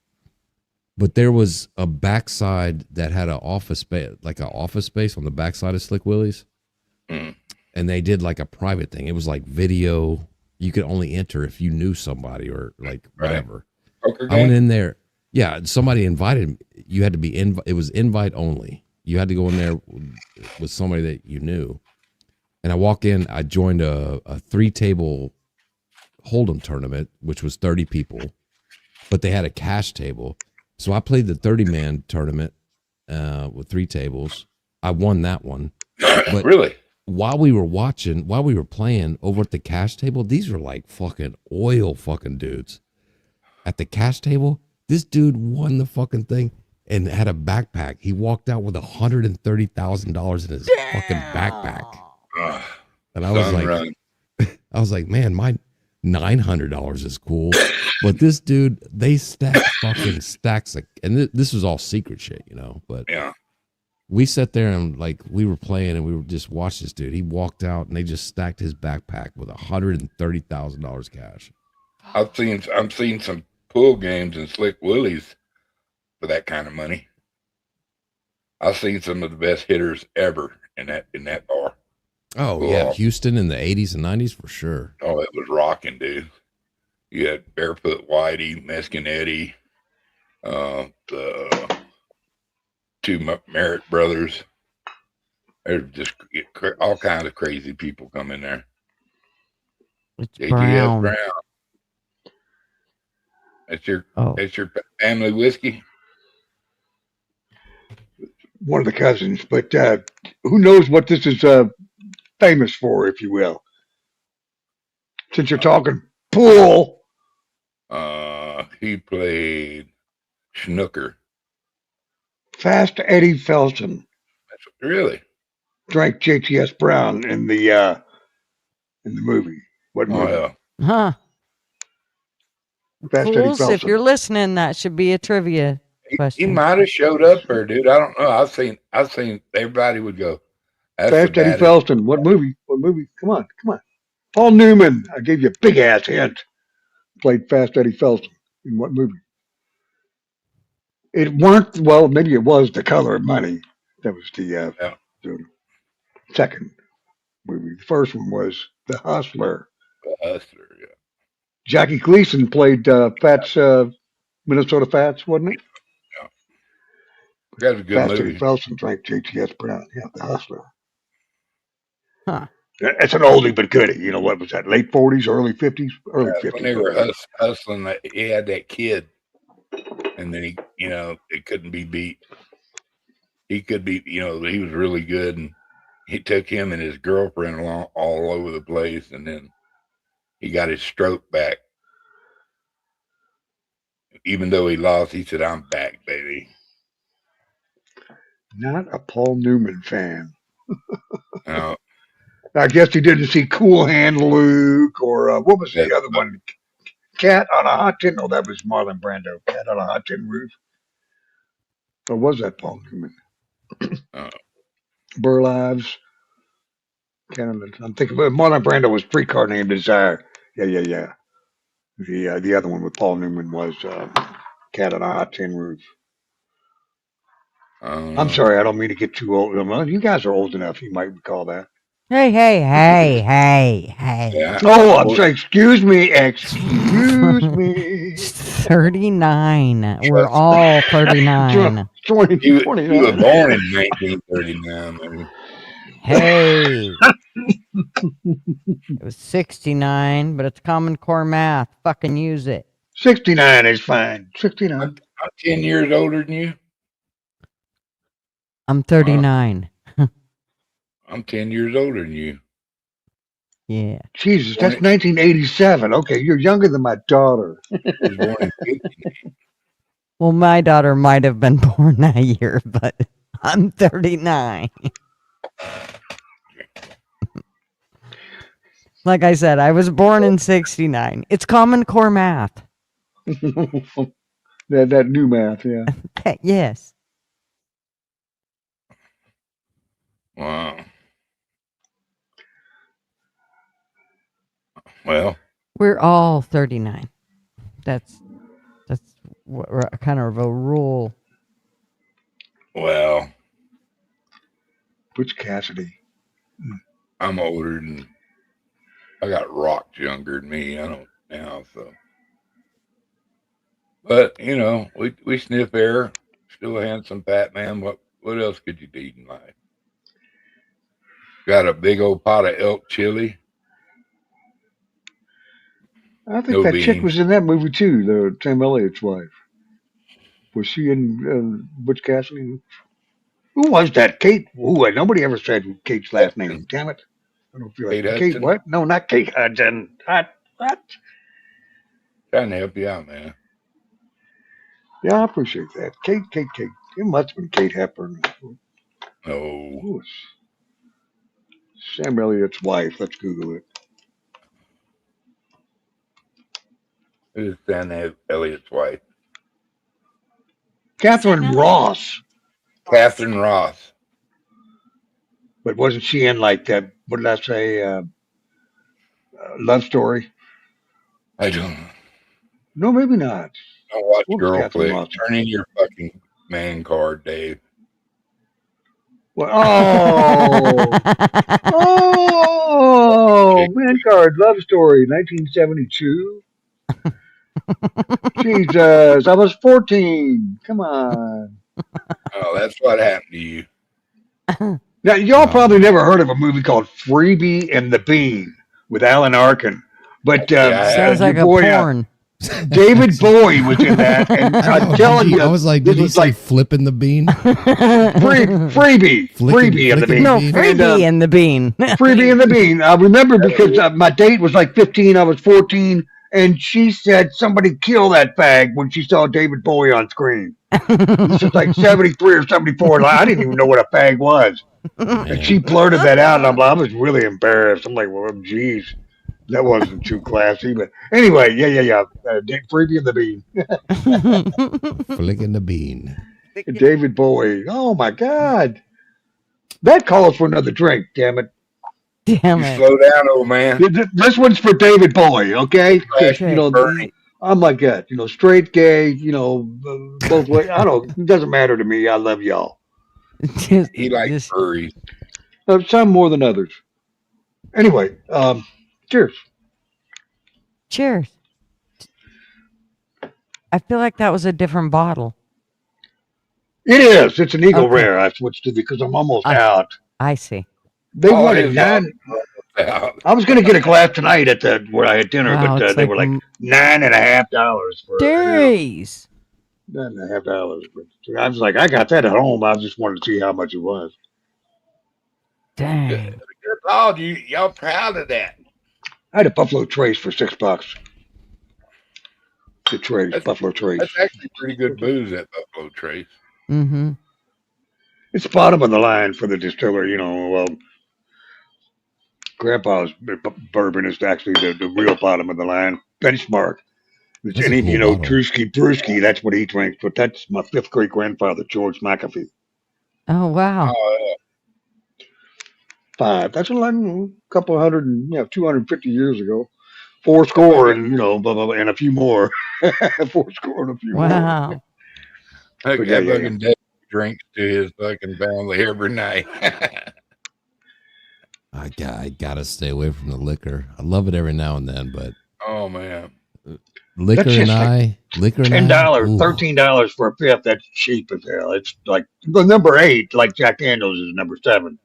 But there was a backside that had an office space, like an office space on the backside of Slick Willie's. Mm. And they did like a private thing. It was like video. You could only enter if you knew somebody or like whatever. Poker I went game? in there. Yeah, somebody invited me. You had to be it was invite only. You had to go in there with somebody that you knew. And I walk in, I joined a 3-table Hold'em tournament, which was 30 people, but they had a cash table. So I played the 30-man tournament with 3 tables. I won that one. But, Really? while we were playing over at the cash table, these were like fucking oil fucking dudes. At the cash table, this dude won the fucking thing and had a backpack. He walked out with $130,000 in his fucking backpack. And I was like, man, my $900 is cool. But this dude, they stacked fucking stacks of, and this was all secret shit, you know. But yeah, we sat there and like we were playing and we were just watching this dude. He walked out and they just stacked his backpack with $130,000 cash. I've seen some pool games and Slick Willies for that kind of money. I've seen some of the best hitters ever in that bar. Oh yeah, Houston in the 80s and 90s for sure. Oh, it was rocking, dude. You had Barefoot Whitey, Meskin Eddie, the two Merritt brothers. There's just all kinds of crazy people come in there. It's JGS Brown. That's your family whiskey? One of the cousins, but who knows what this is famous for, if you will. Since you're talking pool. He played snooker. Fast Eddie Felton. Really? Drank JTS Brown in the movie. What movie? Yeah. Huh. Fast Eddie Fools, if Felton. you're listening, that should be a trivia question. He might have showed up there, dude. I don't know. I've seen everybody would go. Fast Eddie Felton. What movie? Come on. Paul Newman. I gave you a big ass hint. Played Fast Eddie Felton in what movie? It weren't. Well, maybe it was The Color of Money. That was the second movie. The first one was The Hustler. The Hustler, yeah. Jackie Gleason played Fats, Minnesota Fats, wasn't it? Yeah. That's a good Fast movie. Eddie Felton drank JTS Brown. Yeah, The Hustler. Huh. It's an oldie but goodie. You know, what was that? Late 40s, early 50s? Early 50s. When they were hustling, he had that kid, and then it couldn't be beat. He could be, he was really good, and he took him and his girlfriend along all over the place, and then he got his stroke back. Even though he lost, he said, "I'm back, baby." Not a Paul Newman fan. No. I guess he didn't see Cool Hand Luke or what was the other one? Cat on a Hot Tin. No, that was Marlon Brando. Cat on a Hot Tin Roof. Or was that Paul Newman? Burr Lives. I'm thinking Marlon Brando was Streetcar Named Desire. Yeah. The other one with Paul Newman was Cat on a Hot Tin Roof. I'm sorry, I don't mean to get too old. Well, you guys are old enough. You might recall that. Hey. Yeah. Oh, I'm sorry. Excuse me. 39. We're all 39. 20, He was 29. born in 1939. Maybe. Hey. It was 69, but it's Common Core math. Fucking use it. 69 is fine. 69. I'm 10 years older than you. I'm 39. I'm 10 years older than you. Yeah. Jesus, that's 1987. Okay, you're younger than my daughter. Was born in 59. Well, my daughter might have been born that year, but I'm 39. Like I said, I was born in 69. It's Common Core math. that new math, yeah. Yes. Wow. Well, we're all 39. That's kind of a rule. Well, Butch Cassidy. I'm older than I got rocked younger than me. I don't now, so. But we sniff air. Still a handsome fat man. What else could you eat in life? Got a big old pot of elk chili. I think that chick was in that movie too, the Sam Elliott's wife. Was she in Butch Cassidy? Who was that? Kate? Ooh, nobody ever said Kate's last name. Damn it. I don't feel Kate like Kate. Hudson. What? No, not Kate Hudson. What? Trying to help you out, man. Yeah, I appreciate that. Kate. It must have been Kate Hepburn. No. Who was Sam Elliott's wife? Let's Google it. Who's Sam Elliott's wife? Catherine Ross. Catherine Ross. But wasn't she in like that? What did I say? Love Story? I don't know. No, maybe not. Don't watch What was Girl Catherine Flick. Ross? Turn in your fucking man card, Dave. Well, oh, man card, Love Story, 1972. Jesus, I was 14. Come on. Oh, that's what happened to you. Now, y'all probably never heard of a movie called Freebie and the Bean with Alan Arkin. But sounds like your boy, a porn. David Bowie was in that, and I'm telling you, I was like, did he say flipping the bean? Freebie and the Bean. No, Freebie and the Bean. Freebie and the Bean. I remember because my date was like 15, I was 14, and she said somebody kill that fag when she saw David Bowie on screen. This was like 73 or 74. Like, I didn't even know what a fag was. And she blurted that out, and I was really embarrassed. I'm like, well, geez. That wasn't too classy, but anyway, yeah. Freebie and the Bean. Flicking the bean. David Bowie. Oh my God. That calls for another drink, damn it. Damn it. Slow down, old man. This one's for David Bowie, okay? Because, I'm like that. Straight, gay, both ways. It doesn't matter to me. I love y'all. He likes furries. Some more than others. Anyway, cheers. Cheers. I feel like that was a different bottle. It is. It's an Eagle Rare. I switched to because I'm almost out. I see. They wanted nine. I was going to get a glass tonight at where I had dinner, Wow, but they were like $9.50 for days. $9.50. But I was like, I got that at home. I just wanted to see how much it was. Dang. Good Lord, y'all proud of that. I had a Buffalo Trace for $6. The Trace, Buffalo Trace. That's actually pretty good booze, that Buffalo Trace. Mm-hmm. It's bottom of the line for the distiller, Well, Grandpa's bourbon is actually the real bottom of the line benchmark. That's a cool bottle. Drewski, that's what he drinks. But that's my fifth great grandfather, George McAfee. Oh wow. Oh, 5. That's a couple hundred and 250 years ago. 4 score and blah, blah, blah, and a few more. 4 score and a few more. Wow. That But fucking Dave drinks to his fucking family every night. I gotta stay away from the liquor. I love it every now and then, but Oh man. liquor That's and just I, $10, ooh. $13 for a fifth. That's cheap as hell. It's like the number 8, like Jack Daniels is number 7.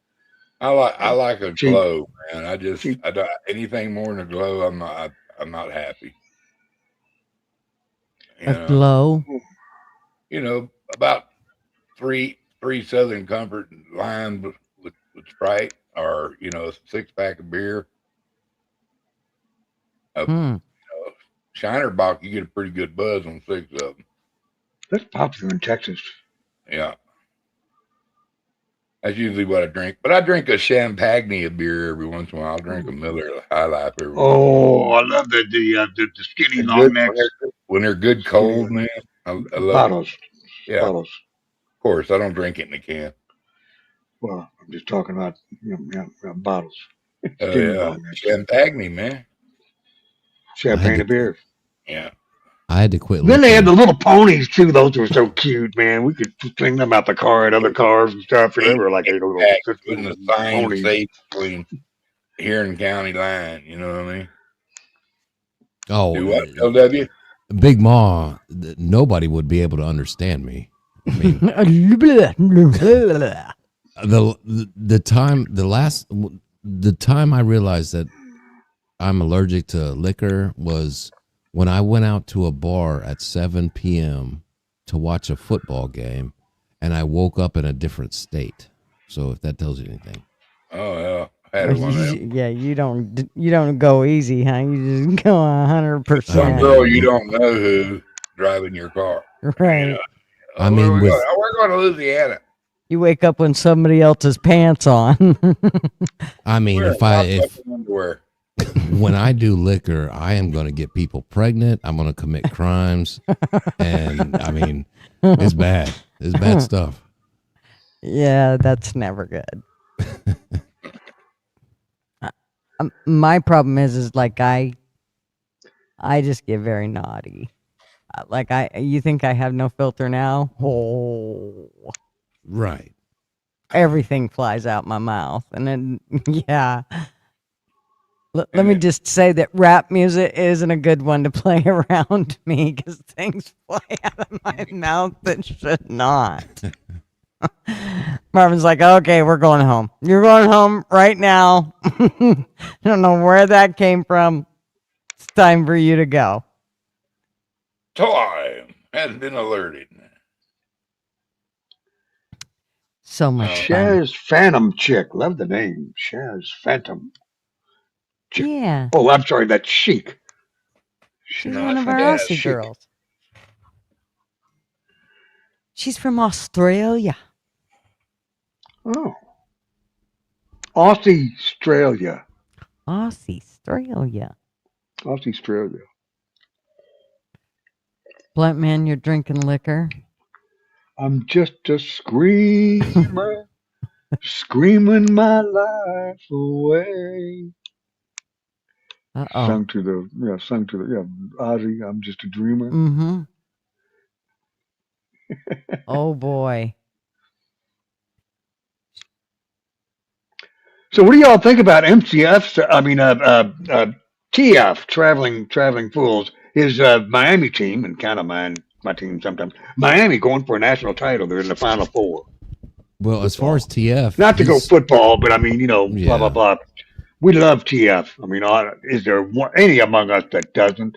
I like a Cheap. glow, man. I don't anything more than a glow. I'm not happy. A glow. About three Southern Comfort lime with Sprite, or a 6-pack of beer. Shiner Bock, you get a pretty good buzz on 6 of them. That's popular in Texas. Yeah. That's usually what I drink. But I drink a Champagne of beer every once in a while. I'll drink a Miller High Life every once in a while. Oh, I love the skinny long necks. When they're good cold, man. I love Bottles. it. Yeah. Bottles. Of course, I don't drink it in a can. Well, I'm just talking about bottles. Oh, Skinny yeah. long necks. Champagne, man. Champagne of beer. Yeah. I had to quit. Then they had the little ponies too. Those were so cute, man. We could fling them out the car at other cars and stuff. And they were like a little Putting the sign ponies. safe between here and county line. You know what I mean? Oh, Do what, LW? Big Ma, nobody would be able to understand me. I mean, the time I realized that I'm allergic to liquor was when I went out to a bar at 7 p.m. to watch a football game, and I woke up in a different state. So if that tells you anything. Oh yeah, I had one of them. Yeah, you don't go easy, huh? You just go 100%. Some girl you don't know who driving your car. Right. You know? I mean, we're going to Louisiana. You wake up when somebody else's pants on. I mean, Underwear. when I do liquor, I am going to get people pregnant. I'm going to commit crimes, and I mean, it's bad. It's bad stuff. Yeah, that's never good. My problem is like I just get very naughty. Like you think I have no filter now? Oh, right. Everything flies out my mouth, and then yeah. Let me just say that rap music isn't a good one to play around me because things fly out of my mouth that should not. Marvin's like, okay, we're going home. You're going home right now. I don't know where that came from. It's time for you to go. Time has been alerted. So much Shaz Phantom Chick. Love the name. Shaz Phantom Chick. Yeah. Oh, I'm sorry. That's Chic. She's one of our Aussie girls. She's from Australia. Oh. Australia. Australia. Australia. Blunt man, you're drinking liquor. I'm just a screamer, screaming my life away. Sung to the Ozzy. I'm just a dreamer. Mm-hmm. Oh boy. So, what do y'all think about MCF? I mean, TF, Traveling Fools, his Miami team, and kind of my team sometimes. Miami going for a national title. They're in the Final Four. Well, as far as TF, not to go football, but I mean, blah blah blah. We love TF. I mean, is there any among us that doesn't?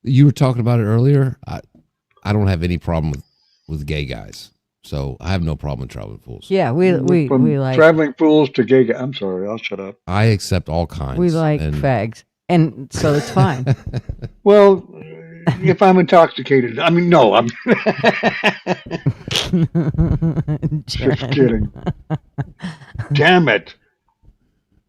You were talking about it earlier. I don't have any problem with gay guys. So I have no problem with Traveling Fools. Yeah, we like Traveling Fools to gay guys. I'm sorry, I'll shut up. I accept all kinds. We like fags, and so it's fine. Well, if I'm intoxicated, I mean, no, I'm just kidding. Damn it.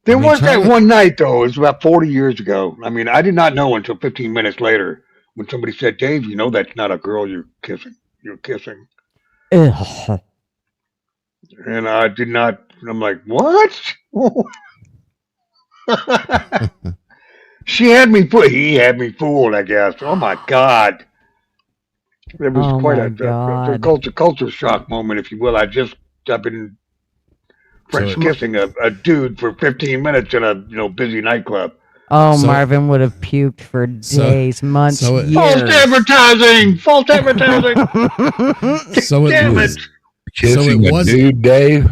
There was that one night, though. It was about 40 years ago. I mean, I did not know until 15 minutes later when somebody said, Dave, you know that's not a girl you're kissing. You're kissing. Ugh. And I did not. I'm like, what? He had me fooled, I guess. Oh my God. It was quite a culture shock moment, if you will. I've been French kissing a dude for 15 minutes in a busy nightclub. Oh, Marvin would have puked for days, months, years. False advertising. Damn it. Kissing a dude, Dave.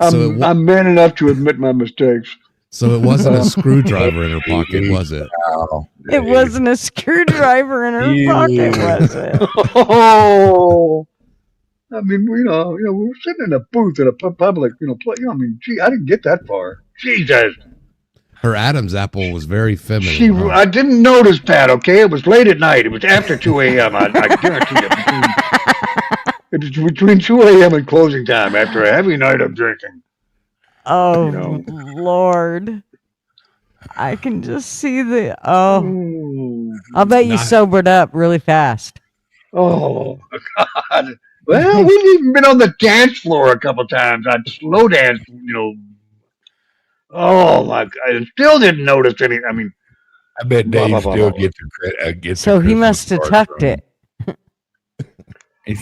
I'm man enough to admit my mistakes. So it wasn't a screwdriver in her pocket, was it? It wasn't a screwdriver in her pocket, was it? Oh, I mean, we were sitting in a booth at a public, play. I mean, gee, I didn't get that far. Jesus. Her Adam's apple was very feminine. I didn't notice that. Okay, it was late at night. It was after 2 a.m. I guarantee you. It was between 2 a.m. and closing time after a heavy night of drinking. Oh, Lord. I can just see I'll bet you sobered up really fast. Oh, God. Well, we've even been on the dance floor a couple times. I'd slow dance, Oh, my God. I still didn't notice any. I mean, I bet Dave still gets the credit. So he must have tucked it.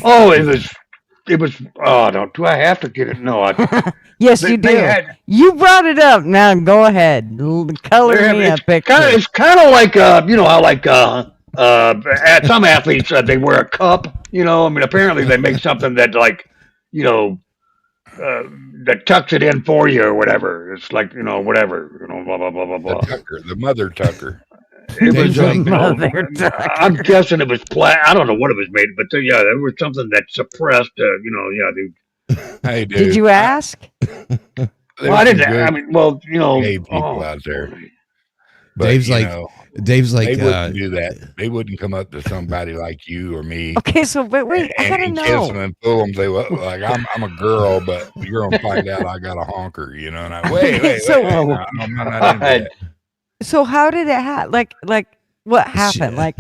Oh, it was. Oh, do I have to get it? No. Yes, you do. You brought it up. Now go ahead. Color me a picture. It's kind of like at some athletes they wear a cup. I mean, apparently they make something that that tucks it in for you or whatever. It's like whatever. Blah blah blah blah blah. The mother tucker. It was, Dave's like, I'm guessing it was I don't know what it was made, but yeah, there was something that suppressed, Hey, dude. Did you ask? Well, I didn't. I mean, well, gay people out there. But, Dave's like, they wouldn't do that. They wouldn't come up to somebody like you or me. Okay, so wait, I gotta and know. kiss them and fool them. Say, well, like I'm a girl, but you're gonna find out I got a honker, you know. And I wait. So- No, I'm not into that. So how did it happen? Like what happened? Like,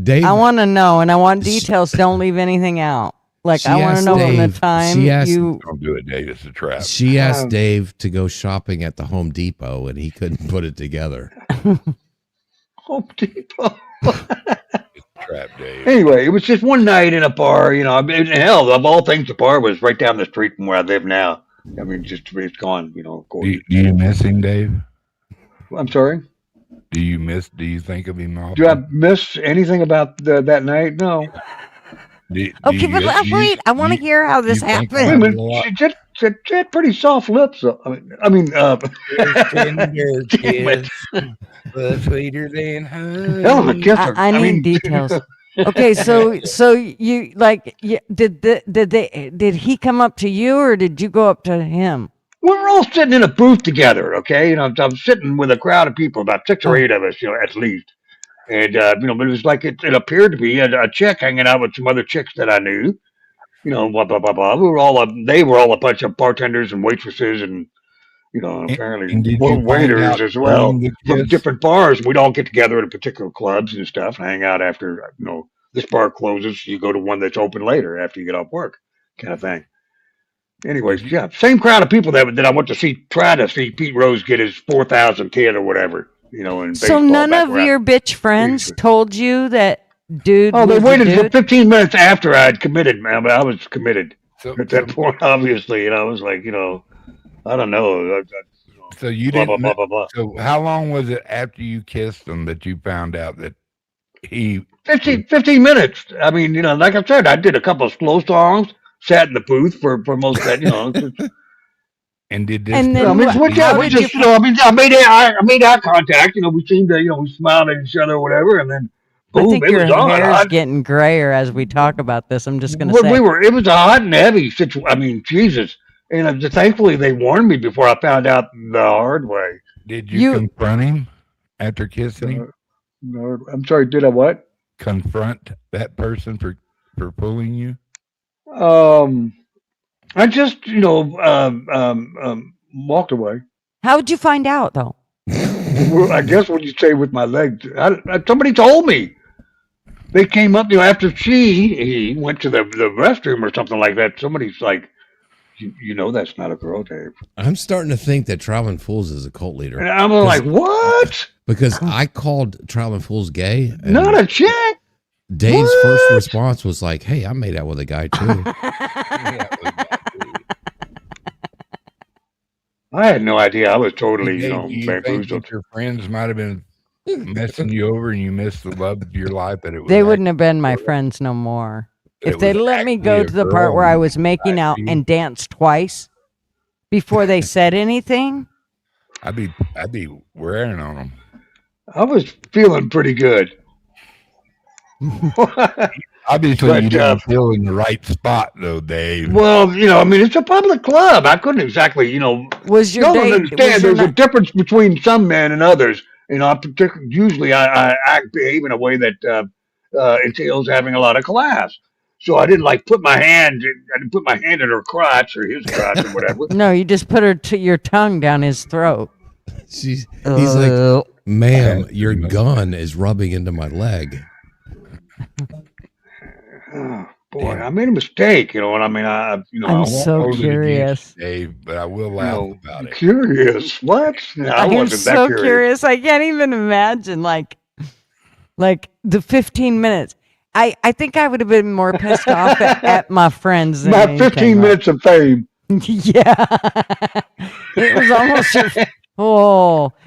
Dave, I want to know, and I want details. Don't leave anything out. Like, I want to know from the time you. Don't do it, Dave. It's a trap. She asked Dave to go shopping at the Home Depot, and he couldn't put it together. Home Depot. Trap, Dave. Anyway, it was just one night in a bar. I mean, hell, of all things, the bar was right down the street from where I live now. I mean, it's gone. Of course. Do you miss him, Dave? I'm sorry. Do you think of him often? Do I miss anything about that night? No. Okay, but wait. I want to hear how this happened. Wait a minute. She had pretty soft lips. I mean, tender kiss, but sweeter than honey. Hell of a kisser. I need details. Okay, so you did he come up to you or did you go up to him? We were all sitting in a booth together, okay? I'm sitting with a crowd of people, about 6 or 8 of us, at least. And, but it was like it appeared to be a chick hanging out with some other chicks that I knew. Blah, blah, blah, blah. They were all a bunch of bartenders and waitresses and, apparently waiters as well from different bars. We'd all get together at particular clubs and stuff, hang out after, this bar closes. You go to one that's open later after you get off work kind of thing. Anyways, yeah, same crowd of people that I went to try to see Pete Rose get his 4,000 kid or whatever, in baseball. So none of your bitch friends told you that dude. Oh, they waited for 15 minutes after I had committed, man. But I was committed at that point, obviously. I was like, I don't know. So you blah, didn't. blah, blah, blah, blah. So how long was it after you kissed him that you found out that he? 15 minutes. I mean, like I said, I did a couple of slow songs. Sat in the booth for most of that, And did this? And then I made eye contact. We seemed to, we smiled at each other or whatever, and then boom, I think it your was on. hair's getting grayer as we talk about this. I'm just gonna say it was a hot and heavy situation. I mean, Jesus. And thankfully they warned me before I found out the hard way. Did you confront him after kissing him? No, I'm sorry. Did I what? Confront that person for pulling you? I just, walked away. How would you find out, though? Well, I guess when you say with my legs, somebody told me. They came up, after he went to the restroom or something like that. Somebody's like, that's not a girl, Dave. I'm starting to think that Traveling Fools is a cult leader. And I'm like, what? Because I called Traveling Fools gay. Not a chick. Dave's first response was like, "Hey, I made out with a guy too." I had no idea. I was totally, bamboozled. Your friends might have been messing you over, and you missed the love of your life. That it was. They wouldn't have been my friends no more if they let me go to the part where I was making out and danced twice before they said anything. I'd be wearing on them. I was feeling pretty good. Obviously, you didn't feel in the right spot, though, Dave. Well, it's a public club. I couldn't exactly, Was your date? Understand? There's a difference between some men and others. Usually I behave in a way that entails having a lot of class. So I didn't put my hand in her crotch or his crotch or whatever. No, you just put your tongue down his throat. He's like, "Ma'am, your gun is rubbing into my leg." Oh, boy, I made a mistake. You know what I mean? I'm so curious, Dave, but I will laugh about it. Curious? What? I wasn't so that curious. I can't even imagine like the 15 minutes. I think I would have been more pissed off at my friends. Than about 15 minutes of fame. Yeah, it was almost.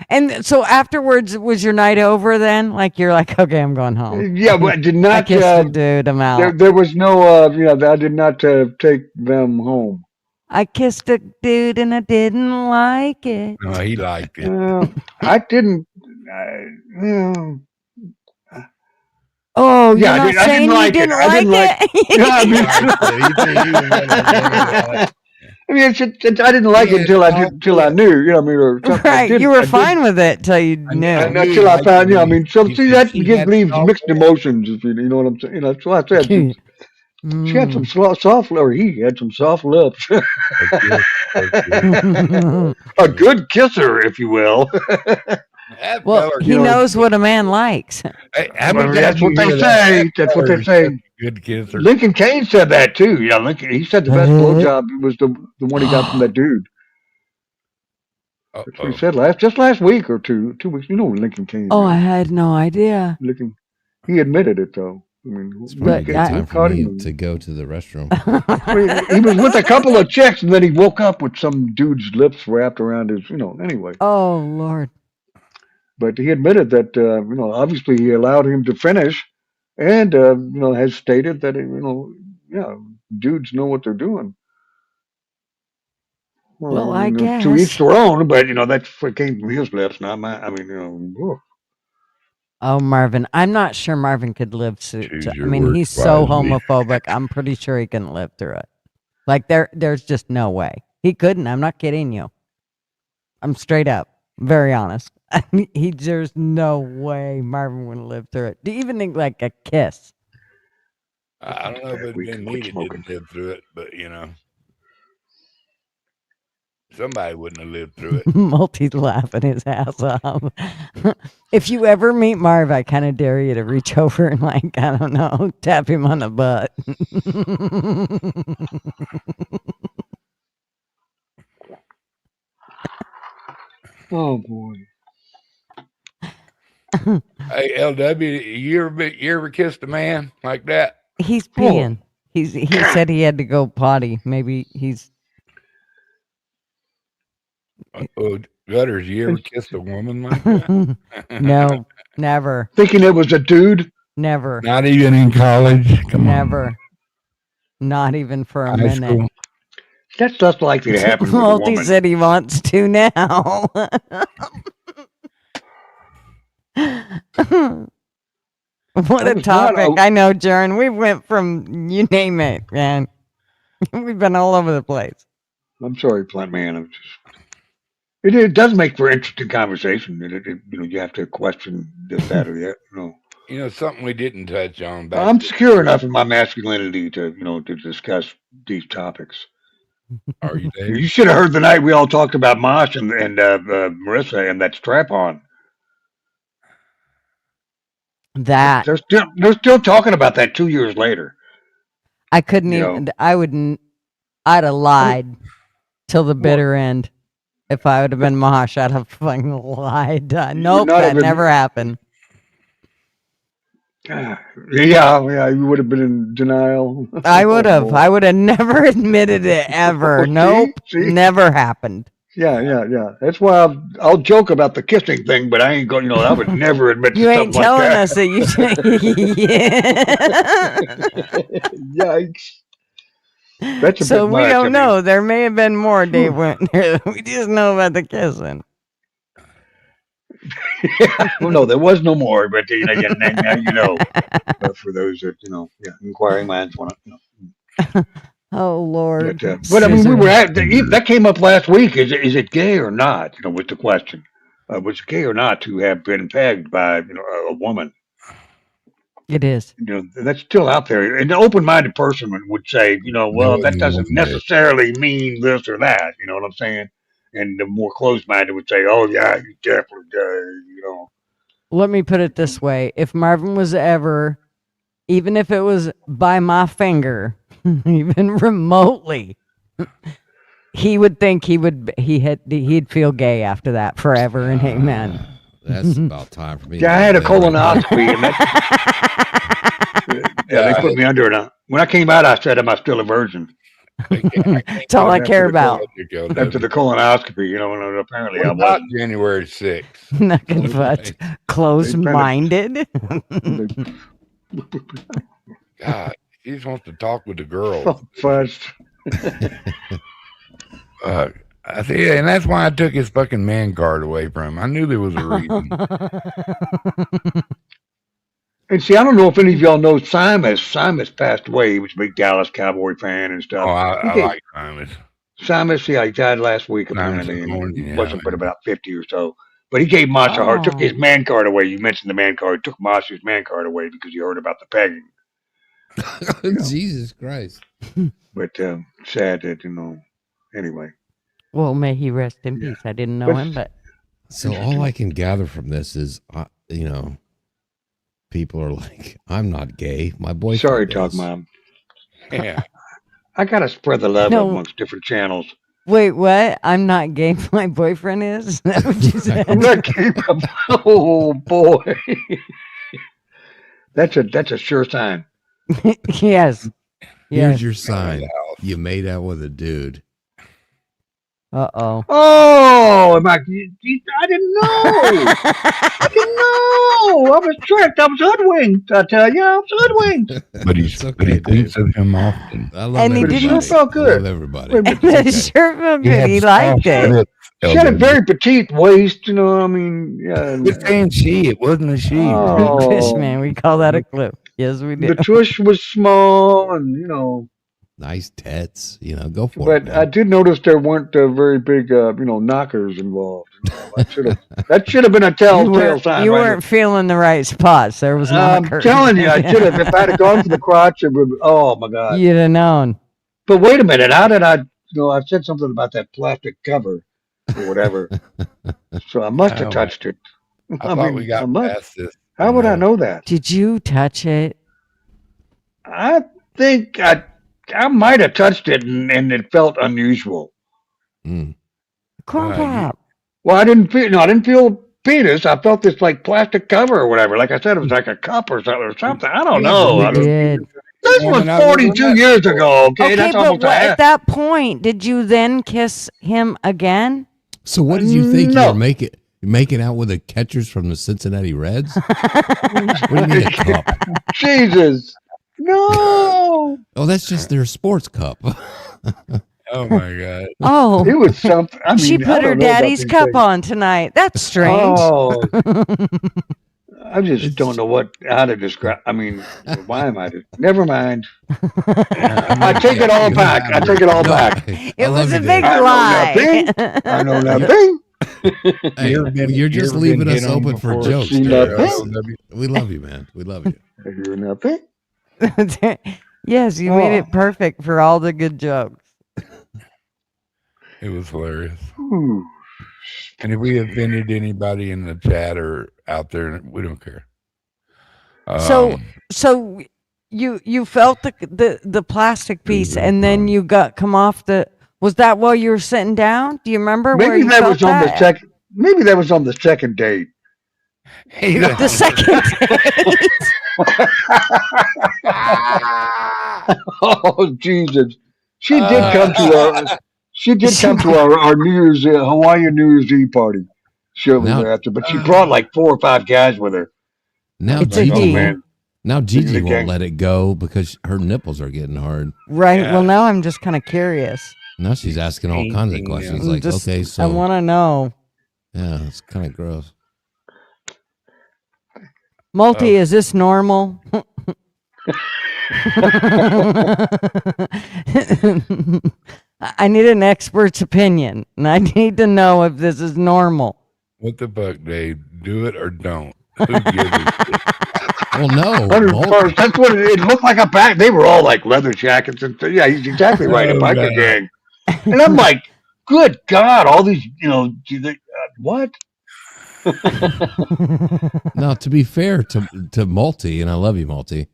And so afterwards, was your night over then? Like, you're like, okay, I'm going home. Yeah, but I did not. I kissed the dude, I'm out. There was no, I did not take them home. I kissed a dude and I didn't like it. No, he liked it. I didn't. mm, Oh, yeah, you're not I saying didn't you like it. didn't I like didn't like. it? Yeah, I mean, I didn't like it until I knew. You know, what I mean, or something. Right, you were fine with it till you knew. And until I found, I mean, so see, that leaves mixed emotions. If you know what I'm saying. That's why I said she had some soft, or he had some soft lips. A good kisser, if you will. Well, he knows what a man likes. That's what they say. That's what they say. Good kisser. Lincoln Kane said that too. Yeah, Lincoln. He said the best blowjob was the one he got from that dude. That's what he said last week or 2 weeks. You know Lincoln Kane. Oh, I had no idea. He admitted it though. I mean, It's probably a good time for me to go to the restroom. He was with a couple of chicks, and then he woke up with some dude's lips wrapped around his. Anyway. Oh Lord. But he admitted that obviously he allowed him to finish, and has stated that dudes know what they're doing. Well, I guess to each their own, but that's what came from his lips, not mine. I mean, Oh, Marvin, I'm not sure Marvin could live I mean, he's so homophobic. I'm pretty sure he couldn't live through it. Like there's just no way he couldn't. I'm not kidding you. I'm straight up, very honest. I mean, there's no way Marvin would live through it. Do you even think like a kiss? I don't know if it'd been needed to live through it, but somebody wouldn't have lived through it. Multi's laughing his ass off. If you ever meet Marv, I kind of dare you to reach over and I don't know, tap him on the butt. Oh boy. Hey, LW, you ever kissed a man like that? He's peeing. He said he had to go potty. Maybe he's. Gutters, you ever kissed a woman like that? No, never. Thinking it was a dude? Never. Not even in college? Come never. on. Not even for a High minute. School. That's just likely to happen with a Multi woman. said he wants to now. What a topic. I know, Jaron. We went from you name it, man. We've been all over the place. I'm sorry, Plant Man. It does make for interesting conversation. You have to question this, that, or that. Something we didn't touch on. I'm secure enough in my masculinity to discuss these topics. Are you, Dave? You should have heard the night we all talked about Mosh and Marissa and that strap on. That they're still talking about that 2 years later. I couldn't even. I'd have lied till the bitter end. If I would have been Mosh, I'd have fucking lied. Nope, that never happened. Yeah, you would have been in denial. I would have. I would have never admitted it ever. Nope, never happened. Yeah. That's why I'll joke about the kissing thing, but I ain't going. I would never admit. You to ain't something telling like us that you. Yikes! That's a so bit we much. don't know. There may have been more, Dave Wintner. We just know about the kissing. Well, no, there was no more, but now you know. But for those that inquiring minds want to. Oh Lord! But I mean, we were that came up last week. Is it gay or not? Was the question. Was it gay or not to have been pegged by a woman? It is. That's still out there. An open-minded person would say, well, that doesn't necessarily mean this or that. You know what I'm saying? And the more closed-minded would say, oh yeah, you definitely does. Let me put it this way: if Marvin was ever, even if it was by my finger, even remotely, he would think he'd feel gay after that forever and amen. That's about time for me. Yeah, I had a colonoscopy. And they put me under it. When I came out, I said, am I still a virgin? That's all I care about. After the colonoscopy, and apparently I not wasn't. January 6th. Nothing but closed-minded. God, he just wants to talk with the girl. First. I see, and that's why I took his fucking man card away from him. I knew there was a reason. And see, I don't know if any of y'all know Simus. Simus passed away. He was a big Dallas Cowboy fan and stuff. Oh, I like Simus. Simus, yeah, he died last week apparently, and he wasn't but about 50 or so. But he gave Masha heart, took his man card away. You mentioned the man card. Took Masha's man card away because he heard about the pegging. Jesus Christ. But sad that, anyway. Well, may he rest in peace. I didn't know him, but. So all I can gather from this is, people are like, I'm not gay. My boyfriend Sorry, is. Talk Mom. Yeah. I got to spread the love No. amongst different channels. Wait, what? I'm not gay. My boyfriend is? Is that what you said? I'm not gay. Oh, boy. That's a sure sign. Yes. Here's your sign. You made out with a dude. Uh-oh. Oh, I didn't know. I didn't know. I was tricked. I was hoodwinked. I tell you, I was hoodwinked. But he thinks of him often. I love And he everybody. didn't- It sure felt good. I love everybody. And it sure felt good. He liked it. She had a very petite waist, I mean, yeah. Quit saying she. It wasn't a she. Oh. Fish man, we call that a clip. Yes, we do. The tush was small, and Nice tets. Go for it. but I did notice there weren't very big, knockers involved. That should have been a telltale sign. You right weren't feeling the right spots. There was I'm knockers. telling you, I should have. If I'd have gone for the crotch, it would. Oh my God! You'd have known. But wait a minute, how did I? I said something about that plastic cover or whatever, so I must have touched it. I thought we got past this. How would I know that? Did you touch it? I think I might have touched it, and it felt unusual. Corn pop. Well, I didn't feel penis. I felt this like plastic cover or whatever. Like I said, it was like a cup or something. I don't know. You did. This was 42 years ago. Okay, that's but almost at that point, did you then kiss him again? So what did you think? No. You were making out with the catchers from the Cincinnati Reds? What do you mean a cup? Jesus. No. Oh, that's just their sports cup. Oh my God. Oh, It was something. I mean, she I put her don't know about daddy's these cup things. on tonight. That's strange. Oh. I just don't know how to describe. I mean, why am I? Never mind. I take it all back. I take it all back. It was a big I lie. I know nothing. Hey, you're just ever leaving been us hit on open for before? jokes. See Jared. nothing? We love you, man. We love you. You're nothing. Yes, you made it perfect for all the good jokes. It was hilarious. Ooh. And if we offended anybody in the chat or out there, we don't care. So you felt the plastic piece, and then you come off the. Was that while you were sitting down? Do you remember where Maybe you that felt was on the that? second. Maybe that was on the second date. The second date. Oh Jesus! She did come to our. She did come to our New Year's Hawaiian New Year's Eve party shortly Now- thereafter, but she brought like 4 or 5 guys with her. Now It's a Gigi, he. man. now Gigi Speaking of won't gang- let it go because her nipples are getting hard. Right. Yeah. Well, now I'm just kind of curious. Now she's asking all kinds of Painting, questions. I'm Like, just- okay, I so want to know. yeah, it's kind of gross. Multi, is this normal? I need an expert's opinion, and I need to know if this is normal. What the fuck, Dave? Do it or don't. Who gives a shit? Well, no. 100%. That's what it looked like. A pack. They were all like leather jackets and yeah, he's exactly right. A Oh, biker God. gang. And I'm like, good God, all these, what? Now, to be fair to Multi, and I love you, Multi,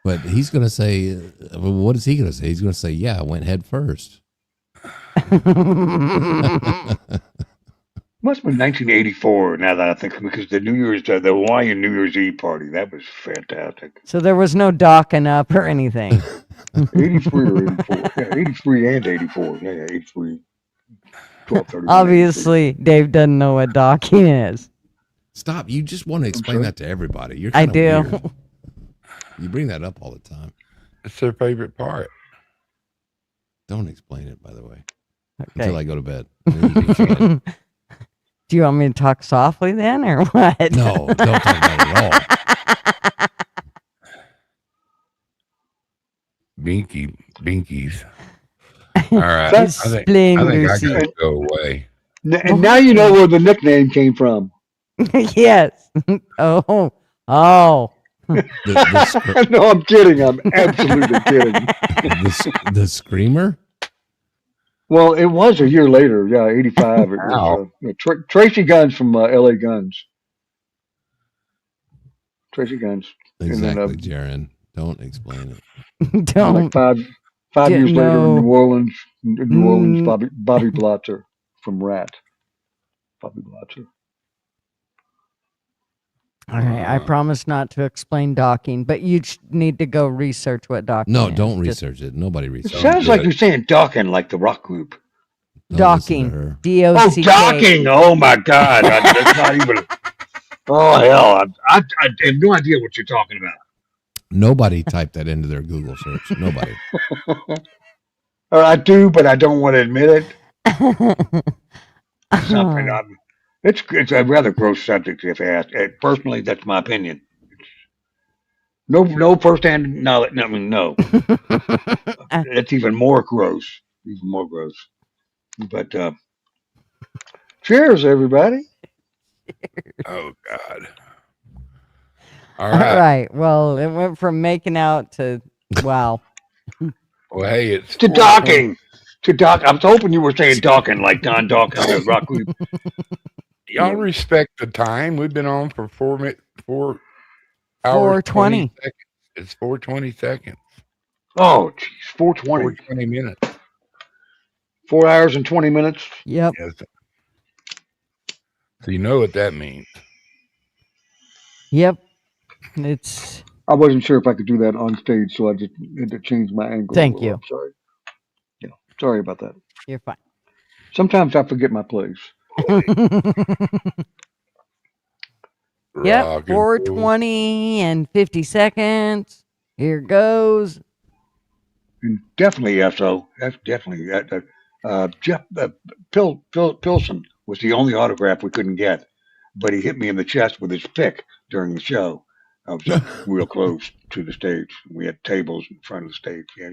but he's going to say, what is he going to say? He's going to say, yeah, I went head first. Must have been 1984. Now that I think, because the Hawaiian New Year's Eve party, that was fantastic. So there was no docking up or anything. 83 or 84. Yeah, 83 and 84. Yeah, 83. 12:31. Obviously, Dave doesn't know what docking is. Stop. You just want to explain that to everybody. You're I kinda do. weird. You bring that up all the time. It's their favorite part. Don't explain it, by the way. until I go to bed. And then you can. Do you want me to talk softly then, or what? No, don't talk about it at all. Binkies. All right. I think I gotta go away. And now you know where the nickname came from. Yes. Oh. No, I'm kidding. I'm absolutely kidding. The Screamer? Well, it was a year later. Yeah, 85. It was Tracy Guns from L.A. Guns. Tracy Guns. Exactly, Jaron. Don't explain it. Don't. Like five years later in New Orleans, Bobby Blotzer from Rat. Bobby Blotzer. All right, I promise not to explain docking, but you need to go research what docking No, is. don't research it. Nobody research It sounds like you're saying Dawkins, like the rock group. Docking. Oh, docking. Oh, my God. That's not even. Oh, hell. I have no idea what you're talking about. Nobody typed that into their Google search. Nobody. I do, but I don't want to admit it. Something. It's a rather gross subject, if asked. Personally, that's my opinion. No first-hand knowledge. I mean, no. It's even more gross. Even more gross. But cheers, everybody. Oh God. All right. Well, it went from making out to wow. Well, hey, it's to docking. To dock. I was hoping you were saying docking, like Don Dawkins, the rock group. Y'all respect the time. We've been on for 4 4:20. hours 20 seconds. It's 4:20 seconds. Oh, geez, 4:20. 4:20 minutes. 4 hours and 20 minutes. Yep. Yes. So you know what that means. Yep. It's. I wasn't sure if I could do that on stage, so I just had to change my angle. Thank you. I'm sorry. Yeah, sorry about that. You're fine. Sometimes I forget my place. Yep. 4:20 and 50 seconds. Here goes. And definitely SO. That's definitely Jeff Pilson was the only autograph we couldn't get, but he hit me in the chest with his pick during the show. I was real close to the stage. We had tables in front of the stage. Yeah.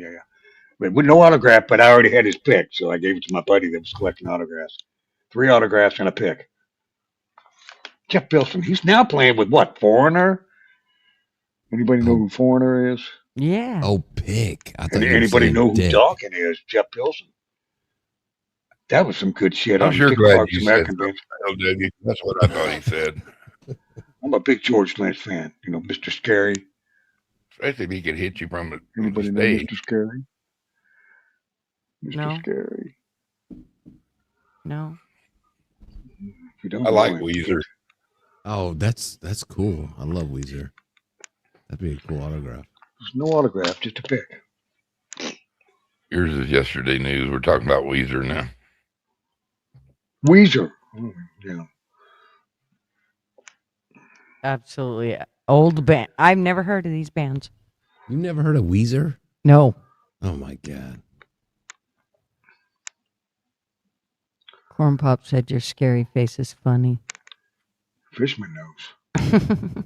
But with no autograph, but I already had his pick, so I gave it to my buddy that was collecting autographs. 3 autographs and a pick. Jeff Pilson. He's now playing with what? Foreigner? Anybody know who Foreigner is? Yeah. Oh, pick. I thought anybody know who Dawkins is? Jeff Pilson. That was some good shit. I'm sure glad you said American that, LW. That's what I thought he said. I'm a big George Lynch fan. You know, Mr. Scary. Especially if he could hit you from the Anybody know stage. Mr. Scary? Mr. No. Scary. No. If you don't I know like him, Weezer. Oh, that's cool. I love Weezer. That'd be a cool autograph. There's no autograph, just a pick. Yours is yesterday news. We're talking about Weezer now. Weezer. Oh, yeah. Absolutely. Old band. I've never heard of these bands. You've never heard of Weezer? No. Oh, my God. Corn Pop said your scary face is funny. Fishman knows.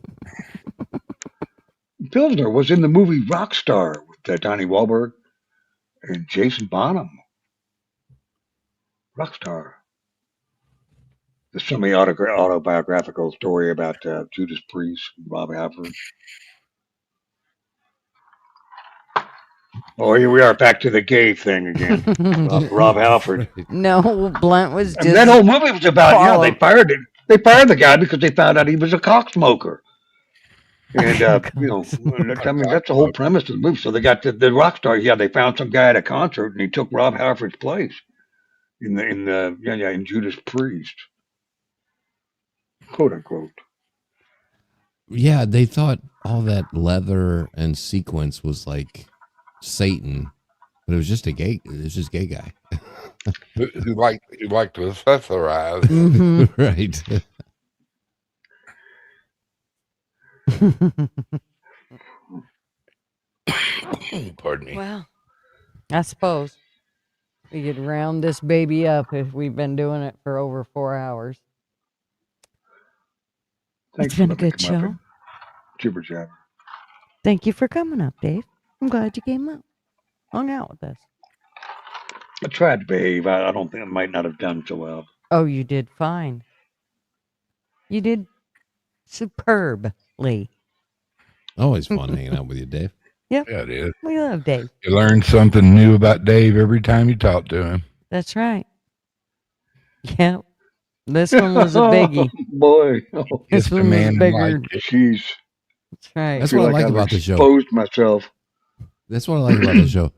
Pilsner was in the movie Rockstar with Donnie Wahlberg and Jason Bonham. Rockstar. The semi-autobiographical story about Judas Priest and Rob Halford. Oh, here we are back to the gay thing again. Rob Halford. No, Blunt was just. And that whole movie was about, they fired it. They fired the guy because they found out he was a cock smoker. And, I mean, that's the whole premise of the movie. So they got the rock star. Yeah, they found some guy at a concert and he took Rob Halford's place in Judas Priest. Quote unquote. Yeah, they thought all that leather and sequence was like Satan, but it was just gay guy. who liked to accessorize. Mm-hmm. Right. Pardon me. Well, I suppose. We could round this baby up if we've been doing it for over 4 hours. Thanks It's been a for letting me good come up show. and jibber jabber. Thank you for coming up, Dave. I'm glad you came up. Hung out with us. I tried to behave. I don't think I might not have done so well. Oh, you did fine. You did superbly. Always fun hanging out with you, Dave. Yep. Yeah, it is. We love Dave. You learn something new about Dave every time you talk to him. That's right. Yep. This one was a biggie. Boy. This one was bigger. Jeez. That's right. That's I feel what I like like I've about the show. exposed myself. That's what I like about the show.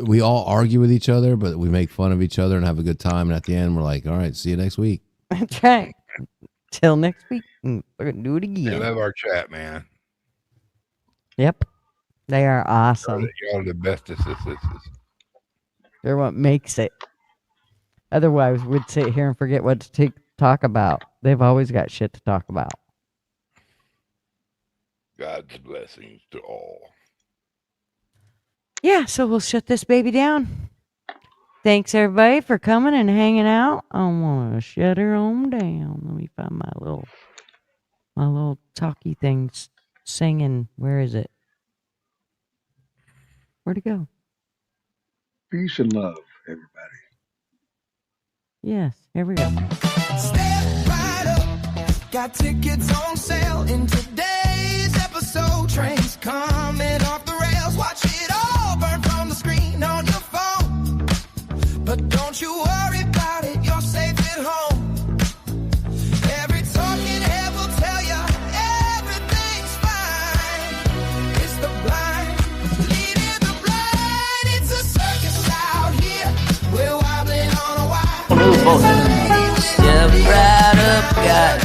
We all argue with each other, but we make fun of each other and have a good time. And at the end, we're like, all right, see you next week. That's right. Till next week. We're going to do it again. I love our chat, man. Yep. They are awesome. Y'all are the bestest. They're what makes it. Otherwise, we'd sit here and forget what to talk about. They've always got shit to talk about. God's blessings to all. Yeah, so we'll shut this baby down. Thanks, everybody, for coming and hanging out. I want to shut her on down. Let me find my little talky things singing. Where is it? Where'd it go? Peace and love, everybody. Yes, here we go. Step right up. Got tickets on sale in today's episode. Trains coming off the rails. Watch it all burn from the screen on your phone. But don't you worry about it. You're safe at home. Every talking head will tell you everything's fine. It's the blind leading the blind. It's a circus out here. We're wobbling on a wire. Step right up, got